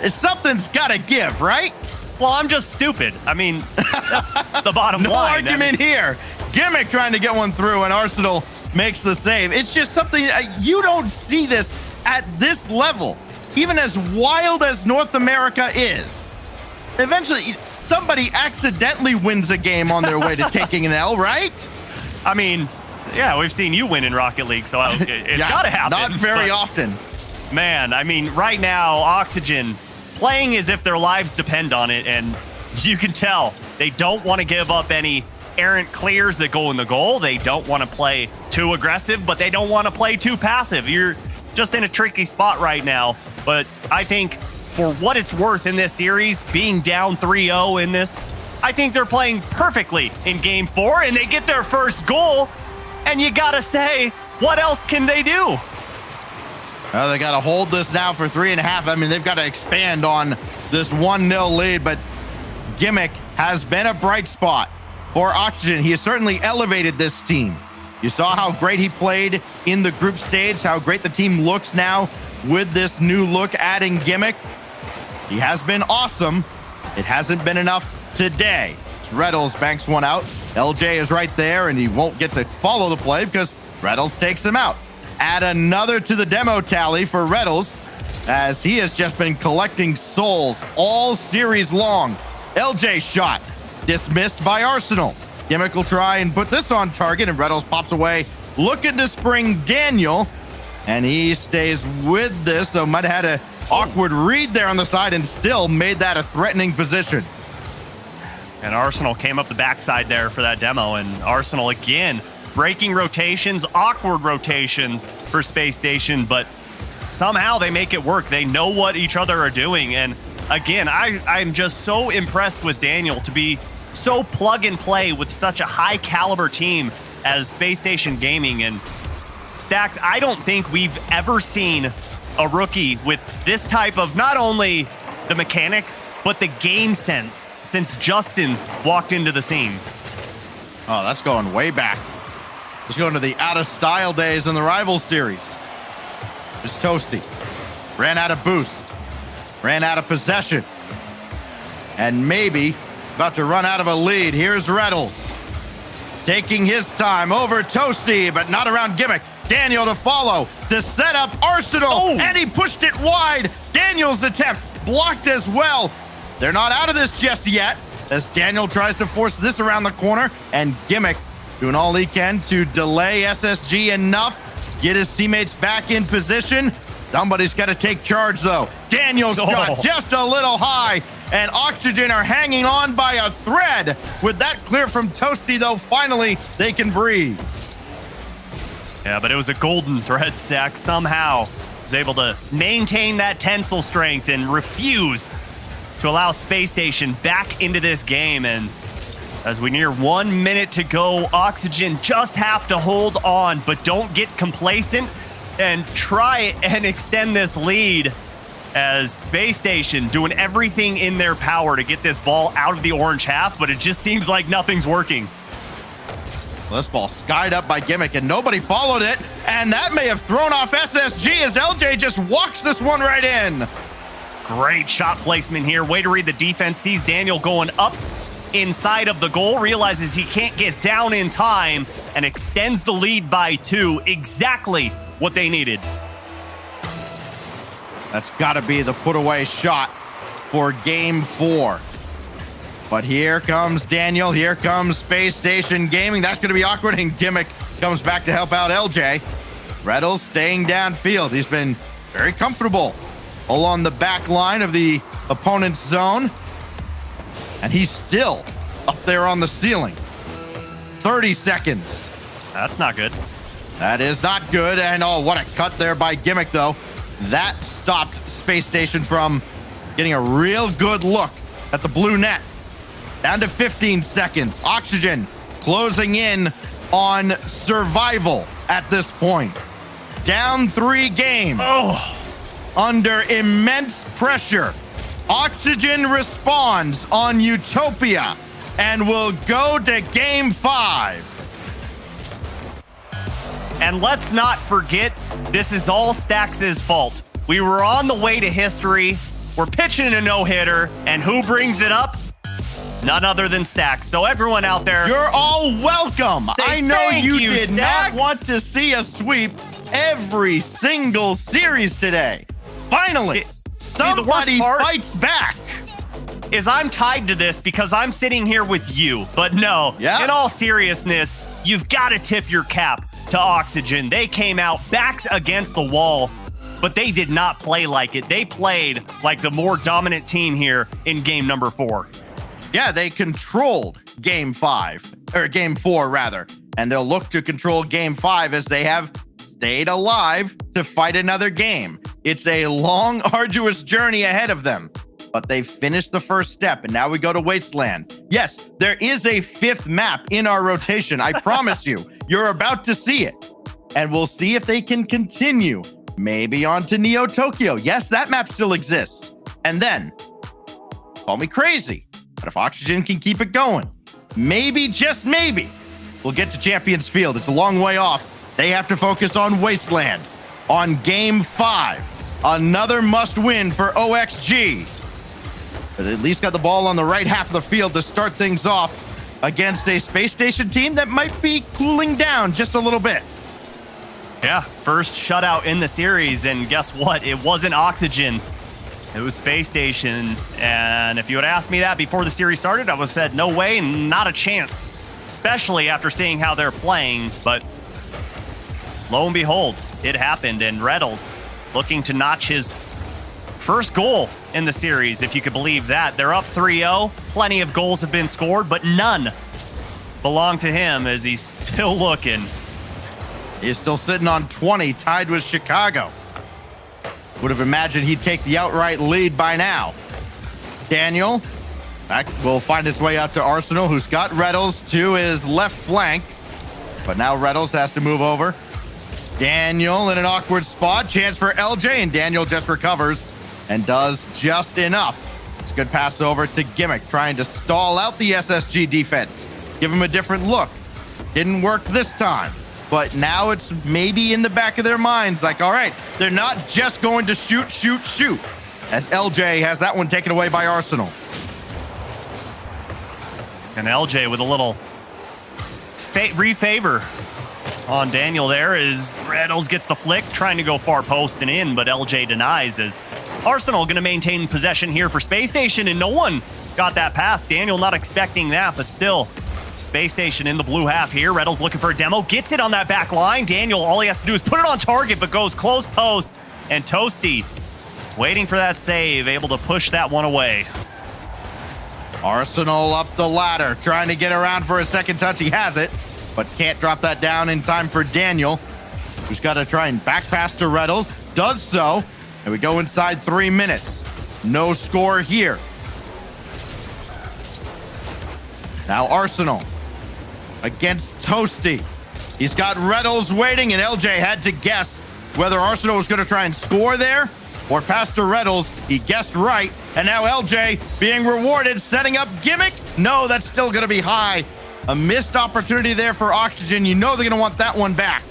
Something's gotta give, right? Well, I'm just stupid. I mean, that's the bottom no line. No argument here. Gimmick trying to get one through, and Arsenal makes the save. It's just something, you don't see this at this level, even as wild as North America is. Eventually, somebody accidentally wins a game on their way to taking an L, right? I mean, yeah, we've seen you win in Rocket League, so it's got to happen. Not very often. Man, I mean, right now, Oxygen playing as if their lives depend on it, and you can tell they don't want to give up any errant clears that go in the goal. They don't want to play too aggressive, but they don't want to play too passive. You're just in a tricky spot right now, but I think for what it's worth in this series, being down 3-0 in this, I think they're playing perfectly in Game 4, and they get their first goal, and you gotta say, what else can they do? They got to hold this now for 3.5. I mean, they've got to expand on this 1-0 lead, but Gimmick has been a bright spot for Oxygen. He has certainly elevated this team. You saw how great he played in the group stage, how great the team looks now with this new look, adding Gimmick. He has been awesome. It hasn't been enough today. Reddles banks one out. LJ is right there, and he won't get to follow the play because Reddles takes him out. Add another to the demo tally for Reddles, as he has just been collecting souls all series long. LJ shot dismissed by Arsenal. Gimmick will try and put this on target, and Reddles pops away, looking to spring Daniel, and he stays with this, so might have had an awkward read there on the side and still made that a threatening position. And Arsenal came up the backside there for that demo, and Arsenal again breaking rotations, awkward rotations for Space Station, but somehow they make it work. They know what each other are doing, and again, I'm just so impressed with Daniel to be so plug and play with such a high caliber team as Space Station Gaming. And Stacks, I don't think we've ever seen a rookie with this type of not only the mechanics, but the game sense since Justin walked into the scene. Oh, that's going way back. Just going to the out of style days in the Rivals series. Just Toasty. Ran out of boost. Ran out of possession. And maybe about to run out of a lead. Here's Reddles. Taking his time over Toasty, but not around Gimmick. Daniel to follow, to set up Arsenal. Oh. And he pushed it wide. Daniel's attempt blocked as well. They're not out of this just yet, as Daniel tries to force this around the corner, and Gimmick doing all he can to delay SSG enough, get his teammates back in position. Somebody's got to take charge, though. Daniel's got just a little high, and Oxygen are hanging on by a thread. With that clear from Toasty, though, finally they can breathe. Yeah, but it was a golden thread, Stack. Somehow was able to maintain that tensile strength and refuse to allow Space Station back into this game. And as we near 1 minute to go, Oxygen just have to hold on, but don't get complacent and try and extend this lead, as Space Station doing everything in their power to get this ball out of the orange half, but it just seems like nothing's working. Well, this ball skied up by Gimmick, and nobody followed it, and that may have thrown off SSG as LJ just walks this one right in. Great shot placement here. Way to read the defense. Sees Daniel going up inside of the goal, realizes he can't get down in time, and extends the lead by 2. Exactly what they needed. That's got to be the put away shot for game 4. But here comes Daniel. Here comes Space Station Gaming. That's going to be awkward, and Gimmick comes back to help out LJ. Reddles staying downfield. He's been very comfortable along the back line of the opponent's zone, and he's still up there on the ceiling. 30 seconds. That's not good. That is not good, and oh, what a cut there by Gimmick, though. That stopped Space Station from getting a real good look at the blue net. Down to 15 seconds. Oxygen closing in on survival at this point. Down 3 games. Oh. Under immense pressure. Oxygen responds on Utopia and will go to game 5. And let's not forget, this is all Stax' fault. We were on the way to history. We're pitching a no-hitter, and who brings it up? None other than Stax. So everyone out there, you're all welcome. I know you did Stax. not want to see a sweep every single series today. Finally, somebody fights back. Is I'm tied to this because I'm sitting here with you. But no, in all seriousness, you've got to tip your cap to Oxygen. They came out backs against the wall, but they did not play like it. They played like the more dominant team here in game number 4. Yeah, they controlled game 5, or game 4 rather, and they'll look to control game 5 as they have stayed alive to fight another game. It's a long, arduous journey ahead of them, but they've finished the first step, and now we go to Wasteland. Yes, there is a 5th map in our rotation. I promise you, you're about to see it, and we'll see if they can continue maybe onto Neo Tokyo. Yes, that map still exists. And then, call me crazy, but if Oxygen can keep it going, maybe, just maybe, we'll get to Champions Field. It's a long way off. They have to focus on Wasteland, on Game 5. Another must-win for OXG. But at least got the ball on the right half of the field to start things off against a Space Station team that might be cooling down just a little bit. Yeah, first shutout in the series, and guess what? It wasn't Oxygen. It was Space Station. And if you had asked me that before the series started, I would have said, no way, not a chance. Especially after seeing how they're playing. But lo and behold, it happened, and Reddles looking to notch his first goal in the series, if you could believe that. They're up 3-0. Plenty of goals have been scored, but none belong to him as he's still looking. He's still sitting on 20, tied with Chicago. Would have imagined he'd take the outright lead by now. Daniel will find his way out to Arsenal, who's got Reddles to his left flank. But now Reddles has to move over. Daniel in an awkward spot. Chance for LJ, and Daniel just recovers and does just enough. It's a good pass over to Gimmick, trying to stall out the SSG defense. Give him a different look. Didn't work this time. But now it's maybe in the back of their minds, like, all right, they're not just going to shoot, as LJ has that one taken away by Arsenal. And LJ with a little refavor on Daniel there as Reddles gets the flick, trying to go far post and in, but LJ denies as Arsenal going to maintain possession here for Space Station, and no one got that pass. Daniel not expecting that, but still, Space Station in the blue half here. Reddles looking for a demo, gets it on that back line. Daniel, all he has to do is put it on target, but goes close post, and Toasty waiting for that save, able to push that one away. Arsenal up the ladder, trying to get around for a second touch. He has it, but can't drop that down in time for Daniel, who's got to try and back pass to Reddles. Does so, and we go inside 3 minutes. No score here. Now Arsenal against Toasty. He's got Reddles waiting, and LJ had to guess whether Arsenal was going to try and score there or pass to Reddles. He guessed right, and now LJ being rewarded, setting up Gimmick. No, that's still going to be high. A missed opportunity there for Oxygen. You know they're going to want that one back.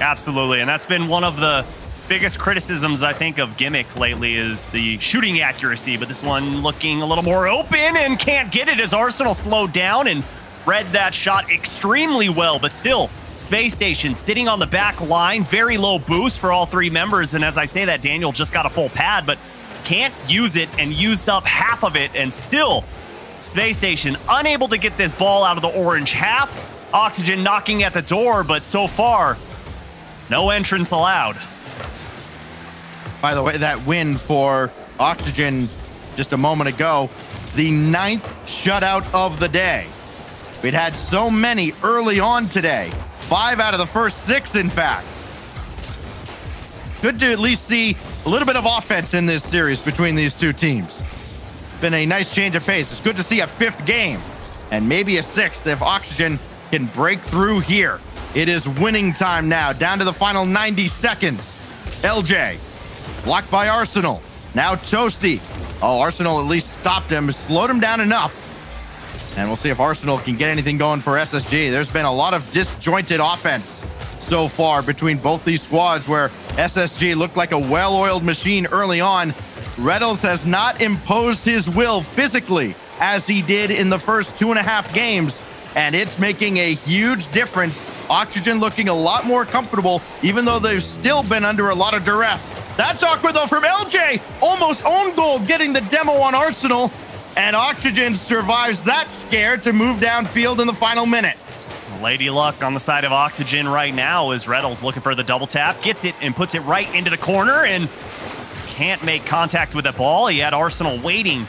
Absolutely, and that's been one of the biggest criticisms, I think, of Gimmick lately is the shooting accuracy, but this one looking a little more open and can't get it as Arsenal slowed down and read that shot extremely well, but still, Space Station sitting on the back line, very low boost for all three members, and as I say that, Daniel just got a full pad, but can't use it and used up half of it, and still, Space Station unable to get this ball out of the orange half. Oxygen knocking at the door, but so far, no entrance allowed. By the way, that win for Oxygen just a moment ago, the 9th shutout of the day. We'd had so many early on today. 5 out of the first 6, in fact. Good to at least see a little bit of offense in this series between these two teams. Been a nice change of pace. It's good to see a 5th game and maybe a 6th if Oxygen can break through here. It is winning time now, down to the final 90 seconds. LJ, blocked by Arsenal. Now Toasty. Oh, Arsenal at least stopped him, slowed him down enough. And we'll see if Arsenal can get anything going for SSG. There's been a lot of disjointed offense so far between both these squads where SSG looked like a well-oiled machine early on. Reddles has not imposed his will physically as he did in the first 2.5 games, and it's making a huge difference. Oxygen looking a lot more comfortable, even though they've still been under a lot of duress. That's awkward though from LJ. Almost own goal getting the demo on Arsenal, and Oxygen survives that scare to move downfield in the final minute. Lady luck on the side of Oxygen right now as Reddles looking for the double tap, gets it and puts it right into the corner and can't make contact with the ball. He had Arsenal waiting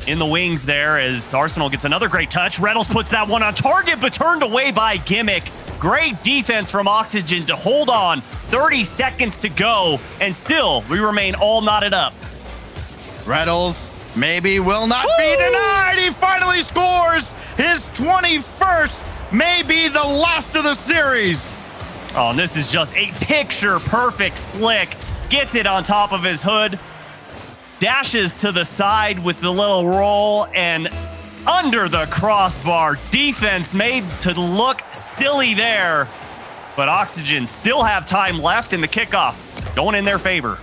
in the wings there as Arsenal gets another great touch. Reddles puts that one on target, but turned away by Gimmick. Great defense from Oxygen to hold on. 30 seconds to go, and still we remain all knotted up. Reddles maybe will not be denied. He finally scores his 21st, maybe the last of the series. Oh, and this is just a picture-perfect flick gets it on top of his hood, dashes to the side with the little roll, and under the crossbar. Defense made to look silly there, but Oxygen still have time left in the kickoff, going in their favor.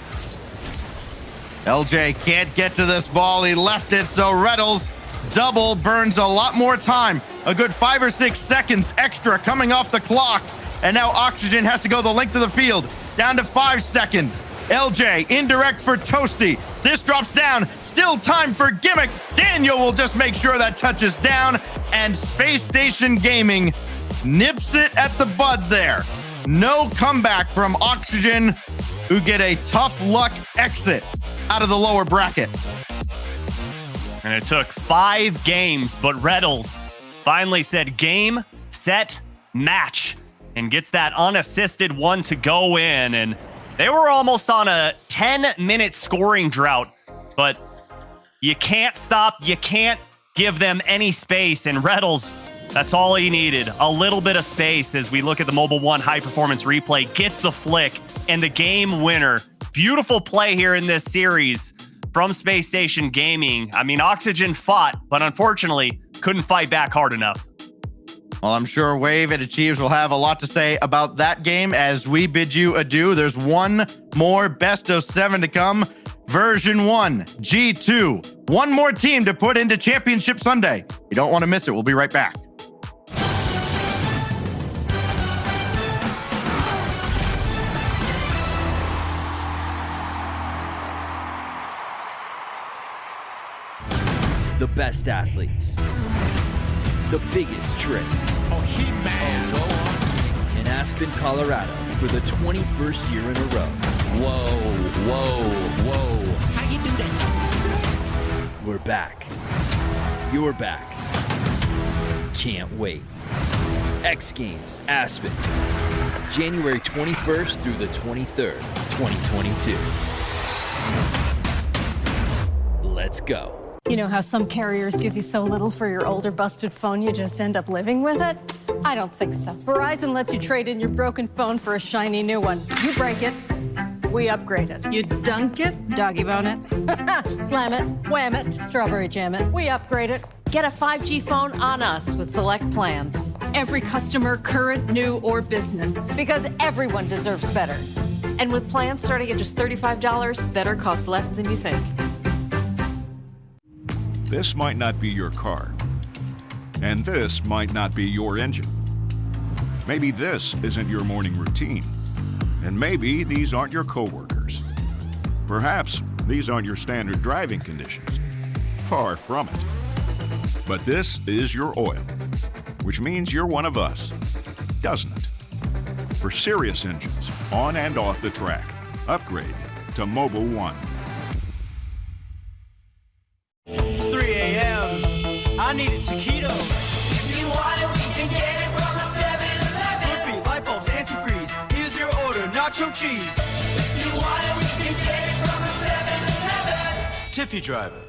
LJ can't get to this ball. He left it, so Reddles double burns a lot more time. A good 5 or 6 seconds extra coming off the clock. And now Oxygen has to go the length of the field, down to 5 seconds. LJ indirect for Toasty. This drops down. Still time for Gimmick. Daniel will just make sure that touches down. And Space Station Gaming nips it at the bud there. No comeback from Oxygen, who get a tough luck exit out of the lower bracket. And it took 5 games, but Reddles finally said game, set, match, and gets that unassisted one to go in. And they were almost on a 10-minute scoring drought, but you can't stop, you can't give them any space. And Reddles, that's all he needed, a little bit of space as we look at the Mobile One high performance replay, gets the flick and the game winner. Beautiful play here in this series from Space Station Gaming. I mean, Oxygen fought, but unfortunately couldn't fight back hard enough. Well, I'm sure Wave and Achieves will have a lot to say about that game as we bid you adieu. There's one more best of 7 to come. Version 1, G2. One more team to put into Championship Sunday. You don't want to miss it. We'll be right back. The best athletes. The biggest tricks. Oh, He-Man. Go on. In Aspen, Colorado for the 21st year in a row. Whoa. How you do that? We're back. You're back. Can't wait. X Games, Aspen. January 21st through the 23rd, 2022. Let's go. You know how some carriers give you so little for your older busted phone you just end up living with it? I don't think so. Verizon lets you trade in your broken phone for a shiny new one. You break it, we upgrade it. You dunk it, doggy bone it, slam it, wham it, strawberry jam it, we upgrade it. Get a 5G phone on us with select plans. Every customer, current, new, or business. Because everyone deserves better. And with plans starting at just $35, better costs less than you think. This might not be your car. And this might not be your engine. Maybe this isn't your morning routine. And maybe these aren't your coworkers. Perhaps these aren't your standard driving conditions. Far from it. But this is your oil, which means you're one of us, doesn't it? For serious engines, on and off the track, upgrade to Mobile One. It's 3 a.m. I need a taquito. If you want it, we can get it from the 7-Eleven. Slurpee, light bulbs, antifreeze. Here's your order, nacho cheese. If you want it, we can get it from the 7-Eleven. Tippy driver.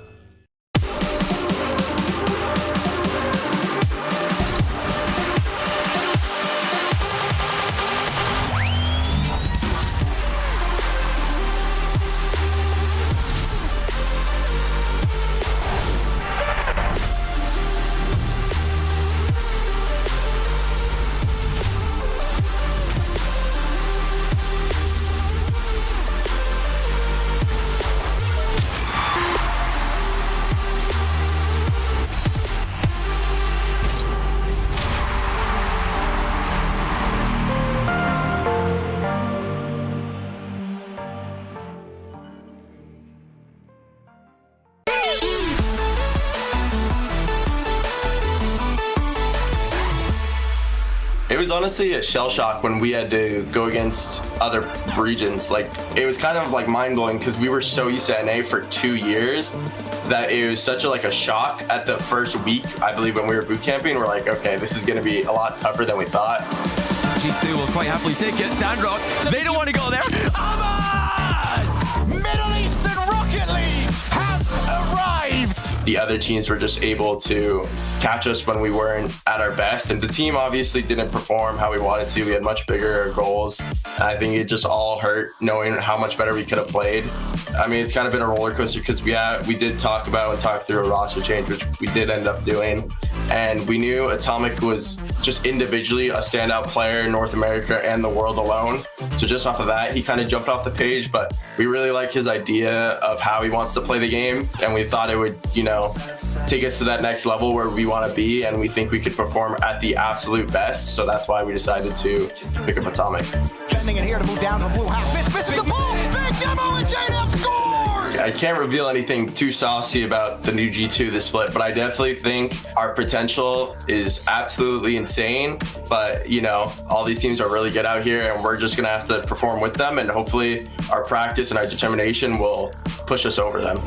It was honestly a shell shock when we had to go against other regions. Like, it was kind of like mind blowing because we were so used to NA for 2 years that it was such a shock at the first week. I believe when we were boot camping, we're like, okay, this is going to be a lot tougher than we thought. G2 will quite happily take it. Sandrock, they don't want to go there. Ahmad! Middle Eastern Rocket League has arrived. The the other teams were just able to catch us when we weren't at our best. And the team obviously didn't perform how we wanted to. We had much bigger goals. And I think it just all hurt knowing how much better we could have played. I mean, it's kind of been a roller coaster because we did talk about and talk through a roster change, which we did end up doing. And we knew Atomic was just individually a standout player in North America and the world alone. So just off of that, he kind of jumped off the page, but we really like his idea of how he wants to play the game. And we thought it would, take us to that next level where we want to be. And we think we could perform at the absolute best. So that's why we decided to pick up Atomic. Defending it here to move down to the blue half. Misses the ball. Big demo and JNF scores! I can't reveal anything too saucy about the new G2 this split, but I definitely think our potential is absolutely insane. But, all these teams are really good out here, and we're just going to have to perform with them. And hopefully our practice and our determination will push us over them.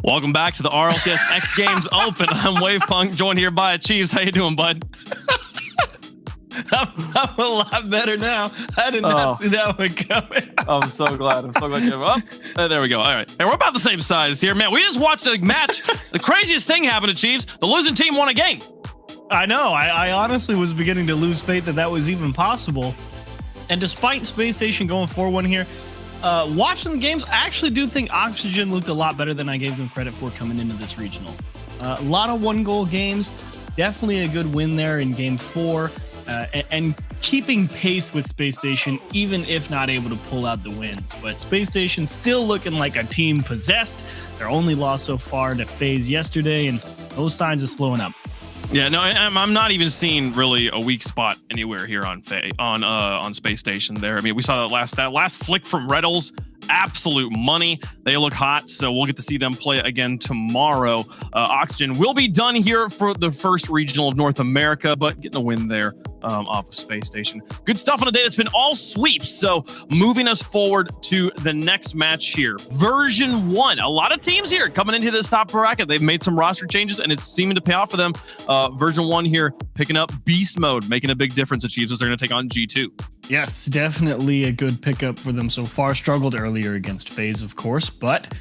Welcome back to the RLCS X Games Open. I'm Wavepunk, joined here by Chiefs. How you doing, bud? I'm a lot better now. I did not see that one coming. I'm so glad. You're up. There we go. All right. Hey, we're about the same size here, man. We just watched a match. The craziest thing happened to Chiefs. The losing team won a game. I know. I honestly was beginning to lose faith that was even possible. And despite Space Station going 4-1 here, watching the games, I actually do think Oxygen looked a lot better than I gave them credit for coming into this regional. A lot of 1-goal games. Definitely a good win there in game 4. And keeping pace with Space Station, even if not able to pull out the wins. But Space Station still looking like a team possessed. Their only loss so far to FaZe yesterday, and no signs of slowing up. Yeah, no, I'm not even seeing really a weak spot anywhere here on Space Station. There, I mean, we saw that last flick from Reddles. Absolute money. They look hot, so we'll get to see them play again tomorrow. Oxygen will be done here for the first regional of North America, but getting a win there off of Space Station. Good stuff on a day that's been all sweeps. So moving us forward to the next match here. Version 1. A lot of teams here coming into this top bracket. They've made some roster changes, and it's seeming to pay off for them. Version 1 here picking up Beast Mode, making a big difference. Achieves as they're going to take on G2. Yes, definitely a good pickup for them so far. Struggled earlier against FaZe, of course, but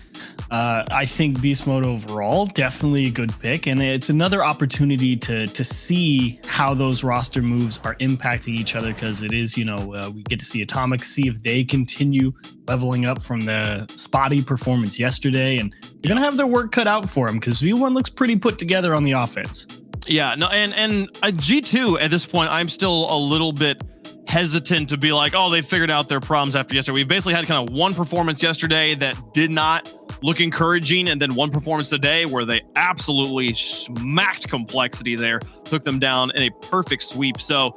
I think Beast Mode overall, definitely a good pick. And it's another opportunity to see how those roster moves are impacting each other, because it is, we get to see Atomic, see if they continue leveling up from the spotty performance yesterday. And they're going to have their work cut out for them, because V1 looks pretty put together on the offense. Yeah, no, and G2 at this point, I'm still a little bit hesitant to be like, oh, they figured out their problems after yesterday. We've basically had kind of one performance yesterday that did not look encouraging, and then one performance today where they absolutely smacked Complexity there, took them down in a perfect sweep. So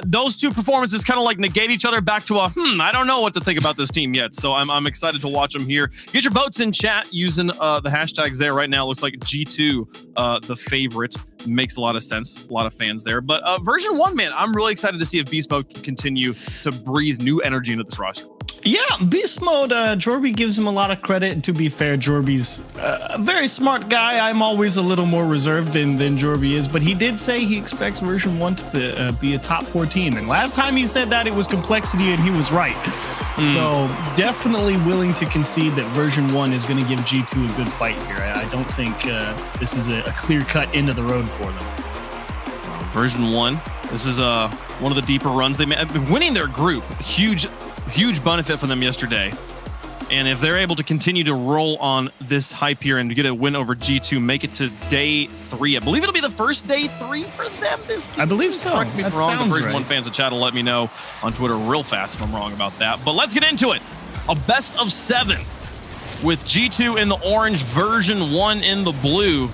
those two performances kind of like negate each other back to I don't know what to think about this team yet. So I'm excited to watch them here. Get your votes in chat using the hashtags there right now. Looks like G2, the favorite. Makes a lot of sense. A lot of fans there. But version 1, man, I'm really excited to see if Beast Mode can continue to breathe new energy into this roster. Yeah, Beast Mode, Jorby gives him a lot of credit. And to be fair, Jorby's a very smart guy. I'm always a little more reserved than Jorby is, but he did say he expects version 1 to be a top 4 team. And last time he said that, it was Complexity, and he was right. So definitely willing to concede that version 1 is going to give G2 a good fight here. I don't think this is a clear cut into the road for them. Version 1, this is one of the deeper runs. They've been winning their group. Huge benefit for them yesterday. And if they're able to continue to roll on this hype here and to get a win over G2, make it to day 3. I believe it'll be the first day 3 for them this season. I believe so. Correct me if I'm wrong. The version 1 fans in chat will let me know on Twitter real fast if I'm wrong about that. But let's get into it. A best of 7 with G2 in the orange, version 1 in the blue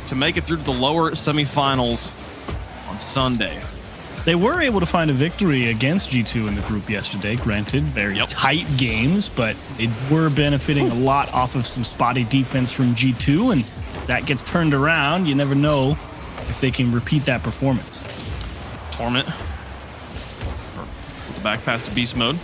to make it through to the lower semifinals on Sunday. They were able to find a victory against G2 in the group yesterday. Granted, very tight games, but they were benefiting a lot off of some spotty defense from G2, and that gets turned around. You never know if they can repeat that performance. Torment. With the back pass to Beast Mode.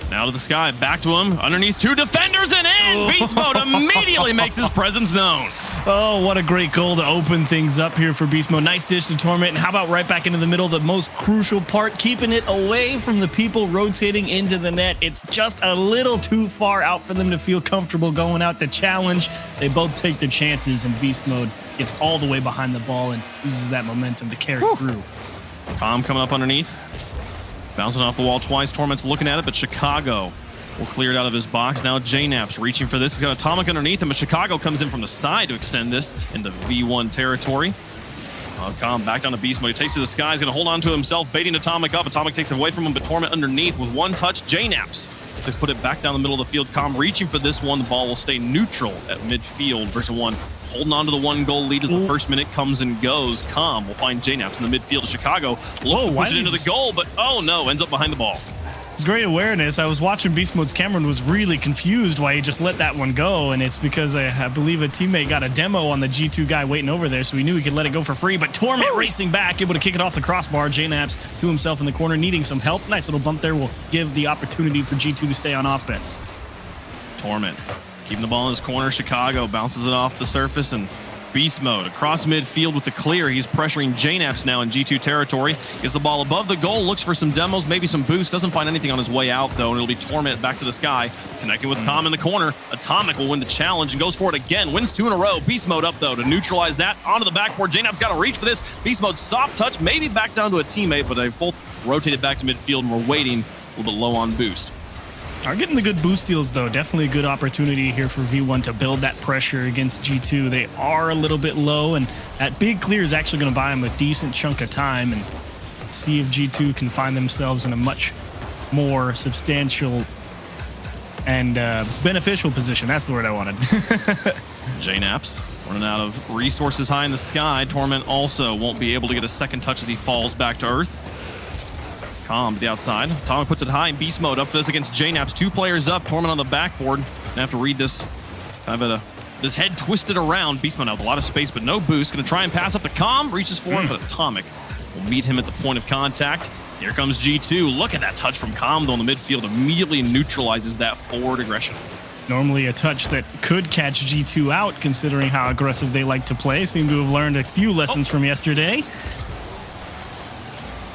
Now to the sky, back to him, underneath 2 defenders and in! Beast Mode immediately makes his presence known. Oh, what a great goal to open things up here for Beast Mode. Nice dish to Torment, and how about right back into the middle, the most crucial part, keeping it away from the people rotating into the net. It's just a little too far out for them to feel comfortable going out to challenge. They both take their chances, and Beast Mode gets all the way behind the ball and uses that momentum to carry through. Tom coming up underneath. Bouncing off the wall twice. Torment's looking at it, but Chicago will clear it out of his box. Now J-Naps reaching for this. He's got Atomic underneath him, but Chicago comes in from the side to extend this into V1 territory. Calm back down to Beast Mode. He takes to the sky. He's going to hold on to himself, baiting Atomic up. Atomic takes it away from him, but Torment underneath with one touch. J-Naps to put it back down the middle of the field. Calm reaching for this one. The ball will stay neutral at midfield. Version 1 holding on to the 1-goal lead as the first minute comes and goes. Calm will find J-Naps in the midfield of Chicago. Push it into the goal, but oh no, ends up behind the ball. It's great awareness. I was watching Beast Mode's camera and was really confused why he just let that one go, and it's because I believe a teammate got a demo on the G2 guy waiting over there, so he knew he could let it go for free, but Torment racing back, able to kick it off the crossbar. J-Naps to himself in the corner, needing some help. Nice little bump there will give the opportunity for G2 to stay on offense. Torment Keeping the ball in his corner, Chicago bounces it off the surface and beast mode across midfield with the clear. He's pressuring JNaps now in G2 territory. Gets the ball above the goal, looks for some demos, maybe some boost. Doesn't find anything on his way out though, and it'll be Torment back to the sky. Connecting with Calm in the corner. Atomic will win the challenge and goes for it again. Wins 2 in a row. Beast mode up though to neutralize that. Onto the backboard. JNaps got to reach for this. Beast mode soft touch, maybe back down to a teammate, but they've both rotated back to midfield and we're waiting a little bit low on boost. Are getting the good boost deals, though. Definitely a good opportunity here for V1 to build that pressure against G2. They are a little bit low, and that big clear is actually going to buy them a decent chunk of time and see if G2 can find themselves in a much more substantial and beneficial position. That's the word I wanted. JNaps running out of resources high in the sky. Torment also won't be able to get a second touch as he falls back to earth. Calm to the outside. Atomic puts it high in beast mode. Up for this against JNaps. 2 players up. Torment on the backboard. Gonna have to read this. Kind of this head twisted around. Beast mode now with a lot of space, but no boost. Gonna try and pass up to Calm. Reaches for him, but Atomic will meet him at the point of contact. Here comes G2. Look at that touch from Calm though in the midfield. Immediately neutralizes that forward aggression. Normally a touch that could catch G2 out, considering how aggressive they like to play. Seem to have learned a few lessons from yesterday.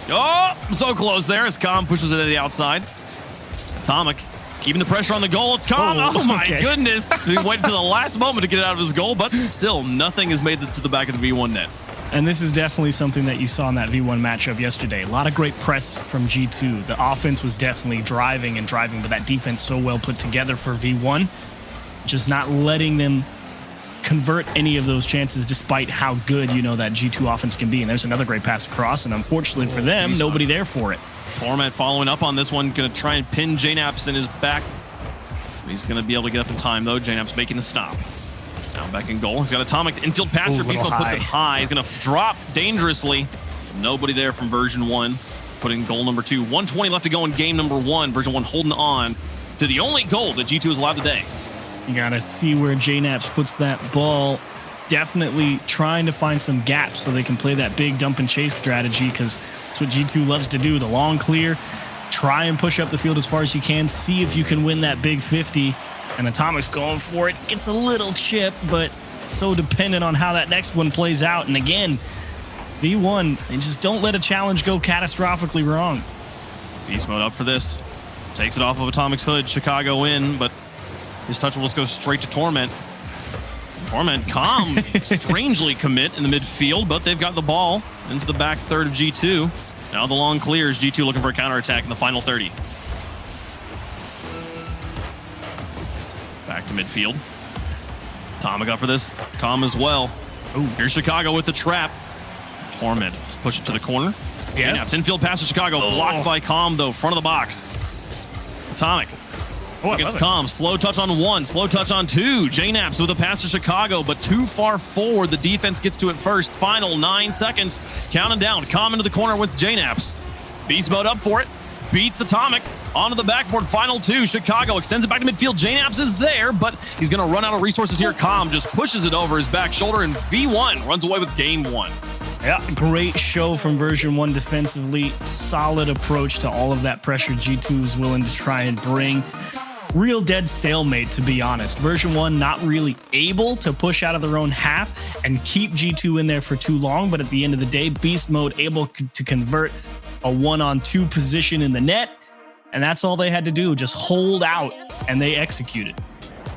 Oh, so close there as Calm pushes it to the outside. Atomic keeping the pressure on the goal. Calm, oh my goodness. He waited to the last moment to get it out of his goal, but still nothing has made it to the back of the V1 net. And this is definitely something that you saw in that V1 matchup yesterday. A lot of great press from G2. The offense was definitely driving, but that defense so well put together for V1. Just not letting them convert any of those chances despite how good that G2 offense can be. And there's another great pass across, and unfortunately for them, nobody there for it. Torment following up on this one, going to try and pin JNaps in his back. He's going to be able to get up in time though. JNaps making the stop. Now back in goal. He's got Atomic. The infield passer. Beast Mode puts it high. He's going to drop dangerously. Nobody there from version 1. Putting goal number 2. 1:20 left to go in game number 1. Version 1 holding on to the only goal that G2 has allowed today. You got to see where JNaps puts that ball. Definitely trying to find some gaps so they can play that big dump and chase strategy, because that's what G2 loves to do. The long clear. Try and push up the field as far as you can. See if you can win that big 50. And Atomic's going for it. Gets a little chip, but so dependent on how that next one plays out. And again, V1, and just don't let a challenge go catastrophically wrong. Beast mode up for this. Takes it off of Atomic's hood. Chicago in, but his touch will just go straight to Torment. Torment, Calm, strangely commit in the midfield, but they've got the ball into the back third of G2. Now the long clears. G2 looking for a counterattack in the final 30. Back to midfield. Atomic up for this. Calm as well. Ooh, here's Chicago with the trap. Torment, push it to the corner. Yes. JNaps infield pass to Chicago. Blocked by Calm though, front of the box. Atomic. Against Calm. Slow touch on 1. Slow touch on 2. JNaps with a pass to Chicago, but too far forward. The defense gets to it first. Final 9 seconds. Counting down. Calm into the corner with JNaps. Beast mode up for it. Beats Atomic. Onto the backboard. Final 2. Chicago extends it back to midfield. JNaps is there, but he's going to run out of resources here. Calm just pushes it over his back shoulder, and V1 runs away with game 1. Yeah, great show from version 1 defensively. Solid approach to all of that pressure G2 is willing to try and bring. Real dead stalemate, to be honest. Version 1 not really able to push out of their own half and keep G2 in there for too long, but at the end of the day, Beast Mode able to convert a 1-on-2 position in the net, and that's all they had to do, just hold out, and they executed.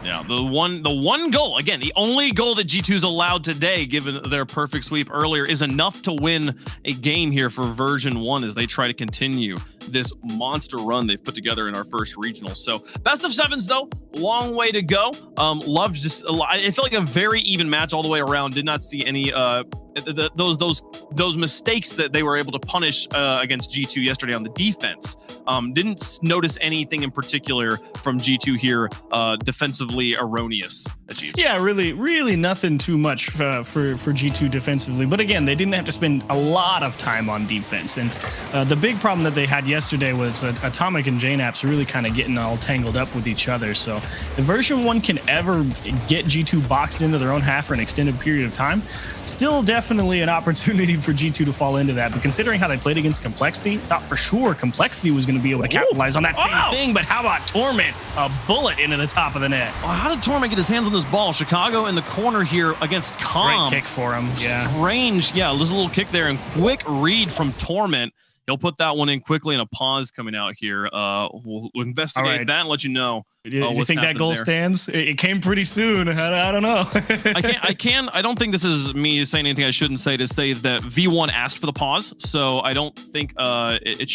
Yeah, the one goal, again, the only goal that G2's allowed today, given their perfect sweep earlier, is enough to win a game here for version 1 as they try to continue this monster run they've put together in our first regional. So best of 7s though, long way to go. Loved just it felt like a very even match all the way around. Did not see any those mistakes that they were able to punish against G2 yesterday on the defense. Didn't notice anything in particular from G2 here defensively erroneous achieved. Yeah, really nothing too much for G2 defensively. But again, they didn't have to spend a lot of time on defense. And the big problem that they had yesterday was Atomic and JNaps really kind of getting all tangled up with each other. So if version 1 can ever get G2 boxed into their own half for an extended period of time, still definitely definitely an opportunity for G2 to fall into that. But considering how they played against Complexity, thought for sure Complexity was going to be able to capitalize on that same thing. But how about Torment? A bullet into the top of the net. Well, how did Torment get his hands on this ball? Chicago in the corner here against Calm. Great kick for him. Yeah. Range. Yeah, there's a little kick there and quick read from Torment. He'll put that one in quickly and a pause coming out here. We'll investigate that and let you know. You think that goal stands? It came pretty soon. I don't know. I don't think this is me saying anything I shouldn't say to say that V1 asked for the pause. So I don't think it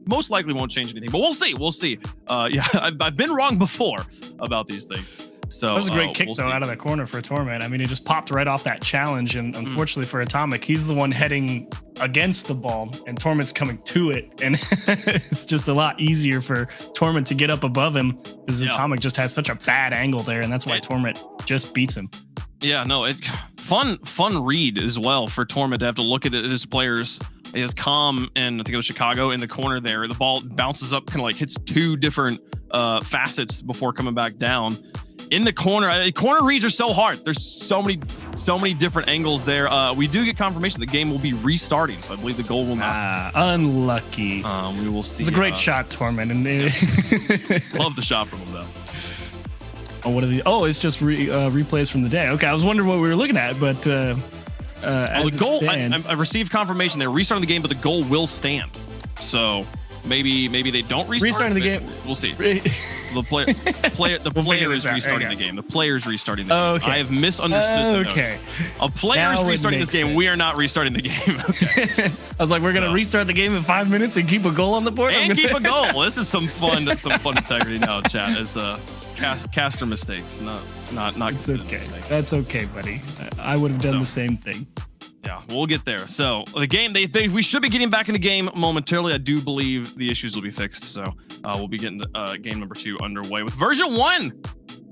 most likely won't change anything. But we'll see. We'll see. Yeah, I've been wrong before about these things. So that was a great kick, though, out of the corner for Torment. I mean, it just popped right off that challenge. And unfortunately for Atomic, he's the one heading against the ball, and Torment's coming to it. And it's just a lot easier for Torment to get up above him because Atomic just has such a bad angle there. And that's why Torment just beats him. Yeah, no, fun read as well for Torment to have to look at his players. He has Calm and I think it was Chicago in the corner there. The ball bounces up, kind of like hits two different facets before coming back down. In the corner, corner reads are so hard. There's so many different angles there. We do get confirmation the game will be restarting, so I believe the goal will not. Unlucky. We will see. It's a great shot, Torment. And love the shot from him though. Oh, what are the? Oh, it's just replays from the day. Okay, I was wondering what we were looking at, but the goal. I've received confirmation they're restarting the game, but the goal will stand. So maybe they don't restart the game. We'll see. The player is restarting the game. The player's restarting the game. Okay. I have misunderstood. Okay. A player is restarting this game. We are not restarting the game. Okay. I was like, we're gonna restart the game in 5 minutes and keep a goal on the board. And keep a goal. This is some fun integrity now, chat. It's caster mistakes, not. It's okay. That's okay, buddy. I would have done the same thing. Yeah, we'll get there. So the game, we should be getting back in the game momentarily. I do believe the issues will be fixed. So we'll be getting game number 2 underway with version 1.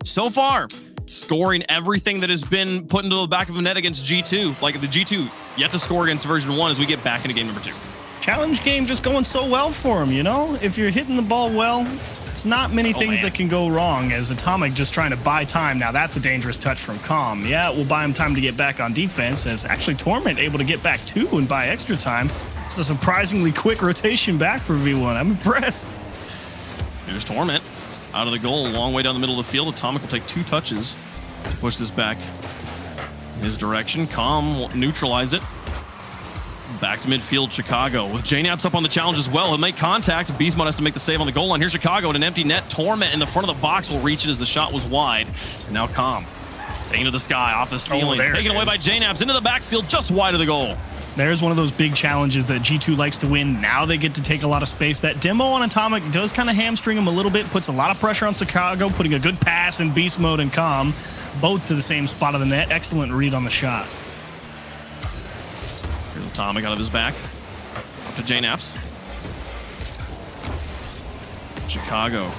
So far, scoring everything that has been put into the back of the net against G2. Like the G2 yet to score against version 1 as we get back into game number 2. Challenge game just going so well for him, you know? If you're hitting the ball well, it's not many things that can go wrong as Atomic just trying to buy time. Now that's a dangerous touch from Calm. Yeah, it will buy him time to get back on defense as actually Torment able to get back too and buy extra time. It's a surprisingly quick rotation back for V1. I'm impressed. Here's Torment out of the goal, a long way down the middle of the field. Atomic will take 2 touches to push this back in his direction. Calm will neutralize it. Back to midfield, Chicago. With J-Naps up on the challenge as well. He'll make contact. Beast Mode has to make the save on the goal line. Here's Chicago in an empty net. Torment in the front of the box will reach it as the shot was wide. And now Calm taking to the sky off the ceiling. Taken away by J-Naps into the backfield just wide of the goal. There's one of those big challenges that G2 likes to win. Now they get to take a lot of space. That demo on Atomic does kind of hamstring him a little bit. Puts a lot of pressure on Chicago, putting a good pass in Beast Mode and Calm. Both to the same spot of the net. Excellent read on the shot. Here's Atomic out of his back. Up to J-Naps. Chicago.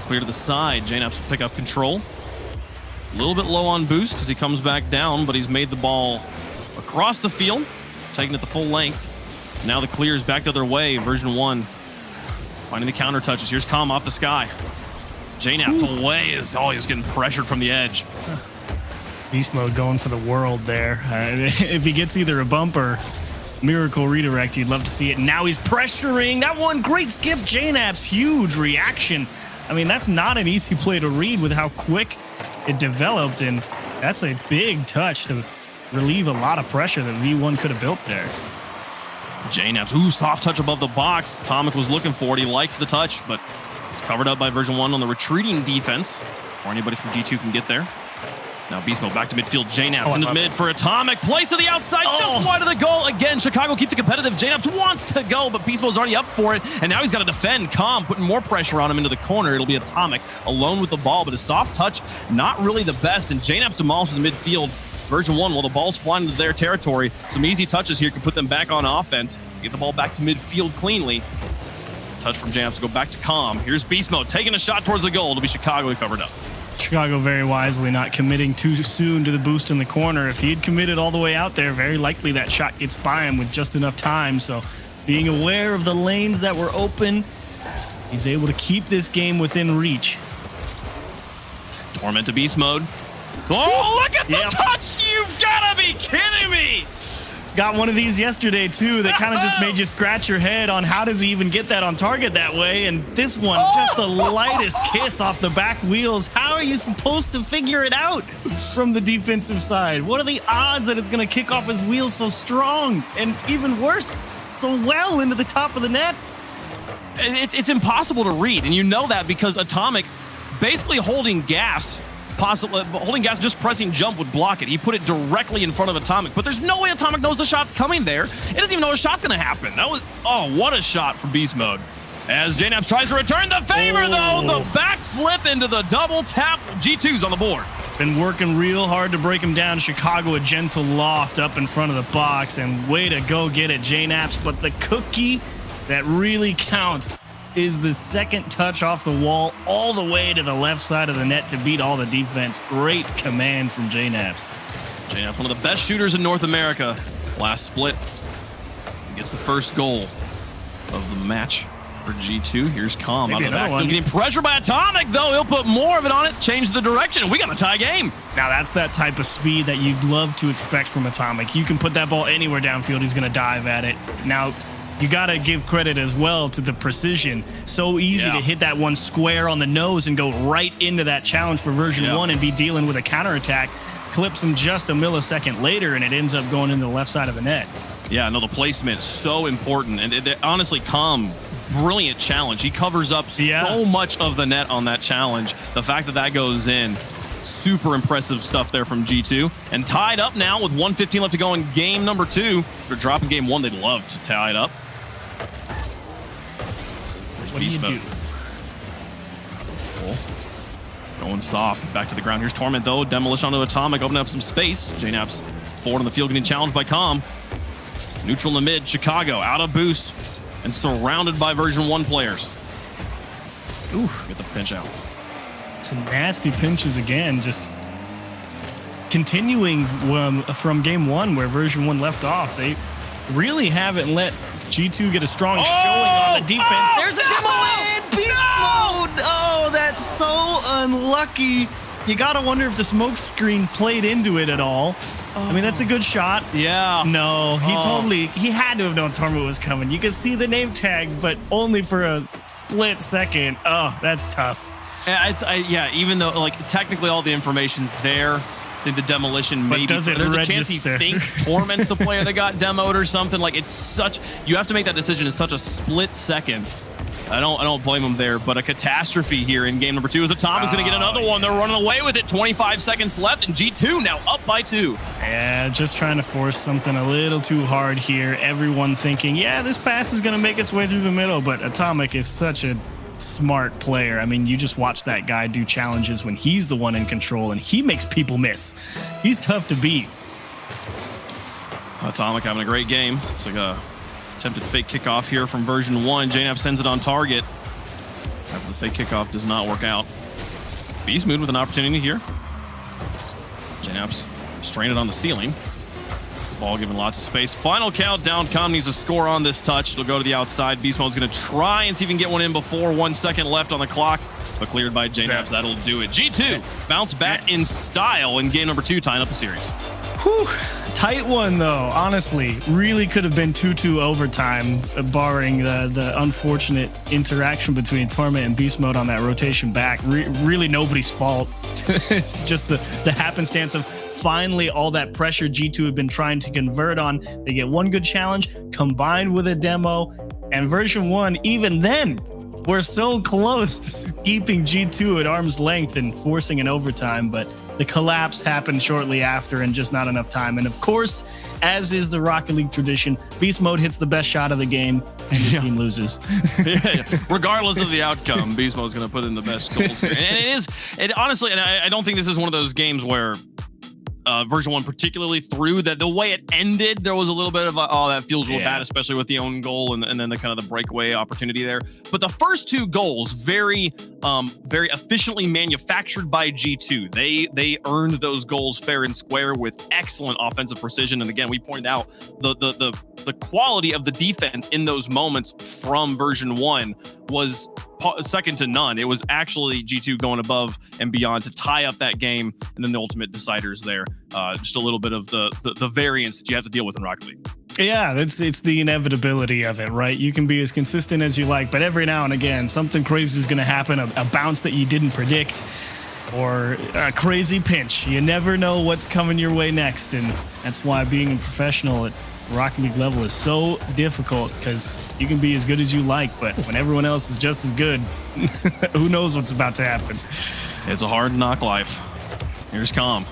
Clear to the side. J-Naps will pick up control. A little bit low on boost as he comes back down, but he's made the ball across the field, taking it the full length. Now the clear is back the other way. Version 1. Finding the counter touches. Here's Calm off the sky. J-Naps away as he was getting pressured from the edge. Beast Mode going for the world there. If he gets either a bump or miracle redirect, you'd love to see it. Now he's pressuring. That one great skip. J-Naps, huge reaction. I mean, that's not an easy play to read with how quick it developed, and that's a big touch to relieve a lot of pressure that V1 could have built there. J-Naps, soft touch above the box. Atomic was looking for it. He likes the touch, but it's covered up by version 1 on the retreating defense, or anybody from G2 can get there. Now Beast Mode back to midfield. J-Naps into mid for Atomic. Plays to the outside, just wide of the goal. Again, Chicago keeps it competitive. J-Naps wants to go, but Beast Mode's already up for it. And now he's got to defend. Calm putting more pressure on him into the corner. It'll be Atomic alone with the ball, but his soft touch, not really the best. And J-Naps demolishes the midfield. Version 1, while the ball's flying into their territory. Some easy touches here can put them back on offense. Get the ball back to midfield cleanly. Touch from J-Naps to go back to Calm. Here's Beast Mode taking a shot towards the goal. It'll be Chicago covered up. Chicago very wisely not committing too soon to the boost in the corner. If he had committed all the way out there, very likely that shot gets by him with just enough time. So being aware of the lanes that were open, he's able to keep this game within reach. Torment to Beast Mode. Oh, look at the touch! You've got to be kidding me! Got one of these yesterday, too, that kind of just made you scratch your head on how does he even get that on target that way. And this one, just the lightest kiss off the back wheels. How are you supposed to figure it out from the defensive side? What are the odds that it's going to kick off his wheels so strong? And even worse, so well into the top of the net? It's impossible to read, and you know that because Atomic basically holding gas, just pressing jump would block it. He put it directly in front of Atomic, but there's no way Atomic knows the shot's coming there. It doesn't even know a shot's going to happen. That was, what a shot from Beast Mode. As JNaps tries to return the favor, though, the back flip into the double tap. G2's on the board. Been working real hard to break him down. Chicago, a gentle loft up in front of the box, and way to go get it, JNaps. But the cookie that really counts is the second touch off the wall all the way to the left side of the net to beat all the defense. Great command from JNaps. JNaps, one of the best shooters in North America. Last split. He gets the first goal of the match for G2. Here's Calm out of the backfield. Getting pressure by Atomic, though. He'll put more of it on it, change the direction. We got a tie game. Now, that's that type of speed that you'd love to expect from Atomic. You can put that ball anywhere downfield. He's going to dive at it. Now, you got to give credit as well to the precision. So easy to hit that one square on the nose and go right into that challenge for version 1 and be dealing with a counterattack. Clips him just a millisecond later, and it ends up going into the left side of the net. Yeah, no, the placement so important. And honestly, Calm, brilliant challenge. He covers up so much of the net on that challenge. The fact that that goes in, super impressive stuff there from G2. And tied up now with 1:15 left to go in game number 2. They're dropping game 1. They'd love to tie it up. What do you do? Going soft. Back to the ground. Here's Torment, though. Demolition onto Atomic, opening up some space. JNaps forward on the field, getting challenged by Calm. Neutral in the mid. Chicago out of boost and surrounded by version 1 players. Ooh, get the pinch out. Some nasty pinches again. Just continuing from game 1 where version 1 left off. They really haven't let G2 get a strong showing on the defense. There's a demo in Beast Mode. Oh, that's so unlucky. You got to wonder if the smoke screen played into it at all. I mean, that's a good shot. Yeah. No, he had to have known Torment was coming. You could see the name tag, but only for a split second. Oh, that's tough. Yeah, even though, like, technically all the information's there, the demolition maybe. Does it there's register? a chance he thinks Torment's the player that got demoed or something. Like, it's such, you have to make that decision in such a split second. I don't blame him there, but a catastrophe here in game number 2 is Atomic's going to get another one. They're running away with it. 25 seconds left, and G2 now up by 2. Yeah, just trying to force something a little too hard here. Everyone thinking, yeah, this pass is going to make its way through the middle, but Atomic is such a smart player. I mean, you just watch that guy do challenges when he's the one in control, and he makes people miss. He's tough to beat. Atomic having a great game. It's like a attempted fake kickoff here from version 1. JNaps sends it on target. After the fake kickoff does not work out. Beast Mode with an opportunity here. JNaps stranded on the ceiling. Ball given lots of space. Final countdown. Calm needs a score on this touch. It'll go to the outside. Beast Mode's going to try and see if he can get one in before 1 second left on the clock. But cleared by JNaps. That'll do it. G2 bounce back in style in game number 2, tying up the series. Whew. Tight one, though. Honestly, really could have been 2-2 overtime, barring the unfortunate interaction between Torment and Beast Mode on that rotation back. Really nobody's fault. It's just the happenstance of finally all that pressure G2 have been trying to convert on. They get one good challenge combined with a demo, and version 1, even then, we're so close to keeping G2 at arm's length and forcing an overtime, but the collapse happened shortly after and just not enough time. And of course, as is the Rocket League tradition, Beast Mode hits the best shot of the game and his team loses. Regardless of the outcome, Beast Mode's going to put in the best goals here. And honestly, and I don't think this is one of those games where version 1 particularly through that the way it ended, there was a little bit of that feels real bad, especially with the own goal and then the kind of the breakaway opportunity there. But the first 2 goals, very efficiently manufactured by G2. They earned those goals fair and square with excellent offensive precision. And again, we pointed out the quality of the defense in those moments from version 1 was second to none. It was actually G2 going above and beyond to tie up that game, and then the ultimate deciders there. Just a little bit of the variance that you have to deal with in Rocket League. Yeah, it's the inevitability of it, right? You can be as consistent as you like, but every now and again, something crazy is going to happen, a bounce that you didn't predict, or a crazy pinch. You never know what's coming your way next, and that's why being a professional at Rocket League level is so difficult, because you can be as good as you like, but when everyone else is just as good, who knows what's about to happen. It's a hard knock life. Here's Calm.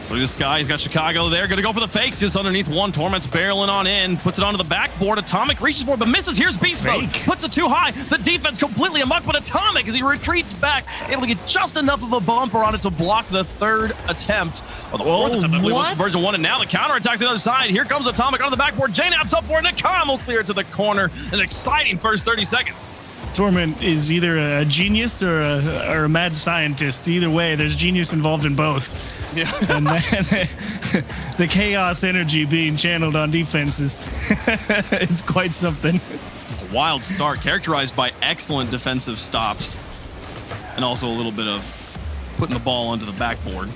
Look at this guy. He's got Chicago there. Going to go for the fakes. Just underneath one. Torment's barreling on in. Puts it onto the backboard. Atomic reaches for it, but misses. Here's Beast Mode. Puts it too high. The defense completely amok, but Atomic, as he retreats back, able to get just enough of a bumper on it to block the third attempt. Or the fourth attempt, I believe, was version 1. And now the counterattack's the other side. Here comes Atomic on the backboard. JNap's up for it. Nakam will clear it to the corner. An exciting first 30 seconds. Torment is either a genius or a mad scientist. Either way, there's genius involved in both. Yeah. And the chaos energy being channeled on defense is quite something. A wild start characterized by excellent defensive stops and also a little bit of putting the ball onto the backboard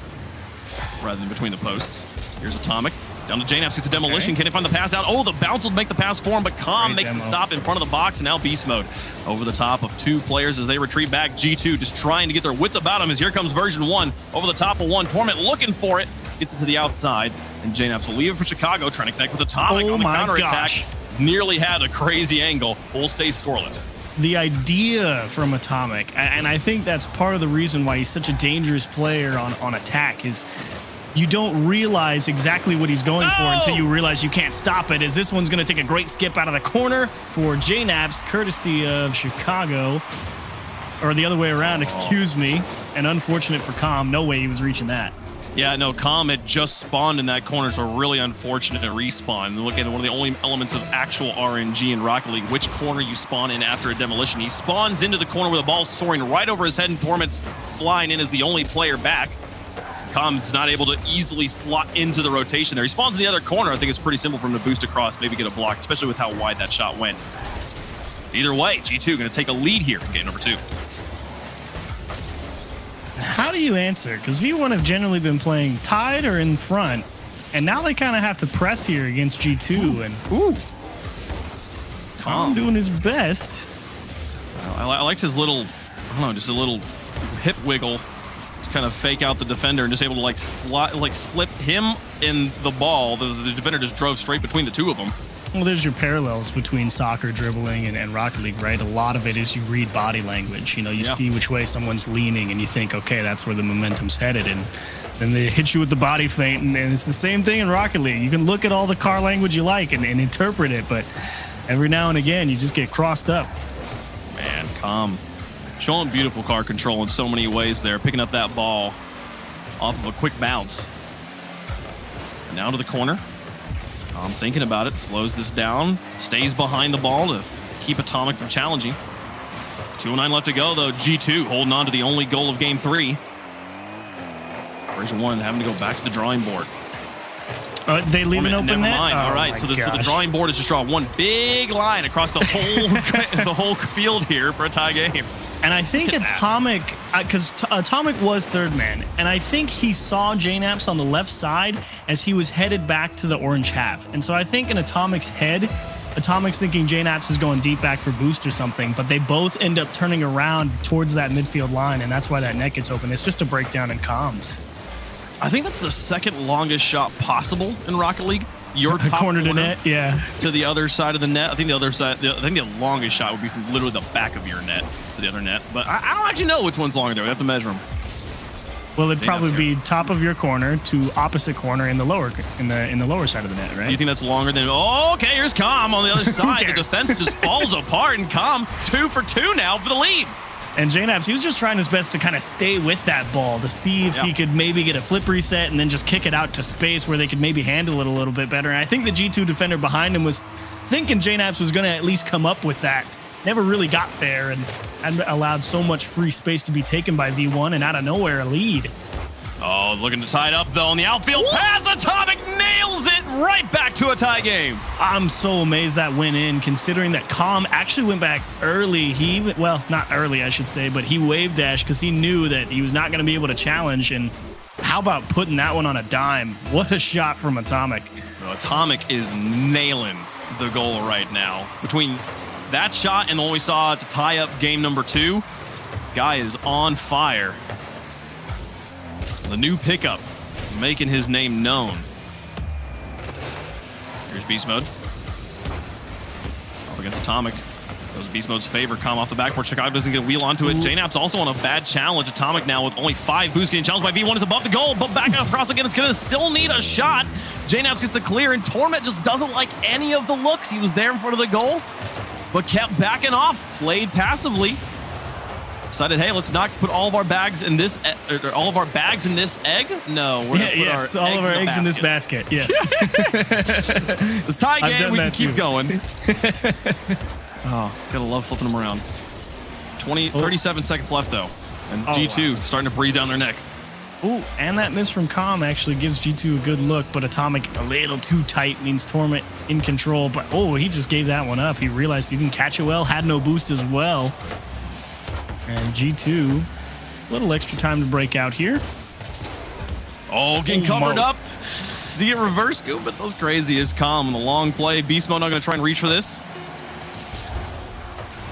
rather than between the posts. Here's Atomic. Down to JNaps, gets a demolition. Can he find the pass out? Oh, the bounce will make the pass for him, but Calm makes the stop in front of the box, and now Beast Mode over the top of two players as they retreat back. G2 just trying to get their wits about him as here comes version 1 over the top of one. Torment looking for it, gets it to the outside, and JNaps will leave it for Chicago, trying to connect with Atomic on the counterattack. Nearly had a crazy angle. Bull stays scoreless. The idea from Atomic, and I think that's part of the reason why he's such a dangerous player on attack, is you don't realize exactly what he's going for until you realize you can't stop it, as this one's going to take a great skip out of the corner for JNaps, courtesy of Chicago. Or the other way around, excuse me. And unfortunate for Calm. No way he was reaching that. Yeah, no, Calm had just spawned in that corner, so really unfortunate respawn. Look at one of the only elements of actual RNG in Rocket League, which corner you spawn in after a demolition. He spawns into the corner where the ball's soaring right over his head, and Torment's flying in as the only player back. Calm's not able to easily slot into the rotation there. He spawns in the other corner. I think it's pretty simple for him to boost across, maybe get a block, especially with how wide that shot went. Either way, G2 going to take a lead here in game number 2. How do you answer? Because V1 have generally been playing tied or in front, and now they kind of have to press here against G2. And Calm doing his best. I liked his little, I don't know, just a little hip wiggle to kind of fake out the defender and just able to slip him in the ball. The defender just drove straight between the two of them. Well, there's your parallels between soccer, dribbling, and Rocket League, right? A lot of it is you read body language. You know, you see which way someone's leaning, and you think, okay, that's where the momentum's headed. And then they hit you with the body feint, and it's the same thing in Rocket League. You can look at all the car language you like and interpret it, but every now and again, you just get crossed up. Man, Calm. Showing beautiful car control in so many ways there. Picking up that ball off of a quick bounce. Now to the corner. I'm thinking about it. Slows this down. Stays behind the ball to keep Atomic from challenging. 2:09 left to go, though. G2 holding on to the only goal of game 3. Version 1 having to go back to the drawing board. They leave an open Never net? mind. All right, so the drawing board is just draw one big line across the whole the whole field here for a tie game. And I think Atomic, because Atomic was third man, and I think he saw JNaps on the left side as he was headed back to the orange half. And so I think in Atomic's head, Atomic's thinking JNaps is going deep back for boost or something, but they both end up turning around towards that midfield line, and that's why that net gets open. It's just a breakdown in comms. I think that's the second longest shot possible in Rocket League. Your top corner to net, to the other side of the net. I think the other side. I think the longest shot would be from literally the back of your net to the other net. But I don't actually know which one's longer there. We have to measure them. Well, it'd probably be top of your corner to opposite corner in the lower side of the net, right? You think that's longer than? Oh, okay. Here's Calm on the other side. The defense just falls apart, and Calm 2 for 2 now for the lead. And JNaps, he was just trying his best to kind of stay with that ball to see if he could maybe get a flip reset and then just kick it out to space where they could maybe handle it a little bit better. And I think the G2 defender behind him was thinking JNaps was going to at least come up with that. Never really got there and allowed so much free space to be taken by V1, and out of nowhere, a lead. Oh, looking to tie it up, though, on the outfield pass. Atomic nails it right back to a tie game. I'm so amazed that went in, considering that Calm actually went back early. He even, well, not early, I should say, but he wave dashed because he knew that he was not going to be able to challenge. And how about putting that one on a dime? What a shot from Atomic. Atomic is nailing the goal right now. Between that shot and the one we saw to tie up game number 2, guy is on fire. The new pickup, making his name known. Here's Beast Mode. Up against Atomic. Goes Beast Mode's favor. Calm off the backboard. Chicago doesn't get a wheel onto it. JNap's also on a bad challenge. Atomic now with only 5 boosts getting challenged by V1. It's above the goal, but back across again. It's going to still need a shot. JNap gets the clear, and Torment just doesn't like any of the looks. He was there in front of the goal, but kept backing off. Played passively. Decided, hey, let's not put all of our bags in this, all of our bags in this egg. No, we're gonna put all of our eggs in this basket. Yeah, this tie game, we can keep going. Oh, gotta love flipping them around. 37 seconds left though, and G2 starting to breathe down their neck. Oh, and that miss from Calm actually gives G2 a good look, but Atomic a little too tight, means Torment in control. But he just gave that one up. He realized he didn't catch it well, had no boost as well. And G2, a little extra time to break out here. Oh, getting covered up. Does he get reverse scoop? But those crazy is Calm on the long play. Beast Mode not going to try and reach for this.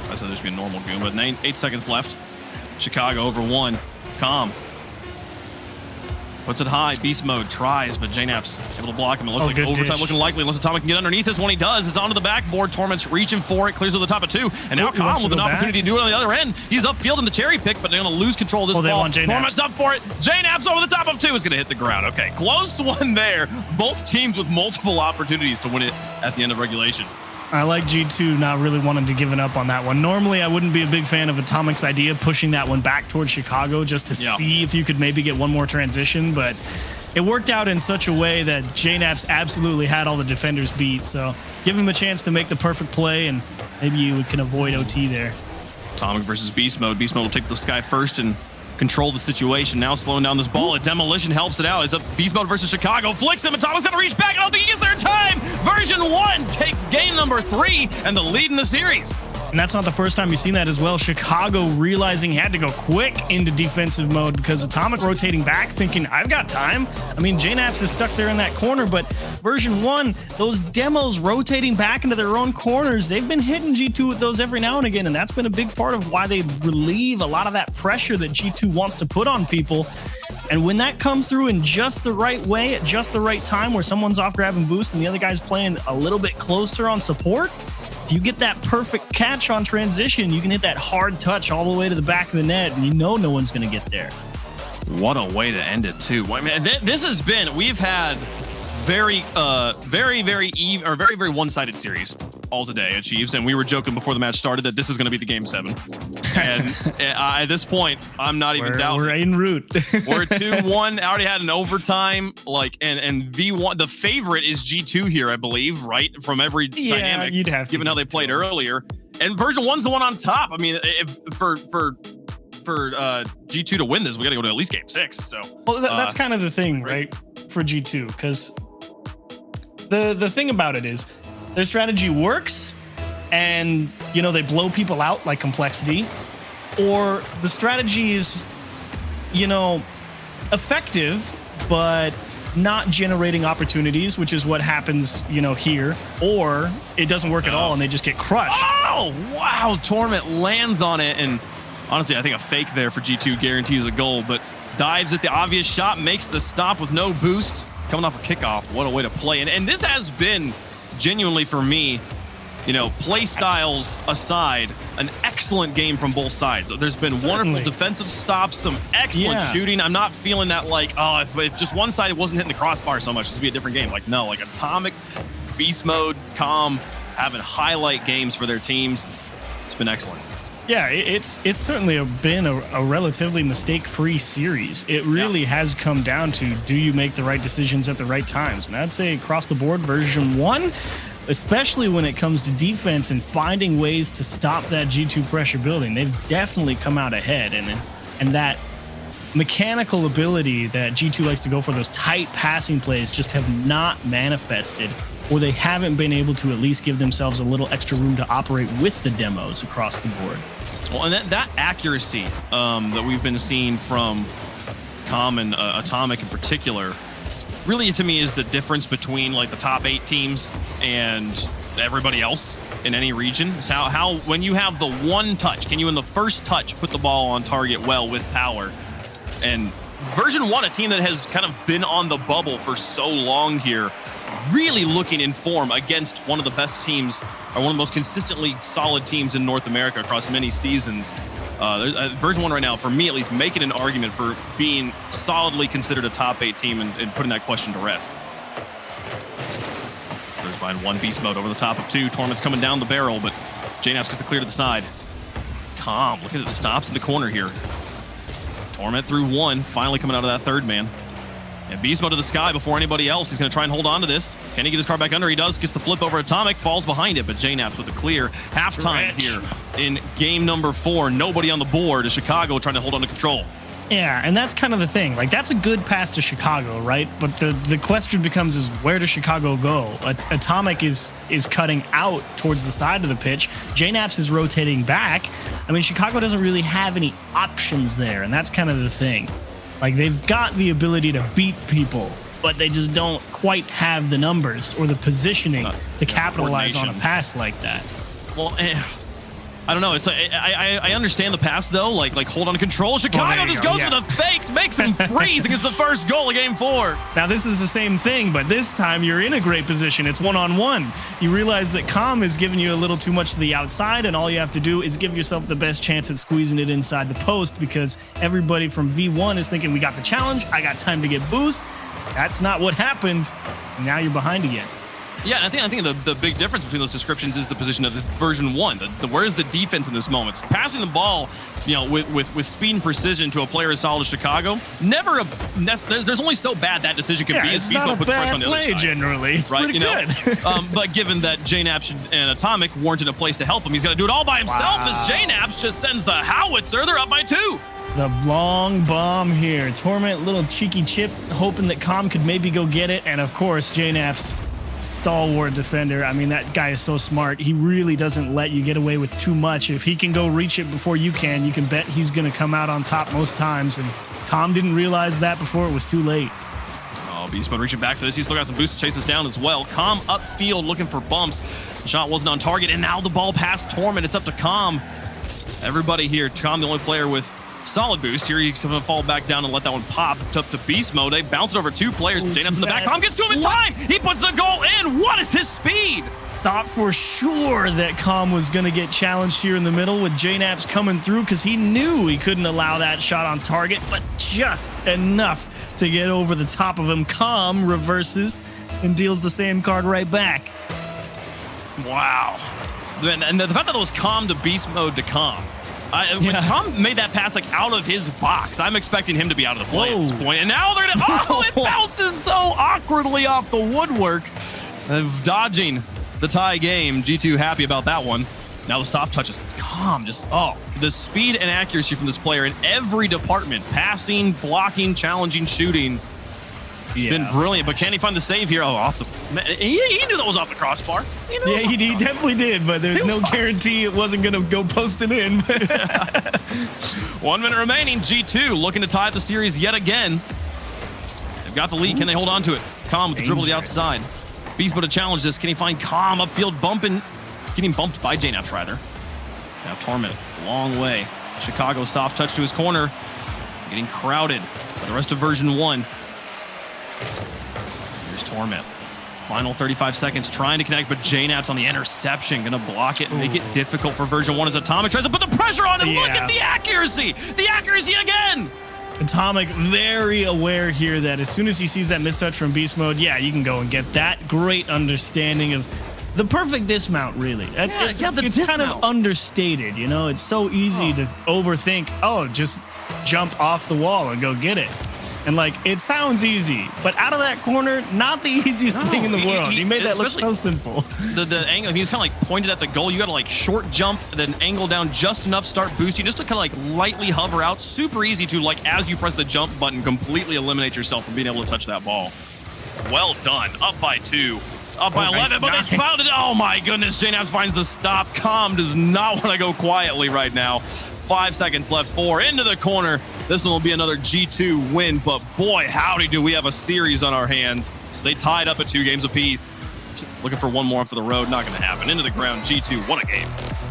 I said there's be a normal goon, but 8 seconds left. Chicago over 1. Calm. Puts it high. Beast Mode tries, but JNap's able to block him. It looks like overtime looking likely unless Atomic can get underneath this. When he does, it's onto the backboard. Torment's reaching for it, clears to the top of 2. And now Calm with an opportunity to do it on the other end. He's upfield in the cherry pick, but they're going to lose control of this ball. Torment's up for it. JNap's over the top of 2. It's going to hit the ground. Okay, close one there. Both teams with multiple opportunities to win it at the end of regulation. I like G2 not really wanting to give it up on that one. Normally, I wouldn't be a big fan of Atomic's idea of pushing that one back towards Chicago just to see if you could maybe get one more transition, but it worked out in such a way that JNap's absolutely had all the defenders beat, so give him a chance to make the perfect play, and maybe you can avoid OT there. Atomic versus Beast Mode. Beast Mode will take the sky first and control the situation. Now slowing down this ball. A demolition helps it out. It's a Beast Mode versus Chicago. Flicks him. Atomic's going to reach back. I don't think he gets there in time. Version 1 takes game number 3 and the lead in the series. And that's not the first time you've seen that as well. Chicago realizing he had to go quick into defensive mode because Atomic rotating back thinking, I've got time. I mean, JNap's is stuck there in that corner, but version 1, those demos rotating back into their own corners, they've been hitting G2 with those every now and again, and that's been a big part of why they relieve a lot of that pressure that G2 wants to put on people. And when that comes through in just the right way, at just the right time, where someone's off grabbing boost and the other guy's playing a little bit closer on support, if you get that perfect catch on transition, you can hit that hard touch all the way to the back of the net, and you know no one's going to get there. What a way to end it, too. I mean, this has been, we've had very one-sided series all today at Chiefs, and we were joking before the match started that this is going to be the game 7. And at this point, I'm not even doubting. We're en route. We're 2-1. Already had an overtime. And V1, the favorite is G2 here, I believe, right? From every dynamic, you'd have to, given how they played earlier. And version 1's the one on top. I mean, if for G2 to win this, we got to go to at least game 6. So that's kind of the thing, right? For G2, because the thing about it is their strategy works, and they blow people out like Complexity, or the strategy is effective but not generating opportunities, which is what happens here, or it doesn't work at all and they just get crushed. Oh wow, Torment lands on it, and honestly I think a fake there for G2 guarantees a goal, but dives at the obvious shot, makes the stop with no boost. Coming off a kickoff, what a way to play. And this has been genuinely for me, play styles aside, an excellent game from both sides. There's been wonderful defensive stops, some excellent shooting. I'm not feeling that if just one side wasn't hitting the crossbar so much, this would be a different game. No, Atomic, Beast Mode, Calm, having highlight games for their teams. It's been excellent. Yeah, it's certainly been a relatively mistake-free series. It really has come down to, do you make the right decisions at the right times? And I'd say across the board, version 1, especially when it comes to defense and finding ways to stop that G2 pressure building, they've definitely come out ahead. And that mechanical ability that G2 likes to go for, those tight passing plays, just have not manifested, or they haven't been able to at least give themselves a little extra room to operate with the demos across the board. Well, and that accuracy that we've been seeing from Com and Atomic in particular, really to me is the difference between like the top 8 teams and everybody else in any region. Is how when you have the one touch, can you in the first touch put the ball on target well with power? And version 1, a team that has kind of been on the bubble for so long here, really looking in form against one of the best teams, or one of the most consistently solid teams in North America across many seasons. Version 1 right now, for me at least, making an argument for being solidly considered a top 8 team and putting that question to rest. There's behind 1 beast mode over the top of 2. Torment's coming down the barrel, but JNaps gets the clear to the side. Calm, look at it, stops in the corner here. Torment through 1, finally coming out of that third man. And beast mode to the sky before anybody else. He's going to try and hold on to this. Can he get his car back under? He does. Gets the flip over Atomic. Falls behind it, but JNaps with a clear. Halftime here in game number 4. Nobody on the board as Chicago trying to hold on to control. Yeah, and that's kind of the thing. Like, that's a good pass to Chicago, right? But the question becomes is, where does Chicago go? Atomic is cutting out towards the side of the pitch. JNaps is rotating back. I mean, Chicago doesn't really have any options there, and that's kind of the thing. Like, they've got the ability to beat people, but they just don't quite have the numbers or the positioning to capitalize on a pass like that. Well, I don't know. It's like, I understand the pass though. Like hold on to control. Chicago just goes for the fakes, makes him freeze against the first goal of game 4. Now this is the same thing, but this time you're in a great position. It's 1-on-1. You realize that Com is giving you a little too much to the outside, and all you have to do is give yourself the best chance at squeezing it inside the post, because everybody from V1 is thinking, we got the challenge, I got time to get boost. That's not what happened. And now you're behind again. Yeah, I think the big difference between those descriptions is the position of the version 1. Where's the defense in this moment? Passing the ball, with speed and precision to a player as solid as Chicago, there's only so bad that decision can be. It's not a bad play generally. It's right, pretty good. But given that JNaps and Atomic weren't in a place to help him, he's got to do it all by himself as JNaps just sends the howitzer. They're up by 2. The long bomb here. Torment, little cheeky chip, hoping that Com could maybe go get it. And of course, JNaps, stalwart defender. I mean, that guy is so smart. He really doesn't let you get away with too much. If he can go reach it before you can bet he's going to come out on top most times. And Com didn't realize that before it was too late. Oh, Beast Mode reaching back for this. He's still got some boost to chase us down as well. Com upfield looking for bumps. The shot wasn't on target, and now the ball past Torment. It's up to Com. Everybody here. Com, the only player with solid boost here. He's going to fall back down and let that one pop. It's up to Beast Mode. They bounce it over 2 players. JNaps in the back. Com gets to him in time. He puts the goal in. What is his speed? Thought for sure that Com was going to get challenged here in the middle with JNaps coming through, because he knew he couldn't allow that shot on target, but just enough to get over the top of him. Com reverses and deals the same card right back. Wow. And the fact that it was Com to Beast Mode to Com. When Com made that pass out of his box, I'm expecting him to be out of the play at this point. And now they're gonna, it bounces so awkwardly off the woodwork. Dodging the tie game. G2 happy about that one. Now the soft touches. Com the speed and accuracy from this player in every department. Passing, blocking, challenging, shooting. Been brilliant, but can he find the save here? He knew that was off the crossbar. He definitely did, but there's no guarantee it wasn't going to go posted in. 1 minute remaining. G2 looking to tie the series yet again. They've got the lead. Can they hold on to it? Com with the dribble to the outside. Beast Mode to challenge this. Can he find Com upfield bumping? Getting bumped by JNaps, rather. Now Torment, long way. Chicago soft touch to his corner. Getting crowded by the rest of version 1. Here's Torment. Final 35 seconds trying to connect, but JNaps on the interception. Going to block it and make it difficult for version 1 as Atomic tries to put the pressure on and look at the accuracy! The accuracy again! Atomic very aware here that as soon as he sees that mistouch from Beast Mode, you can go and get that. Great understanding of the perfect dismount, really. It's kind of understated, It's so easy to overthink, just jump off the wall and go get it. And like, it sounds easy, but out of that corner, not the easiest thing in the world. He made that look so simple. The angle, he was kind of like pointed at the goal. You got to like short jump, then angle down just enough, start boosting, just to kind of like lightly hover out. Super easy to, like, as you press the jump button, completely eliminate yourself from being able to touch that ball. Well done. Up by 2. Up by 11, but they found it. Oh my goodness. JNabs finds the stop. Calm does not want to go quietly right now. 5 seconds left. 4 into the corner. This one will be another G2 win, but boy, howdy do we have a series on our hands. They tied up at 2 games apiece. Looking for one more for the road. Not going to happen. Into the ground. G2, what a game.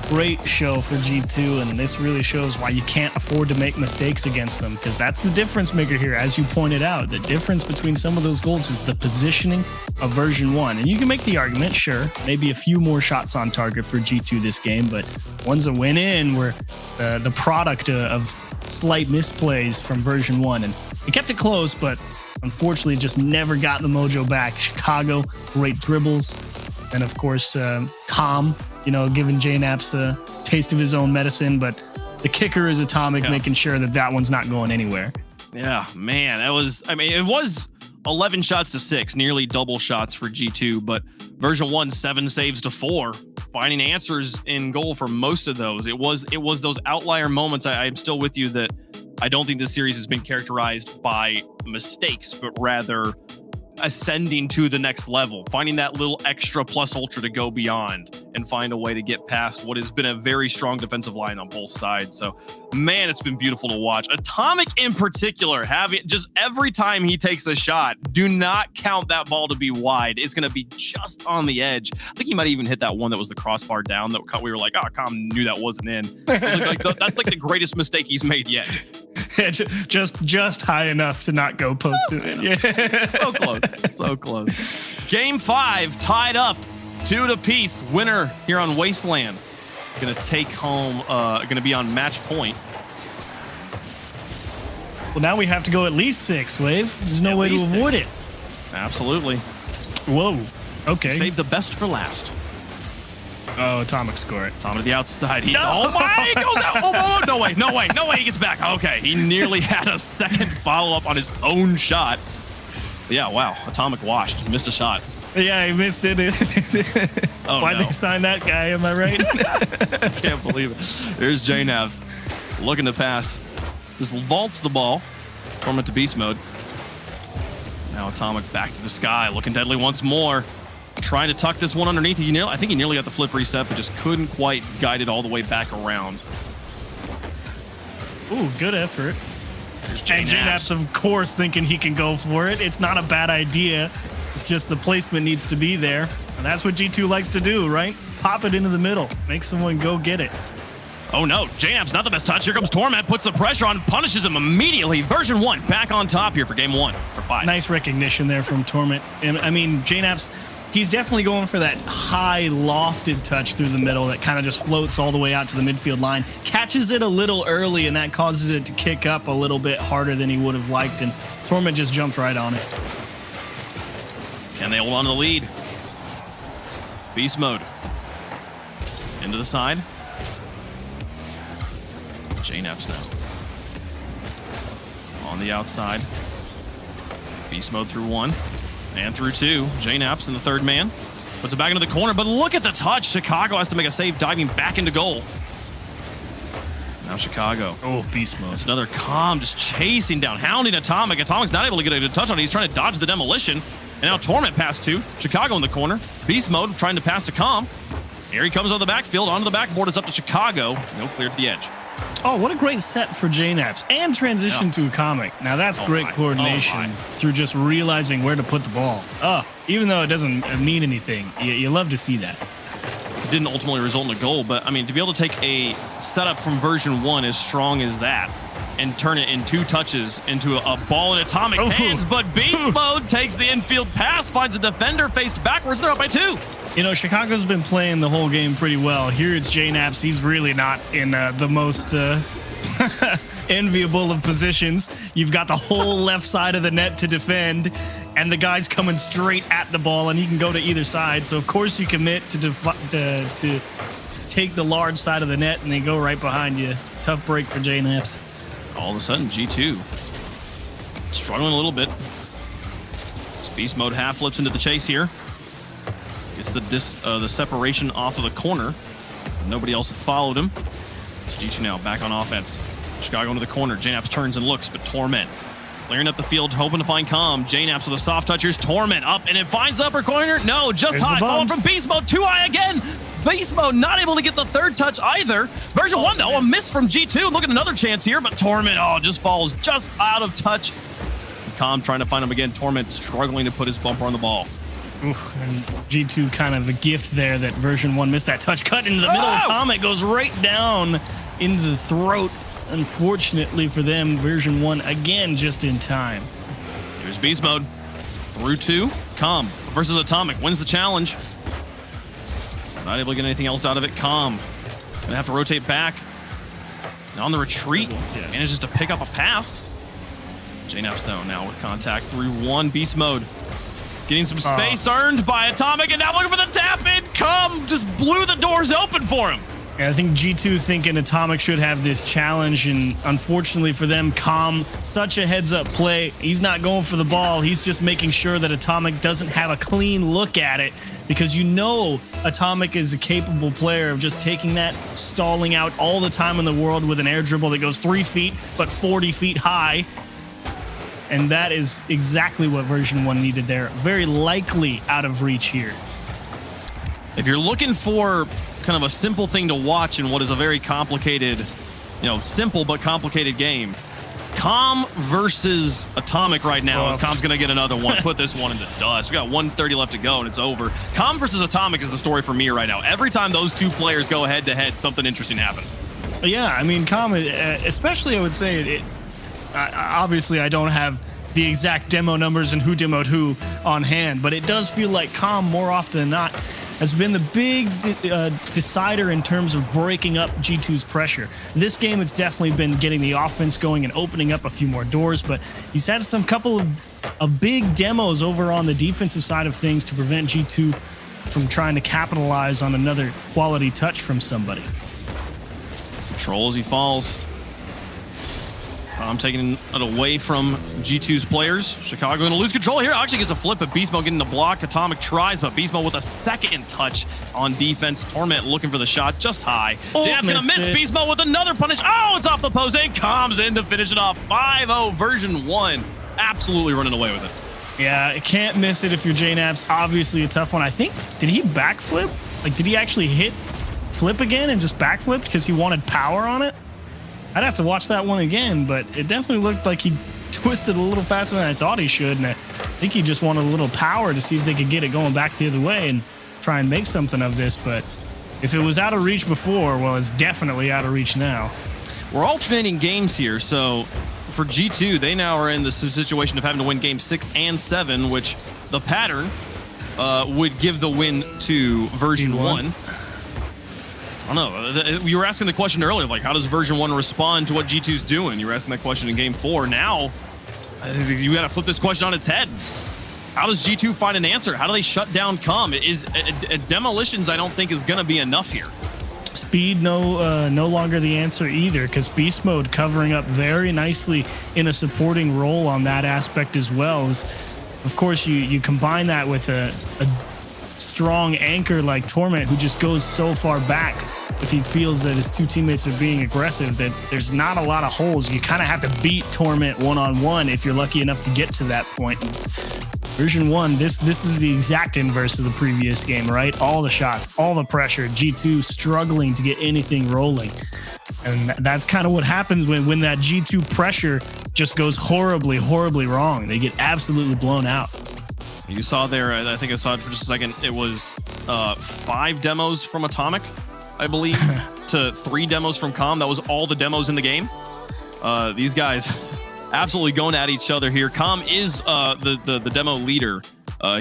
Great show for G2, and this really shows why you can't afford to make mistakes against them, because that's the difference maker here. As you pointed out, the difference between some of those goals is the positioning of version 1. And you can make the argument, sure, maybe a few more shots on target for G2 this game, but ones that went in were the product of slight misplays from version 1. And they kept it close, but unfortunately just never got the mojo back. Chicago, great dribbles, and of course, Calm, giving JNabs a taste of his own medicine, but the kicker is Atomic, making sure that one's not going anywhere. Yeah, man, it was 11 shots to 6, nearly double shots for G2, but version 1, 7 saves to 4, finding answers in goal for most of those. It was those outlier moments. I'm still with you that I don't think this series has been characterized by mistakes, but rather ascending to the next level, finding that little extra plus ultra to go beyond and find a way to get past what has been a very strong defensive line on both sides. So, man, it's been beautiful to watch. Atomic in particular, having just every time he takes a shot, do not count that ball to be wide. It's going to be just on the edge. I think he might even hit that one that was the crossbar down that we were like, Calm knew that wasn't in. That's like the greatest mistake he's made yet. just high enough to not go post it. Yeah. So close. So close. Game 5 tied up 2 apiece. Winner here on Wasteland gonna take home, gonna be on match point. Well, now we have to go at least 6, Wave. There's no way to avoid it. Absolutely. Whoa. Okay. Save the best for last. Oh, Atomic score it. Atomic to the outside. Oh my, he goes out. Oh, no way, he gets back. Okay, he nearly had a second follow-up on his own shot. Yeah, wow, Atomic washed, missed a shot. Yeah, he missed it. Why'd they sign that guy, am I right? Can't believe it. There's JNabs looking to pass. Just vaults the ball. Form it to beast mode. Now Atomic back to the sky, looking deadly once more. Trying to tuck this one underneath. I think he nearly got the flip reset, but just couldn't quite guide it all the way back around. Ooh, good effort. JNabs, of course, thinking he can go for it. It's not a bad idea. It's just the placement needs to be there. And that's what G2 likes to do, right? Pop it into the middle. Make someone go get it. Oh no, JNabs not the best touch. Here comes Torment, puts the pressure on, punishes him immediately. Version 1 back on top here for game 1 for 5. Nice recognition there from Torment. And I mean, JNabs, he's definitely going for that high lofted touch through the middle that kind of just floats all the way out to the midfield line. Catches it a little early, and that causes it to kick up a little bit harder than he would have liked, and Torment just jumps right on it. Can they hold on to the lead? Beast mode. Into the side. JNabs now. On the outside. Beast mode through 1. And through 2. JNabs in the third man. Puts it back into the corner, but look at the touch. Chicago has to make a save, diving back into goal. Now Chicago. Oh, beast mode. It's another Calm just chasing down, hounding Atomic. Atomic's not able to get a touch on it. He's trying to dodge the demolition. And now Torment pass to Chicago in the corner. Beast mode trying to pass to Calm. Here he comes on the backfield, onto the backboard. It's up to Chicago. No clear to the edge. Oh, what a great set for JNabs and transition to Atomic. Now that's great coordination through just realizing where to put the ball. Even though it doesn't mean anything, you love to see that. It didn't ultimately result in a goal, but I mean, to be able to take a setup from version 1 as strong as that and turn it in 2 touches into a ball in Atomic hands, but Beast mode takes the infield pass, finds a defender faced backwards. They're up by 2. You know, Chicago's been playing the whole game pretty well. Here it's JNabs. He's really not in the most enviable of positions. You've got the whole left side of the net to defend, and the guy's coming straight at the ball, and he can go to either side. So, of course, you commit to take the large side of the net, and they go right behind you. Tough break for JNabs. All of a sudden, G2 struggling a little bit. Beast Mode half flips into the chase here. Gets the separation off of the corner. Nobody else had followed him. G2 now back on offense. Chicago into the corner. JNaps turns and looks, but Torment clearing up the field, hoping to find Calm. JNaps with a soft touch. Here's Torment up, and it finds the upper corner. No, just There's high. the Falling bump. from Beast Mode. Too high again. Beast Mode not able to get the third touch either. Version 1, though, a miss from G2. Look at another chance here, but Torment, just falls just out of touch. Calm trying to find him again. Torment struggling to put his bumper on the ball. Oof, and G2 kind of a gift there that version 1 missed that touch. Cut into the middle. Atomic goes right down into the throat. Unfortunately for them, version 1 again just in time. Here's Beast Mode. Through 2. Calm versus Atomic wins the challenge. Not able to get anything else out of it. Calm gonna have to rotate back. Now on the retreat. Manages to pick up a pass. JNaps though now with contact through 1. Beast Mode getting some space earned by Atomic, and now looking for the tap in. Calm just blew the doors open for him. Yeah, I think G2 thinking Atomic should have this challenge, and unfortunately for them, Calm, such a heads-up play. He's not going for the ball. He's just making sure that Atomic doesn't have a clean look at it, because you know Atomic is a capable player of just taking that, stalling out all the time in the world with an air dribble that goes 3 feet, but 40 feet high. And that is exactly what version 1 needed there. Very likely out of reach here. If you're looking for kind of a simple thing to watch in what is a very complicated, simple but complicated game, Calm versus Atomic right now, as Calm's going to get another one. Put this one in the dust. We got 1:30 left to go, and it's over. Calm versus Atomic is the story for me right now. Every time those two players go head-to-head, something interesting happens. Yeah, I mean, Calm, especially I would say, obviously I don't have the exact demo numbers and who demoed who on hand, but it does feel like Calm more often than not has been the big decider in terms of breaking up G2's pressure. This game, it's definitely been getting the offense going and opening up a few more doors, but he's had some couple of big demos over on the defensive side of things to prevent G2 from trying to capitalize on another quality touch from somebody. Control as he falls. I'm taking it away from G2's players. Chicago going to lose control here. Actually gets a flip, but Beast Mode getting the block. Atomic tries, but Beast Mode with a second touch on defense. Torment looking for the shot just high. JNaps going to miss. Beast Mode with another punish. It's off the post and comes in to finish it off. 5-0 version 1. Absolutely running away with it. Yeah, can't miss it if you're JNaps. Obviously a tough one. I think, did he backflip? Like, did he actually hit flip again and just backflipped because he wanted power on it? I'd have to watch that one again, but it definitely looked like he twisted a little faster than I thought he should, and I think he just wanted a little power to see if they could get it going back the other way and try and make something of this. But if it was out of reach before, well, it's definitely out of reach now. We're alternating games here, so for G2, they now are in the situation of having to win game 6 and 7, which the pattern would give the win to version 1. I don't know. You were asking the question earlier, like, how does version 1 respond to what G2's doing? You were asking that question in game 4. Now, you got to flip this question on its head. How does G2 find an answer? How do they shut down Calm? Demolitions, I don't think, is going to be enough here. Speed, no longer the answer either, because Beast Mode covering up very nicely in a supporting role on that aspect as well. Of course, you combine that with a strong anchor like Torment, who just goes so far back if he feels that his two teammates are being aggressive that there's not a lot of holes. You kind of have to beat Torment one-on-one if you're lucky enough to get to that point. Version 1, this is the exact inverse of the previous game, right? All the shots, all the pressure, G2 struggling to get anything rolling. And that's kind of what happens when that G2 pressure just goes horribly, horribly wrong. They get absolutely blown out. You saw there, I think I saw it for just a second, it was 5 demos from Atomic, I believe, to 3 demos from Calm. That was all the demos in the game. These guys absolutely going at each other here. Calm is the demo leader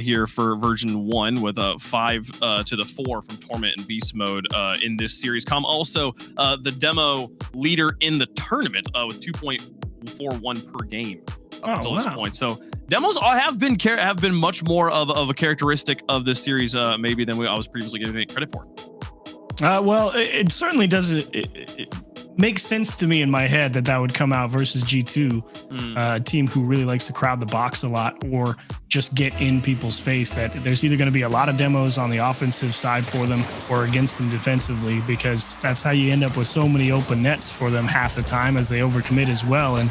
here for version 1 with 5 to the 4 from Torment and Beast Mode in this series. Calm also the demo leader in the tournament with 2.41 per game up until this point. So demos have been much more of a characteristic of this series maybe than I was previously giving it credit for. Well, it certainly does. makes sense to me in my head that would come out versus G2, a team who really likes to crowd the box a lot or just get in people's face. That there's either going to be a lot of demos on the offensive side for them or against them defensively, because that's how you end up with so many open nets for them half the time as they overcommit as well. And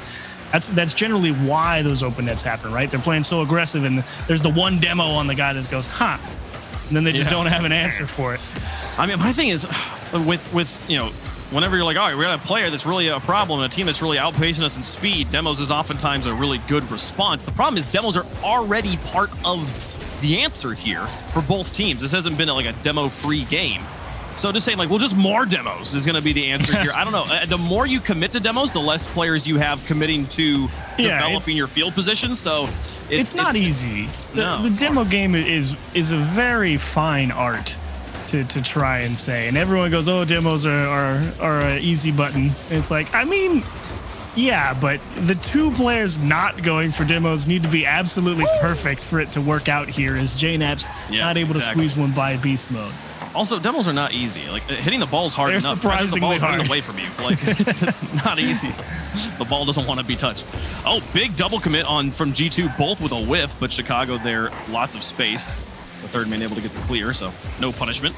that's generally why those open nets happen, right? They're playing so aggressive, and there's the one demo on the guy that goes, huh, and then they just don't have an answer for it. I mean, my thing is with you know, whenever you're like, all right, we got a player that's really a problem, a team that's really outpacing us in speed, demos is oftentimes a really good response. The problem is demos are already part of the answer here for both teams. This hasn't been like a demo-free game. So just saying, like, well, just more demos is going to be the answer here. I don't know. The more you commit to demos, the less players you have committing to developing your field position. So it's not easy. The demo game is a very fine art to try and say, and everyone goes, oh, demos are an easy button. It's like, I mean, yeah, but the two players not going for demos need to be absolutely perfect for it to work out here, as JNAP's not able to squeeze one by beast mode. Also, demos are not easy. Like, hitting the ball is hard They're enough. surprisingly the ball hard. away from you. Like, not easy. The ball doesn't want to be touched. Oh, big double commit from G2, both with a whiff, but Chicago there, lots of space. The third man able to get the clear, so no punishment.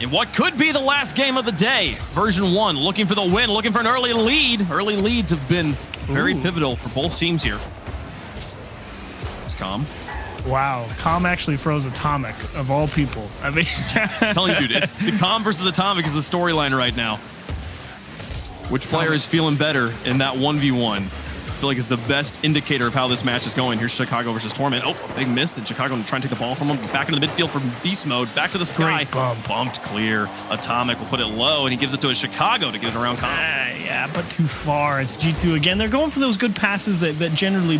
In what could be the last game of the day, version 1 looking for the win, looking for an early lead. Early leads have been very pivotal for both teams here. It's calm. Wow, Calm actually froze Atomic, of all people. I mean, I'm telling you, dude, it's the Calm versus Atomic is the storyline right now. Which player is feeling better in that 1v1? I feel like it's the best indicator of how this match is going. Here's Chicago versus Torment. Oh, big miss, and Chicago trying to take the ball from him. Back into the midfield from beast mode. Back to the sky. Bumped clear. Atomic will put it low, and he gives it to his Chicago to get it around Calm. Yeah, but too far. It's G2 again. They're going for those good passes that generally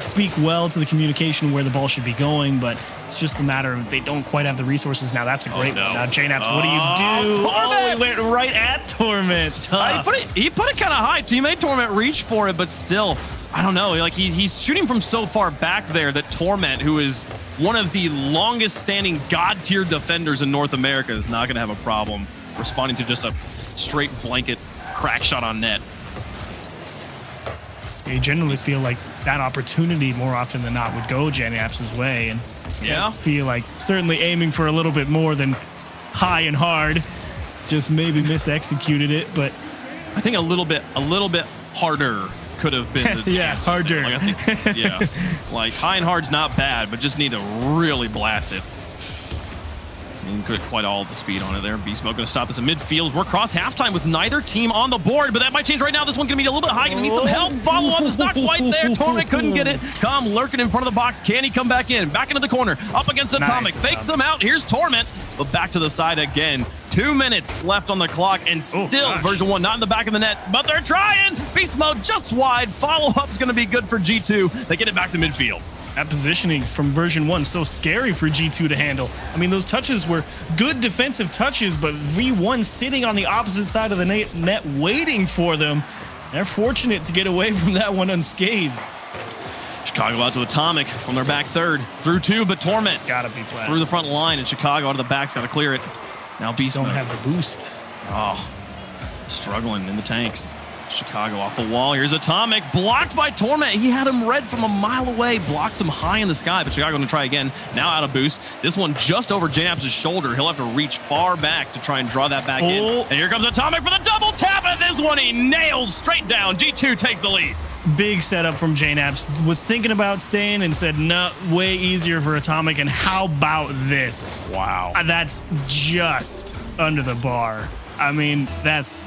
speak well to the communication where the ball should be going, but it's just a matter of they don't quite have the resources. Now that's a great one. Now JNAPS, what do you do? Torment! He went right at Torment. Tough. He put it kind of high. He made Torment reach for it, but still, I don't know. Like he's shooting from so far back there that Torment, who is one of the longest standing god tier defenders in North America, is not going to have a problem responding to just a straight blanket crack shot on net. You generally feel like that opportunity more often than not would go JNAPS' way, and I feel like certainly aiming for a little bit more than high and hard, just maybe misexecuted it, but I think a little bit harder could have been the answer harder. Like, I think, like high and hard's not bad, but just need to really blast it. And good, quite all the speed on it there. Beast Mode going to stop us in midfield. We're across halftime with neither team on the board, but that might change right now. This one's going to be a little bit high. Going to need some help. Follow up is not quite there. Torment couldn't get it. Calm lurking in front of the box. Can he come back in? Back into the corner. Up against Atomic. Fakes them out. Here's Torment, but back to the side again. 2 minutes left on the clock, and still version 1 not in the back of the net, but they're trying. Beast Mode just wide. Follow-up is going to be good for G2. They get it back to midfield. That positioning from version 1 so scary for G2 to handle. I mean, those touches were good defensive touches, but V1 sitting on the opposite side of the net waiting for them. They're fortunate to get away from that one unscathed. Chicago out to Atomic from their back third. Through 2, but Torment gotta be blessed. Through the front line, and Chicago out of the back's got to clear it. Now Beast don't Mode. have the boost. Oh, struggling in the tanks. Chicago off the wall. Here's Atomic, blocked by Torment. He had him red from a mile away, blocks him high in the sky, but Chicago going to try again. Now out of boost. This one just over JNAPS' shoulder. He'll have to reach far back to try and draw that back in. And here comes Atomic for the double tap, and this one he nails straight down. G2 takes the lead. Big setup from JNAPS. Was thinking about staying and said, no, way easier for Atomic, and how about this? Wow. That's just under the bar. I mean, that's...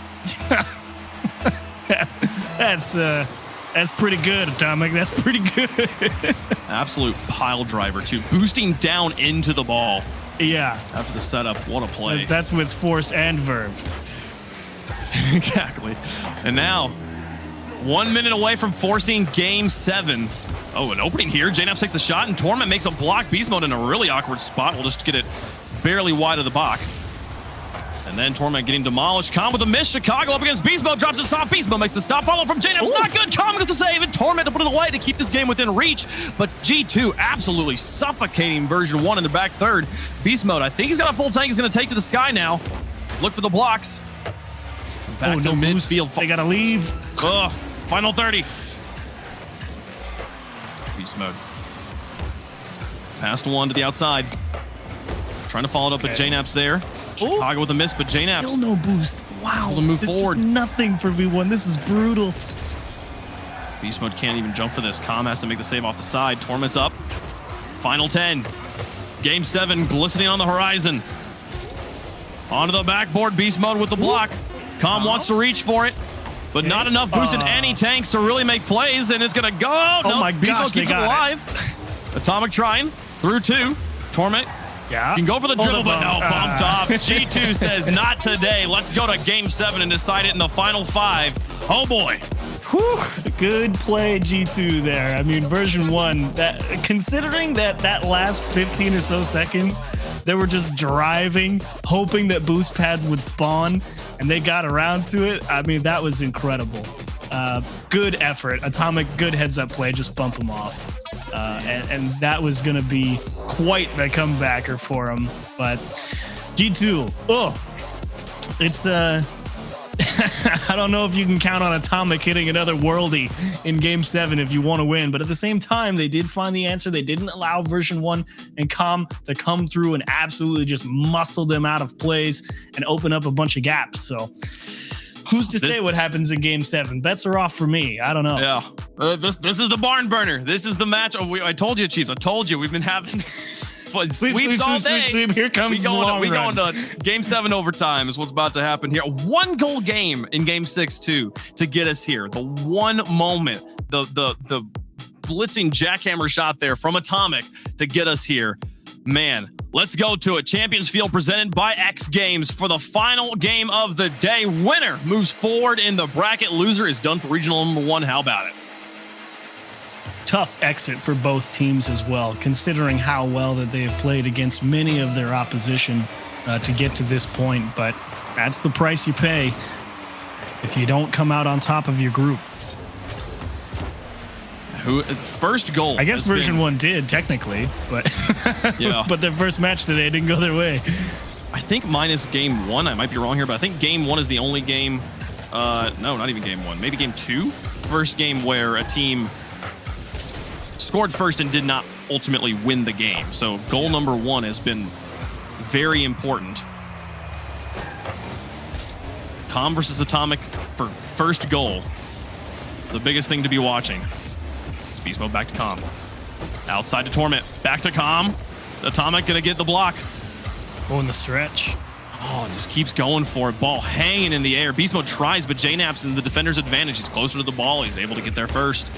That's pretty good, Atomic. That's pretty good. Absolute pile driver, too. Boosting down into the ball. Yeah. After the setup, what a play. That's with force and verve. Exactly. And now, 1 minute away from forcing game 7. Oh, an opening here. JNAPS takes the shot, and Torment makes a block. Beast Mode in a really awkward spot. We'll just get it barely wide of the box. And then Torment getting demolished. Calm with a miss. Chicago up against Beast Mode. Drops the stop. Beast Mode makes the stop. Follow from JNAPS. Not good. Calm gets the save. And Torment to put it away to keep this game within reach. But G2 absolutely suffocating version 1 in the back third. Beast Mode, I think he's got a full tank. He's going to take to the sky now. Look for the blocks. Back to midfield. They gotta leave. Ugh. Final 30. Beast mode. Past one to the outside. Trying to follow it up, but JNap's there. Chicago with a miss, but JNap's Still no boost. Wow. able to move There's forward. just nothing for V1. This is brutal. Beast mode can't even jump for this. Com has to make the save off the side. Torment's up. Final 10. Game 7 glistening on the horizon. Onto the backboard. Beast mode with the block. Com wants to reach for it, but not enough boost in any tanks to really make plays, and it's going to go. Oh my Beast gosh, mode keeps they it got alive. Atomic trying through 2. Torment. Yeah. You can go for the dribble, but no, bump. bumped off. G2 says not today. Let's go to game 7 and decide it in the final 5. Oh boy. Whew, good play, G2 there. I mean, version 1, that considering that last 15 or so seconds, they were just driving, hoping that boost pads would spawn, and they got around to it. I mean, that was incredible. Good effort. Atomic, good heads-up play, just bump them off. And that was going to be quite the comebacker for him. But G2, it's I don't know if you can count on Atomic hitting another worldie in game 7 if you want to win, but at the same time, they did find the answer. They didn't allow version 1 and Com to come through and absolutely just muscle them out of plays and open up a bunch of gaps. So who's to say what happens in game 7? Bets are off for me. I don't know. Yeah. This is the barn burner. This is the match. I told you, Chiefs. I told you. We've been having sweeps all day. Sweep. Here comes the long we run. going to game 7 overtime is what's about to happen here. 1 goal game in game 6 too to get us here. The one moment, the blitzing jackhammer shot there from Atomic to get us here. Man, let's go to it. Champions Field presented by X Games for the final game of the day. Winner moves forward in the bracket. Loser is done for regional number 1. How about it? Tough exit for both teams as well, considering how well that they have played against many of their opposition to get to this point. But that's the price you pay if you don't come out on top of your group. First goal. I guess version 1 did technically, but yeah. But their first match today didn't go their way. I think minus game 1. I might be wrong here, but I think game 1 is the only game. No, not even game 1. Maybe game 2. First game where a team scored first and did not ultimately win the game. So goal number 1 has been very important. Com versus Atomic for first goal. The biggest thing to be watching. Beast mode back to Com. Outside to Torment. Back to Com. Atomic gonna get the block. Oh, in the stretch. Oh, just keeps going for it. Ball hanging in the air. Beast mode tries, but JNap's in the defender's advantage. He's closer to the ball. He's able to get there first.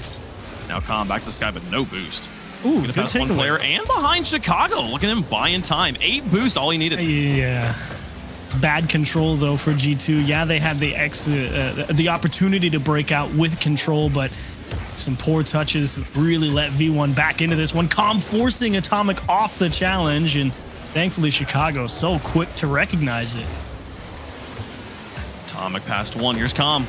Now Com back to the sky, but no boost. Ooh, the good past one takeaway. player and behind Chicago. Look at him buying time. 8 boost, all he needed. Yeah. Bad control though for G2. Yeah, they had the opportunity to break out with control, but some poor touches really let V1 back into this one. Com forcing Atomic off the challenge, and thankfully Chicago so quick to recognize it. Atomic past 1. Here's Com.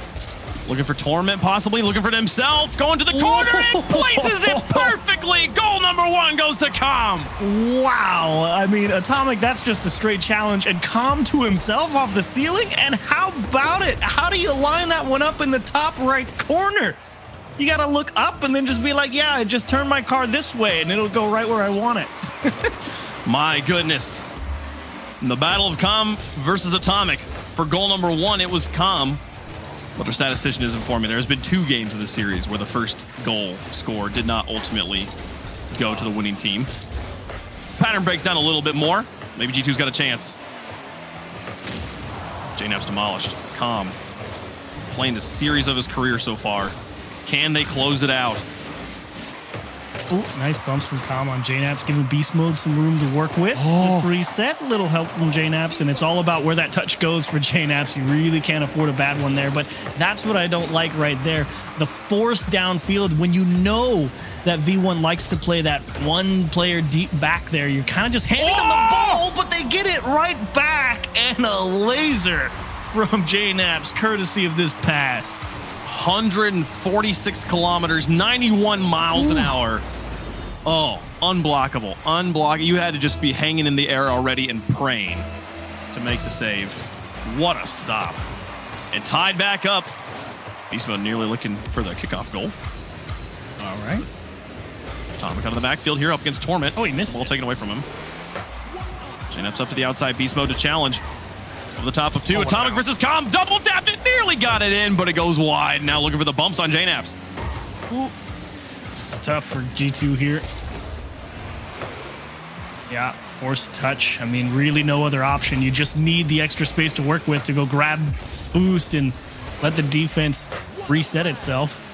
Looking for Torment, possibly. Looking for himself. Going to the corner and places it perfectly. Goal number 1 goes to Com. Wow. I mean, Atomic, that's just a straight challenge. And Com to himself off the ceiling? And how about it? How do you line that one up in the top right corner? You got to look up and then just be like, yeah, I just turn my car this way and it'll go right where I want it. My goodness. In the battle of Com versus Atomic, for goal number 1, it was Com. But our statistician is informing there's been 2 games of the series where the first goal score did not ultimately go to the winning team. This pattern breaks down a little bit more. Maybe G2's got a chance. JNap's demolished. Com playing the series of his career so far. Can they close it out? Ooh, nice bumps from Com on JNap's, giving Beast Mode some room to work with. Good reset, little help from JNap's, and it's all about where that touch goes for JNap's. You really can't afford a bad one there, but that's what I don't like right there. The force downfield, when you know that V1 likes to play that one player deep back there, you're kind of just handing them the ball, but they get it right back, and a laser from JNap's, courtesy of this pass. 146 kilometers, 91 miles an hour. Oh, unblockable. Unblockable. You had to just be hanging in the air already and praying to make the save. What a stop. and tied back up. Beast Mode nearly looking for the kickoff goal. All right. Atomic out of the backfield here up against Torment. Oh, he missed. Ball taken away from him. JNAP's up to the outside. Beast Mode to challenge. Over the top of two. Atomic versus Calm. Double tapped it. Nearly got it in, but it goes wide. Now looking for the bumps on JNAP's. This is tough for G2 here. Yeah, forced touch. I mean, really no other option. You just need the extra space to work with to go grab, boost, and let the defense reset itself.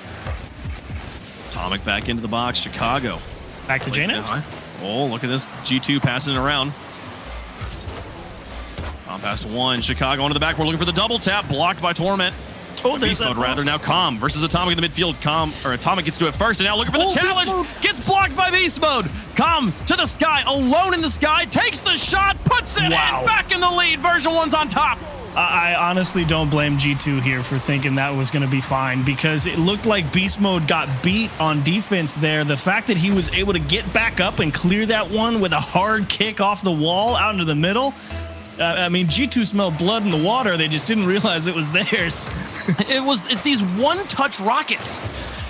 Atomic back into the box. Chicago. Back to JNAP's. Oh, look at this. G2 passing it around. On pass to one. Chicago into the back. We're looking for the double tap. Blocked by Torment. Oh, Beast Mode rather. Now Calm versus Atomic in the midfield. Atomic gets to it first, and now looking for the challenge. Gets blocked by Beast Mode. Calm to the sky. Alone in the sky. Takes the shot. Puts it in. Back in the lead. Version 1's on top. I honestly don't blame G2 here for thinking that was going to be fine, because it looked like Beast Mode got beat on defense there. The fact that he was able to get back up and clear that one with a hard kick off the wall out into the middle. I mean, G2 smelled blood in the water. They just didn't realize it was theirs. It's these one-touch rockets.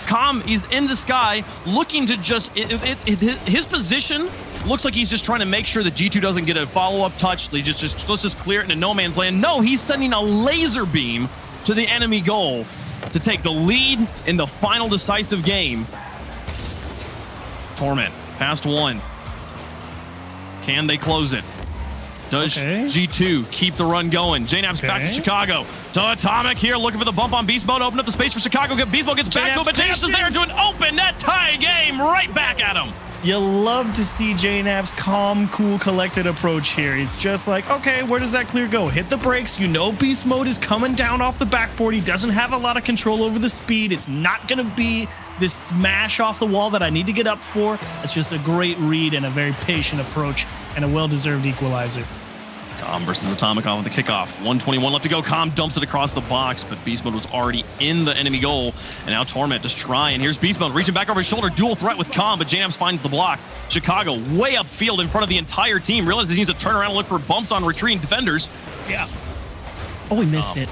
Calm is in the sky looking to just... his position looks like he's just trying to make sure that G2 doesn't get a follow-up touch. Let's just clear it into no man's land. No, he's sending a laser beam to the enemy goal to take the lead in the final decisive game. Torment, past one. Can they close it? Does G2 keep the run going? JNAP's back to Chicago. To Atomic here, looking for the bump on Beast Mode. Open up the space for Chicago. Beast Mode gets back to him, but JNAP's is there to an open net tie game right back at him. You love to see JNAP's calm, cool, collected approach here. It's just like, okay, where does that clear go? Hit the brakes. You know Beast Mode is coming down off the backboard. He doesn't have a lot of control over the speed. It's not going to be this smash off the wall that I need to get up for. It's just a great read and a very patient approach and a well-deserved equalizer. Calm versus Atomic on with the kickoff. 1:21 left to go. Calm dumps it across the box, but Beast Mode was already in the enemy goal. And now Torment just trying. Here's Beast Mode reaching back over his shoulder. Dual threat with Calm, but JNAP's finds the block. Chicago way upfield in front of the entire team. Realizes he needs to turn around and look for bumps on retreating defenders. Yeah. Oh, he missed it.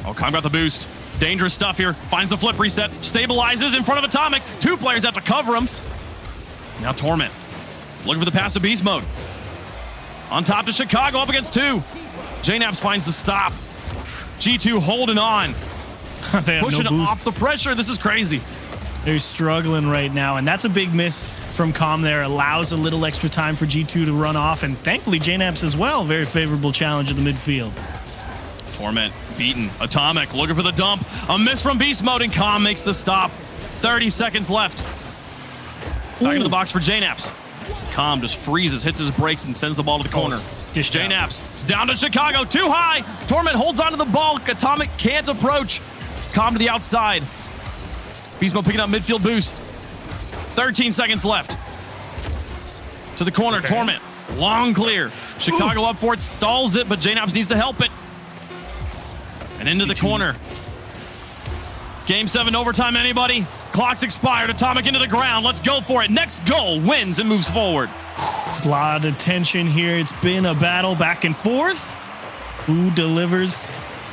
Oh, Calm got the boost. Dangerous stuff here. Finds the flip reset. Stabilizes in front of Atomic. Two players have to cover him. Now Torment looking for the pass to Beast Mode. On top to Chicago, up against two. JNAP's finds the stop. G2 holding on. Pushing off the pressure. This is crazy. They're struggling right now, and that's a big miss from Calm there. Allows a little extra time for G2 to run off, and thankfully JNAP's as well. Very favorable challenge in the midfield. Torment beaten. Atomic looking for the dump. A miss from Beast Mode, and Calm makes the stop. 30 seconds left. Back into the box for JNAP's. Calm just freezes, hits his brakes, and sends the ball to the corner. JNAP's down to Chicago, too high. Torment holds onto the ball. Atomic can't approach. Calm to the outside. Beast Mode picking up midfield boost. 13 seconds left. To the corner, Torment. Long clear. Chicago up for it, stalls it, but JNAP's needs to help it. And into the corner. Game 7 overtime, anybody? Clock's expired. Atomic into the ground. Let's go for it. Next goal wins and moves forward. A lot of tension here. It's been a battle back and forth. Who delivers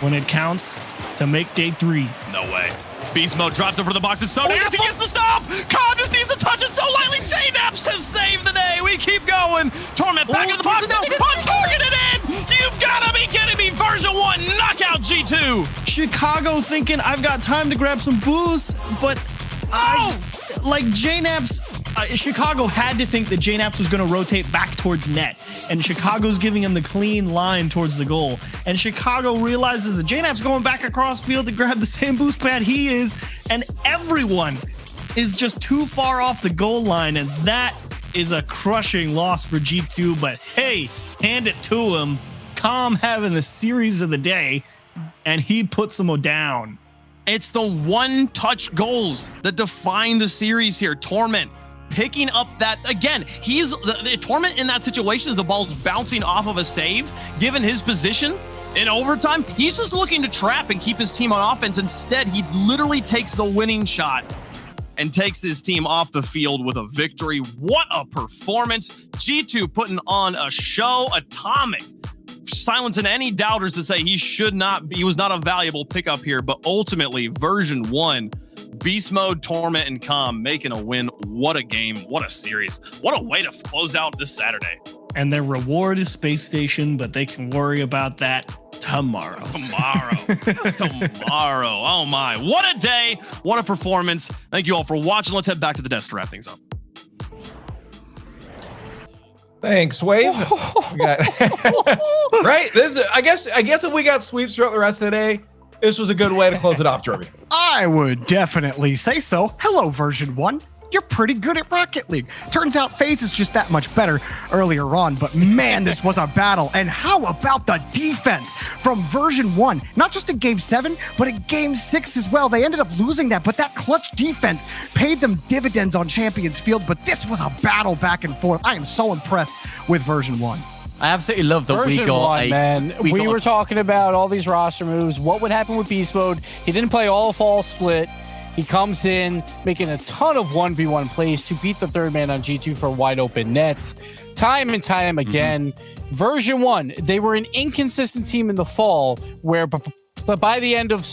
when it counts to make day 3? No way. Beast Mode drops over the box. It's so nasty. He gets the stop. Calm just needs to touch it so lightly. JNAP's to save the day. We keep going. Torment back in the box now. Untargeted in. You've got to be kidding me. Version 1 knockout G2. Chicago thinking I've got time to grab some boost, but like JNAP's, Chicago had to think that JNAP's was going to rotate back towards net, and Chicago's giving him the clean line towards the goal. And Chicago realizes that JNAP's going back across field to grab the same boost pad he is, and everyone is just too far off the goal line, and that is a crushing loss for G2. But hey, hand it to him. Calm having the series of the day, and he puts them down. It's the one-touch goals that define the series here. Torment picking up that, again, he's the Torment in that situation as the ball's bouncing off of a save. Given his position in overtime, he's just looking to trap and keep his team on offense. Instead, he literally takes the winning shot and takes his team off the field with a victory. What a performance. G2 putting on a show. Atomic silencing any doubters to say he was not a valuable pickup here. But ultimately, version 1, Beast Mode, Torment, and Calm making a win. What a game. What a series. What a way to close out this Saturday. And their reward is Space Station, but they can worry about that tomorrow. Tomorrow. Oh my. What a day. What a performance. Thank you all for watching. Let's head back to the desk to wrap things up. Thanks, Wave. Right? I guess if we got sweeps throughout the rest of the day, this was a good way to close it off, Jorby. I would definitely say so. Hello, version 1. You're pretty good at Rocket League. Turns out FaZe is just that much better earlier on, but man, this was a battle. And how about the defense from version 1? Not just in game 7, but in game 6 as well. They ended up losing that, but that clutch defense paid them dividends on Champions Field, but this was a battle back and forth. I am so impressed with version 1. I absolutely love that Version we got 1, man. We were talking about all these roster moves. What would happen with Beast Mode? He didn't play all fall split. He comes in making a ton of 1v1 plays to beat the third man on G2 for wide open nets. Time and time again. Version 1, they were an inconsistent team in the fall where by the end of,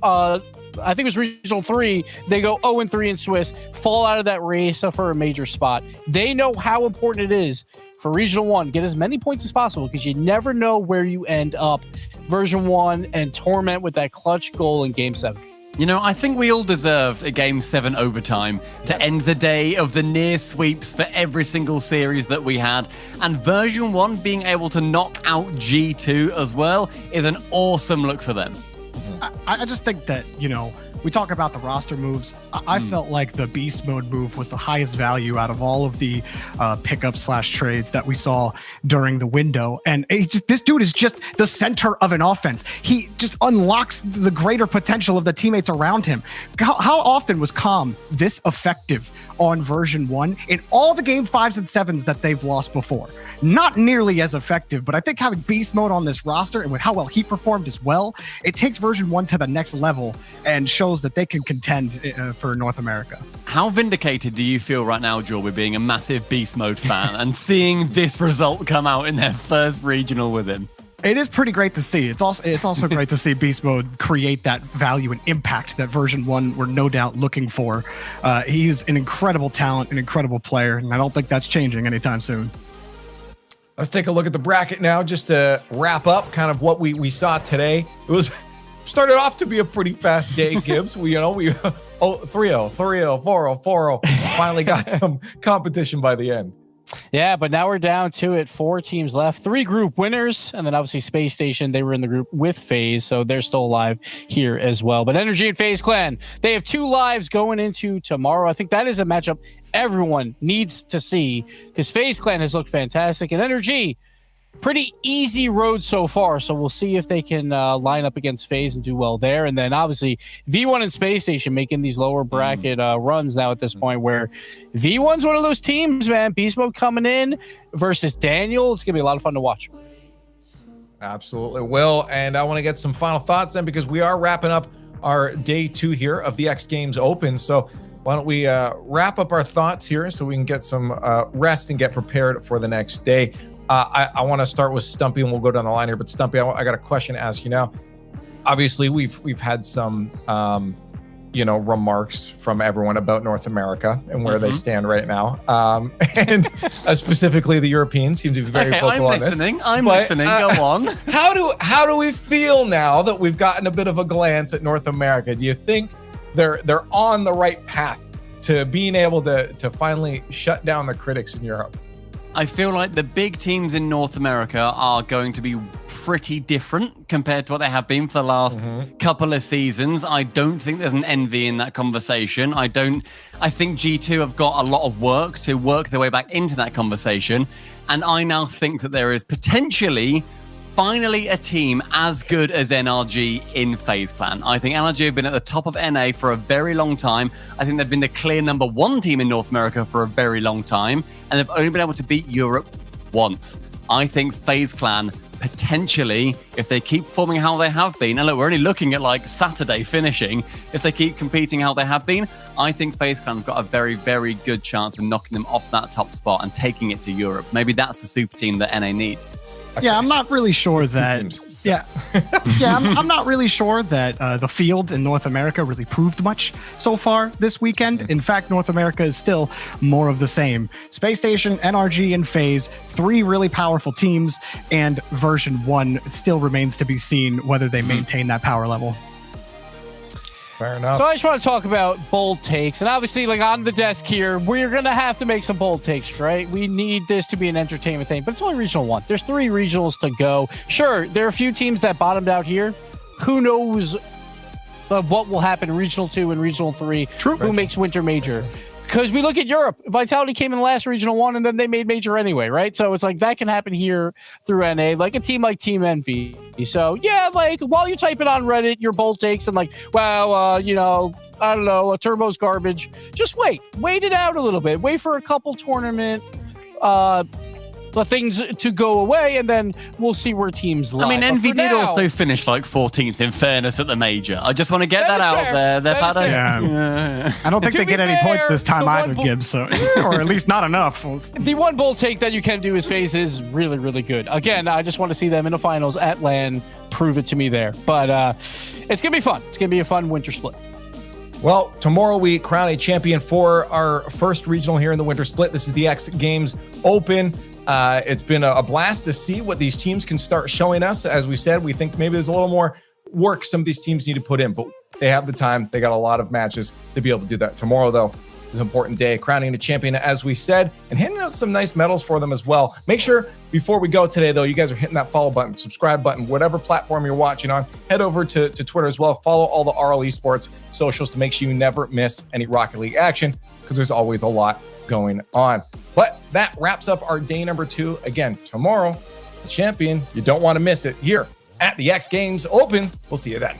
I think it was Regional 3, they go 0-3 in Swiss, fall out of that race for a major spot. They know how important it is for Regional 1, get as many points as possible because you never know where you end up. Version 1 and Torment with that clutch goal in Game 7. You know, I think we all deserved a Game 7 overtime to end the day of the near sweeps for every single series that we had. And version 1 being able to knock out G2 as well is an awesome look for them. I just think that, we talk about the roster moves. I felt like the Beast Mode move was the highest value out of all of the pickup/trades that we saw during the window. And this dude is just the center of an offense. He just unlocks the greater potential of the teammates around him. How often was Calm this effective on version 1 in all the game 5s and 7s that they've lost before? Not nearly as effective, but I think having Beast Mode on this roster and with how well he performed as well, it takes version 1 to the next level and shows that they can contend for North America. How vindicated do you feel right now, Jorby, being a massive Beast Mode fan and seeing this result come out in their first regional with him? It is pretty great to see. It's also great to see Beast Mode create that value and impact that version 1 were no doubt looking for. He's an incredible talent, an incredible player, and I don't think that's changing anytime soon. Let's take a look at the bracket now, just to wrap up kind of what we saw today. It was started off to be a pretty fast day, Gibbs. We 3-0, 3-0, 4-0, 4-0. Finally got some competition by the end. Yeah, but now we're down to it. 4 teams left, 3 group winners, and then obviously Space Station, they were in the group with FaZe, so they're still alive here as well. But Energy and FaZe Clan, they have 2 lives going into tomorrow. I think that is a matchup everyone needs to see because FaZe Clan has looked fantastic, and Energy, pretty easy road so far, so we'll see if they can line up against FaZe and do well there. And then obviously V1 and Space Station making these lower bracket runs now at this point where V1's one of those teams, man. Beast Mode coming in versus Daniel. It's going to be a lot of fun to watch. Absolutely will. And I want to get some final thoughts then because we are wrapping up our day 2 here of the X Games Open. So why don't we wrap up our thoughts here so we can get some rest and get prepared for the next day. I want to start with Stumpy and we'll go down the line here. But Stumpy, I got a question to ask you now. Obviously, we've had some, remarks from everyone about North America and where they stand right now. And specifically, the Europeans seem to be very vocal on this. I'm listening. Go on. How do we feel now that we've gotten a bit of a glance at North America? Do you think they're on the right path to being able to finally shut down the critics in Europe? I feel like the big teams in North America are going to be pretty different compared to what they have been for the last couple of seasons. I don't think there's an envy in that conversation. I think G2 have got a lot of work to work their way back into that conversation. And I now think that there is potentially finally a team as good as NRG in FaZe Clan. I think NRG have been at the top of NA for a very long time. I think they've been the clear number 1 team in North America for a very long time, and they've only been able to beat Europe once. I think FaZe Clan potentially, if they keep performing how they have been, and look, we're only looking at like Saturday finishing, if they keep competing how they have been, I think FaZe Clan have got a very, very good chance of knocking them off that top spot and taking it to Europe. Maybe that's the super team that NA needs. Yeah, I'm not really sure that. Yeah, I'm not really sure that the field in North America really proved much so far this weekend. In fact, North America is still more of the same. Space Station, NRG, and FaZe, 3 really powerful teams, and version 1 still remains to be seen whether they maintain that power level. Fair enough. So I just want to talk about bold takes. And obviously, like on the desk here, we're going to have to make some bold takes, right? We need this to be an entertainment thing, but it's only Regional 1. There's 3 regionals to go. Sure, there are a few teams that bottomed out here. Who knows what will happen in Regional 2 and Regional 3? True. Who makes Winter Major? Because we look at Europe, Vitality came in the last Regional 1 and then they made Major anyway, right? So it's like that can happen here through NA, like a team like Team Envy. So yeah, like while you're typing on Reddit, your bold takes and like, wow, you know, I don't know, a Turbo's garbage. Just wait it out a little bit. Wait for a couple tournament the things to go away, and then we'll see where teams lie. I mean, Envy did now, also finish like 14th in fairness at the major. I just want to get that out there. They've had I don't think they get any points this time either, Gibbs, so, or at least not enough. The one bold take that you can do is FaZe is really, really good. Again, I just want to see them in the finals at LAN. Prove it to me there. But it's going to be fun. It's going to be a fun winter split. Well, tomorrow we crown a champion for our first regional here in the winter split. This is the X Games Open. It's been a blast to see what these teams can start showing us. As we said, we think maybe there's a little more work some of these teams need to put in, but they have the time. They got a lot of matches to be able to do that. Tomorrow, though, is an important day, crowning a champion, as we said, and handing out some nice medals for them as well. Make sure before we go today, though, you guys are hitting that follow button, subscribe button, whatever platform you're watching on. Head over to Twitter as well. Follow all the RL Esports socials to make sure you never miss any Rocket League action, because there's always a lot going on. But that wraps up our day number 2. Again, tomorrow, the champion, you don't want to miss it here at the X Games Open. We'll see you then.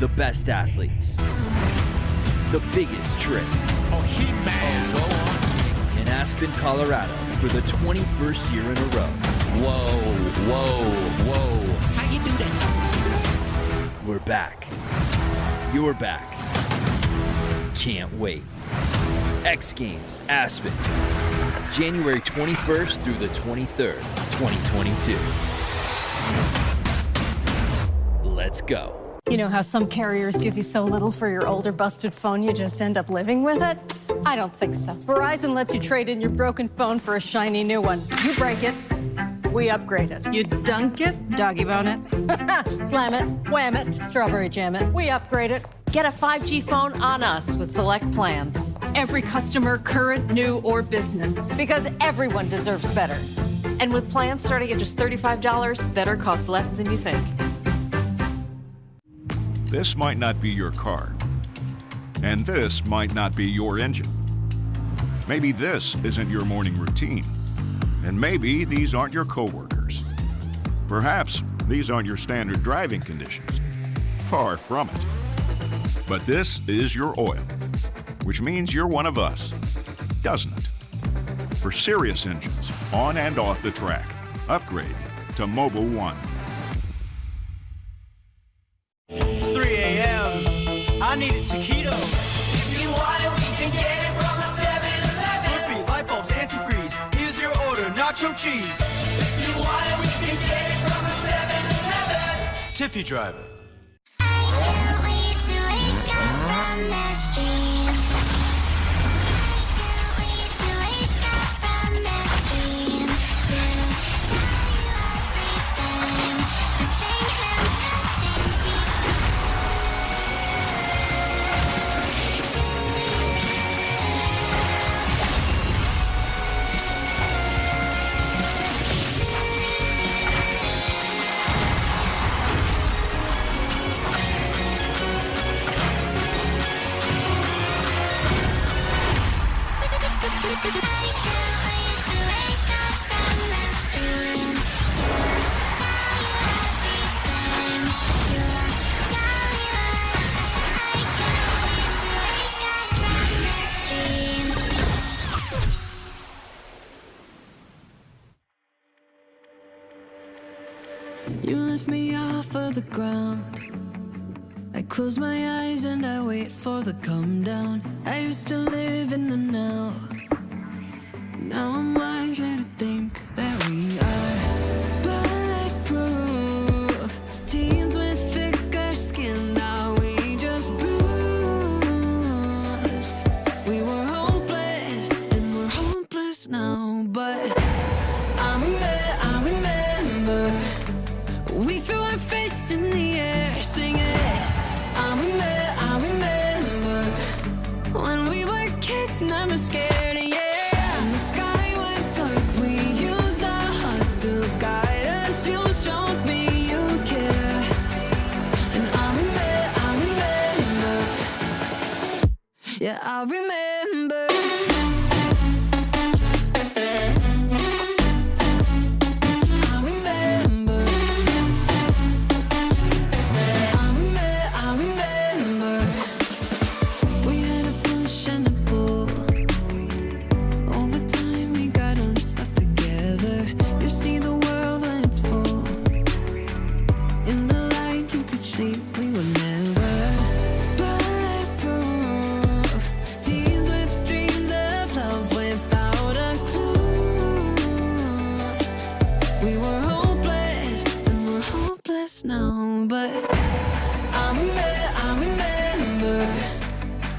The best athletes. The biggest tricks. Oh, He-Man! In Aspen, Colorado for the 21st year in a row. Whoa. How you do that? We're back. You're back. Can't wait. X Games, Aspen. January 21st through the 23rd, 2022. Let's go. You know how some carriers give you so little for your older busted phone you just end up living with it? I don't think so. Verizon lets you trade in your broken phone for a shiny new one. You break it, we upgrade it. You dunk it, doggy bone it, slam it, wham it, strawberry jam it. We upgrade it. Get a 5G phone on us with select plans. Every customer, current, new, or business. Because everyone deserves better. And with plans starting at just $35, better costs less than you think. This might not be your car. And this might not be your engine. Maybe this isn't your morning routine. And maybe these aren't your coworkers. Perhaps these aren't your standard driving conditions. Far from it. But this is your oil, which means you're one of us, doesn't it? For serious engines, on and off the track, upgrade to Mobile One. It's 3 a.m. I need a taquito. If you want it, we can get it from the 7-Eleven. Slurpee, light bulbs, antifreeze. Here's your order, nacho cheese. If you want it, we can get it from the 7-Eleven. Tip you, driver. From the stream. I can't wait to wake up from the stream. To tell you everything. Touching hands, touching You lift me off of the ground. I close my eyes and I wait for the come down. I used to live in the now. Now I'm wiser to think that we are bulletproof. Teens with thicker skin, now we just bruise. We were hopeless and we're hopeless now. But I remember we threw our fists in the air singing. I remember when we were kids, never scared, yeah. And the sky went dark, we used our hearts to guide us. You showed me you care. And I remember, yeah, I remember. Now, but I remember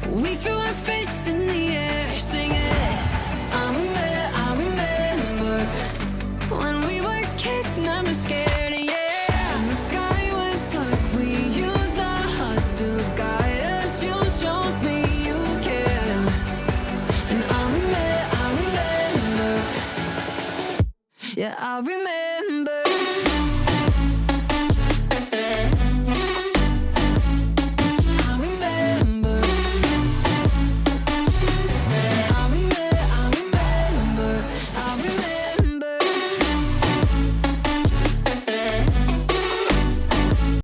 we threw our fists in the air singing. I remember when we were kids, never scared, yeah. And the sky went dark, we used our hearts to guide us. You showed me you care. And I remember, yeah, I remember.